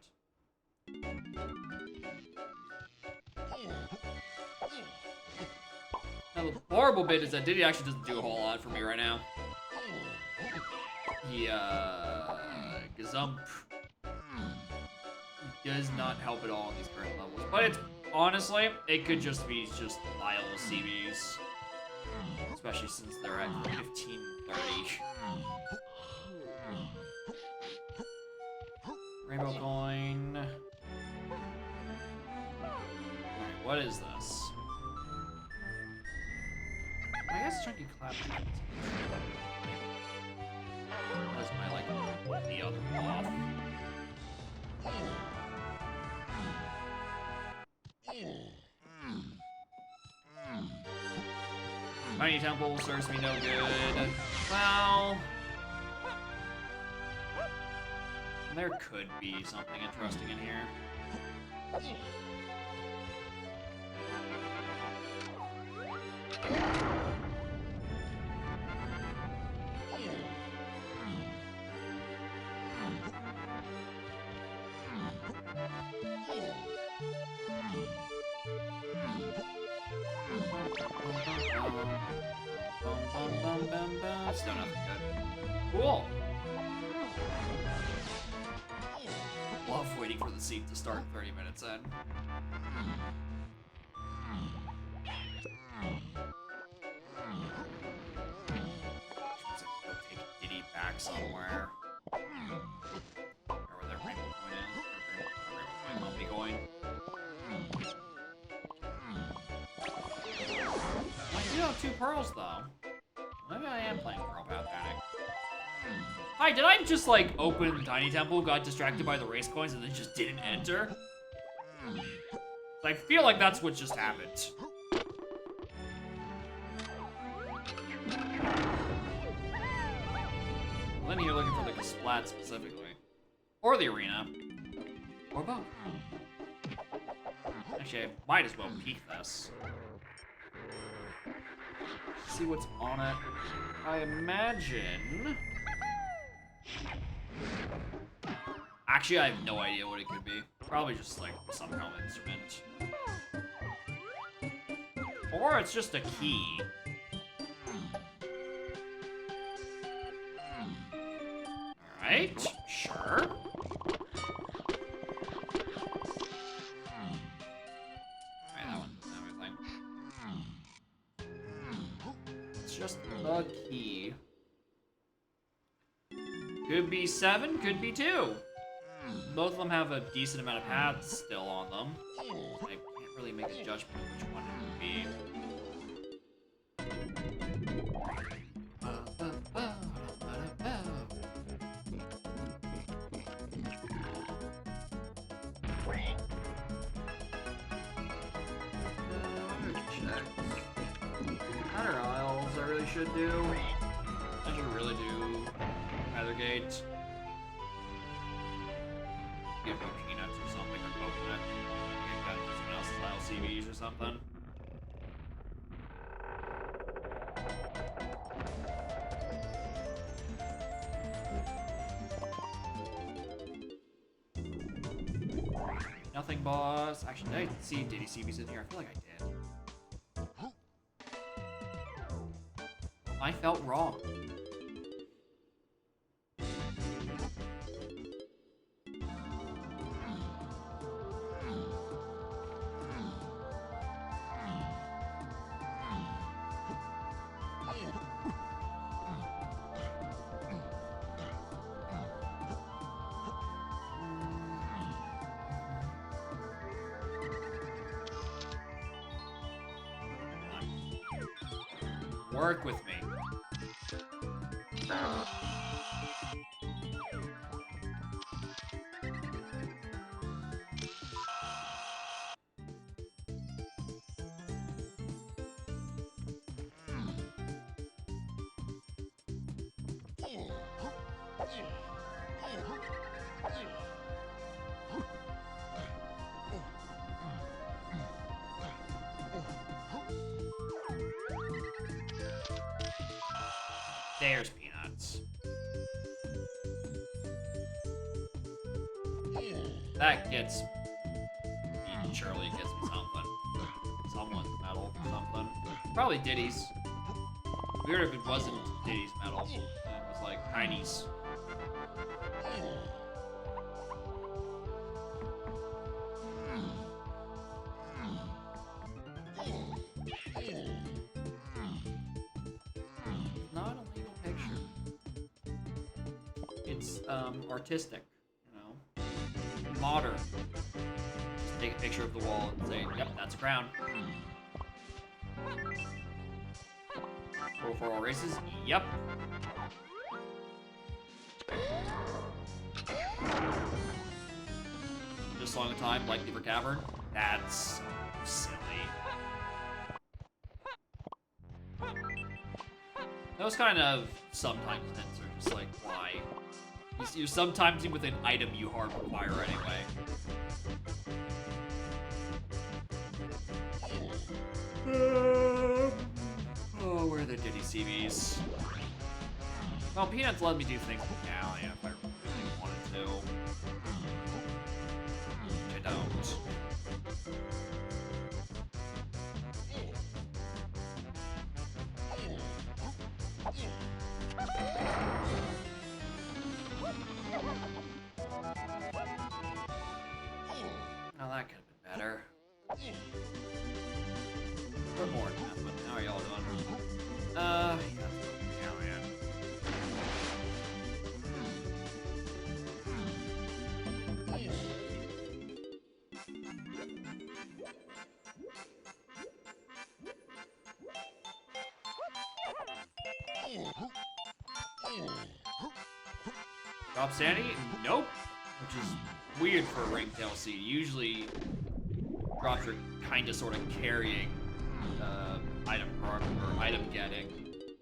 Now the horrible bit is that Diddy actually doesn't do a whole lot for me right now. He, Gazump does not help at all in these current levels. But it's, honestly, it could just be just ILCBs. Especially since they're at 1530. Rainbow coin. Alright, what is this? I guess Chunky Clap. That's my, like, the other off. Tiny Temple serves me no good. Well... there could be something interesting in here. Still nothing good. Cool. Love waiting for the scene to start 30 minutes in. Take Diddy back somewhere. Or where that rainbow coin is. Or rainbow coin won't be going. I do have 2 pearls though. Maybe I am playing Pearl Path Panic. Hi, did I just like open Tiny Temple, got distracted by the race coins, and then just didn't enter? I feel like that's what just happened. Well, then you're looking for like a splat specifically. Or the arena. Or both. Actually, I might as well peek this. See what's on it. I imagine... actually, I have no idea what it could be. Probably just like some kind of instrument. Or it's just a key. Alright, sure. Just a key. Could be 7, could be 2. Both of them have a decent amount of paths still on them. I can't really make a judgment of which one it would be. Counter aisles I really should do. I should really do Feathergate. Give me peanuts or something, or coconut. Get got someone else's aisle CVs or something. Nothing, boss. Actually, did I see Diddy CVs in here? I feel like I did. I felt wrong. Work with me. There's peanuts. That gets me, surely gets me something. Someone's medal or something. Probably Diddy's. Weird if it wasn't Diddy's medal. It was like Tiny's. Not a legal picture. It's artistic, you know. modern. Just take a picture of the wall and say, yep, that's a crown. Roll for all races? Yep. Just long a time, like Beaver Cavern? That's silly. Those kind of sometimes hints are just like, why? You sometimes with an item you hard require anyway. Oh, where are the Diddy CVs? Well, Peanuts let me do things now, yeah, if I really wanted to. Which I don't. Oh, that could have been better. We're bored, but how are y'all doing? Yeah, man. Drop Sandy? Nope. Which is weird for a ringtail seed. Usually, drops are kind of sort of carrying item or item getting,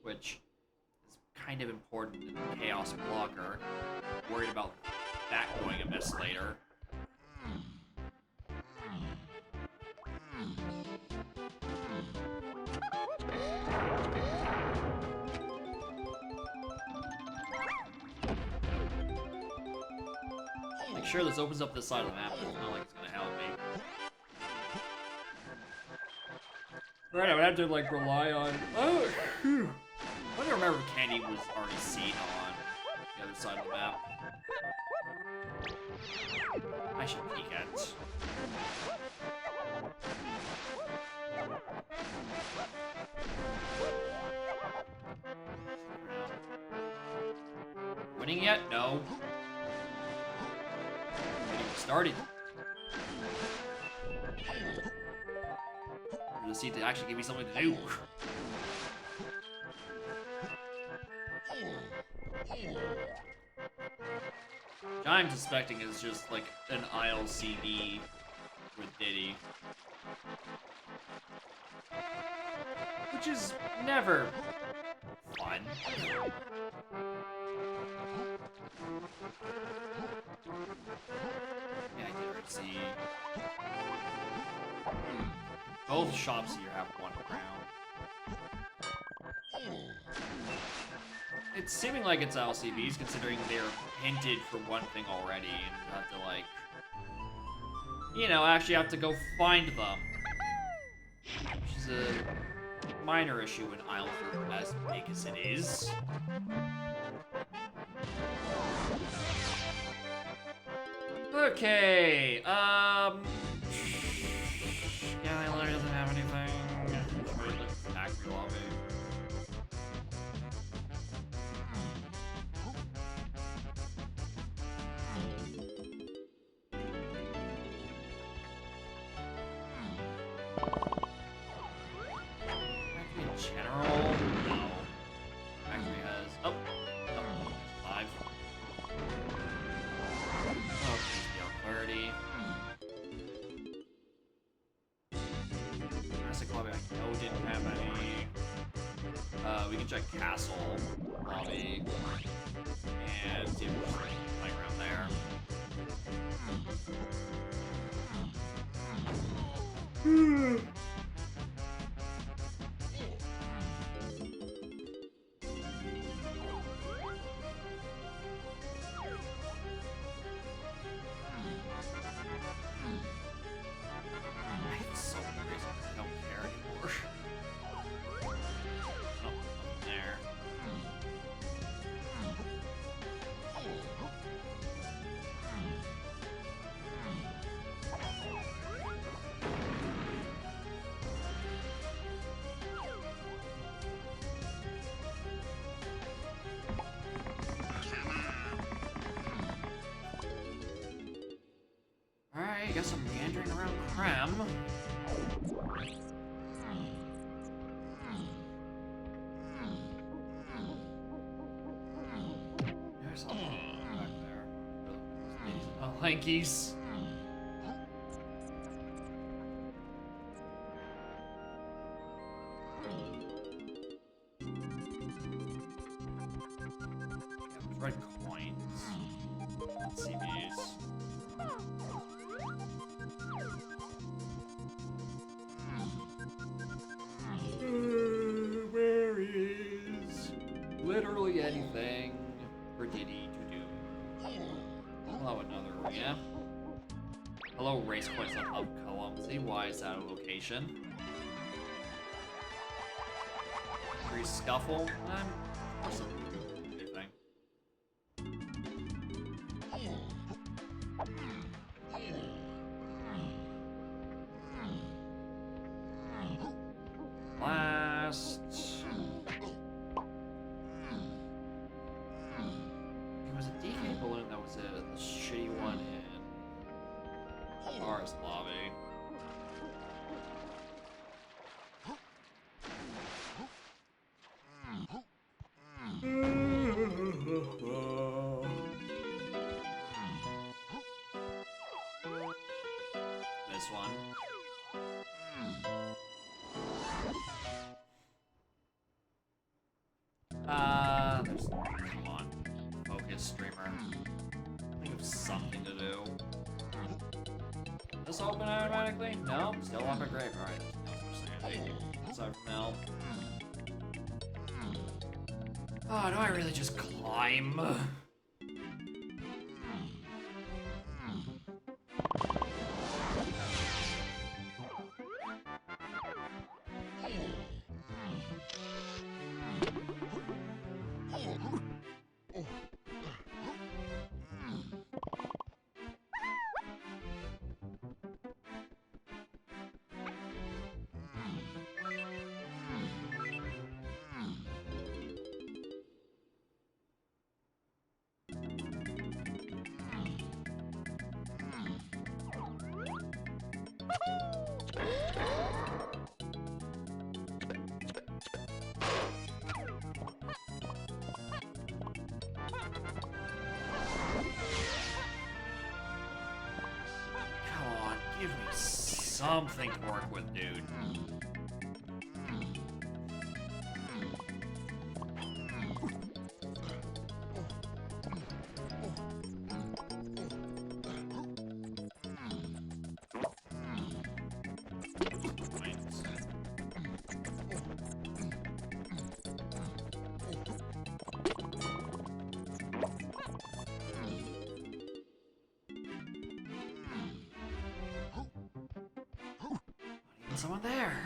which is kind of important in the Chaos Blocker. Worried about that going amiss later. Make sure this opens up this side of the map, but it's not like it's gonna help me. Right, I would have to like rely on. Oh, phew. I don't remember if Candy was already seen on the other side of the map. I should peek it. Winning yet? No. Getting started. To see to actually give me something to do. Which I'm suspecting is just like an aisle CD with Diddy. Which is never fun. Yeah, I did already see. Both shops here have one crown. It's seeming like it's LCBs, considering they're hinted for one thing already, and you have to, like, you know, actually have to go find them. Which is a minor issue in Isleford, as big as it is. Okay, yeah, Skylar doesn't have anything. Should we look at the factory lobby? Factory in general? No. Factory has. Oh! Oh, 5. Oh, please be on 30. Classic lobby, I know didn't have any. We can check Castle lobby and see if there's anything playing around there. I have so many reasons I don't care anymore. Oh, nothing there. guess I'm meandering around Cram. There's something back there. Oh, hankies. Red coins. Let's see these. Where is literally anything for Diddy to do? Hello, another arena. Hello, race quest of Calamity. Why is that a location? Free scuffle. Anything. Last. There was a DK balloon that was a shitty one in Mars Lobby. This one. Come on. Focus, streamer. Think of something to do. This open automatically? No, still on my grave. Alright, aside from Mel. Oh, do I really just climb? Give me something to work with, dude. Someone there.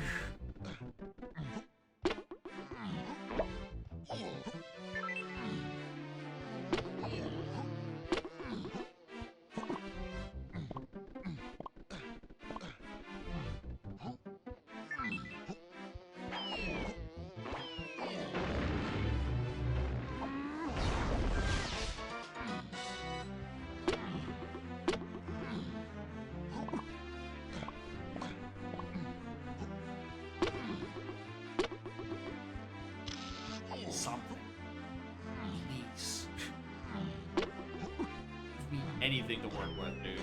Something. Please. Give me anything to work with, dude.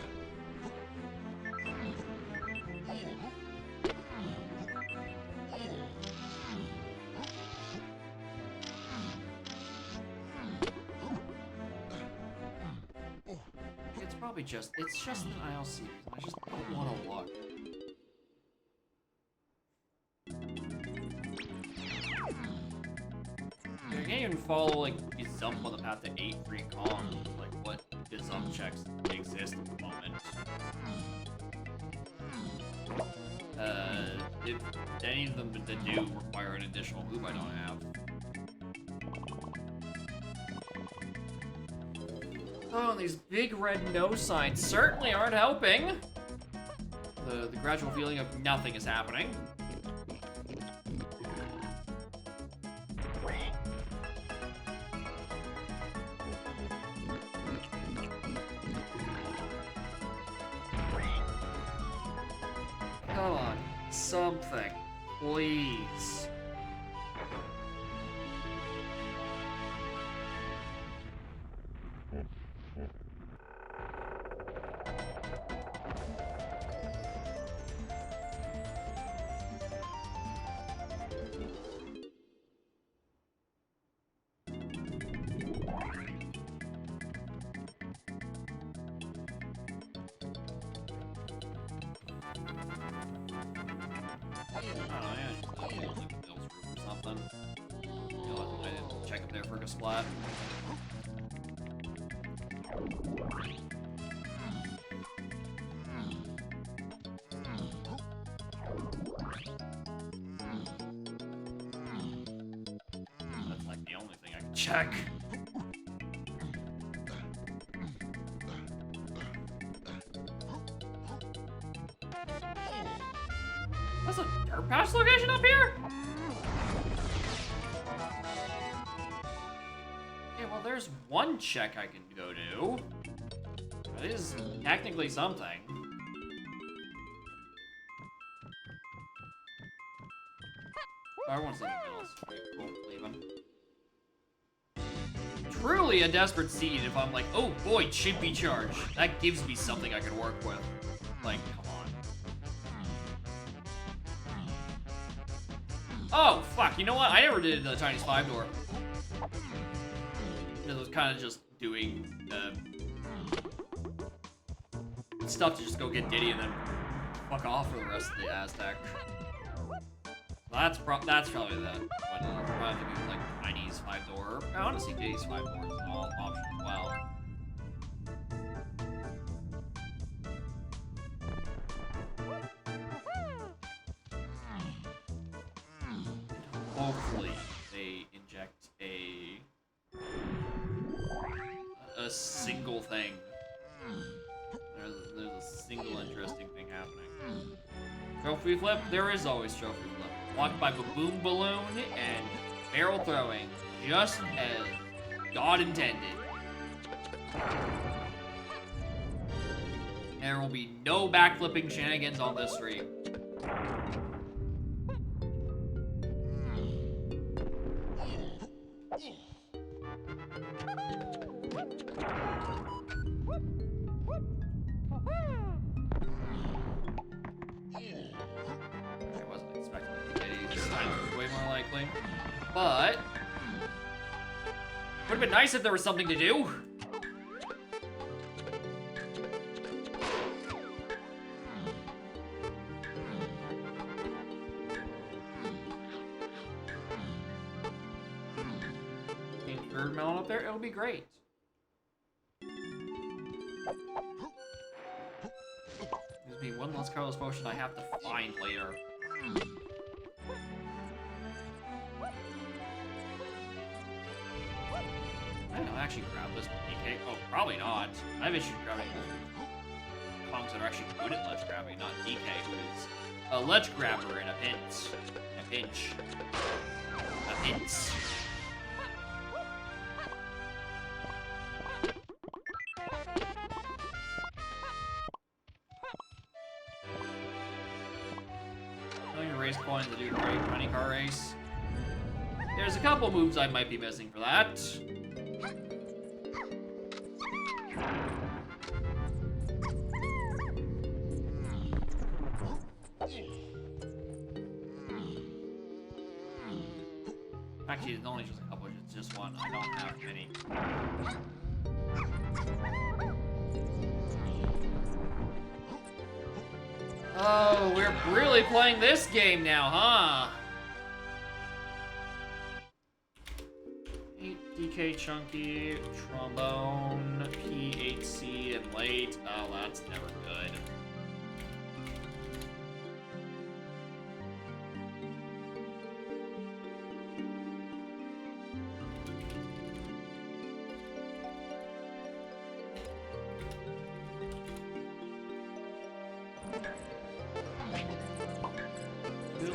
It's probably just, it's just an ILC reason. I just don't want to look. I can't even follow, like, Gazump on the path to 8 free Kong. Like, what Gazump checks exist at the moment. If any of them that do require an additional move I don't have. Oh, and these big red no signs certainly aren't helping. The gradual feeling of nothing is happening. God. Something. Please. Check up there for a splat. That's like the only thing I can check. That's a dirt patch location up here? Okay, well, there's one check I can go to. That is technically something. Everyone's something else. Right, cool, leaving. Truly a desperate seed if I'm like, oh, void should be charged. That gives me something I can work with. Like, come on. Oh, fuck, you know what? I never did the Chinese 5-door. It was kind of just doing stuff to just go get Diddy and then fuck off for the rest of the Aztec. That's probably that. But probably have to do like Chinese 5-door. I want to see Diddy's 5-door as an all option as well. Hopefully they inject a single thing. There's a single interesting thing happening. Trophy flip? There is always trophy flip. Blocked by Baboon Balloon and barrel throwing, just as God intended. There will be no backflipping shenanigans on this stream. But would have been nice if there was something to do. Third melon up there, it'll be great. There's be one less Carlos potion I have to find later. I don't actually grab this DK. Oh, probably not. I have issues grabbing Kongs that are actually good at ledge grabbing, not DK, because a ledge grabber in a pinch. A pinch. A pinch. I'm going to raise coins to do the right money car race. There's a couple moves I might be missing for that. Actually, it's only just a couple, it's just one. I don't have many. Oh, we're really playing this game now, huh? 8 DK Chunky, Trombone, PHC, and Late. Oh, that's never good.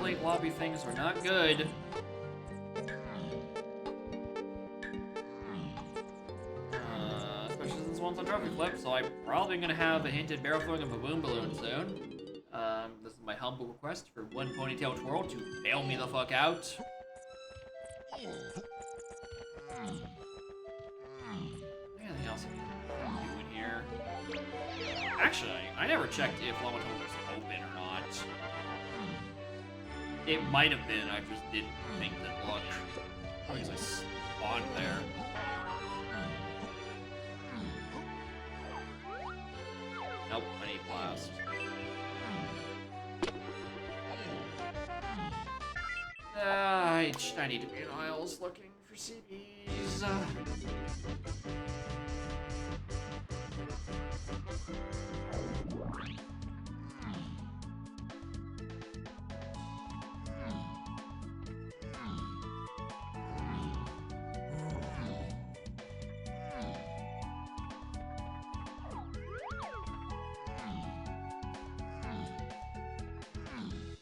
Late lobby things are not good. Especially since one's on trophy flip, so I'm probably gonna have a hinted barrel throwing of a Baboon Balloon soon. This is my humble request for one ponytail twirl to bail me the fuck out. Anything else I can do in here? Actually, I never checked if Lava Tunnel was open or not. It might have been, I just didn't think to look. Probably because I spawned there. Nope, I need blast. I need to be in aisles looking for CBs.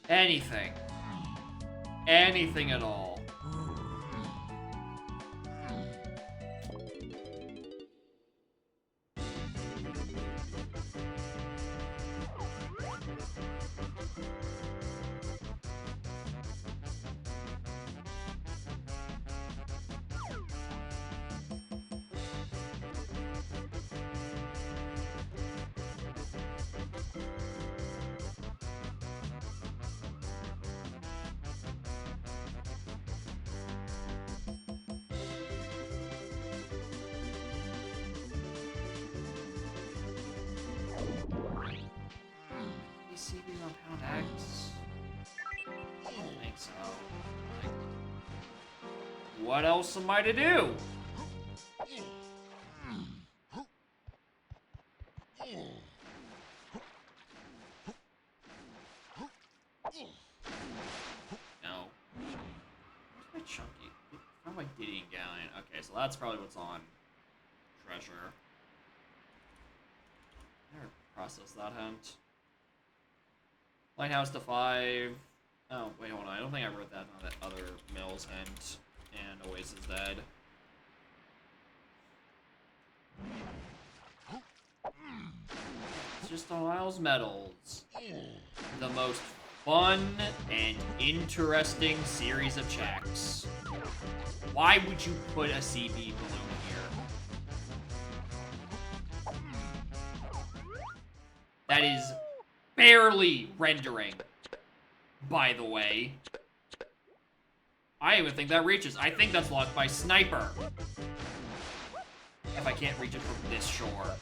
Anything. Anything at all. CBs on Pound X? I don't think so. Like, what else am I to do? No. Where's my chunky? How am I Diddy and Galleon? Okay, so that's probably what's on Treasure. Never processed that hunt. Lighthouse to 5. Oh, wait, hold on. I don't think I wrote that on that other Mills and Oasis Dead. It's just on Isles Metals. The most fun and interesting series of checks. Why would you put a CB balloon here? That is barely rendering, by the way. I even think that reaches. I think that's locked by Sniper. If I can't reach it from this shore.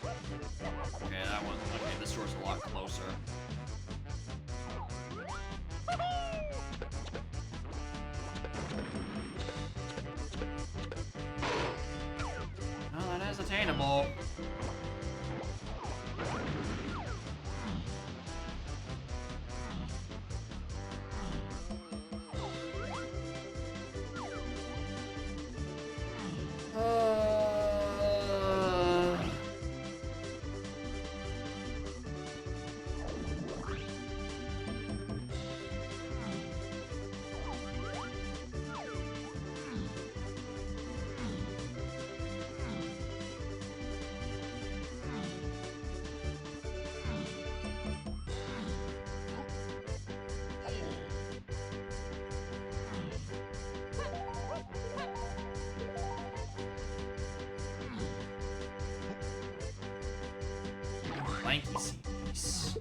Okay, that one. Okay, this shore's a lot closer. Oh, that is attainable. Lanky CBs.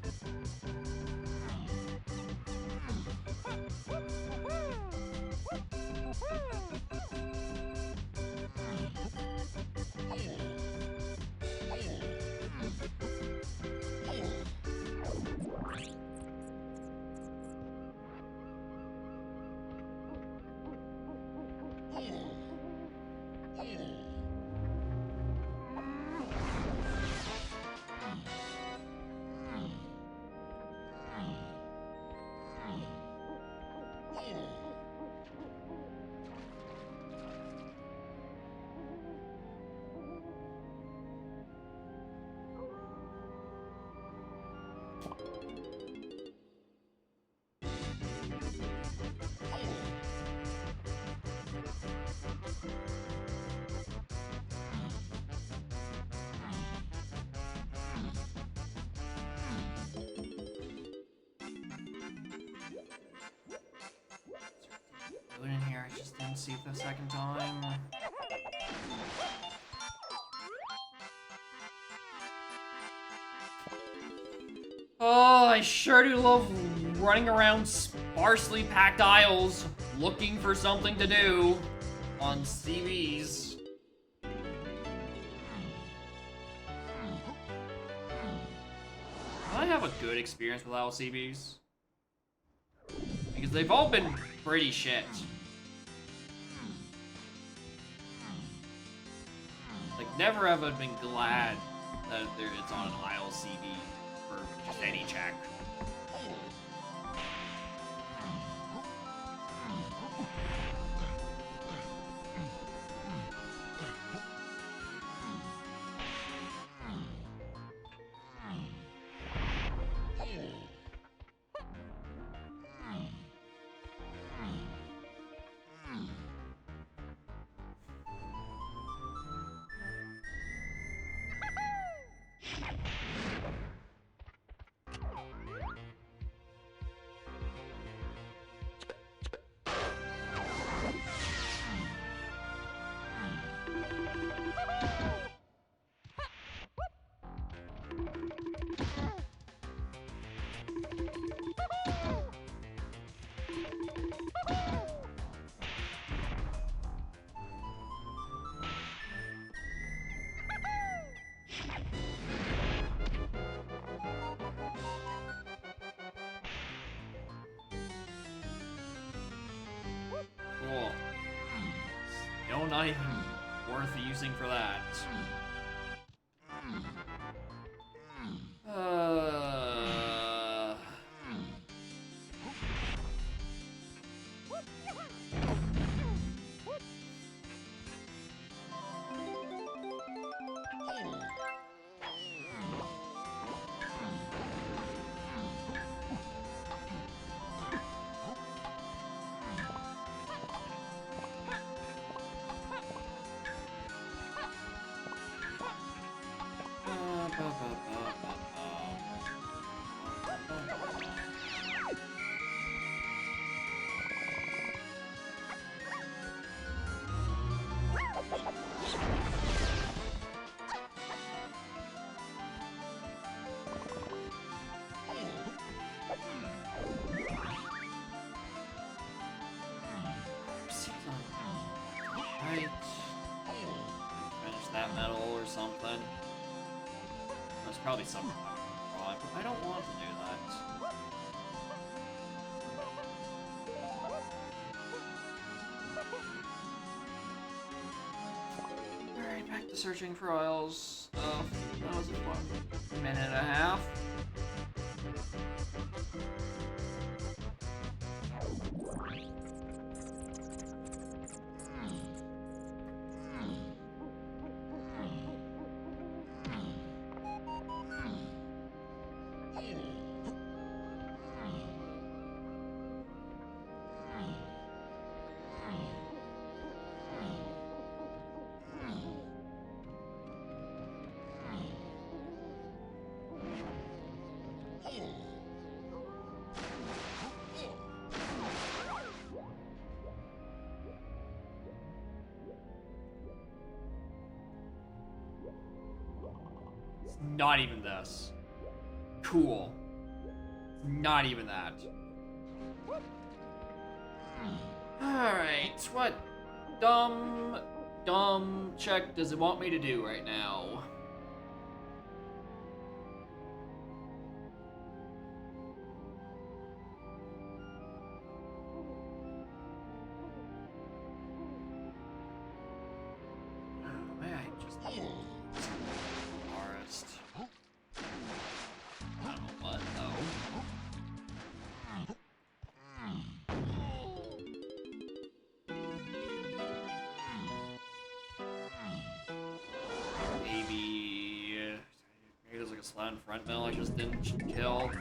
and see it the second time. Oh, I sure do love running around sparsely packed aisles looking for something to do on CVs. I have a good experience with LCBs because they've all been pretty shit. Like, never have I been glad that it's on an aisle CB for just any check. Cool. No, not even worth using for that. Right. Finish that medal or something. There's probably something wrong, but I don't want to do that. Alright, back to searching for aisles. That was a minute and a half. Not even this. Cool. Not even that. Alright, what dumb check does it want me to do right now? May I just forest? I don't know what though. Maybe there's like a slant front mill I just didn't kill.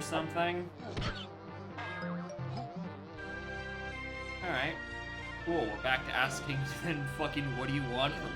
or something. Alright. Cool, we're back to asking then fucking what do you want from me?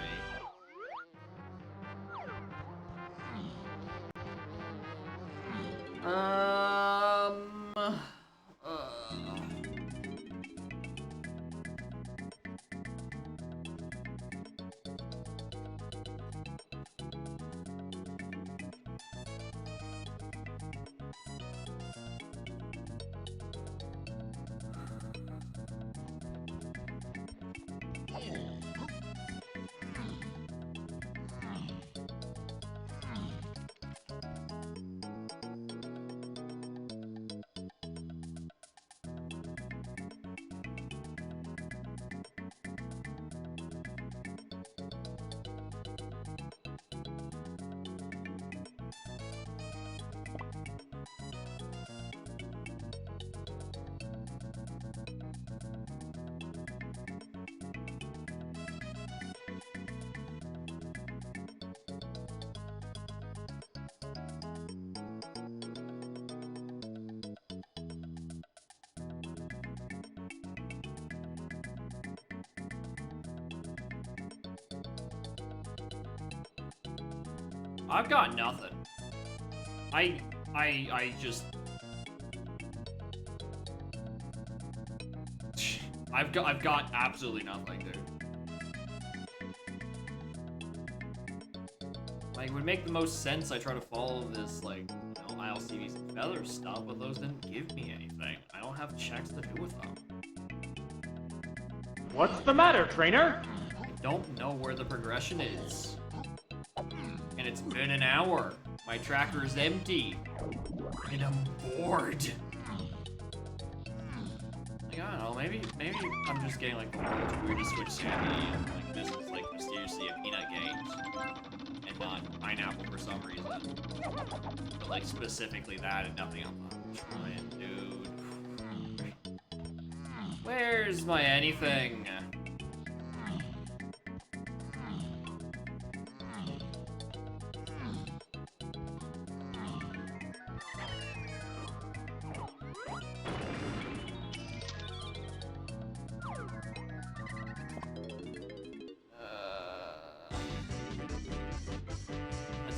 I've got nothing. I just... I've got absolutely nothing, dude. Like, it would make the most sense I try to follow this, like, you know, ILCVs and feather stuff, but those didn't give me anything. I don't have checks to do with them. What's the matter, trainer? I don't know where the progression is. And it's been an hour. My tracker is empty. And I'm bored. Like, I don't know, maybe I'm just getting like the world's weirdest Switch sanity and like this is like mysteriously a peanut game and not pineapple for some reason. But like specifically that and nothing else. I'm trying, dude. Where's my anything?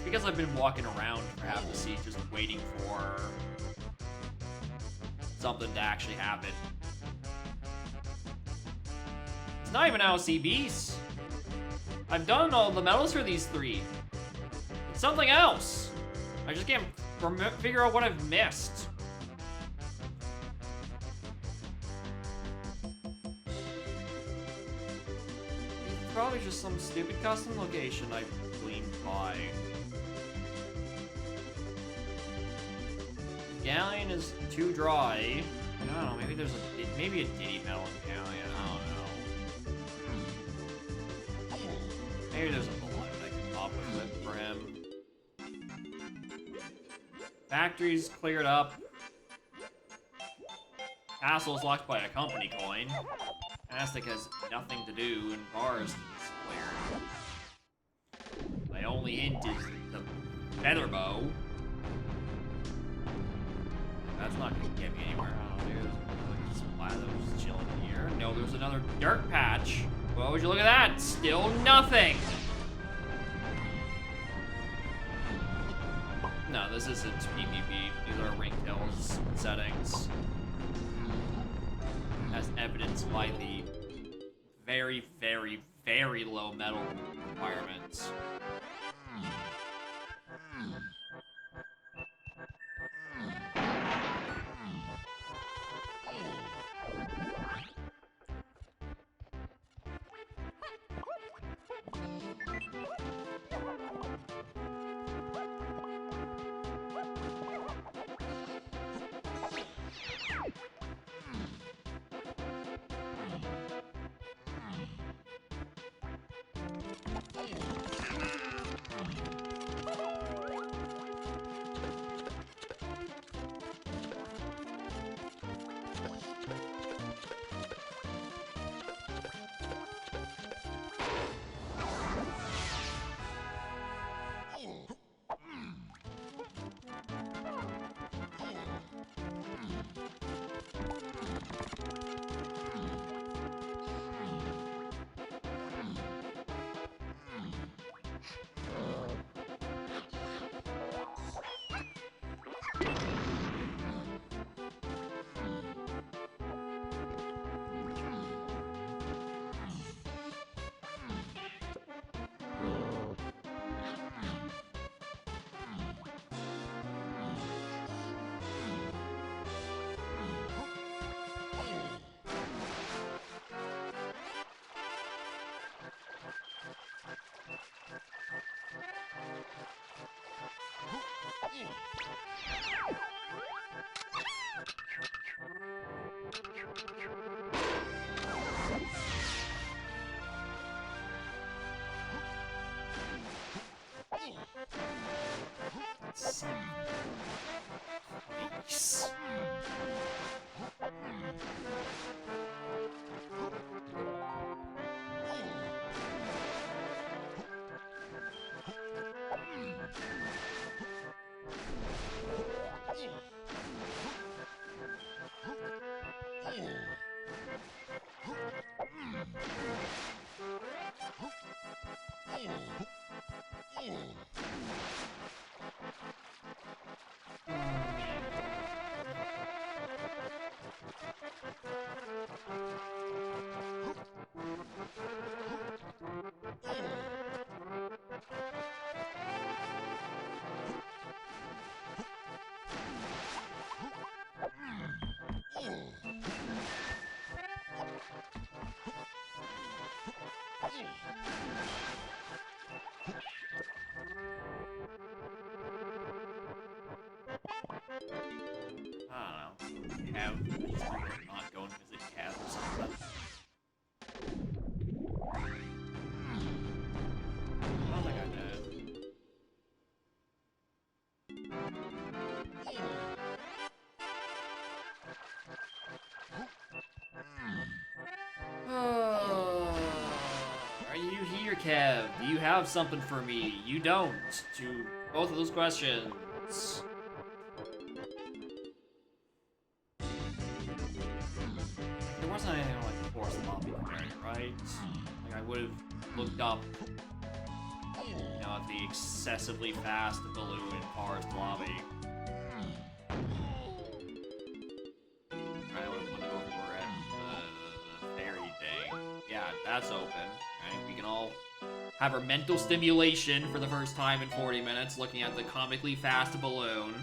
Because I've been walking around for half the seat just waiting for something to actually happen. It's not even LCBs. I've done all the medals for these three. It's something else. I just can't figure out what I've missed. It's probably just some stupid custom location I gleaned by. Galleon is too dry. I don't know, maybe there's maybe a Diddy medal in Galleon, I don't know. Maybe there's a balloon I can pop with it for him. Factory's cleared up. Castle's locked by a company coin. Aztec has nothing to do, and bars is cleared. My only hint is the feather bow. That's not gonna get me anywhere. Oh, there's like a supply that was just chilling here. No, there's another dirt patch. Well, would you look at that? Still nothing. No, this isn't PvP. These are ringtails settings. As evidenced by the very, very, very low metal requirements. Nice. I don't know. Kev, not going to visit Kev or something. I don't think I did. Are you here, Kev? Do you have something for me? You don't. To both of those questions. There wasn't anything like the force lobby there, right? Like I would have looked up, you know, at the excessively fast balloon forest lobby. I would have looked over at the ferry thing. Yeah, that's open. Right? We can all have our mental stimulation for the first time in 40 minutes, looking at the comically fast balloon.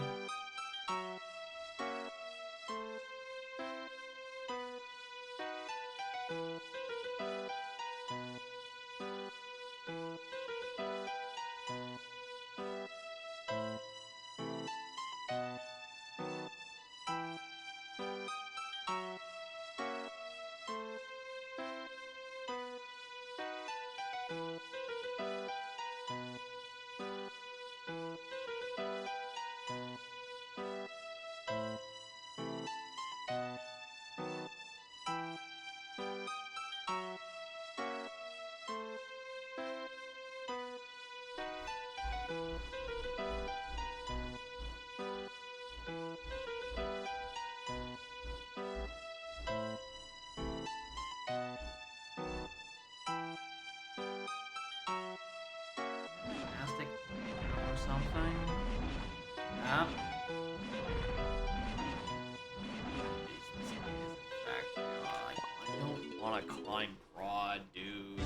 Gymnastic or something? Yeah. I don't want to climb broad, dude.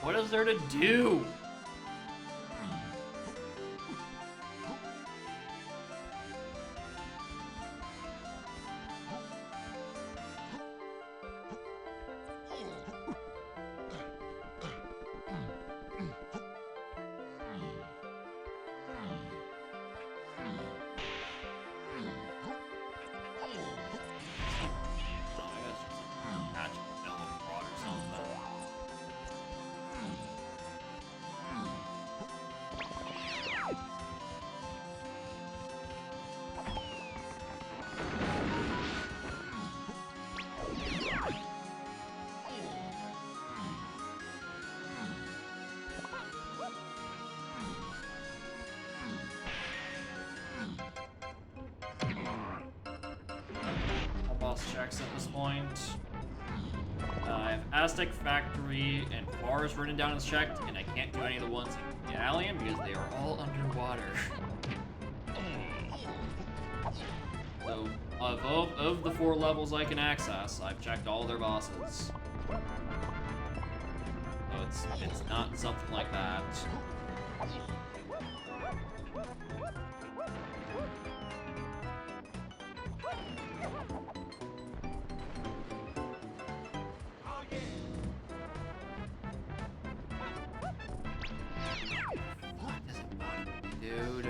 What is there to do? Boss checks at this point. I have Aztec Factory and Bars written down as checked, and I can't do any of the ones in Galleon because they are all underwater. So, of the 4 levels I can access, I've checked all their bosses. So it's not something like that. Dude.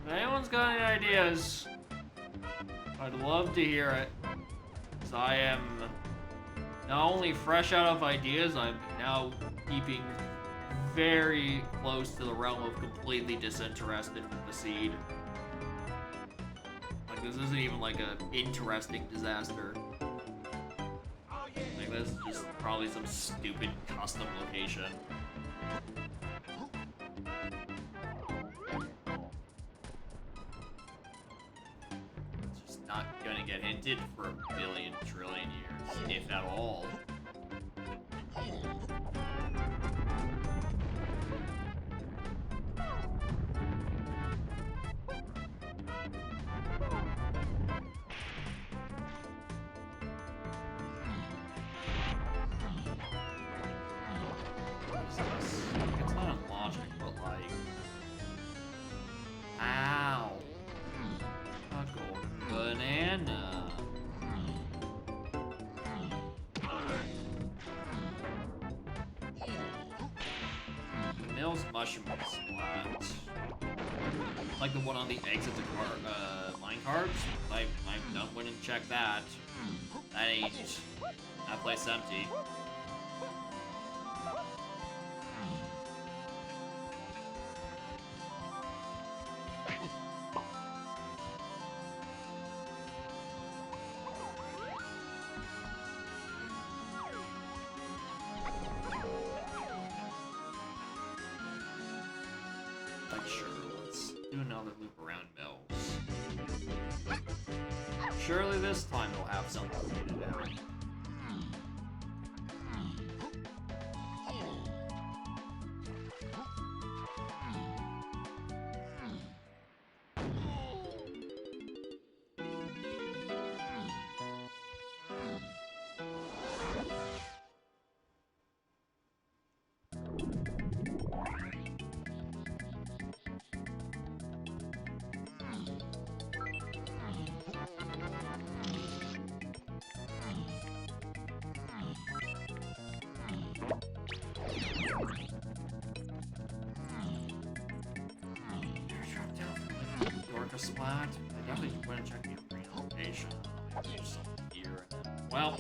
If anyone's got any ideas, I'd love to hear it. Because I am not only fresh out of ideas, I'm now keeping very close to the realm of completely disinterested with the seed. Like, this isn't even like a interesting disaster. Like, this is just probably some stupid custom location. Not gonna get hinted for a billion trillion years, if at all. What is this? It's not logic, but like... Ow! A golden banana. Mills mushroom splat. Like the one on the exit to minecarts. I don't went and checked that. That ain't. That place empty. Sure, let's do another loop around Mills. Surely this time we'll have something figured out. a spot. I definitely want to check the arena location. Maybe there's something here. Well.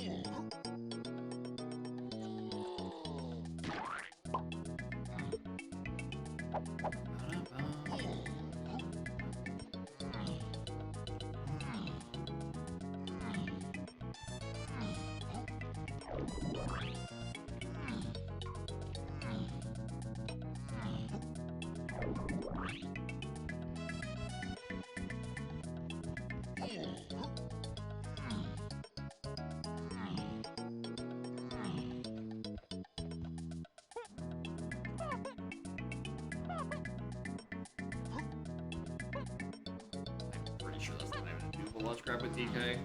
Pretty sure that's not even a do, but let's grab a DK.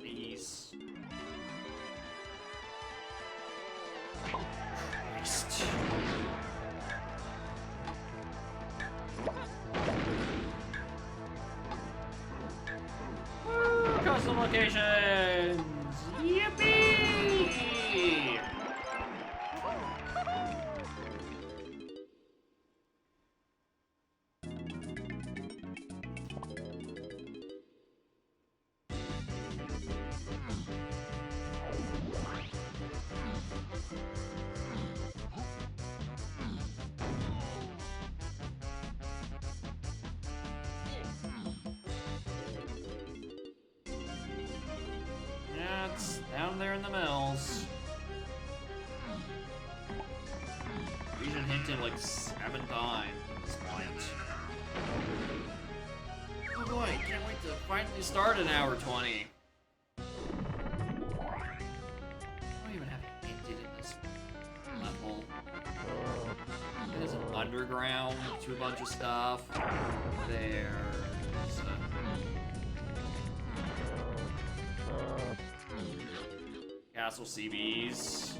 Please. Christ. Woo! Custom locations! Yippee! Yeah, it's down there in the mills. Region hinted like 7 times at this point. Oh boy, can't wait to finally start an hour 20. I don't even have it hinted in this level. It is an underground to a bunch of stuff. There's Castle CBs.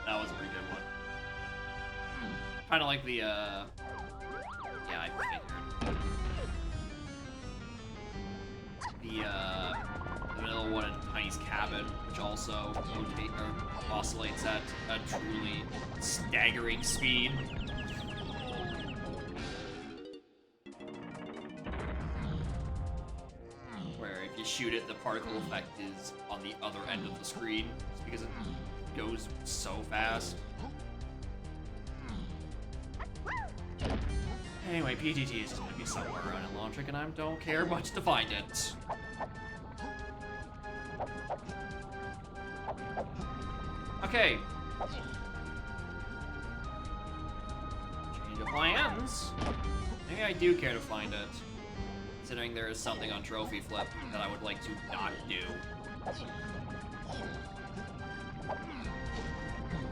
That was a pretty good one. Kind of like the, yeah, I figured. The middle one in Tiny's cabin, which also oscillates at a truly staggering speed. Where if you shoot it, the particle effect is on the other end of the screen, just because it goes so fast. Anyway, PTT is just gonna be somewhere around in Launtrick, and I don't care much to find it. Okay. Change of plans. Maybe I do care to find it, considering there is something on Trophy Flip that I would like to not do.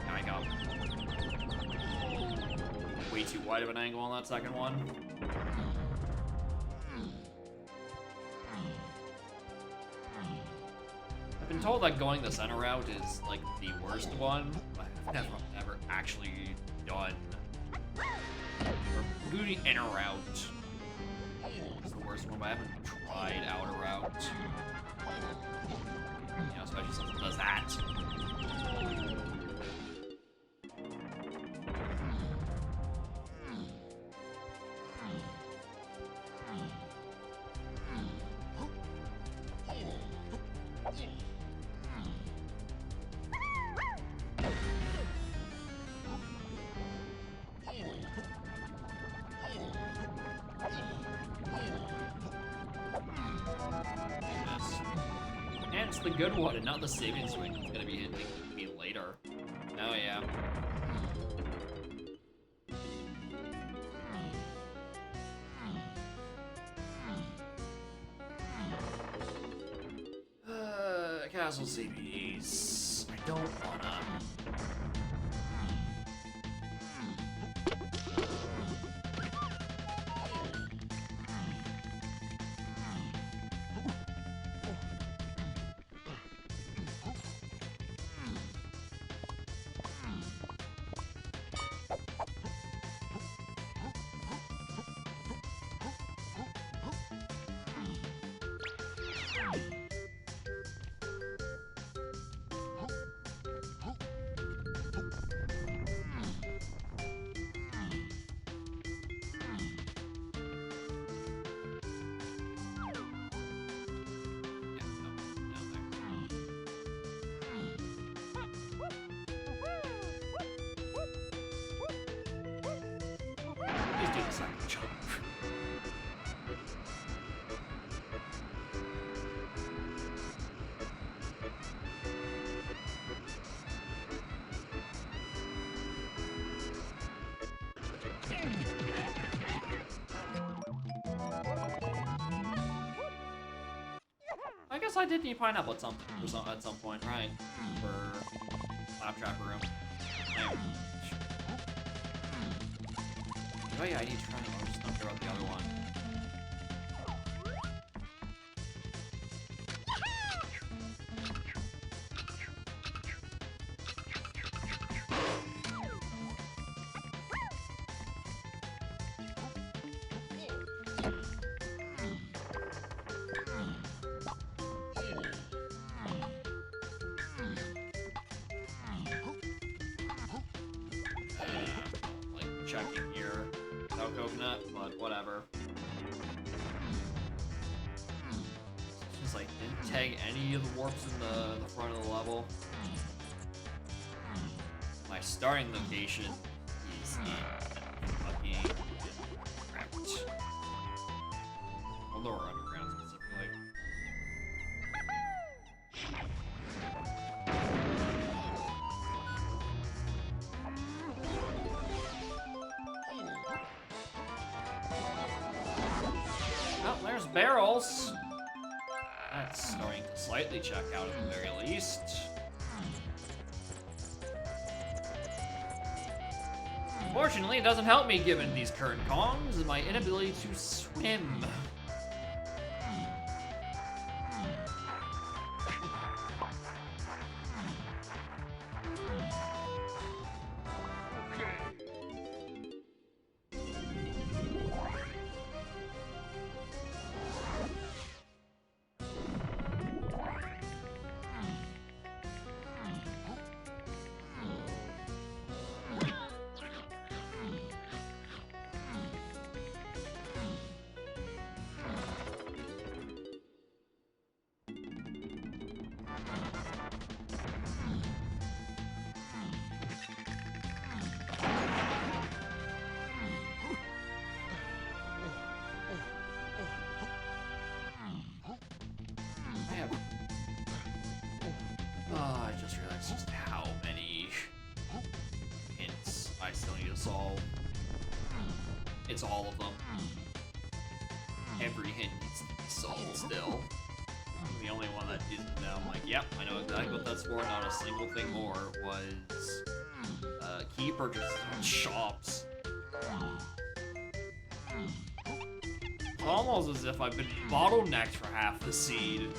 There I go. Way too wide of an angle on that second one. I've been told that going the center route is like the worst one, but I've never actually done. Or doing the inner route is the worst one, but I haven't tried outer route. You know, especially since it does that. And it's the good one, and not the saving swing that's gonna be hitting me later. Oh yeah. Castle CBs. I don't wanna. Please do the second jump. I guess I did need pineapple at some point, right? For Claptrap room. Oh yeah, I need triangle. I'm just not sure about the other one. Like checking here. No coconut, but whatever. Just like didn't tag any of the warps in the front of the level. My starting location is in fucking Crypt. Or lower underground specifically. enough barrels. That's starting to slightly check out at the very least. Unfortunately, it doesn't help me given these current calms and my inability to swim. I just realized just how many hints I still need to solve. It's all of them. Every hint needs to be solved still. The only one that isn't now, I'm like, yep, I know exactly what that's for. Not a single thing more was key purchases on shops. It's almost as if I've been bottlenecked for half the seed.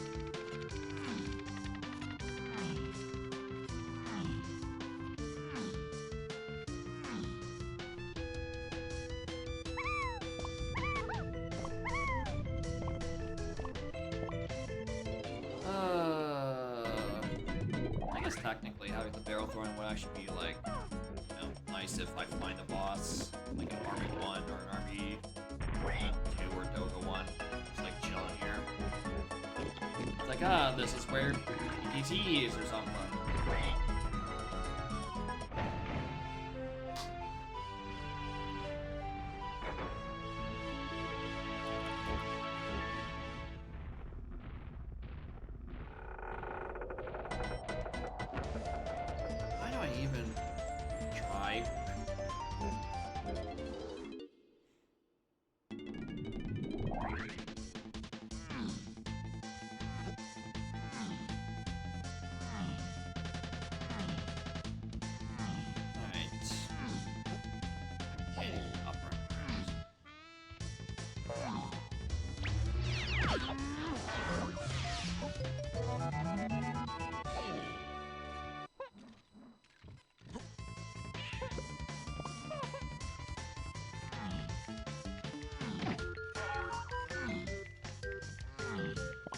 I guess technically having the barrel throwing would actually be like, you know, nice if I find a boss, like an Army 1 or an Army 2 or Doga 1, just like chilling here. It's like, this is where DT is or something. Why do I even try? Alright. Okay, up right.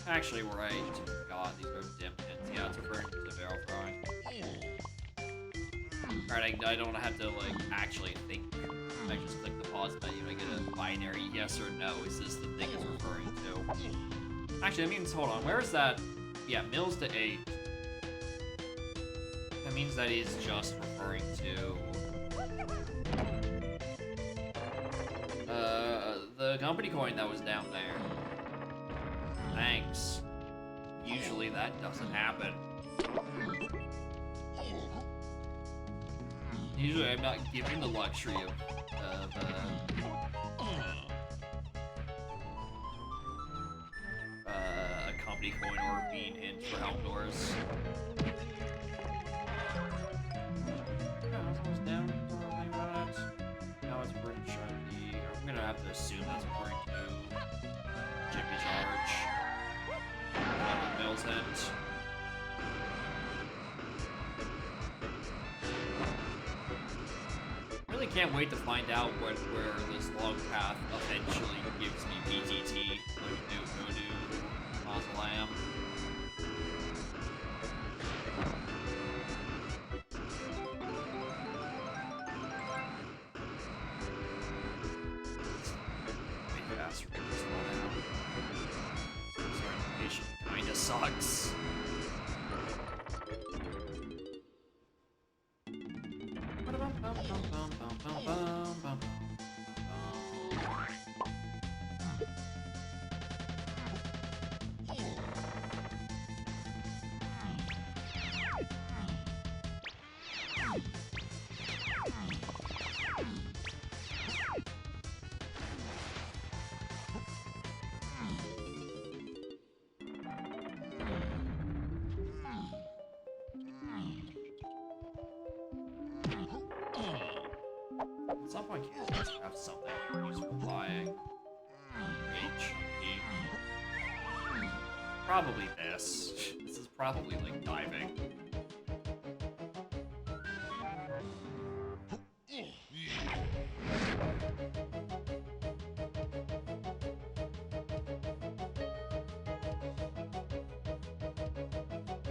Actually, right. God, these are dim pins. Yeah, it's referring to the barrel throwing. Alright, I don't have to, like, actually think. I just click the pause menu and I get a binary yes or no. Is this the thing it's referring to? Actually, that means, hold on, where is that? Yeah, mills to 8. That means that he's just referring to... the company coin that was down there. Thanks. Usually that doesn't happen. Usually I'm not given the luxury of a company coin or being hint for outdoors. Yeah, that's almost down. Don't know anything about it. Now it's pretty shiny. I'm gonna have to assume that's referring to Jippy Charge. Mill's End. Really can't wait to find out where this long path eventually gives me BTT, Voodoo, Mausoleum. Way faster than this one now. Sorry, kinda sucks. At some point, can't just have something useful flying. H, E. Probably this. This is probably like diving.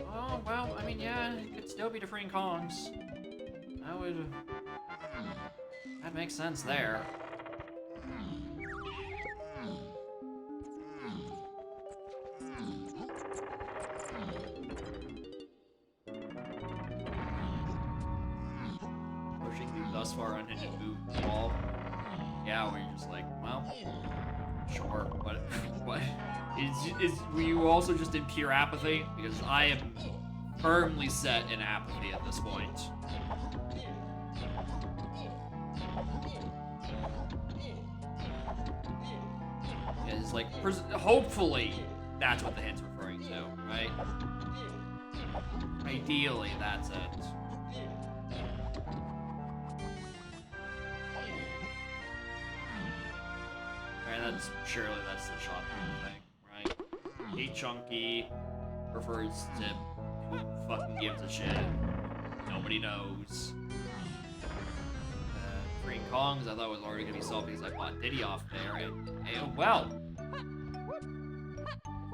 Oh, well, I mean, yeah, it could still be different Kongs. That makes sense there. Pushing through thus far unhindered move wall. Yeah, where you're just like, well, sure, but what? Were you also just in pure apathy? Because I am firmly set in apathy at this point. It's like, hopefully, that's what the hint's referring to, right? Ideally, that's it. Alright, surely that's the shot thing, right? Hey, Chunky refers to who fucking gives a shit. Nobody knows. Green Kongs, I thought was already gonna be solved because I bought Diddy off there, and well,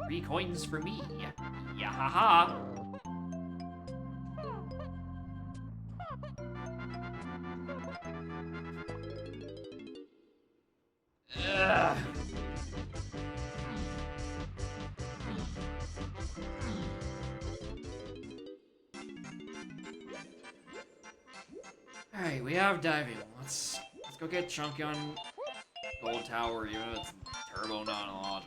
3 coins for me. Yeah, haha. Ugh. Alright, we have diving. Let's go get Chunky on Gold Tower, even though it's turbo non-logic.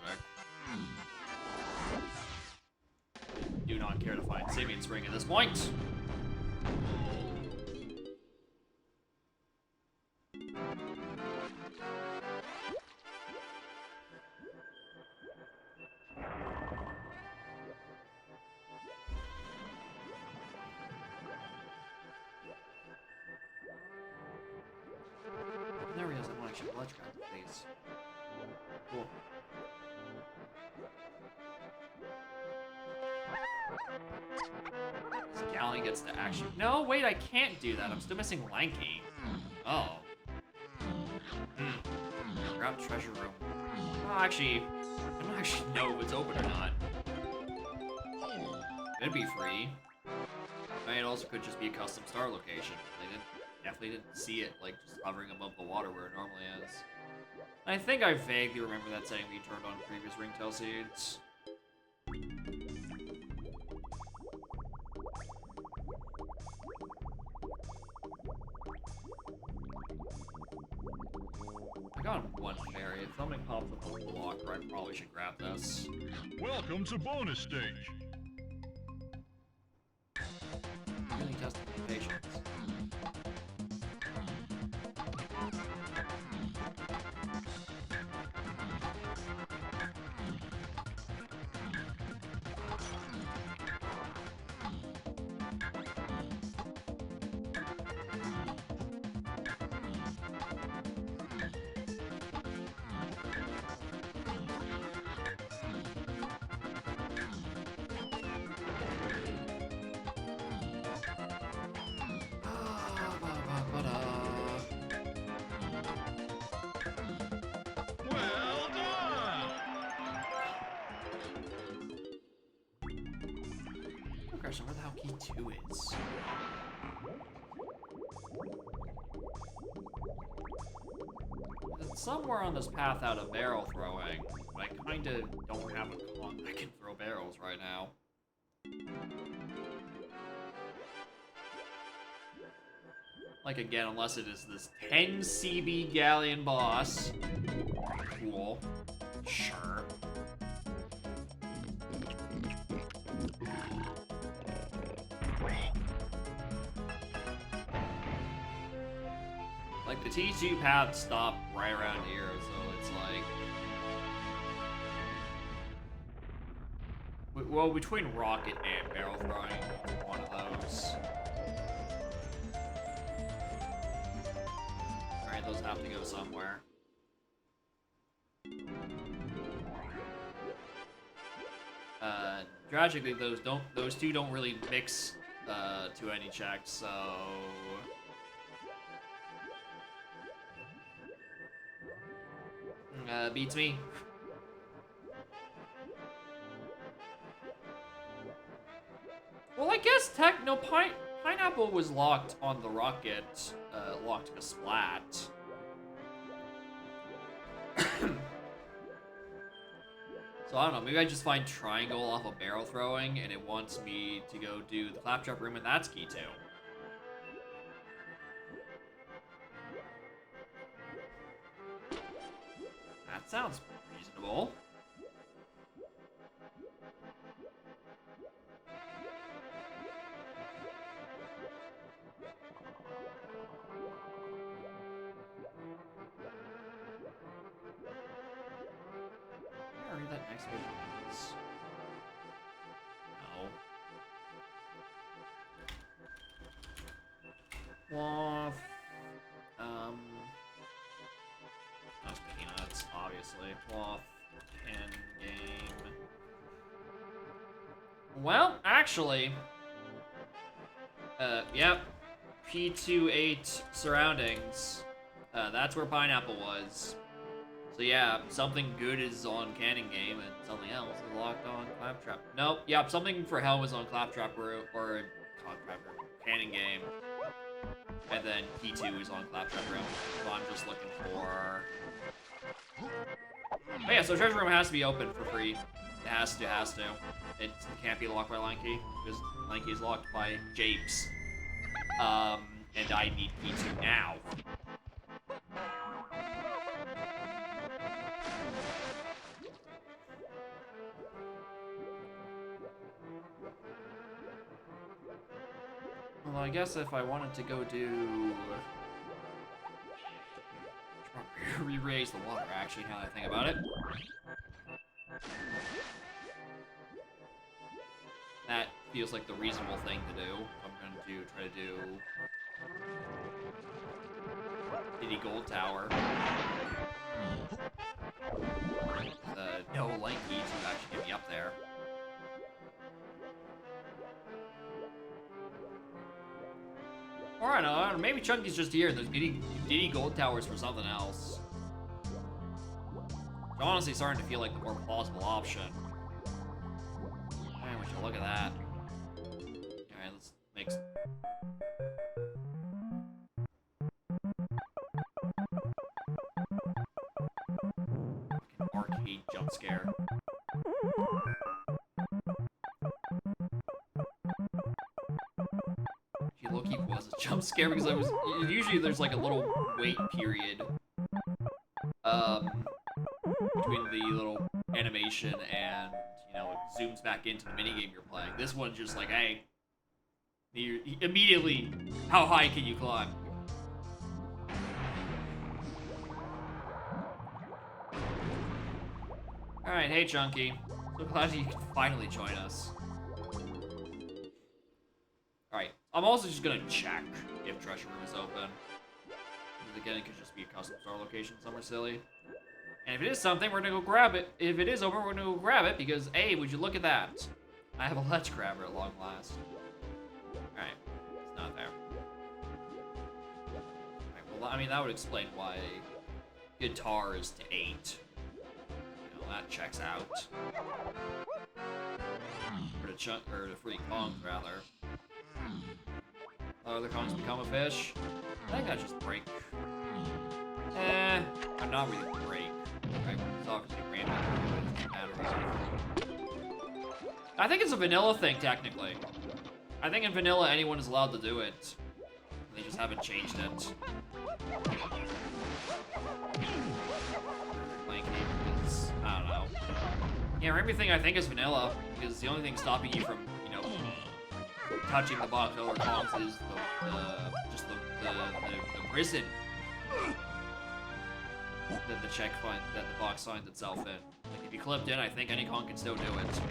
Do not care to find Simian Spring at this point. There he is. I want to actually ledge grab, please. Cool. Scally gets to actually. No, wait, I can't do that. I'm still missing Lanky. Oh. Grab treasure room. Oh, actually, I don't actually know if it's open or not. Could be free. I mean, it also could just be a custom star location. Definitely didn't see it, like, just hovering above the water where it normally is. I think I vaguely remember that setting being turned on in previous ringtail seeds. I got one fairy. If something pops up on the blocker, I probably should grab this. Welcome to bonus stage. Really testing my patience. Well done! Okay, so where the hell key 2 is? It's somewhere on this path out of barrel throwing. I kinda don't have a con that can throw barrels right now. Like, again, unless it is this 10 CB galleon boss. Cool. Sure. Like, the T2 path stopped right around here, so it's like... Well, between rocket and barrel throwing, one of those. point, those have to go somewhere. Tragically, those two don't really mix to any checks, so beats me. Well, I guess pineapple was locked on the rocket, locked a splat. So I don't know, maybe I just find triangle off of barrel throwing and it wants me to go do the claptrap room and that's key too. That sounds reasonable. Read that next page. No. Waff. That's peanuts, obviously. Waff. End game. Well, actually. Yep. P28 surroundings. That's where pineapple was. So yeah, something good is on Cannon Game, and something else is locked on Claptrap. Nope, yep, something for Helm is on Claptrap Room, or Cannon Game. And then Key 2 is on Claptrap Room. So I'm just looking for... Oh yeah, so Treasure Room has to be open for free. It has to. It can't be locked by Line Key, because Line Key is locked by Japes. And I need Key 2 now. Well, I guess if I wanted to go do... re-raise the water, actually, now that I think about it. That feels like the reasonable thing to do. I'm going to try to do... City Gold Tower. No Lanky to actually get me up there. Or I don't know, maybe Chunky's just here. There's Diddy Gold Towers for something else. It's honestly starting to feel like the more plausible option. Man, would you look at that? Alright, let's make... Fucking arcade jump scare. Low-key was a jump scare because I was usually there's like a little wait period between the little animation and it zooms back into the minigame you're playing. This one's just like, hey, immediately, how high can you climb? Alright, hey Chunky. So glad you could finally join us. Alright, I'm also just gonna check if Treasure Room is open. Because again, it could just be a custom star location somewhere silly. And if it is something, we're gonna go grab it. If it is open, we're gonna go grab it because, hey, would you look at that? I have a ledge grabber at long last. Alright, it's not there. Alright, well, I mean, that would explain why guitar is to 8. That checks out. Or the free Kongs, rather. Other Kongs become a fish. I think I just break. I'm not really break. Right? It's obviously random. I think it's a vanilla thing, technically. I think in vanilla, anyone is allowed to do it. They just haven't changed it. I don't know. Yeah, everything I think is vanilla, because the only thing stopping you from, touching the box over Kongs is the prison that the box finds itself in. Like, if you clipped in, I think any Kong can still do it.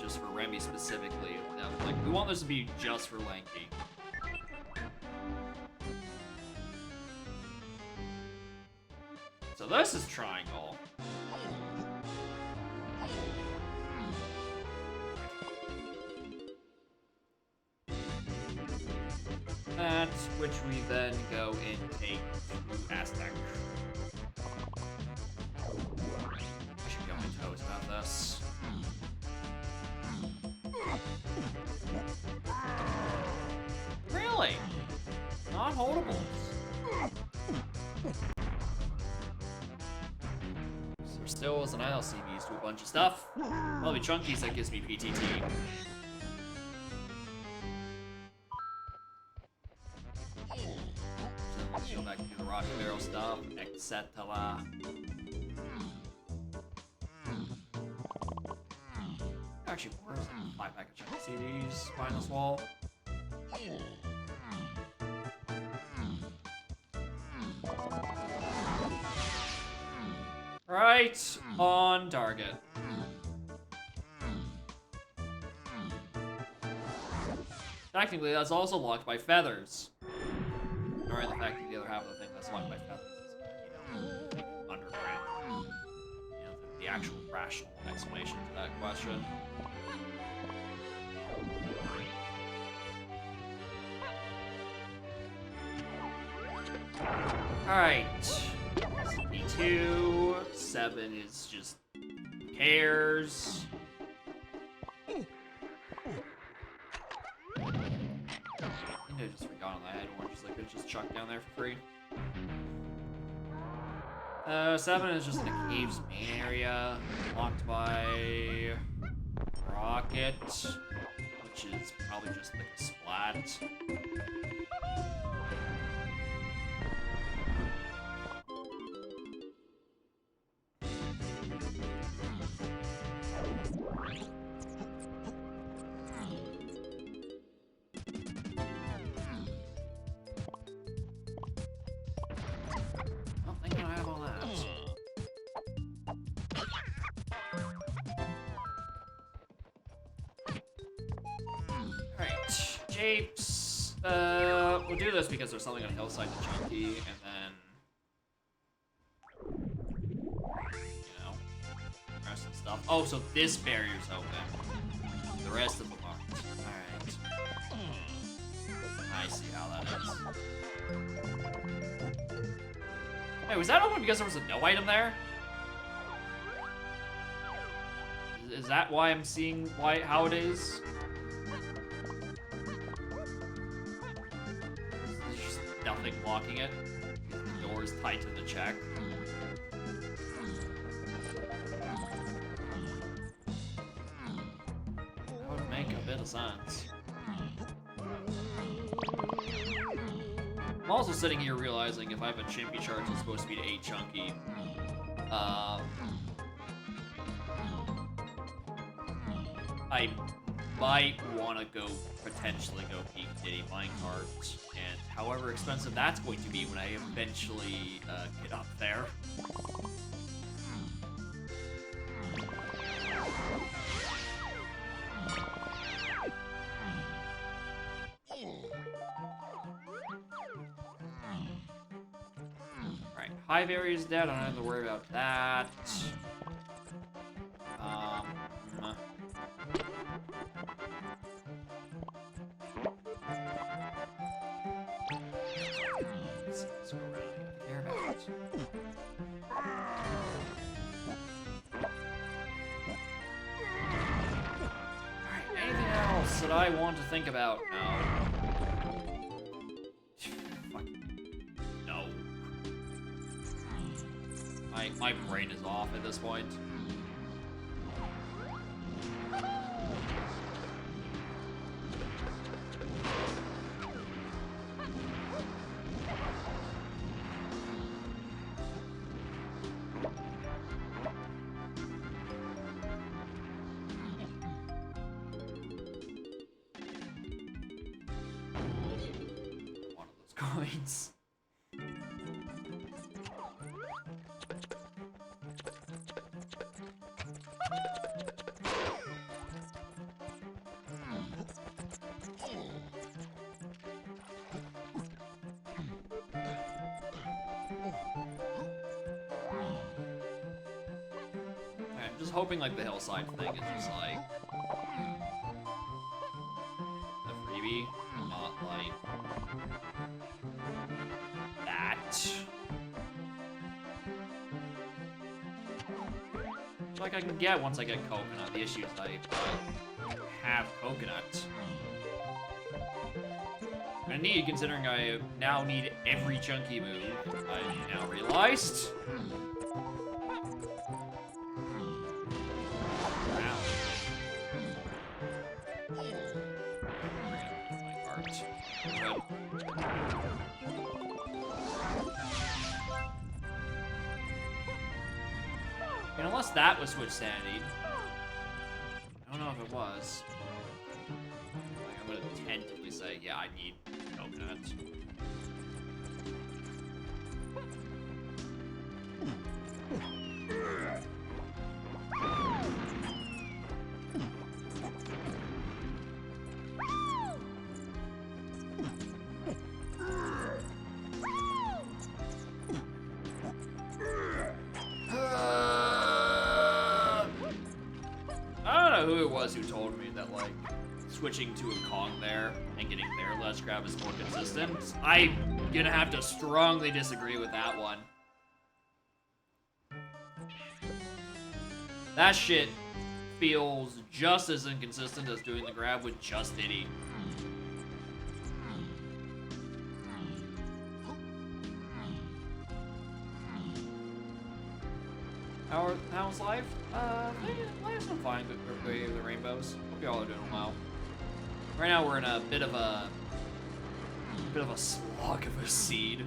just for Remy specifically. No, like, we want this to be just for Lanky. So this is triangle. That, which we then go and take to Aztec. I should get on my toes about this. Really? Not holdables. So there still was an ILCBs to a bunch of stuff. Well, the Chunkies that gives me PTT. Let's go back to the Rocky Barrel stuff, etc. Actually, where's the 5-pack of Chunky CDs behind this wall? Right on target. Technically, that's also locked by feathers. Ignoring the fact that the other half of the thing that's locked by feathers is, underground. The actual rational explanation to that question. Alright. E2. 7 is just who cares. I think I just forgot on that head orange, like it's just chucked down there for free. 7 is just in the cave's main area, blocked by Rocket, which is probably just like a splat. Japes. We'll do this because there's something on Hillside to Chunky, and then, you know, the rest of the stuff. Oh, so this barrier's open. The rest of them aren't. Alright. I see how that is. Hey, was that open because there was a no item there? Is that why I'm seeing how it is? Nothing blocking it. The door is tied to the check. That would make a bit of sense. I'm also sitting here realizing if I have a Chimpy charge that's supposed to be to 8 Chunky, I might want to potentially go peek Diddy Minecart, and however expensive that's going to be when I eventually get up there. Right, Hive area is dead, I don't have to worry about that. That I want to think about? No. Fuck. No. My brain is off at this point. Coins. hoping like the hillside thing is just like a freebie, and not like that. Like I can get once I get coconut. The issue is I have coconut. I need, considering I now need every chunky move. I now realized. Wow. My cart. Good. And unless that was Switch Sanity. I don't know if it was. Like, I'm gonna tentatively say, yeah, I need coconut. I don't know who it was who told me that, like, switching to a Kong there and getting their ledge grab is more consistent. I'm gonna have to strongly disagree with that one. That shit feels just as inconsistent as doing the grab with just Diddy. How's life? Life's been fine with the rainbows. Hope y'all are doing well. Right now we're in a bit of a slog of a seed.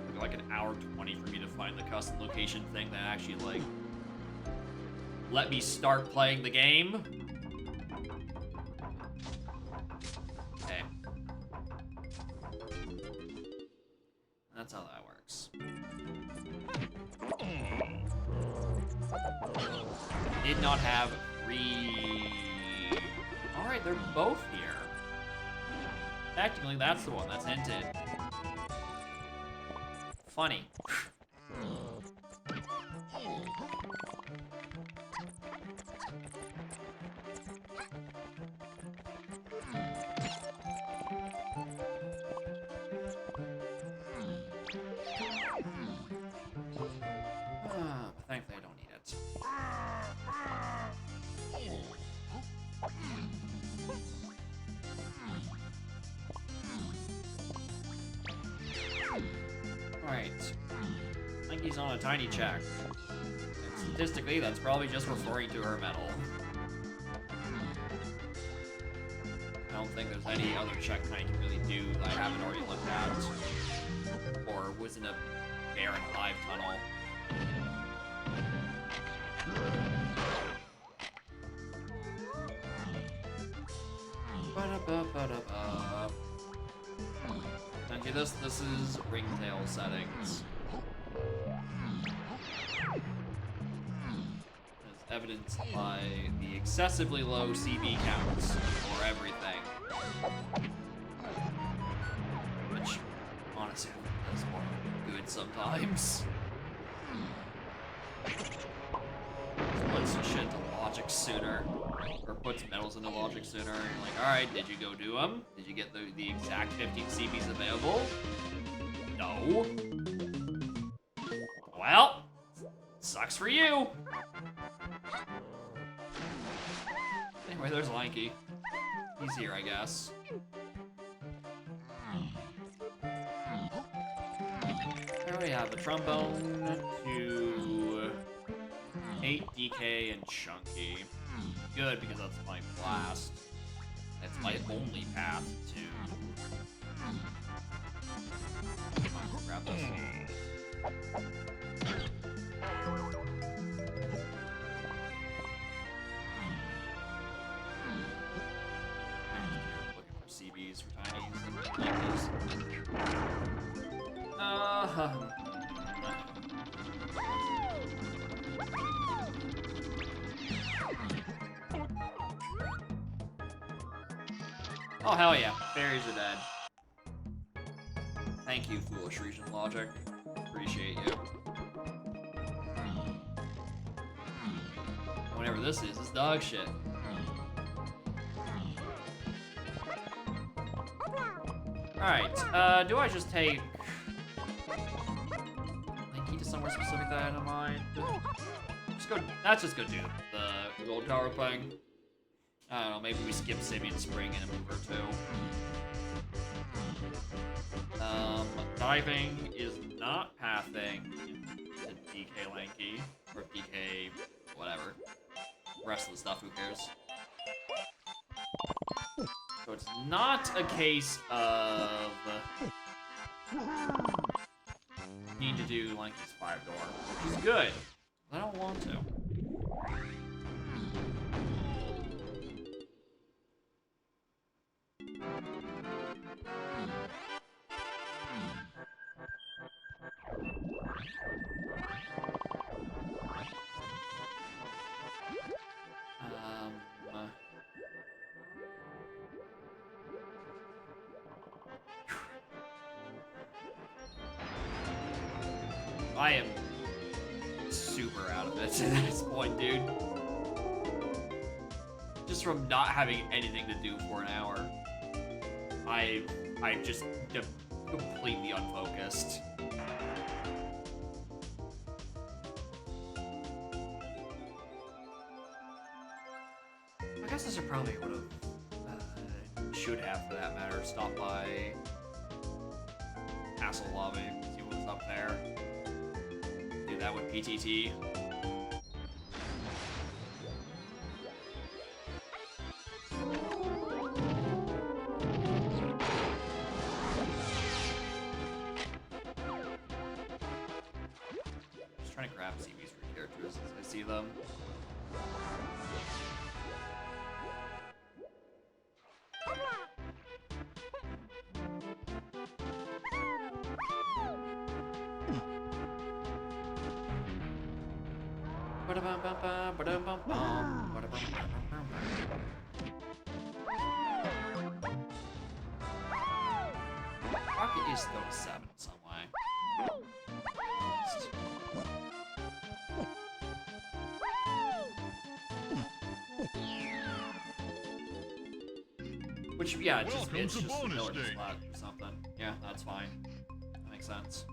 Took like an hour 20 for me to find the custom location thing that actually like let me start playing the game. Okay. That's how that works. Did not have three. Alright, they're both here. Technically, that's the one that's hinted. Funny. But thankfully, I don't need it. Alright. I think he's on a tiny check. And statistically, that's probably just referring to her medal. I don't think there's any other check I can really do that I haven't already looked at. Or was in a barren hive tunnel. Ba-da-ba-ba-da-ba. Okay, this is ringtail settings. As evidenced by the excessively low CB counts for everything. Which, honestly, is more good sometimes. Puts shit into logic sooner. Or puts medals into logic sooner. And you're like, alright, did you go do them? Did you get the exact 15 CBs available? No. Well, sucks for you. Anyway, there's Lanky. He's here, I guess. There we have a trombone to 8 DK and Chunky. Good, because that's my blast. That's my only path to... Grab this. Looking for CBs for tinies and yankees. Oh, hell yeah. Fairies are dead. Thank you, foolish region logic. Appreciate you. whatever this is. It's dog shit. Alright, do I just take... Linky to somewhere specific that I had in mind? Let's just go do the gold tower thing. I don't know, maybe we skip Simeon Spring and a move or two. Diving is not pathing to DK Lanky, or DK whatever. The rest of the stuff, who cares? So it's not a case of need to do Lanky's 5-door, which is good. I don't want to. I am super out of it at this point, dude. Just from not having anything to do for an hour, I'm just completely unfocused. I guess this probably would have, should have for that matter, stop by Castle Lobby, see what's up there. Do that with PTT. Just trying to grab CVs for characters as I see them. Rocket is still 7 some way. Which, yeah, it's just a pillar slot or something. Yeah, that's fine. That makes sense.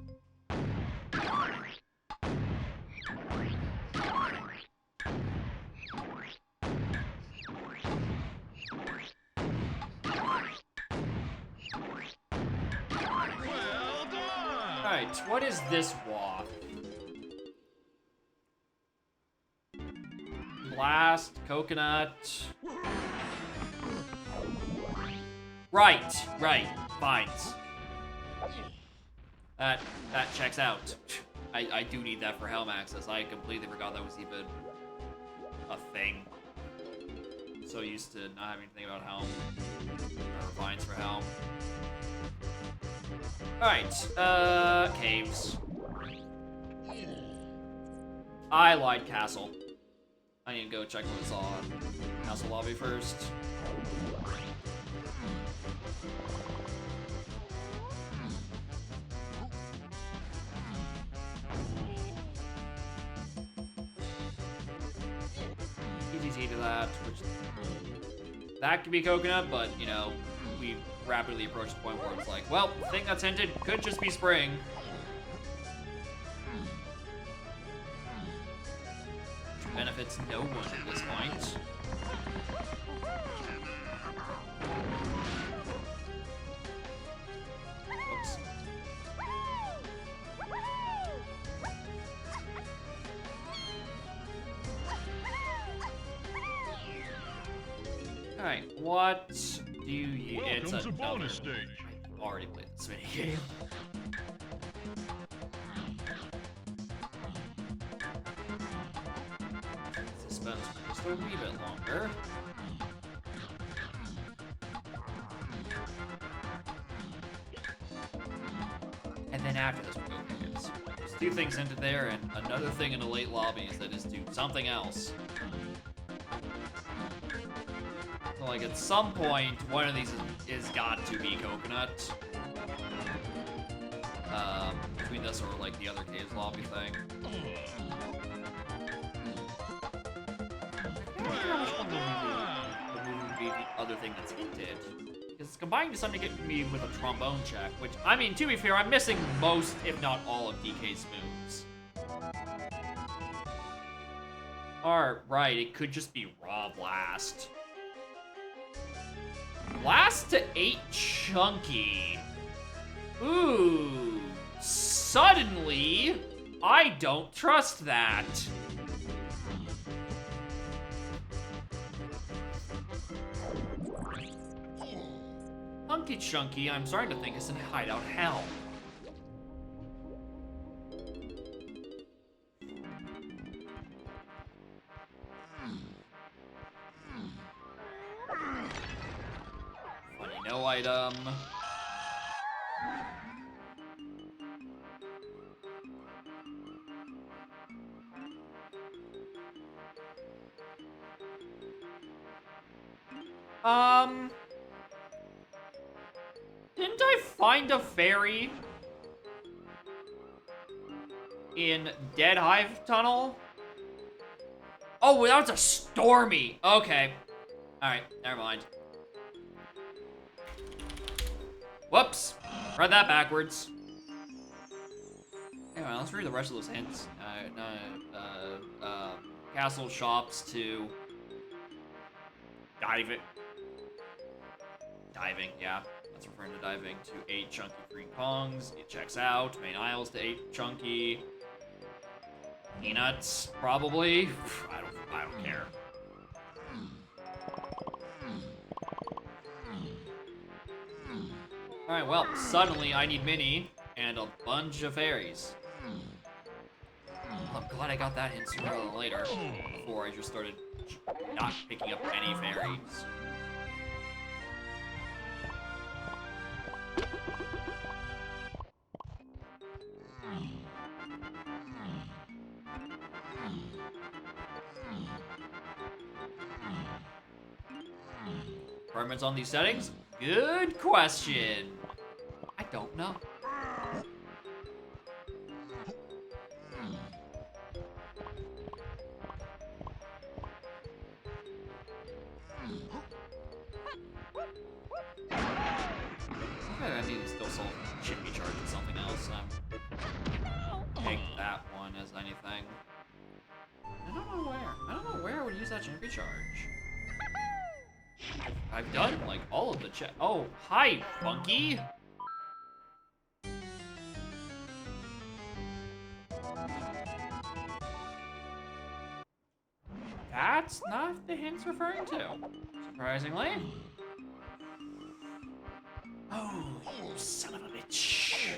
Alright, what is this waft? Blast, coconut. Right, fine. That checks out. I do need that for Helm access. I completely forgot that was even a thing. So used to not having to think about Helm. Or vines for Helm. Alright, caves. I lied, castle. I need to go check what's on Castle Lobby first. PTT to that, which that could be coconut, but you know, we rapidly approach the point where it's like, well, the thing that's hinted could just be spring. Which benefits no one at this point. Oops. Alright, what do you... It's Welcome to another... bonus stage. I already played this minigame. Suspense for just a wee bit longer. And then after this, we'll go tickets. There's 2 things into there, and another thing in the late lobbies that is do something else. Like, at some point, one of these is got to be coconut. Between this or, like, the other caves lobby thing. forgot which one the movie would be the other thing that's hinted. Because it's combined to something to get me with a trombone check, which, I mean, to be fair, I'm missing most, if not all, of DK's moves. Alright, it could just be Raw Blast. Blast to 8 Chunky. Ooh. Suddenly, I don't trust that. Hunky Chunky, I'm starting to think is in hideout hell. Funny no item. Didn't I find a fairy in Dead Hive Tunnel? Oh, that was a Stormy. Okay. Alright, never mind. Whoops. Read that backwards. Anyway, let's read the rest of those hints. Castle shops to diving, yeah. That's referring to diving to 8 chunky green Kongs. It checks out. Main aisles to 8 chunky. Peanuts, probably. I don't care. Alright, well, suddenly I need Minnie and a bunch of fairies. Well, I'm glad I got that hint sooner than later, before I just started not picking up any fairies. Requirements on these settings? Good question. I don't know. I need to still solve Chippy Charge with something else. Take that one as anything. I don't know where I would use that Chippy Charge. I've done, like, all of the check. Oh, hi, Funky! That's not the hint's referring to, surprisingly. Oh, you son of a bitch.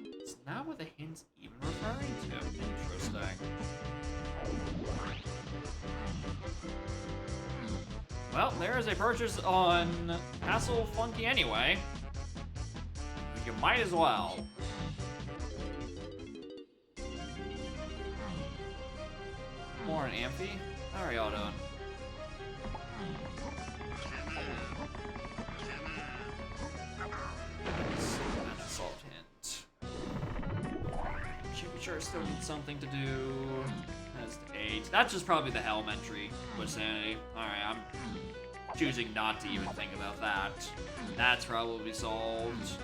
It's not what the hint's even referring to. Interesting. Well, there is a purchase on Castle Funky anyway. You might as well. More an Amphi? Ariadon. Salt hint. Chippy Charge still needs something to do. That's 8. That's just probably the Elementary with Sanity. Alright, I'm choosing not to even think about that. That's probably solved.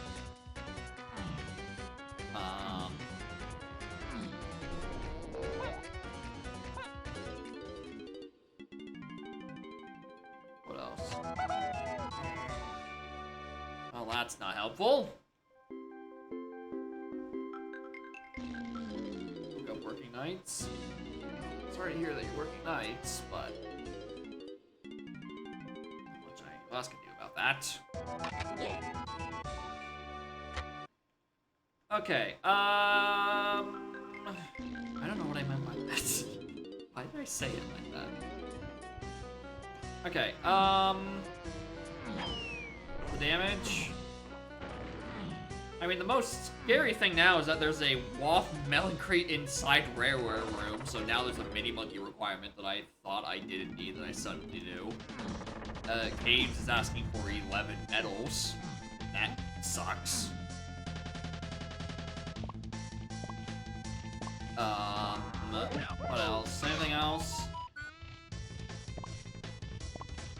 What else? Well, that's not helpful. Look up working nights. Sorry to hear that you're working nights, but what else can do about that? Okay, I don't know what I meant by that. Why did I say it like that? Okay, the damage. I mean, the most scary thing now is that there's a Waff Melon Crate inside Rareware Room, so now there's a Mini Monkey requirement that I thought I didn't need that I suddenly do. Caves is asking for 11 medals. That sucks. What else? Anything else?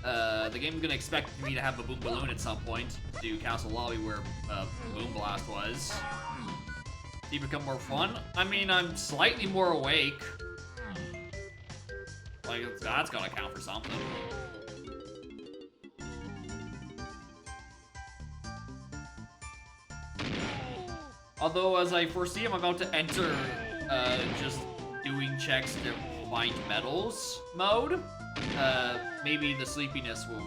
The game's gonna expect me to have a Boom Balloon at some point to do Castle Lobby where Boom Blast was. Do you become more fun? I mean, I'm slightly more awake. Like, that's gotta count for something. Although, as I foresee, I'm about to enter just doing checks to find medals mode. Maybe the sleepiness will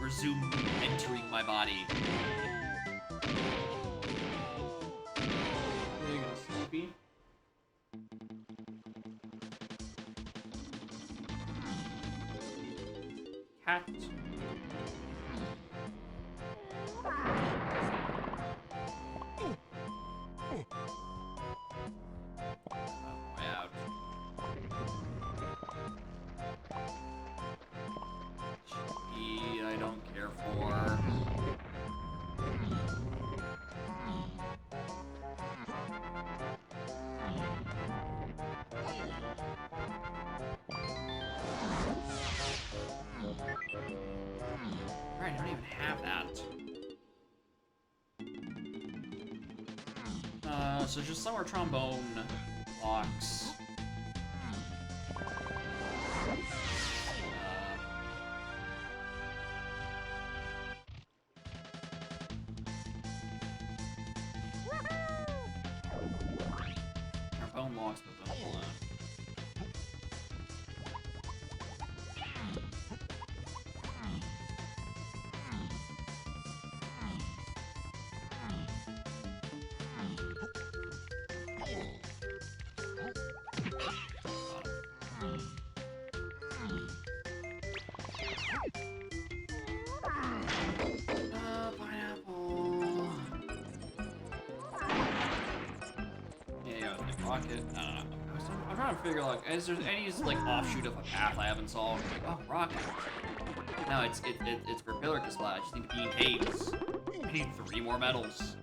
resume entering my body. Are you gonna sleepy? Cat. I don't care for. Alright, I don't even have that. So just summer trombone box. Trombone locks, but don't pull out. Pineapple. Yeah, rocket. I don't know. I'm trying to figure, like, is there any like offshoot of a path I haven't solved? Like, oh, rocket. No, it's for pillar display. I just need bean caves. I need 3 more medals.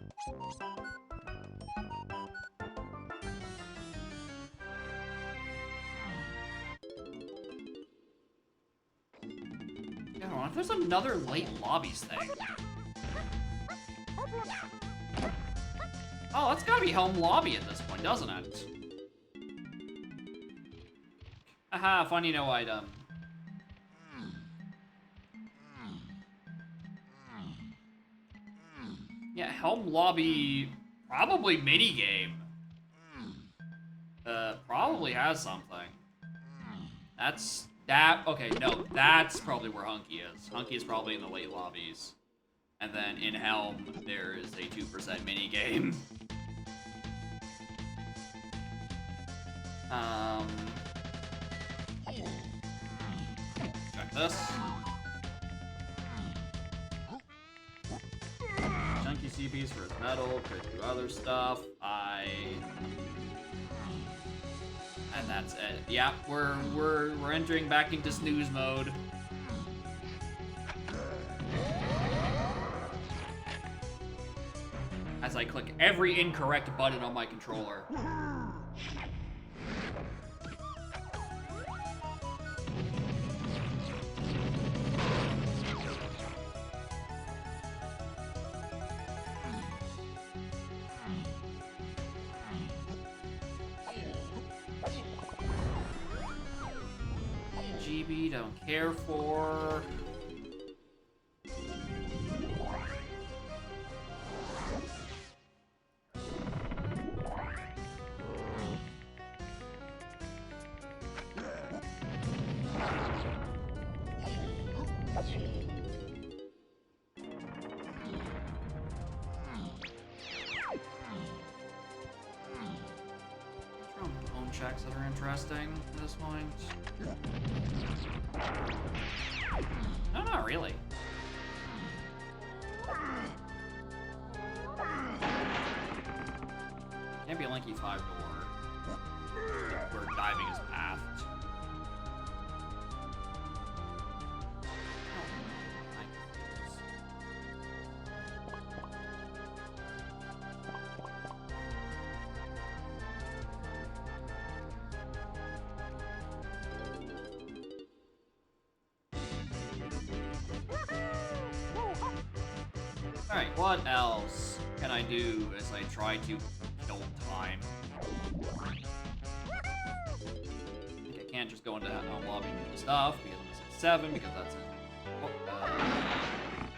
I don't know if there's another late lobbies thing. Oh, that's gotta be home lobby at this point, doesn't it? Aha, funny no item. Yeah, home lobby, probably minigame. Probably has something. Okay, no, that's probably where Hunky is. Hunky is probably in the late lobbies. And then in Helm, there is a 2% minigame. Check this. Chunky CPs for his metal, could do other stuff. And that's it. Yeah, we're entering back into snooze mode. As I click every incorrect button on my controller. GB, don't care for. Home checks that are interesting at this point. No, not really. Can't be a Linky 5 door. Where diving is pathed. Alright, what else can I do as I try to kill time? I can't just go into home lobby and do the stuff because I'm at 7, because that's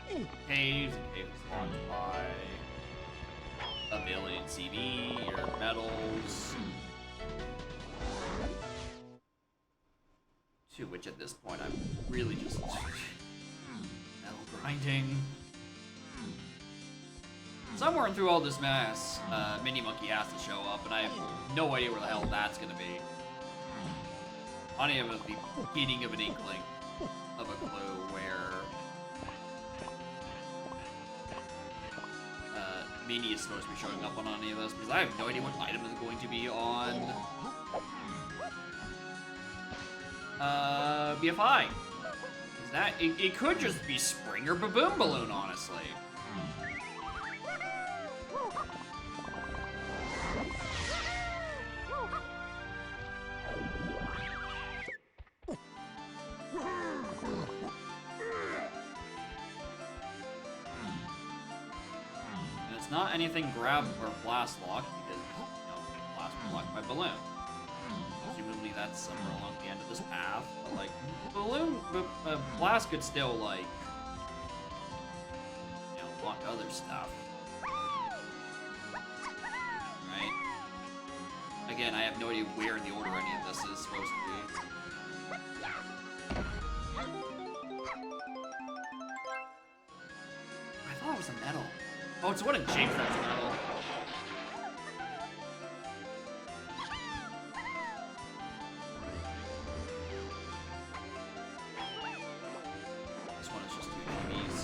in caves, and caves locked by ability CD or medals. To which at this point I'm really just metal grinding. Somewhere through all this mess, Mini Monkey has to show up, and I have no idea where the hell that's gonna be. I don't even have the beginning of an inkling of a clue where Mini is supposed to be showing up on any of this, because I have no idea what item is going to be on BFI. Is that it could just be Spring or Baboon Balloon, honestly. And it's not anything grab or blast lock because blast will block my balloon. Presumably that's somewhere along the end of this path, but like blast could still like block other stuff. Right? Again, I have no idea where in the order any of this is supposed to be. I thought it was a metal. Oh, it's what in James that's a metal. This one is just 2 enemies.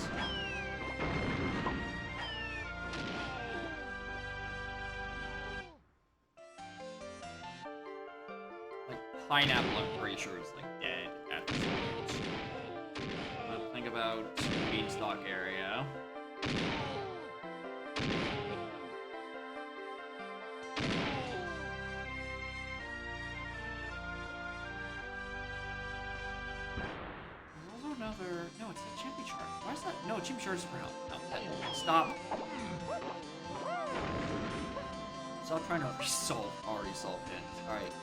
Like pineapple, I'm pretty sure is like dead at this point. Think about Beanstalk area. No, it's the Chimpy chart. Why is that? No, Chimpy chart is around. No, stop. Stop trying to already solve hints. Alright.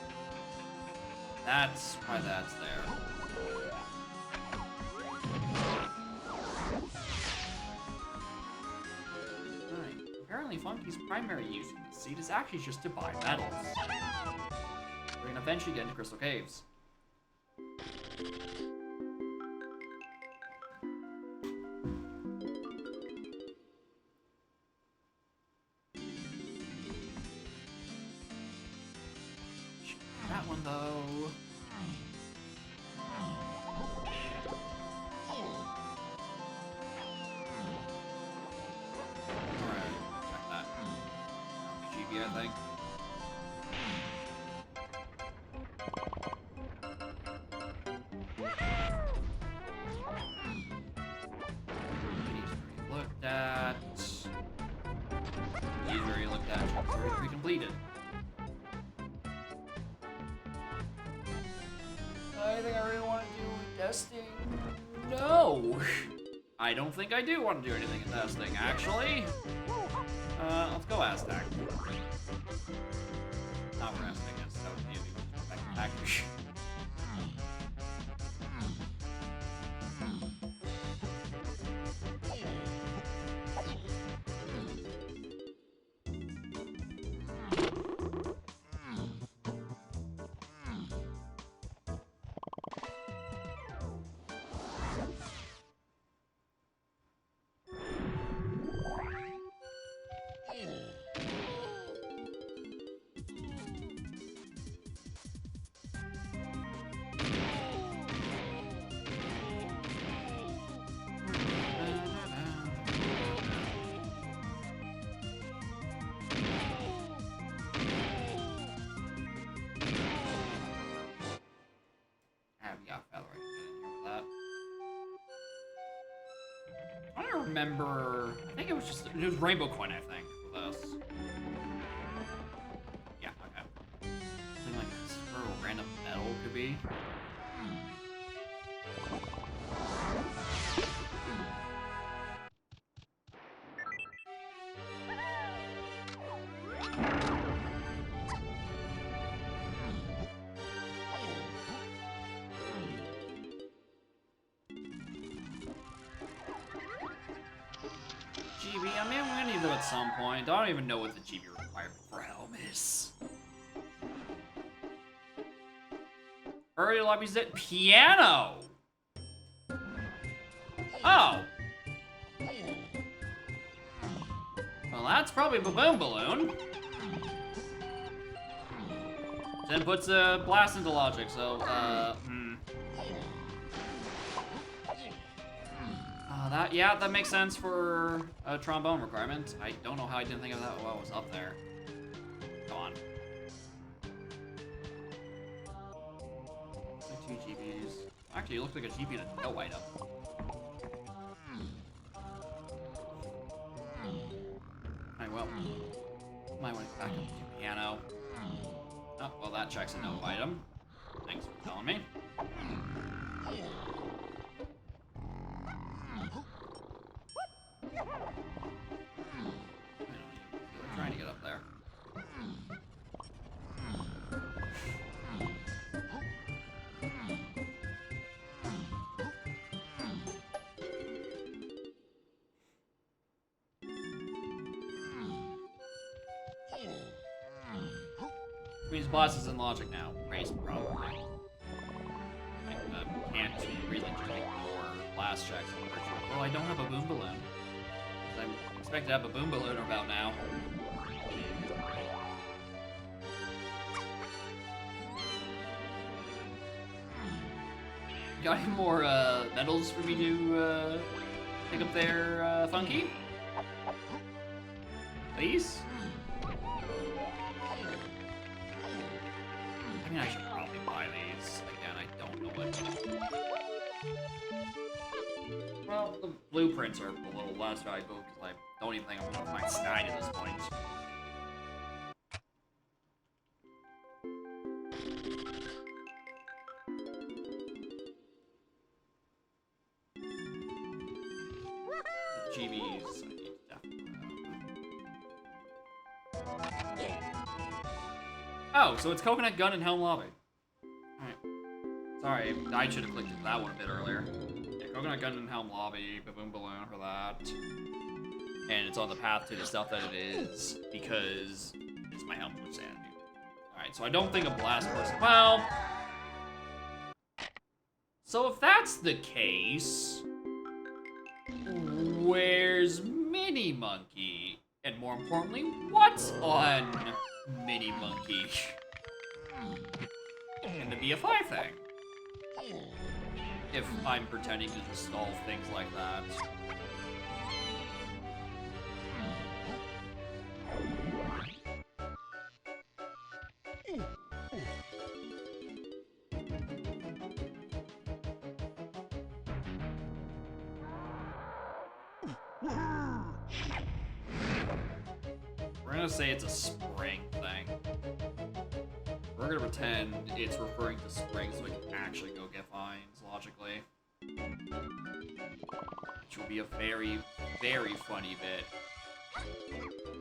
That's why that's there. Alright. Apparently Funky's primary use of this seed is actually just to buy metals. We're gonna eventually get into Crystal Caves. That one though. Alright, check that. GB, I think. Looked at. He's already looked at. Chapter 33 completed. Anything I really want to do with testing? No! I don't think I do want to do anything in testing, actually. Let's go Aztec. Not for Aztec, that's that would be back. Remember, I think it was Rainbow Coin, I think, for this. Yeah, okay. Something like this, where a random metal could be. GB? I mean, I'm gonna need them at some point. I don't even know what the GB requirement for Helm is. Early lobbies that piano! Oh! Well, that's probably a Baboon Balloon. Then puts a blast into logic, so, that makes sense for a trombone requirement. I don't know how I didn't think of that while I was up there. Come on. Looks like 2 GBs. Actually, it looks like a GB and a no item. Alright, well. Might want to back up to piano. Oh, well, that checks a no item. Thanks for telling me. I'm trying to get up there. Means boss is in logic now. Race probably. I can't really just ignore blast checks. Well, I don't have a boom balloon. I'm expected to have a boom balloon about now. Got any more medals for me to pick up there, Funky? Please? I mean, I should probably buy these. Again, I don't know what. Well, the blueprints are a little less valuable because I don't even think I'm gonna find Snide at this point. GBs, I need definitely. Oh, so it's Coconut Gun and Helm Lobby. Alright. Sorry, I should have clicked into that one a bit earlier. Yeah, Coconut Gun and Helm Lobby, Baboon Balloon for that. And it's on the path to the stuff that it is, because it's my Helm of Sanity. Alright, so I don't think a Blast person. Well. So if that's the case, where's Mini Monkey? And more importantly, what's on Mini Monkey? And the BFI thing. If I'm pretending to just solve things like that. We're gonna say it's a spring thing. We're gonna pretend it's referring to spring so we can actually go get vines, logically. Which will be a very, very funny bit.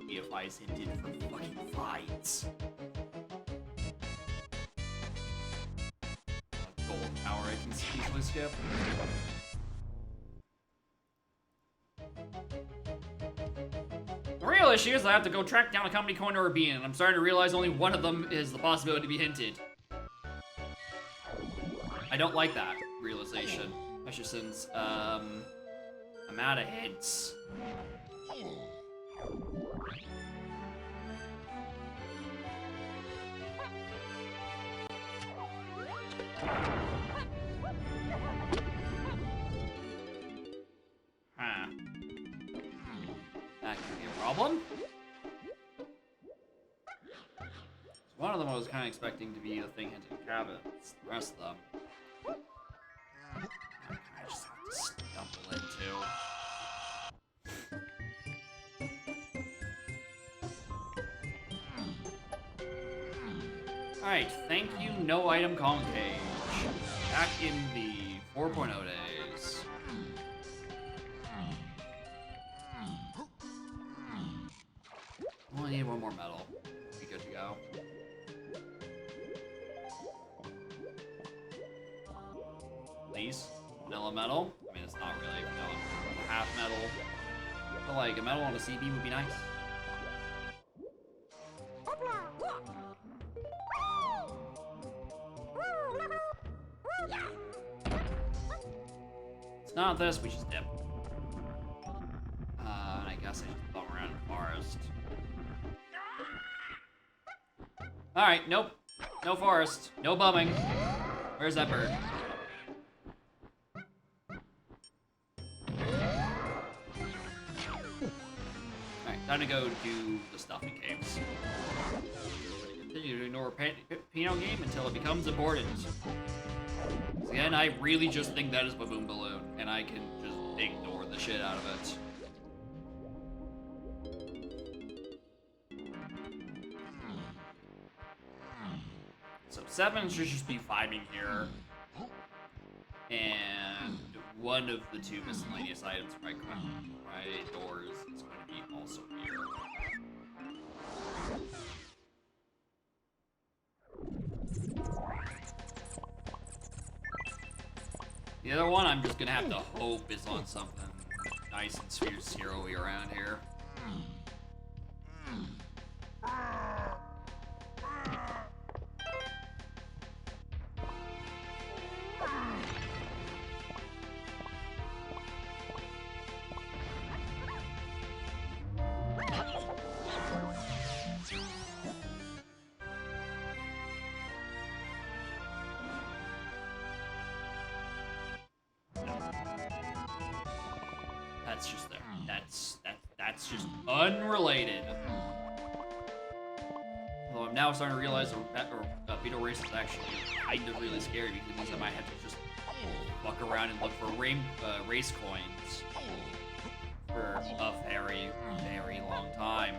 BFI's hinted for fucking vines. Gold power I can easily skip. The real issue is I have to go track down a company coin or a bean, and I'm starting to realize only one of them is the possibility to be hinted. I don't like that realization, especially since, I'm out of hints. Huh. That could be a problem. One of them I was kind of expecting to be the thing hinting cabins. The rest of them, I just have to stumble into. Alright, thank you, no item concave. Back in the 4.0 days. Only need one more medal. Be good to go. Please? Vanilla medal? I mean, it's not really vanilla. Half medal. feel like a medal on a CB would be nice. It's not this, we just dip. And I guess I just bum around in the forest. Alright, nope. No forest. No bumming. Where's that bird? Alright, time to go do the stuff in caves. Continue to ignore Pinot game until it becomes important. Again, I really just think that is Baboon Balloon, and I can just ignore the shit out of it. So 7 should just be vibing here. And one of the 2 miscellaneous items right doors is going to be also here. The other one I'm just gonna have to hope is on something nice and zero-y around here. That's just there. That's just unrelated. Although I'm now starting to realize that Beetle Race is actually kind of really scary because it means I might have to just walk around and look for race coins for a very, very long time.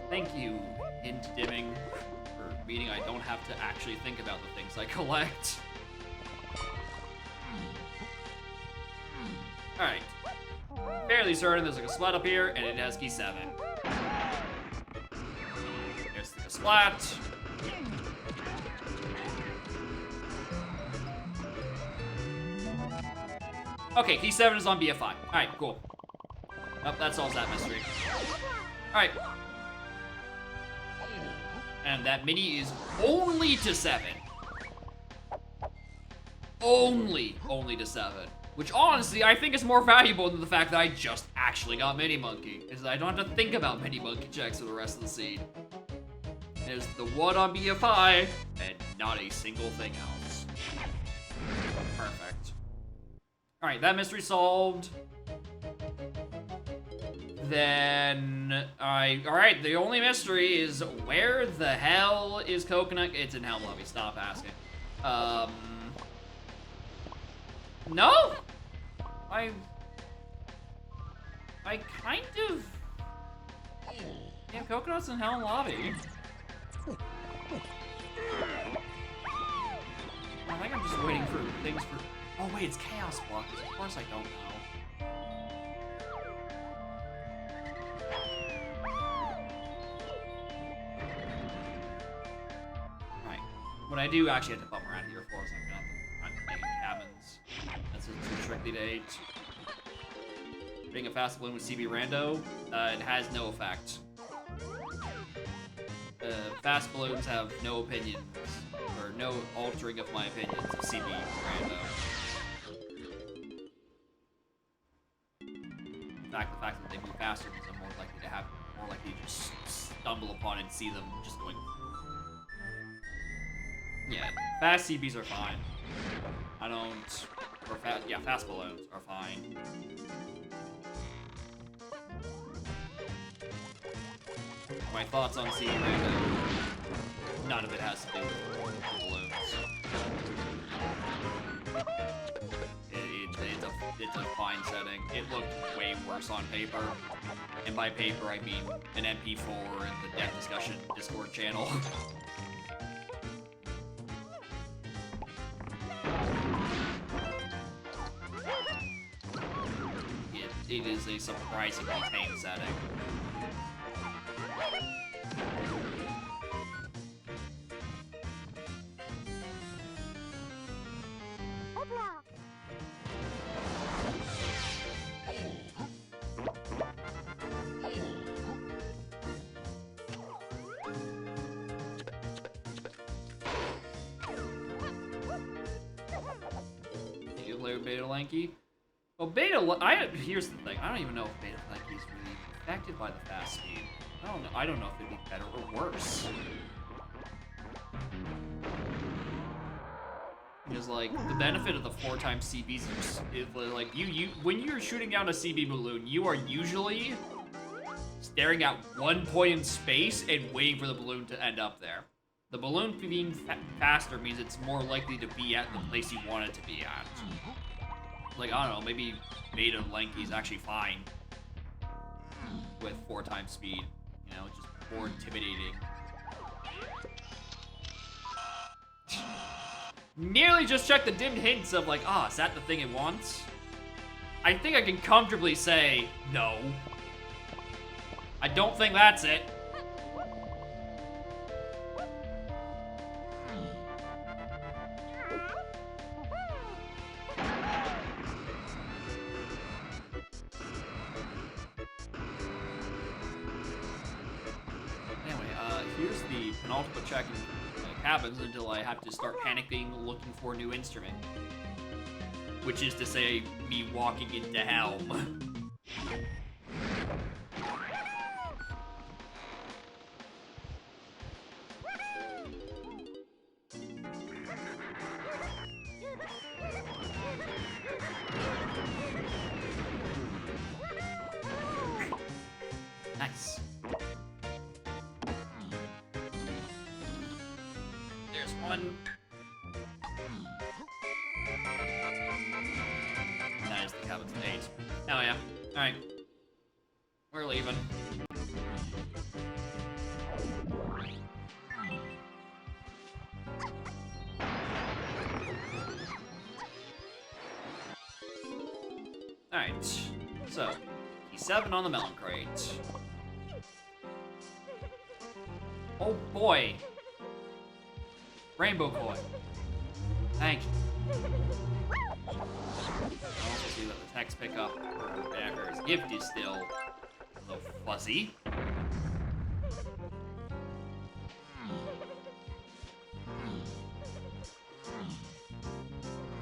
Thank you, Hint Dimming, for meaning I don't have to actually think about the things I collect. Alright. Fairly certain there's like a splat up here, and it has key 7. There's the splat. Okay, key 7 is on BF5. Alright, cool. Nope, that solves that mystery. Alright. And that mini is only to 7. Only to 7. Which honestly, I think is more valuable than the fact that I just actually got Mini Monkey. Is that I don't have to think about Mini Monkey checks for the rest of the seed. There's the one on BFI, and not a single thing else. Perfect. Alright, that mystery solved. Then, alright, the only mystery is where the hell is Coconut? It's in Helm Lobby, stop asking. No? I kind of... Yeah, Coconut's in Helm Lobby. I think I'm just waiting for things for... Oh wait, it's Chaos Blockers. Of course I don't know. Right. What I do actually have to bump around here for is I'm making cabins. That's too strictly to 8. Being a fast balloon with CB Rando, it has no effect. Fast balloons have no opinions, or no altering of my opinions of CB Rando. In fact, the fact that they move faster means I'm more likely to just stumble upon and see them just going. Yeah, fast CBs are fine. I don't, or fast balloons are fine. My thoughts on CB Rando, none of it has to do with balloons. It's a fine setting. It looked way worse on paper. And by paper, I mean an MP4 and the deck discussion Discord channel. It is a surprisingly tame setting. play with Beta Lanky. Well, here's the thing. I don't even know if Beta Lanky is really affected by the fast speed. I don't know if it'd be better or worse. Because like the benefit of the 4x CBs is like when you're shooting down a CB balloon, you are usually staring at one point in space and waiting for the balloon to end up there. The balloon being faster means it's more likely to be at the place you want it to be at. Like, I don't know, maybe Beta Lanky's actually fine with 4x speed. You know, just more intimidating. Nearly just checked the dimmed hints of like, is that the thing it wants? I think I can comfortably say no. I don't think that's it. Anyway, here's the penultimate check in cabins until I have to start panicking looking for a new instrument. Which is to say, me walking into Helm. Nice. There's one. That is the cabin stage. Hell yeah. Alright. We're leaving. Alright. So, E7 on the melon crate. Oh boy. Rainbow coin. Thank you. I also see that the text pickup for Backer's gift is still a little fuzzy.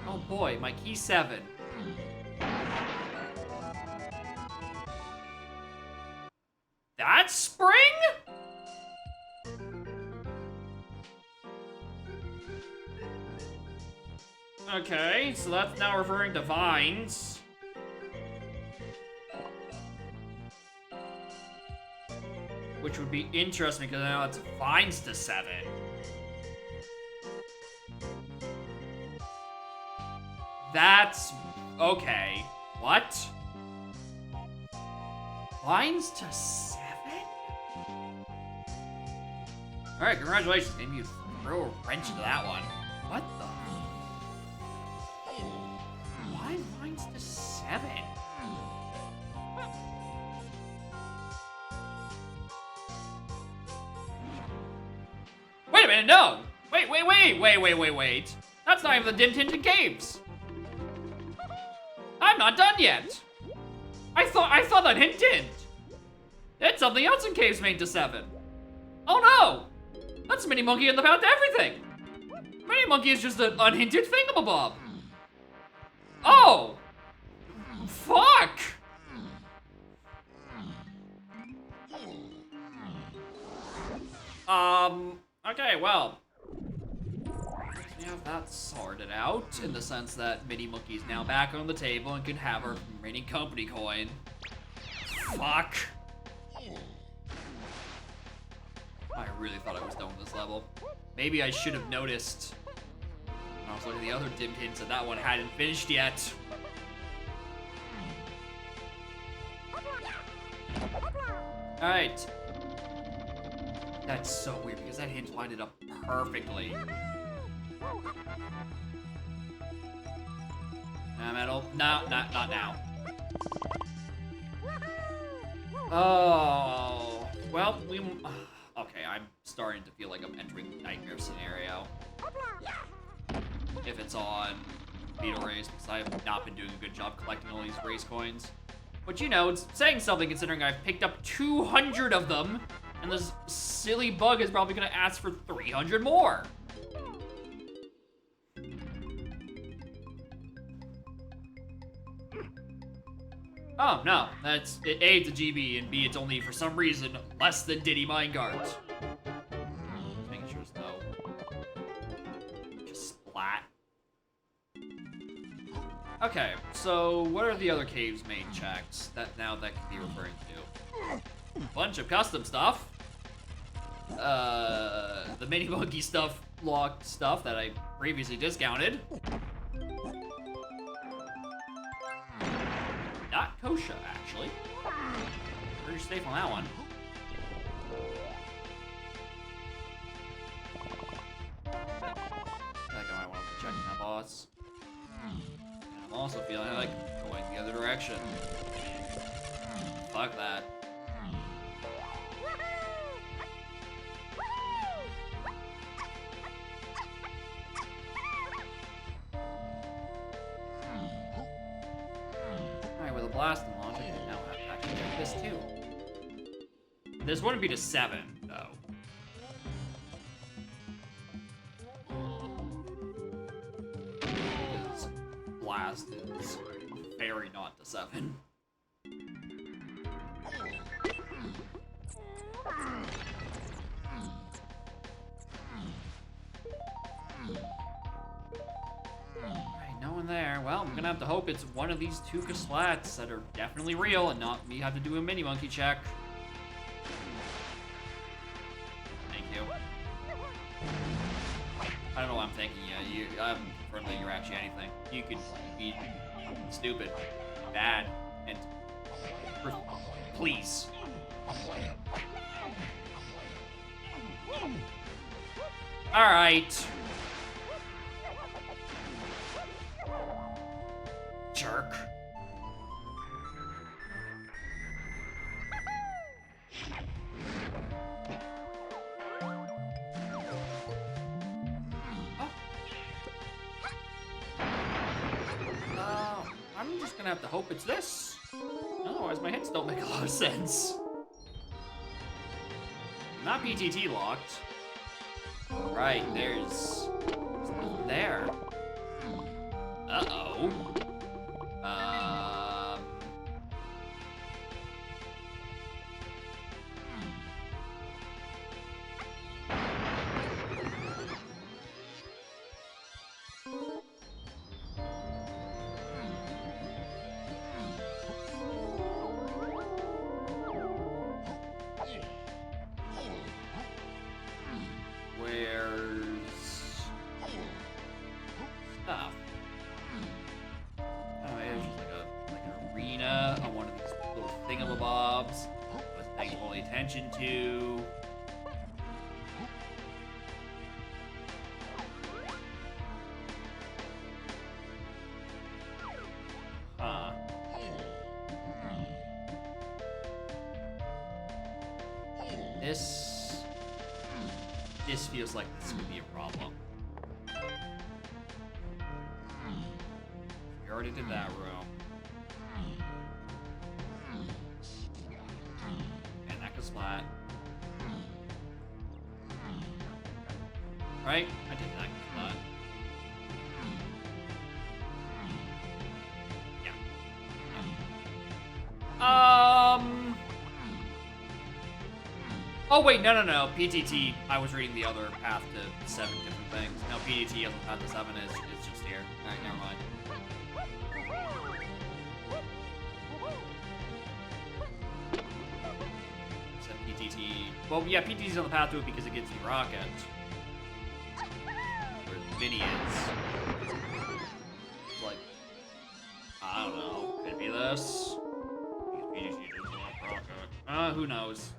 Oh boy, my key 7. That's spring? Okay, so that's now referring to vines. Which would be interesting because now it's vines to 7. That's okay. What? Vines to 7? Alright, congratulations. Maybe you throw a wrench into that one. What the? Why vines to 7? Wait a minute, no! Wait. That's not even the dim tinted caves. I'm not done yet. I thought that hint didn't. It's something else in caves made to 7. Oh no! That's Mini Monkey in the path to everything. Mini Monkey is just an unhinted thingamabob. Oh! Fuck! Okay, well. We have that sorted out, in the sense that Mini Monkey's now back on the table and can have her remaining company coin. Fuck. I really thought I was done with this level. Maybe I should have noticed. I was looking at the other dimmed hints and that one hadn't finished yet. Alright. That's so weird because that hint lined it up perfectly. Metal. No, not now. Oh. Well, okay, I'm starting to feel like I'm entering the nightmare scenario. If it's on Beetle Race, because I have not been doing a good job collecting all these race coins. But you know, it's saying something considering I've picked up 200 of them, and this silly bug is probably gonna ask for 300 more. Oh, no. That's... A, it's a GB, and B, it's only, for some reason, less than Diddy Minecart. Just making sure it's no. Just splat. Okay, so what are the other caves main checks that can be referring to? Bunch of custom stuff. The mini monkey stuff, locked stuff that I previously discounted. Not kosher, actually. Pretty safe on that one. I feel like I might want to check that boss. I'm also feeling like going the other direction. Fuck that. Alright, with a blast and launch, I can now have to do this too. This wouldn't be to 7, though. Because blast is very not to 7. Alright, no one there. Well, I'm gonna have to hope it's one of these 2 slats that are definitely real and not me have to do a mini monkey check. Thank you. I don't know what I'm thinking yet. I haven't confirmed that you're actually anything. You could be stupid, bad, and please. All right. Jerk. I'm just gonna have to hope it's this. Otherwise, my hits don't make a lot of sense. Not PTT locked. Right, there's nothing there. Uh-oh. Stuff. Oh, it's just like an arena on one of these little thingamabobs I was paying only attention to. Huh. This feels like this could be a problem. We already did that room. And that goes flat. Right? I did that flat. Yeah. Oh wait, no. PTT, I was reading the other path to 7 different things. No, PTT on the path to 7 is just here. Alright, never mind. Said PTT. Well, yeah, PTT's on the path to it because it gives you rocket. Where Mini is. It's like, I don't know. Could be this. PTT doesn't want rocket. Who knows?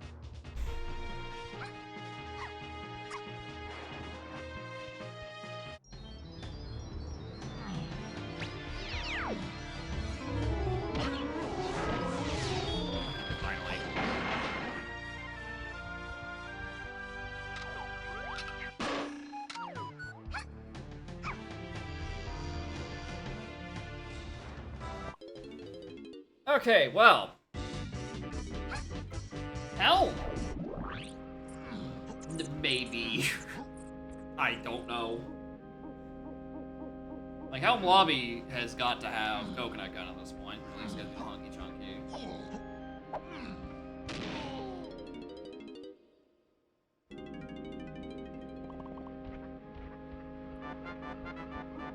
Okay, well. Hell. Maybe. I don't know. Like, Helm Lobby has got to have Coconut Gun at this point. Or at least get the Honky Chunky.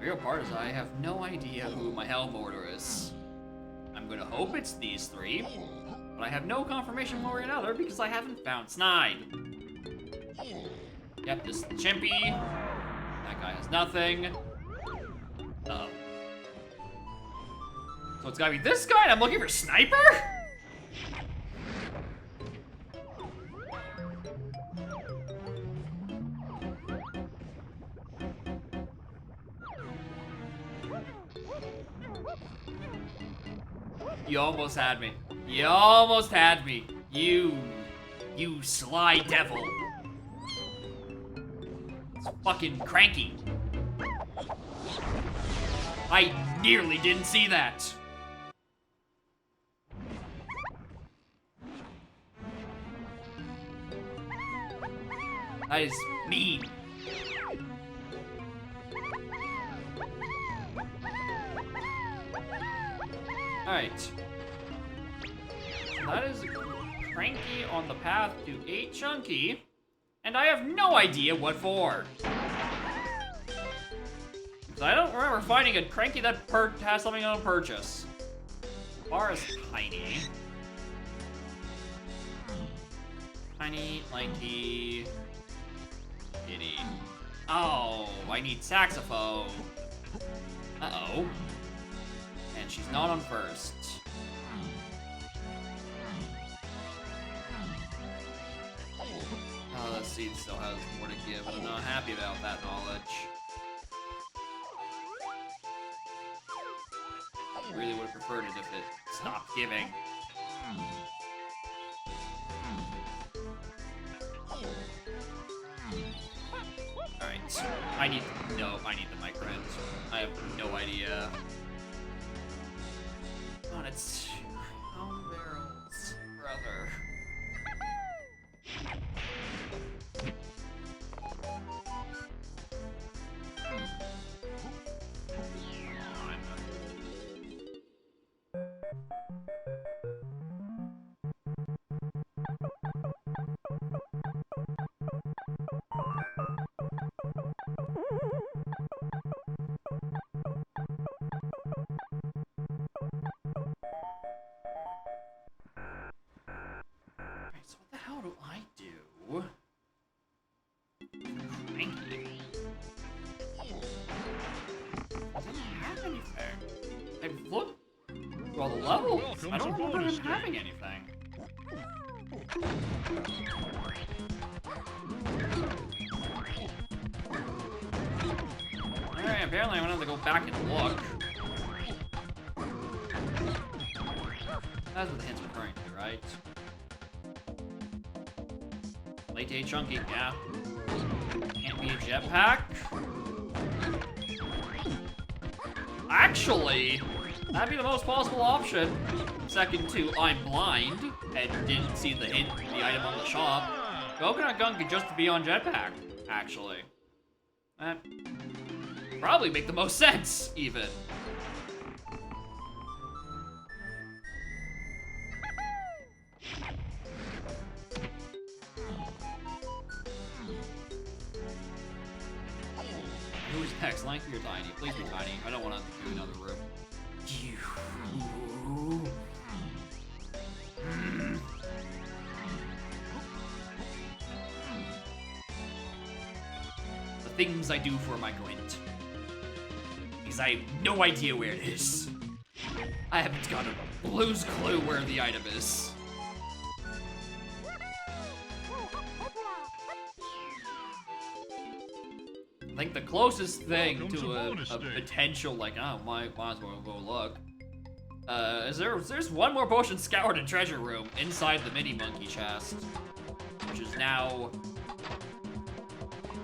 real part is I have no idea who my helm order is. I'm gonna hope it's these three, but I have no confirmation one way or another because I haven't found Snide. Yep, this is the Chimpy. That guy has nothing. Uh-oh. So it's gotta be this guy and I'm looking for Sniper? You almost had me. You almost had me. You sly devil. It's fucking cranky. I nearly didn't see that. That is mean. Alright. So that is Cranky on the path to 8 Chunky, and I have no idea what for. Because I don't remember finding a Cranky that has something on purchase. The bar is tiny. Tiny, lanky, kitty. Oh, I need saxophone. Uh-oh. And she's not on first. Oh, that seed still has more to give, and I'm not happy about that knowledge. I really would have preferred it if it stopped giving. Alright, I need the micrant. I have no idea. Oh, and it's 2 home barrels, brother. So what the hell do I do? Cranky. I didn't have anything. I've looked through all the levels. I don't remember him having anything. Alright, apparently I'm gonna have to go back and look. That's what the hint's referring to, right? Late 8 Chunky, yeah. Can't be a jetpack. Actually, that'd be the most plausible option. Second to, I'm blind and didn't see the hint, the item on the shop. Coconut Gun could just be on jetpack, actually. That probably make the most sense, even. Who's next? Lanky or Tiny? Please be Tiny. I don't want to do another room. The things I do for my glint. Because I have no idea where it is. I haven't got a blue's clue where the item is. I think the closest thing to a potential, like, oh, might as well go look. There's one more potion scoured in treasure room inside the mini monkey chest, which is now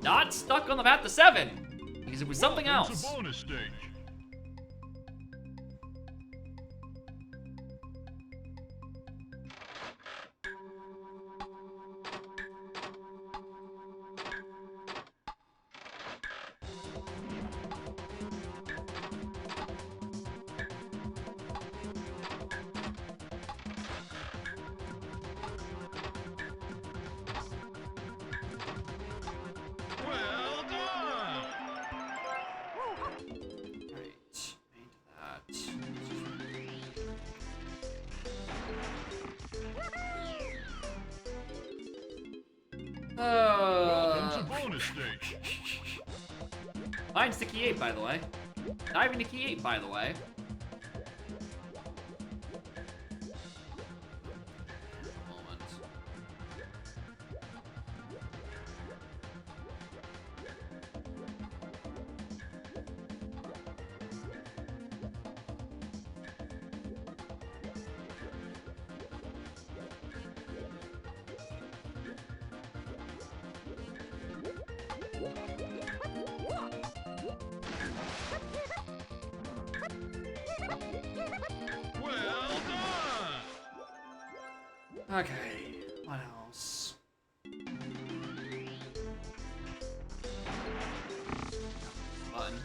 not stuck on the path to 7 because it was something else. Bonus stage. Well done. Welcome to bonus stage. Mine's to key 8, by the way. Diving to key 8, by the way. Moment. Well done. Okay, what else? Button.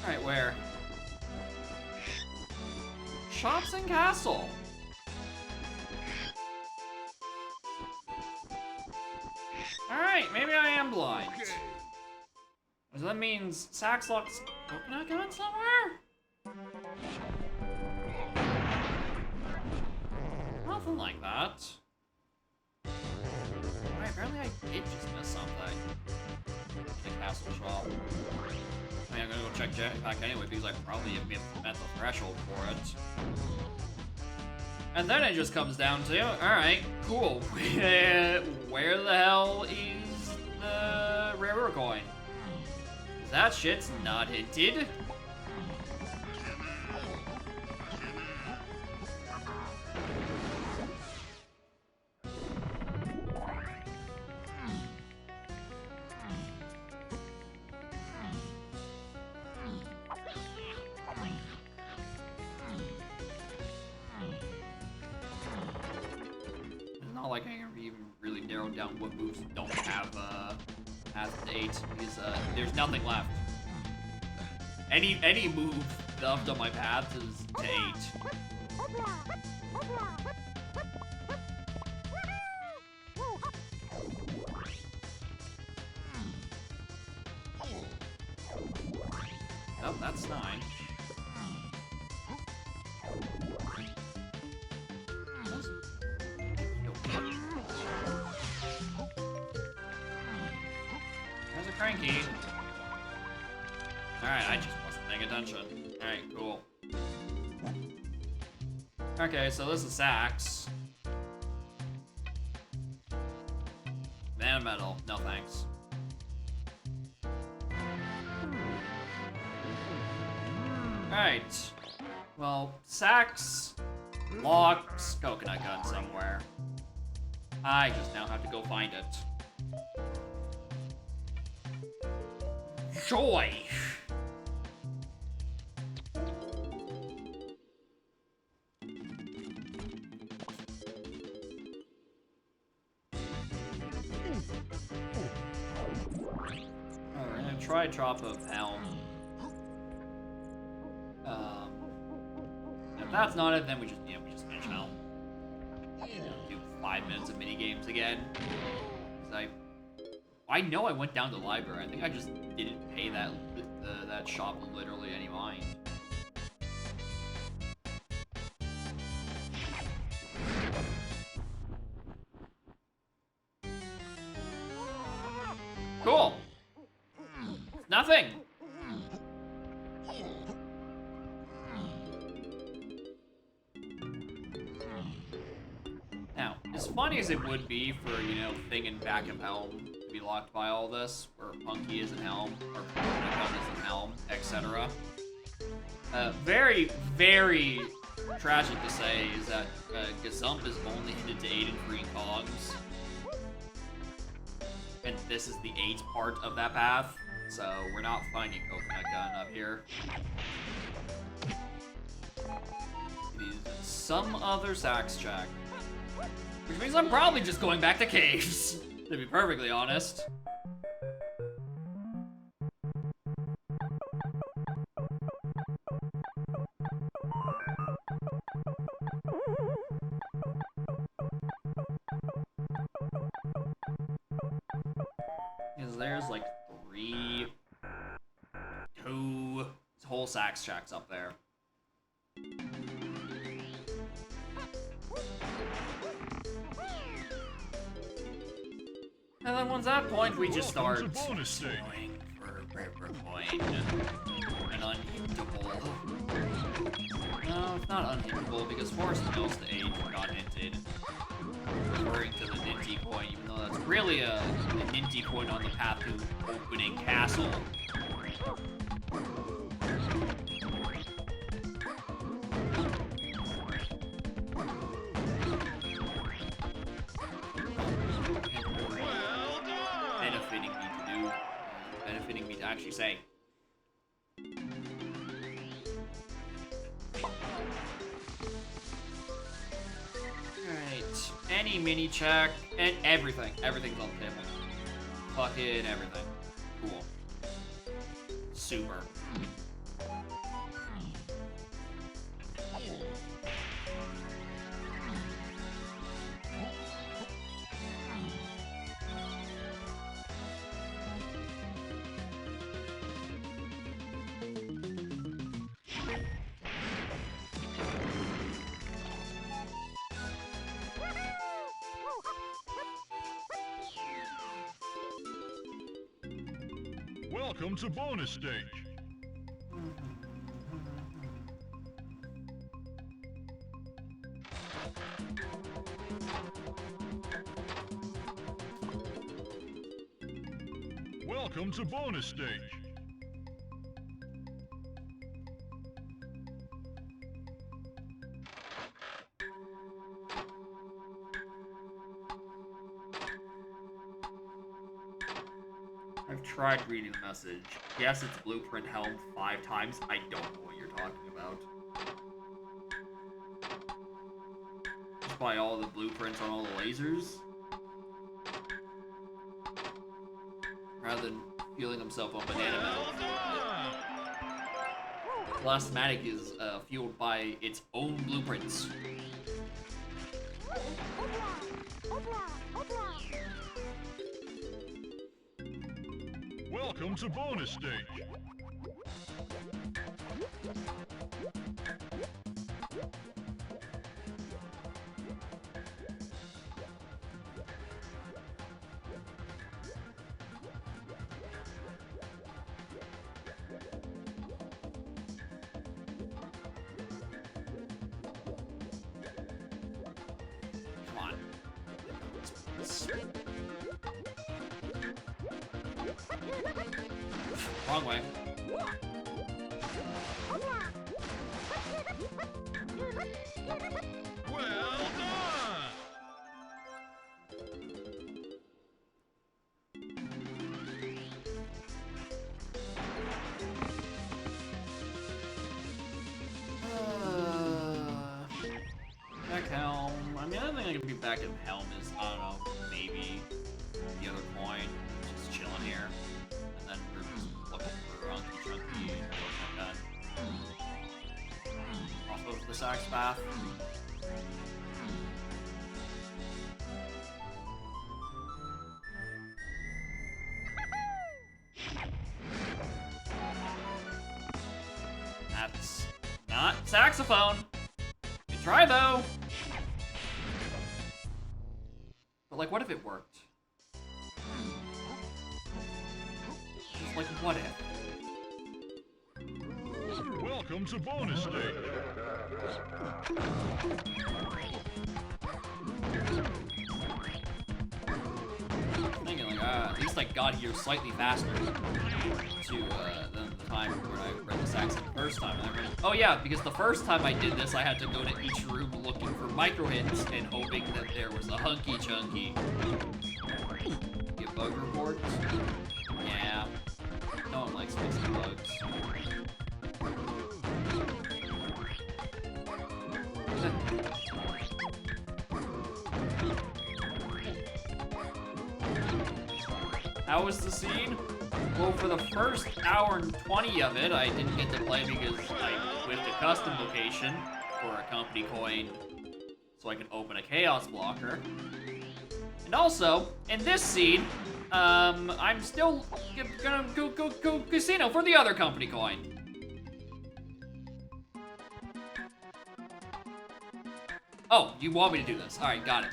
Alright, where? Shops and Castle. Alright, maybe I am blind. So that means Sax locks coconut gun somewhere? Nothing like that. Alright, apparently I did just miss something. The castle shop. I mean, I'm gonna go check Jetpack anyway because I probably have met the threshold for it. And then it just comes down to, alright, cool. Where the hell is the rare coin? 'Cause that shit's not hinted. Not like I can even really narrow down what moves don't have to 8 because there's nothing left. Any move left on my path is to 8. Oh, that's 9. There's a cranky. Alright, I just wasn't paying attention. Alright, cool. Okay, so this is Sax. Mana metal, no thanks. Alright. Well, Sax locks coconut gun somewhere. I just now have to go find it. Joy! We're gonna try drop of Helm. If that's not it, then we just finish Helm. Do 5 minutes of mini games again. 'Cause I know I went down to the library. I think I just didn't pay that shop literally any mind. Cool. Nothing. Now, as funny as it would be for, you know, Thing and Back of Helm to be locked by all this, where Punky is in Helm, or Coconut is in Helm, etc. Very, very tragic to say is that Gazump is only hinted to 8 and 3 cogs. And this is the 8 part of that path, so we're not finding Coconut Gun up here. It is some other Sax check. Which means I'm probably just going back to caves, to be perfectly honest. whole Sax Shack's up there. And then once that point, we just start Welcome to bonus stage. going for River Point. An unhittable. No, it's not unhittable because Forest Hills to 8 got hinted. Referring to the Ninty coin, even though that's really a Ninty coin on the path to opening castle. Well done. Benefiting me to do. Benefiting me to actually say. Alright. Any mini check and everything. Everything's on the table. Fucking everything. Cool. Super. Welcome to bonus stage. Welcome to bonus stage. I've tried reading the message. Yes, it's blueprint helmed 5 times. I don't know what you're talking about. Just buy all the blueprints on all the lasers. Rather than fueling himself on banana Well milk. done. Blastmatic is fueled by its own blueprints. Welcome to bonus stage. Come on. Wrong way. Well done. Back Helm. I mean, I don't think I can be back in Helm is, I don't know, maybe the other coin. Just chilling here. And then we're just looking for Unky Chunky and like that. Off of the Sax path. That's not saxophone. Good try though. But like, what if it worked? Just like, what if? Welcome to bonus stage. Thinking like, at least I got here slightly faster to than the time when I read the sax the first time. And I read, oh yeah, because the first time I did this, I had to go to each room looking for micro hints and hoping that there was a hunky chunky. Get bug reports? Yeah. No one likes fixing bugs. How was the scene? Well, for the first hour and 20 of it, I didn't get to play because I whipped a custom location for a company coin so I could open a chaos blocker. And also, in this scene, I'm still gonna go casino for the other company coin. Oh, you want me to do this? All right, got it.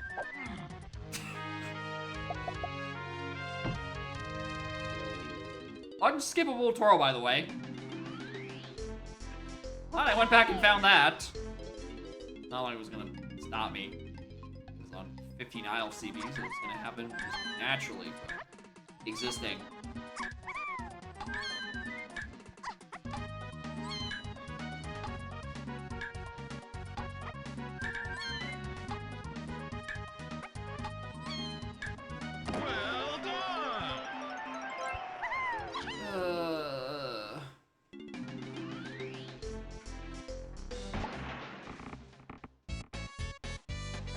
Unskippable Toro, by the way. Glad I went back and found that. Not like it was gonna stop me. It was on 15 Isle CB, so it's gonna happen just naturally. Existing. Well done!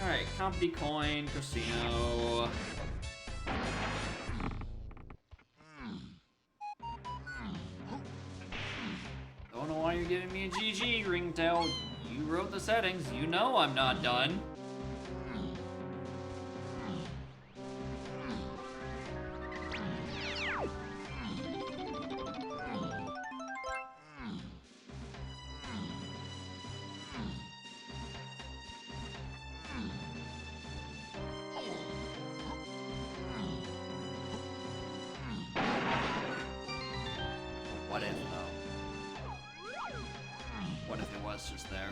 Alright, Company Coin, Casino. Don't know why you're giving me a GG, Ringtail. You wrote the settings. You know I'm not done. What if, though? What if it was just there?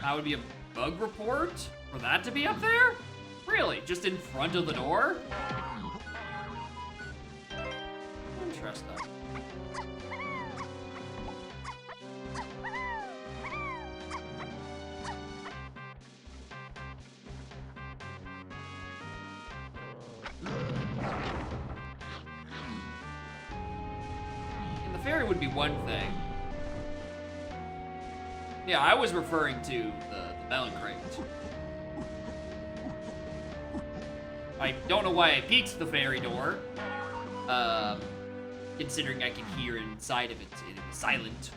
That would be a bug report? For that to be up there? Really? Just in front of the door? Interesting. And the fairy would be one thing. Yeah, I was referring to the melon crate. I don't know why I peeked the fairy door. Considering I can hear inside of it, it was silent.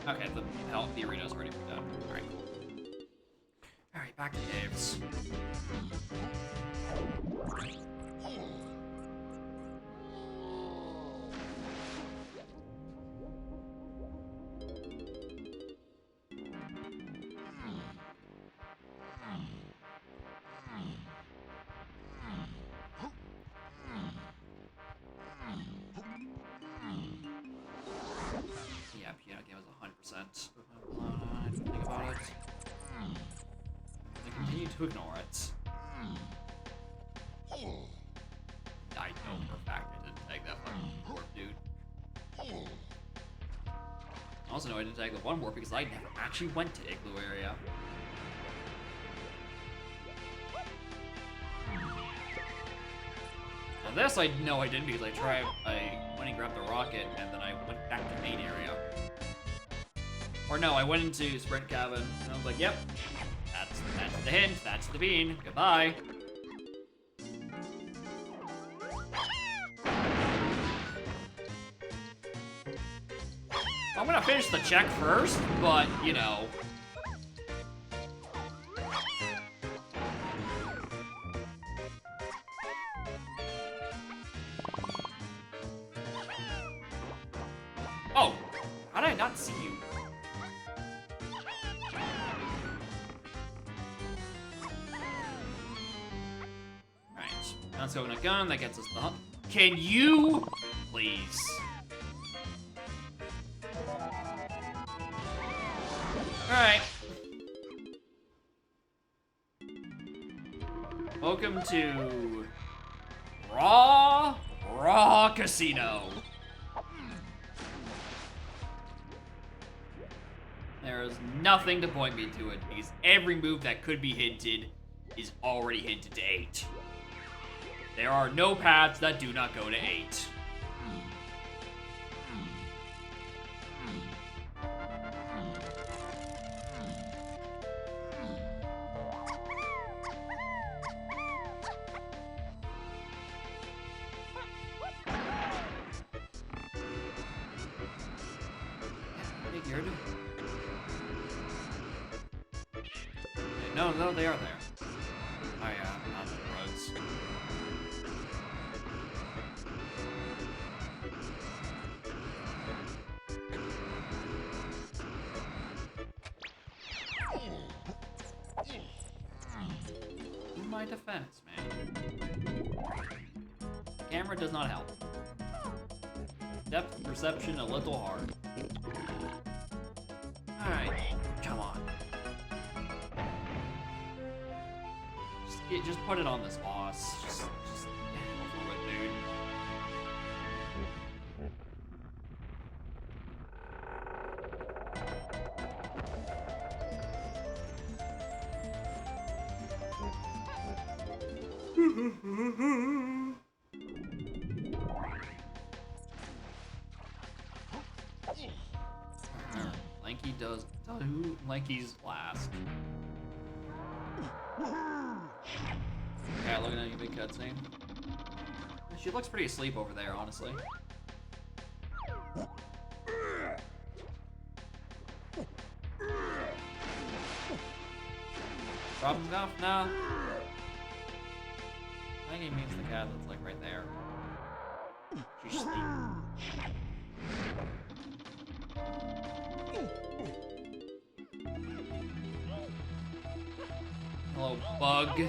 Okay, the arena's already put down. Alright, cool. Alright, back to caves. Yeah, piano game is 100%. I didn't think about it. They continue to ignore it. I know for a fact I didn't tag that fucking warp, dude. I also know I didn't tag the one warp because I never actually went to Igloo area. And this I know I didn't because I went and grabbed the rocket and then I went back to main area. Or no, I went into Sprint Cabin and I was like, yep, that's the hint, that's the bean, goodbye. I'm gonna finish the check first, but you know. Oh, how did I not see you? Alright, let's go in a gun, that gets us the hump. Can you, please? Alright. Welcome to Raw Casino. There is nothing to point me to it because every move that could be hinted is already hinted to 8. There are no paths that do not go to 8. weird. No, they are there. Oh yeah, not the roads. In my defense, man. Camera does not help. Depth perception a little hard. Alright, come on. Just put it on this boss. Just get it over with, dude. Lanky does. Who Lanky's last? Yeah, looking at you, big cutscene. She looks pretty asleep over there, honestly. Problem enough? No. I think he means the cat that's like right there. She's asleep. Hello, bug.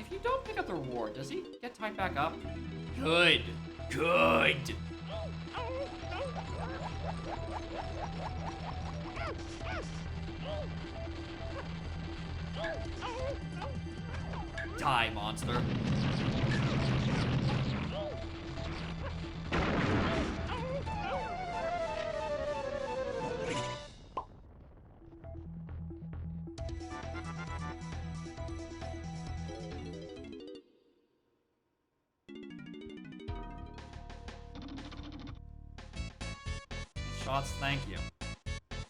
If you don't pick up the reward, does he get tied back up? Good. Good. Die, monster. Shots, thank you.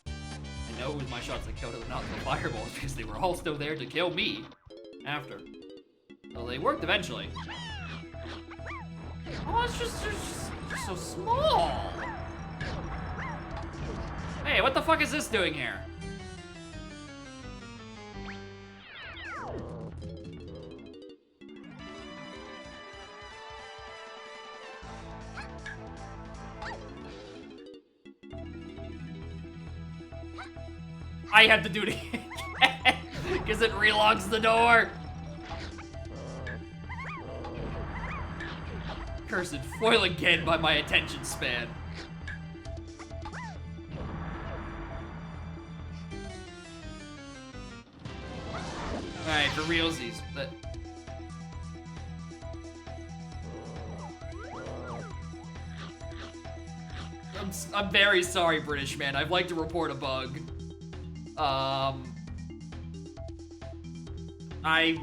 I know it was my shots that killed her, not the fireballs, because they were all still there to kill me after. Well, they worked eventually. Oh, it's just so small. Hey, what the fuck is this doing here? I have to do it again because it relocks the door. Cursed, foil again by my attention span. Alright, for realsies, but... I'm very sorry, British man. I'd like to report a bug. I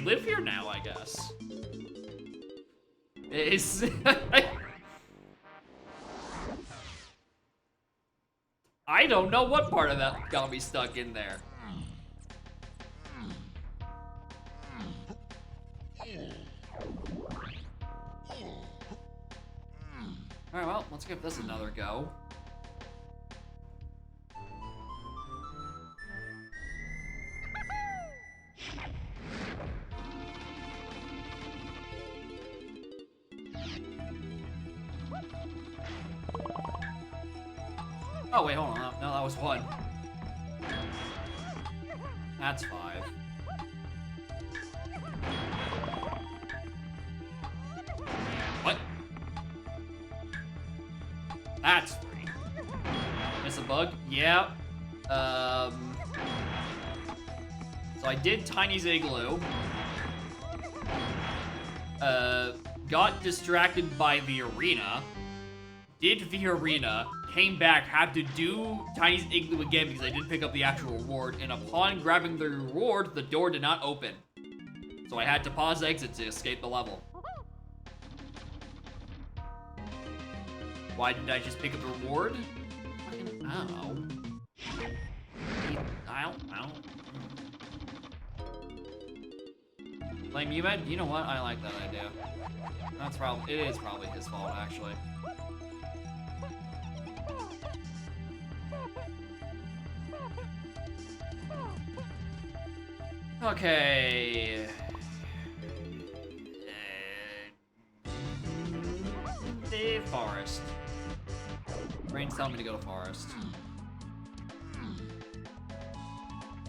live here now, I guess. It's... I don't know what part of that got me stuck in there. Alright, well, let's give this another go. Oh, wait, hold on. No, that was 1. That's 5. What? That's free. Miss a bug? Yeah. So I did Tiny's Igloo. Got distracted by the arena. Did the arena. Came back, had to do Tiny's Igloo again because I didn't pick up the actual reward. And upon grabbing the reward, the door did not open. So I had to pause exit to escape the level. Why didn't I just pick up the reward? I don't know. Blame Umed? You know what? I like that idea. It is probably his fault, actually. Okay. The forest. Brain's telling me to go to forest.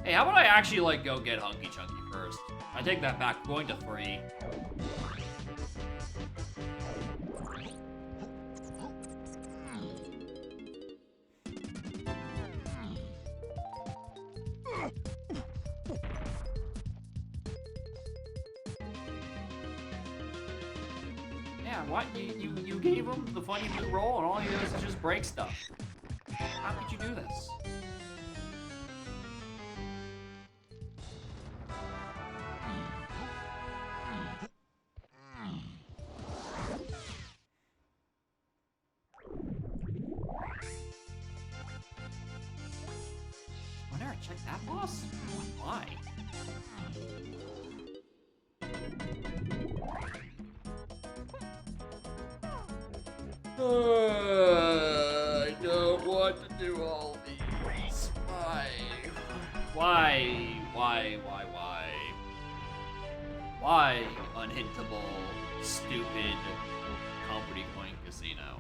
Hey, how about I actually, like, go get Hunky Chunky first? I take that back. I'm going to 3. Yeah, what? You gave him the funny blue roll and all he does is just break stuff. How could you do this? I never checked that boss? Why? I don't want to do all these. Why, unhittable, stupid Company Coin Casino?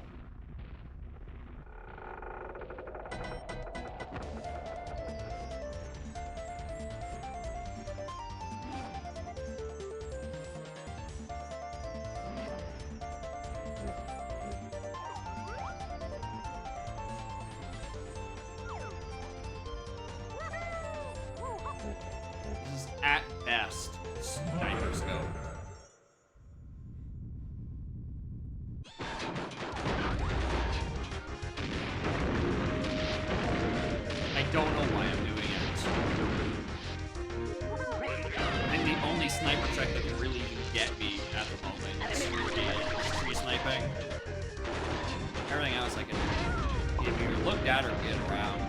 This is at best sniper scope. I don't know why I'm doing it. I think the only sniper check that can really even get me at the moment is tree sniping. Everything else I can either look at or get around.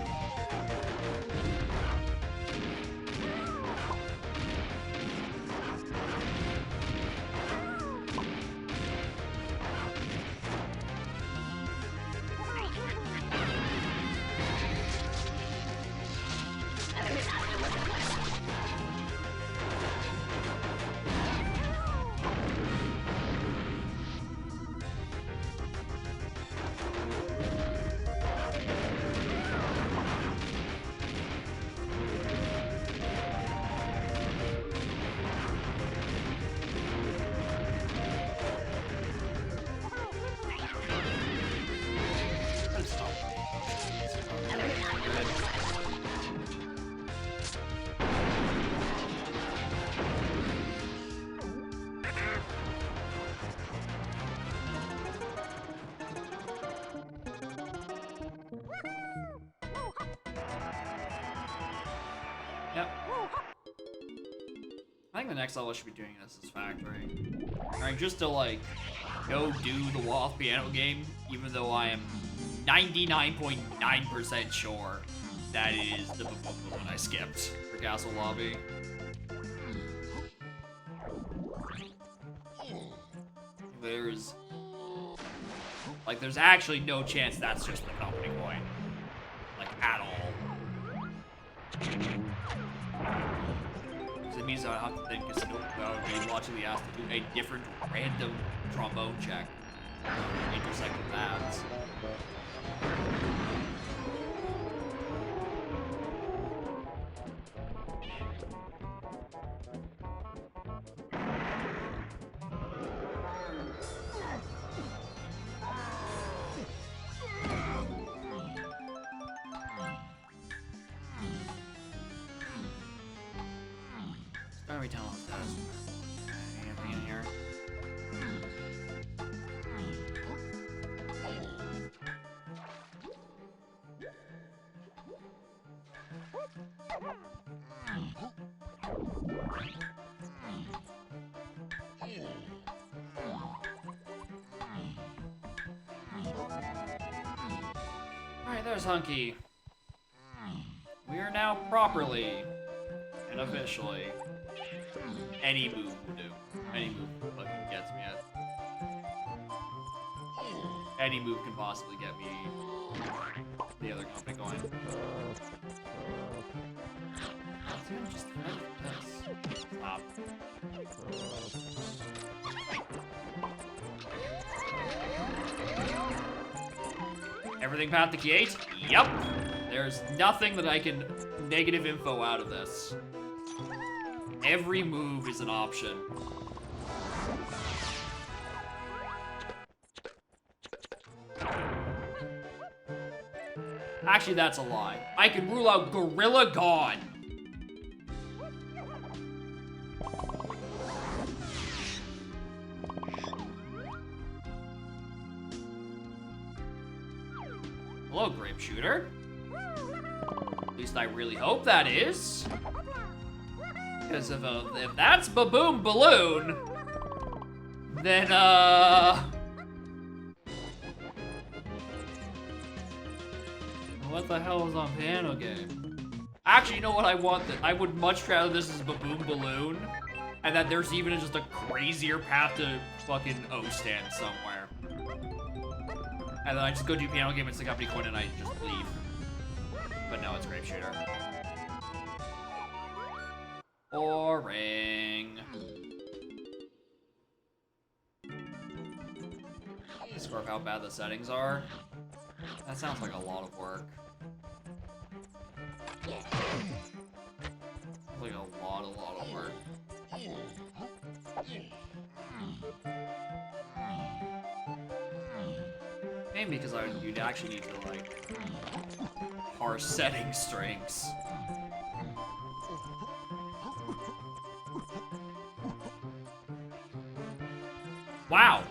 Yep. I think the next level I should be doing this is Factory. Alright, just to like, go do the wall piano game, even though I am 99.9% sure that it is the one I skipped for Castle Lobby. There's actually no chance that's just the company coin. Like, at all. Because it means I have to think I would be watching the ass to do a different random trombone check. Intersect with that. Every time that is anything in here. Alright, there's Hunky. We are now properly and officially. Any move will do. Any move fucking gets me at. Any move can possibly get me the other company going. Just this. Stop. Everything past the gate? Yep. There's nothing that I can negative info out of this. Every move is an option. Actually, that's a lie. I can rule out Gorilla Gone. Hello, Grape Shooter. At least I really hope that is. Because if that's Baboom Balloon, then, what the hell is on Piano Game? Actually, you know what I want? I would much rather this is Baboom Balloon, and that there's even just a crazier path to fucking O-stand somewhere. And then I just go do Piano Game, it's the company coin, and I just leave. But no, it's Grape Shooter. Boring. Score of how bad the settings are. That sounds like a lot of work. Like a lot of work. Maybe because you'd actually need to like parse setting strings. Wow!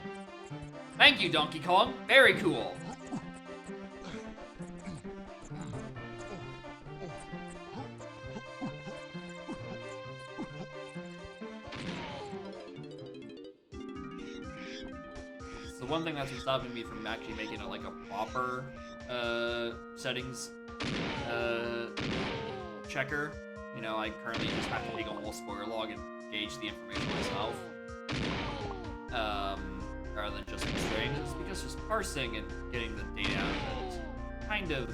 Thank you, Donkey Kong. Very cool. The one thing that's been stopping me from actually making it like a proper settings checker. You know, I currently just have to take a whole spoiler log and gauge the information myself. Rather than just the strings, it's because just parsing and getting the data out of it is kind of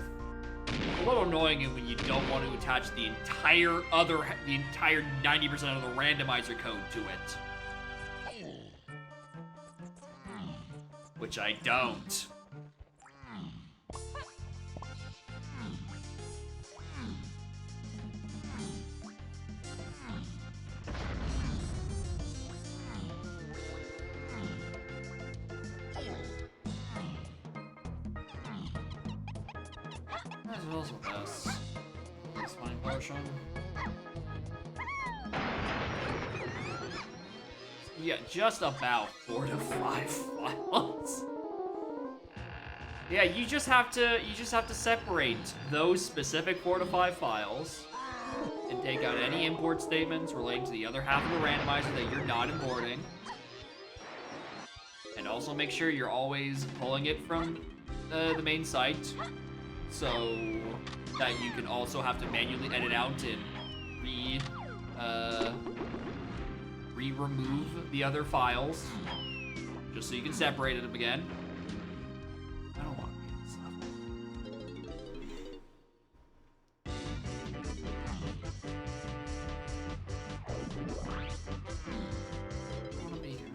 a little annoying when you don't want to attach the entire 90% of the randomizer code to it. Which I don't. As well as this fine portion. Yeah, just about 4 to 5 files. Yeah, you just have to separate those specific 4 to 5 files and take out any import statements relating to the other half of the randomizer that you're not importing. And also make sure you're always pulling it from the main site, so that you can also have to manually edit out and remove the other files, just so you can separate them again. I don't want to read this stuff. I want to be here.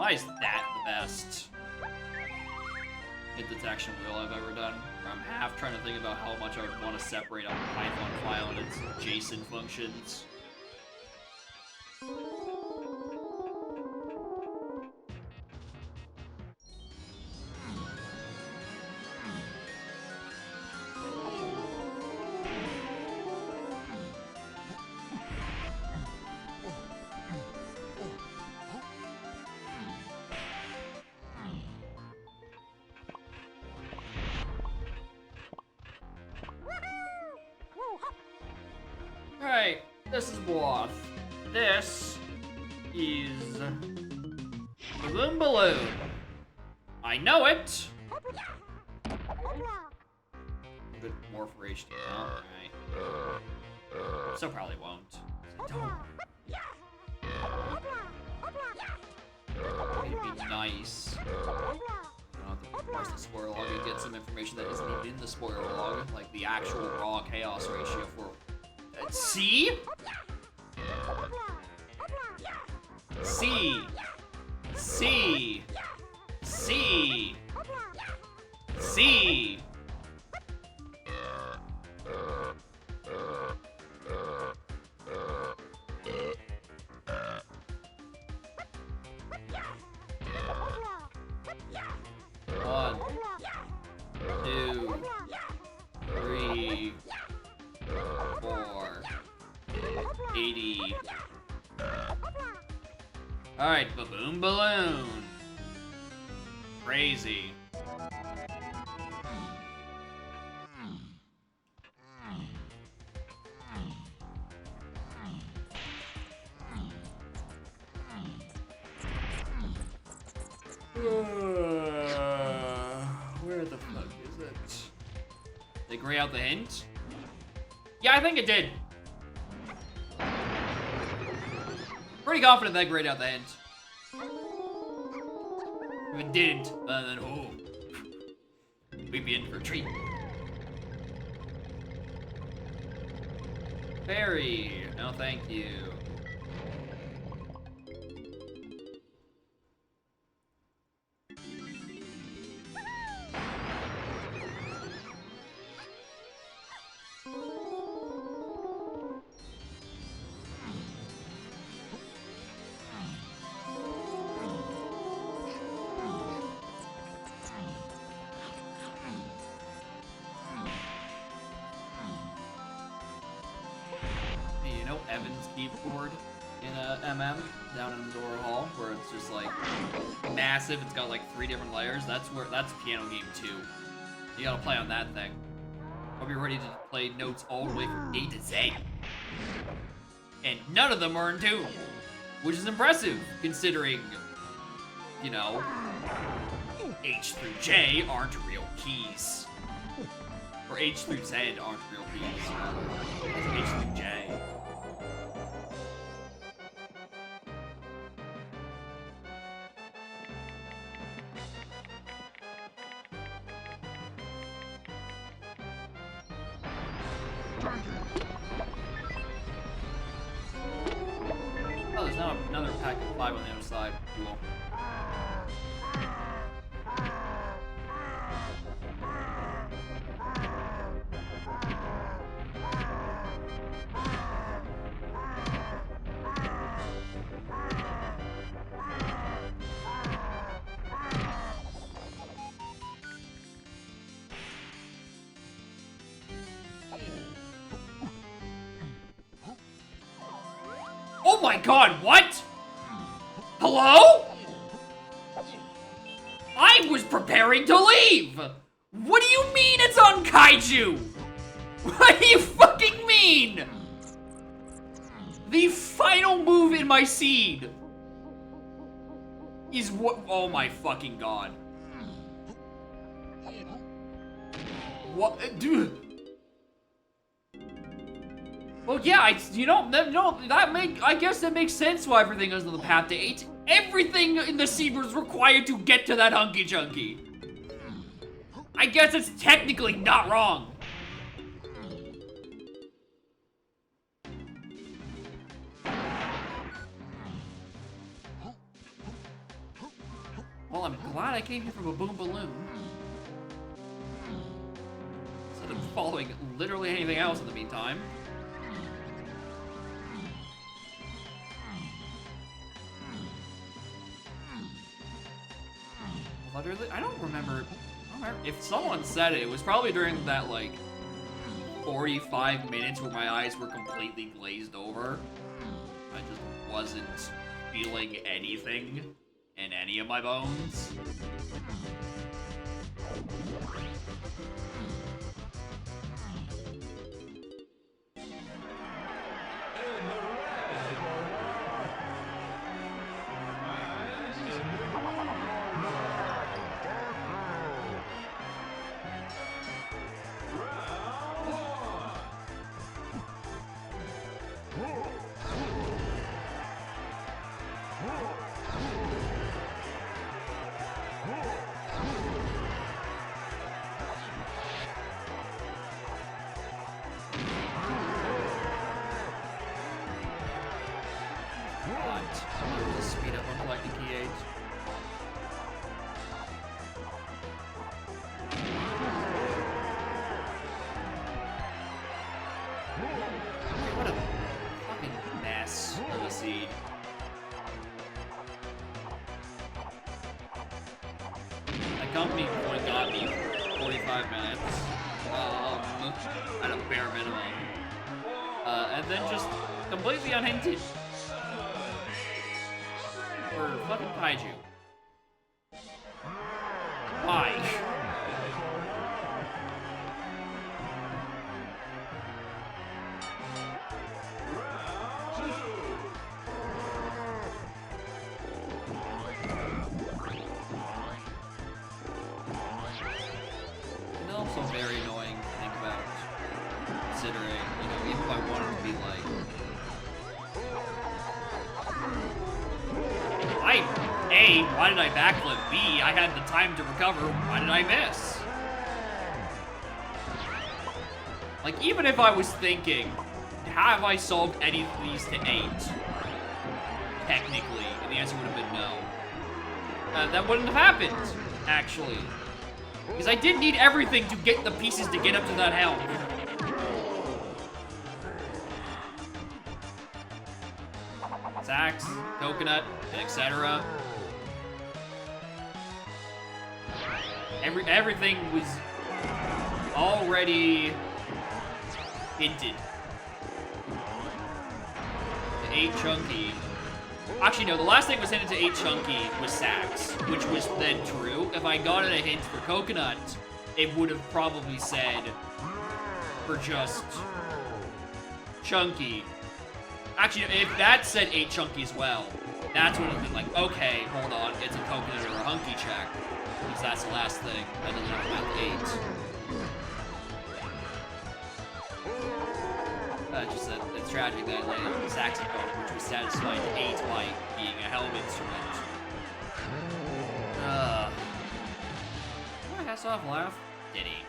Why is that the best hit detection wheel I've ever done? I'm half trying to think about how much I would want to separate a Python file and its JSON functions. Alright, this is what. This is Balloon Balloon. I know it! Good more for HD. Alright. So probably won't. Don't. It'd be nice. I don't have to parse the spoiler log and get some information that isn't even in the spoiler log, like the actual raw chaos ratio for. C? C. C. C. C. One, two, three, 4, 80. Alright, Baboon Balloon. Crazy. Where the fuck is it? They gray out the hint? Yeah, I think it did. Pretty confident that grayed out the hint. If it didn't, then oh, we'd be in for a treat. Fairy, no thank you. Evan's keyboard in a MM down in the Dora Hall, where it's just like massive. It's got like 3 different layers. That's piano game 2. You gotta play on that thing. Hope you're ready to play notes all the way from A to Z. And none of them are in tune, which is impressive considering, you know, H through J aren't real keys. Or H through Z aren't real keys. It's H through J. Oh, there's now another pack of 5 on the other side. Cool. Oh my god, what? Hello? I was preparing to leave! What do you mean it's on Kaiju? What do you fucking mean? The final move in my seed is what? Oh my fucking god. What, dude? Well, yeah, I guess that makes sense why everything goes to the path to 8. Everything in the seed was required to get to that hunky chunky. I guess it's technically not wrong. Well, I'm glad I came here from a boom balloon. Instead of following literally anything else in the meantime. Literally, I don't remember. If someone said it, it was probably during that, like, 45 minutes where my eyes were completely glazed over. I just wasn't feeling anything in any of my bones. Speed up on collecting key aids. What a fucking mess of a seed. That company only got me 45 minutes. At a bare minimum. And then just completely unhinted. For fucking kaiju. Why? And also very annoying to think about, considering, you know, even if I wanted to be like, A, why did I backflip? B, I had the time to recover. Why did I miss? Like, even if I was thinking, have I solved any of these to 8? Technically, and the answer would have been no. That wouldn't have happened, actually. Because I did need everything to get the pieces to get up to that health. Sacks, coconut, etc. Everything was already hinted. The 8 chunky. Actually, no, the last thing was hinted to 8 chunky was Sacks, which was then true. If I got a hint for coconut, it would have probably said for just chunky. Actually, if that said 8 chunky as well, that's when it'd be like, okay, hold on, it's a coconut or a hunky check. Because that's the last thing. That doesn't have about 8. Just that it's tragic that I landed on the saxophone, which was satisfying to 8 by being a helm instrument. Did I have off laugh? Did he?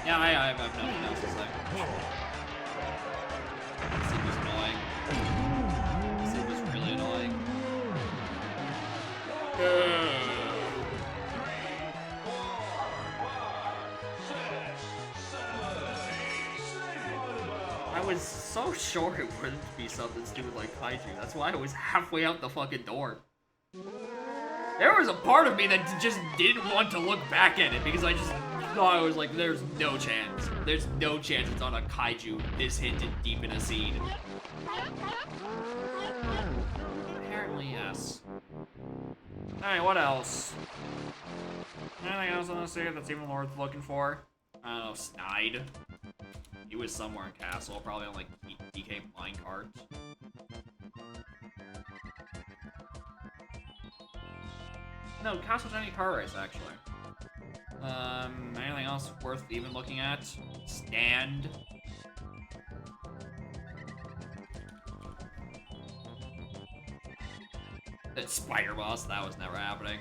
Yeah, I have nothing else to say. This thing was annoying. This thing was really annoying. I was so sure it wouldn't be something to do with like kaiju. That's why I was halfway out the fucking door. There was a part of me that just didn't want to look back at it because I just thought I was like, there's no chance. There's no chance it's on a kaiju this hinted deep in a seed. Definitely yes. Alright, what else? Anything else on this here that's even worth looking for? I don't know, Snide. He was somewhere in Castle, probably on like DK minecart. No, Castle's any car race actually. Anything else worth even looking at? Stand. That Spider Boss, that was never happening.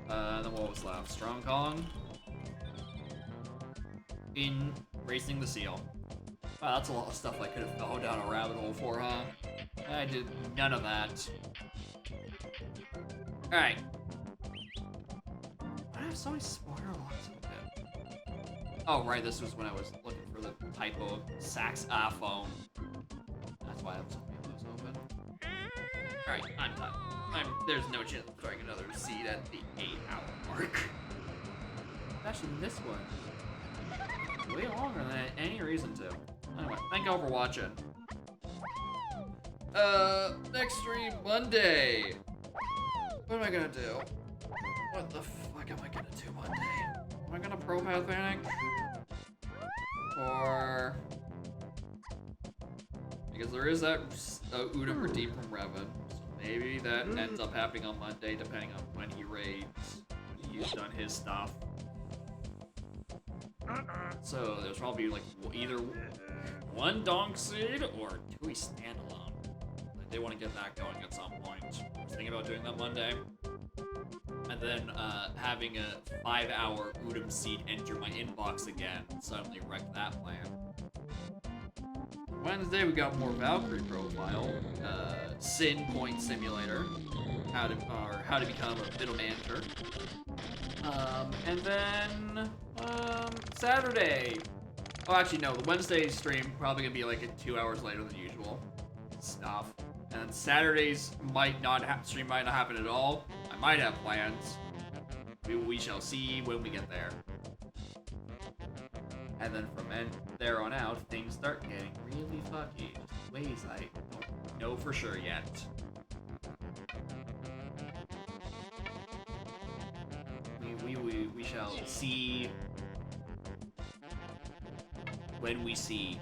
Then what was left? Strong Kong. In Racing the Seal. Wow, that's a lot of stuff I could have gone down a rabbit hole for, huh? I did none of that. Alright. I have so many spoiler locks open. Oh, right, this was when I was looking for the typo of Sax phone. That's why I have so many of those open. Alright, I'm done. There's no chance of throwing another seed at the 8-hour mark. Especially this one. Way longer than I had any reason to. Anyway, thank y'all for watching. Next stream Monday. What am I gonna do? What the fuck am I gonna do Monday? Am I gonna pro path panic? Or... Because there is that Udam redeem from Revan. So maybe that ends up happening on Monday, depending on when he raids. He's done his stuff. So there's probably like either one Donk Seed or two standalone. I did want to get that going at some point. I was thinking about doing that Monday. And then having a 5-hour Udam Seed enter my inbox again suddenly wrecked that plan. Wednesday we got more Valkyrie profile, Sin Point Simulator, how to become a middle manager. And then Saturday. Oh, actually no, the Wednesday stream probably gonna be like 2 hours later than usual. Stuff. And Saturdays stream might not happen at all. I might have plans. We shall see when we get there. And then from there on out, things start getting really fucky. Just ways I don't know for sure yet. We shall see when we see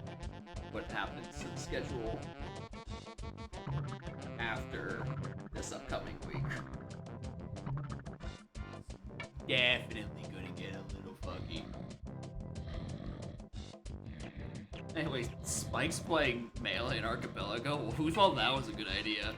what happens to the schedule after this upcoming week. Definitely gonna get a little fucky. Anyways, Spike's playing Melee in Archipelago. Who thought that was a good idea?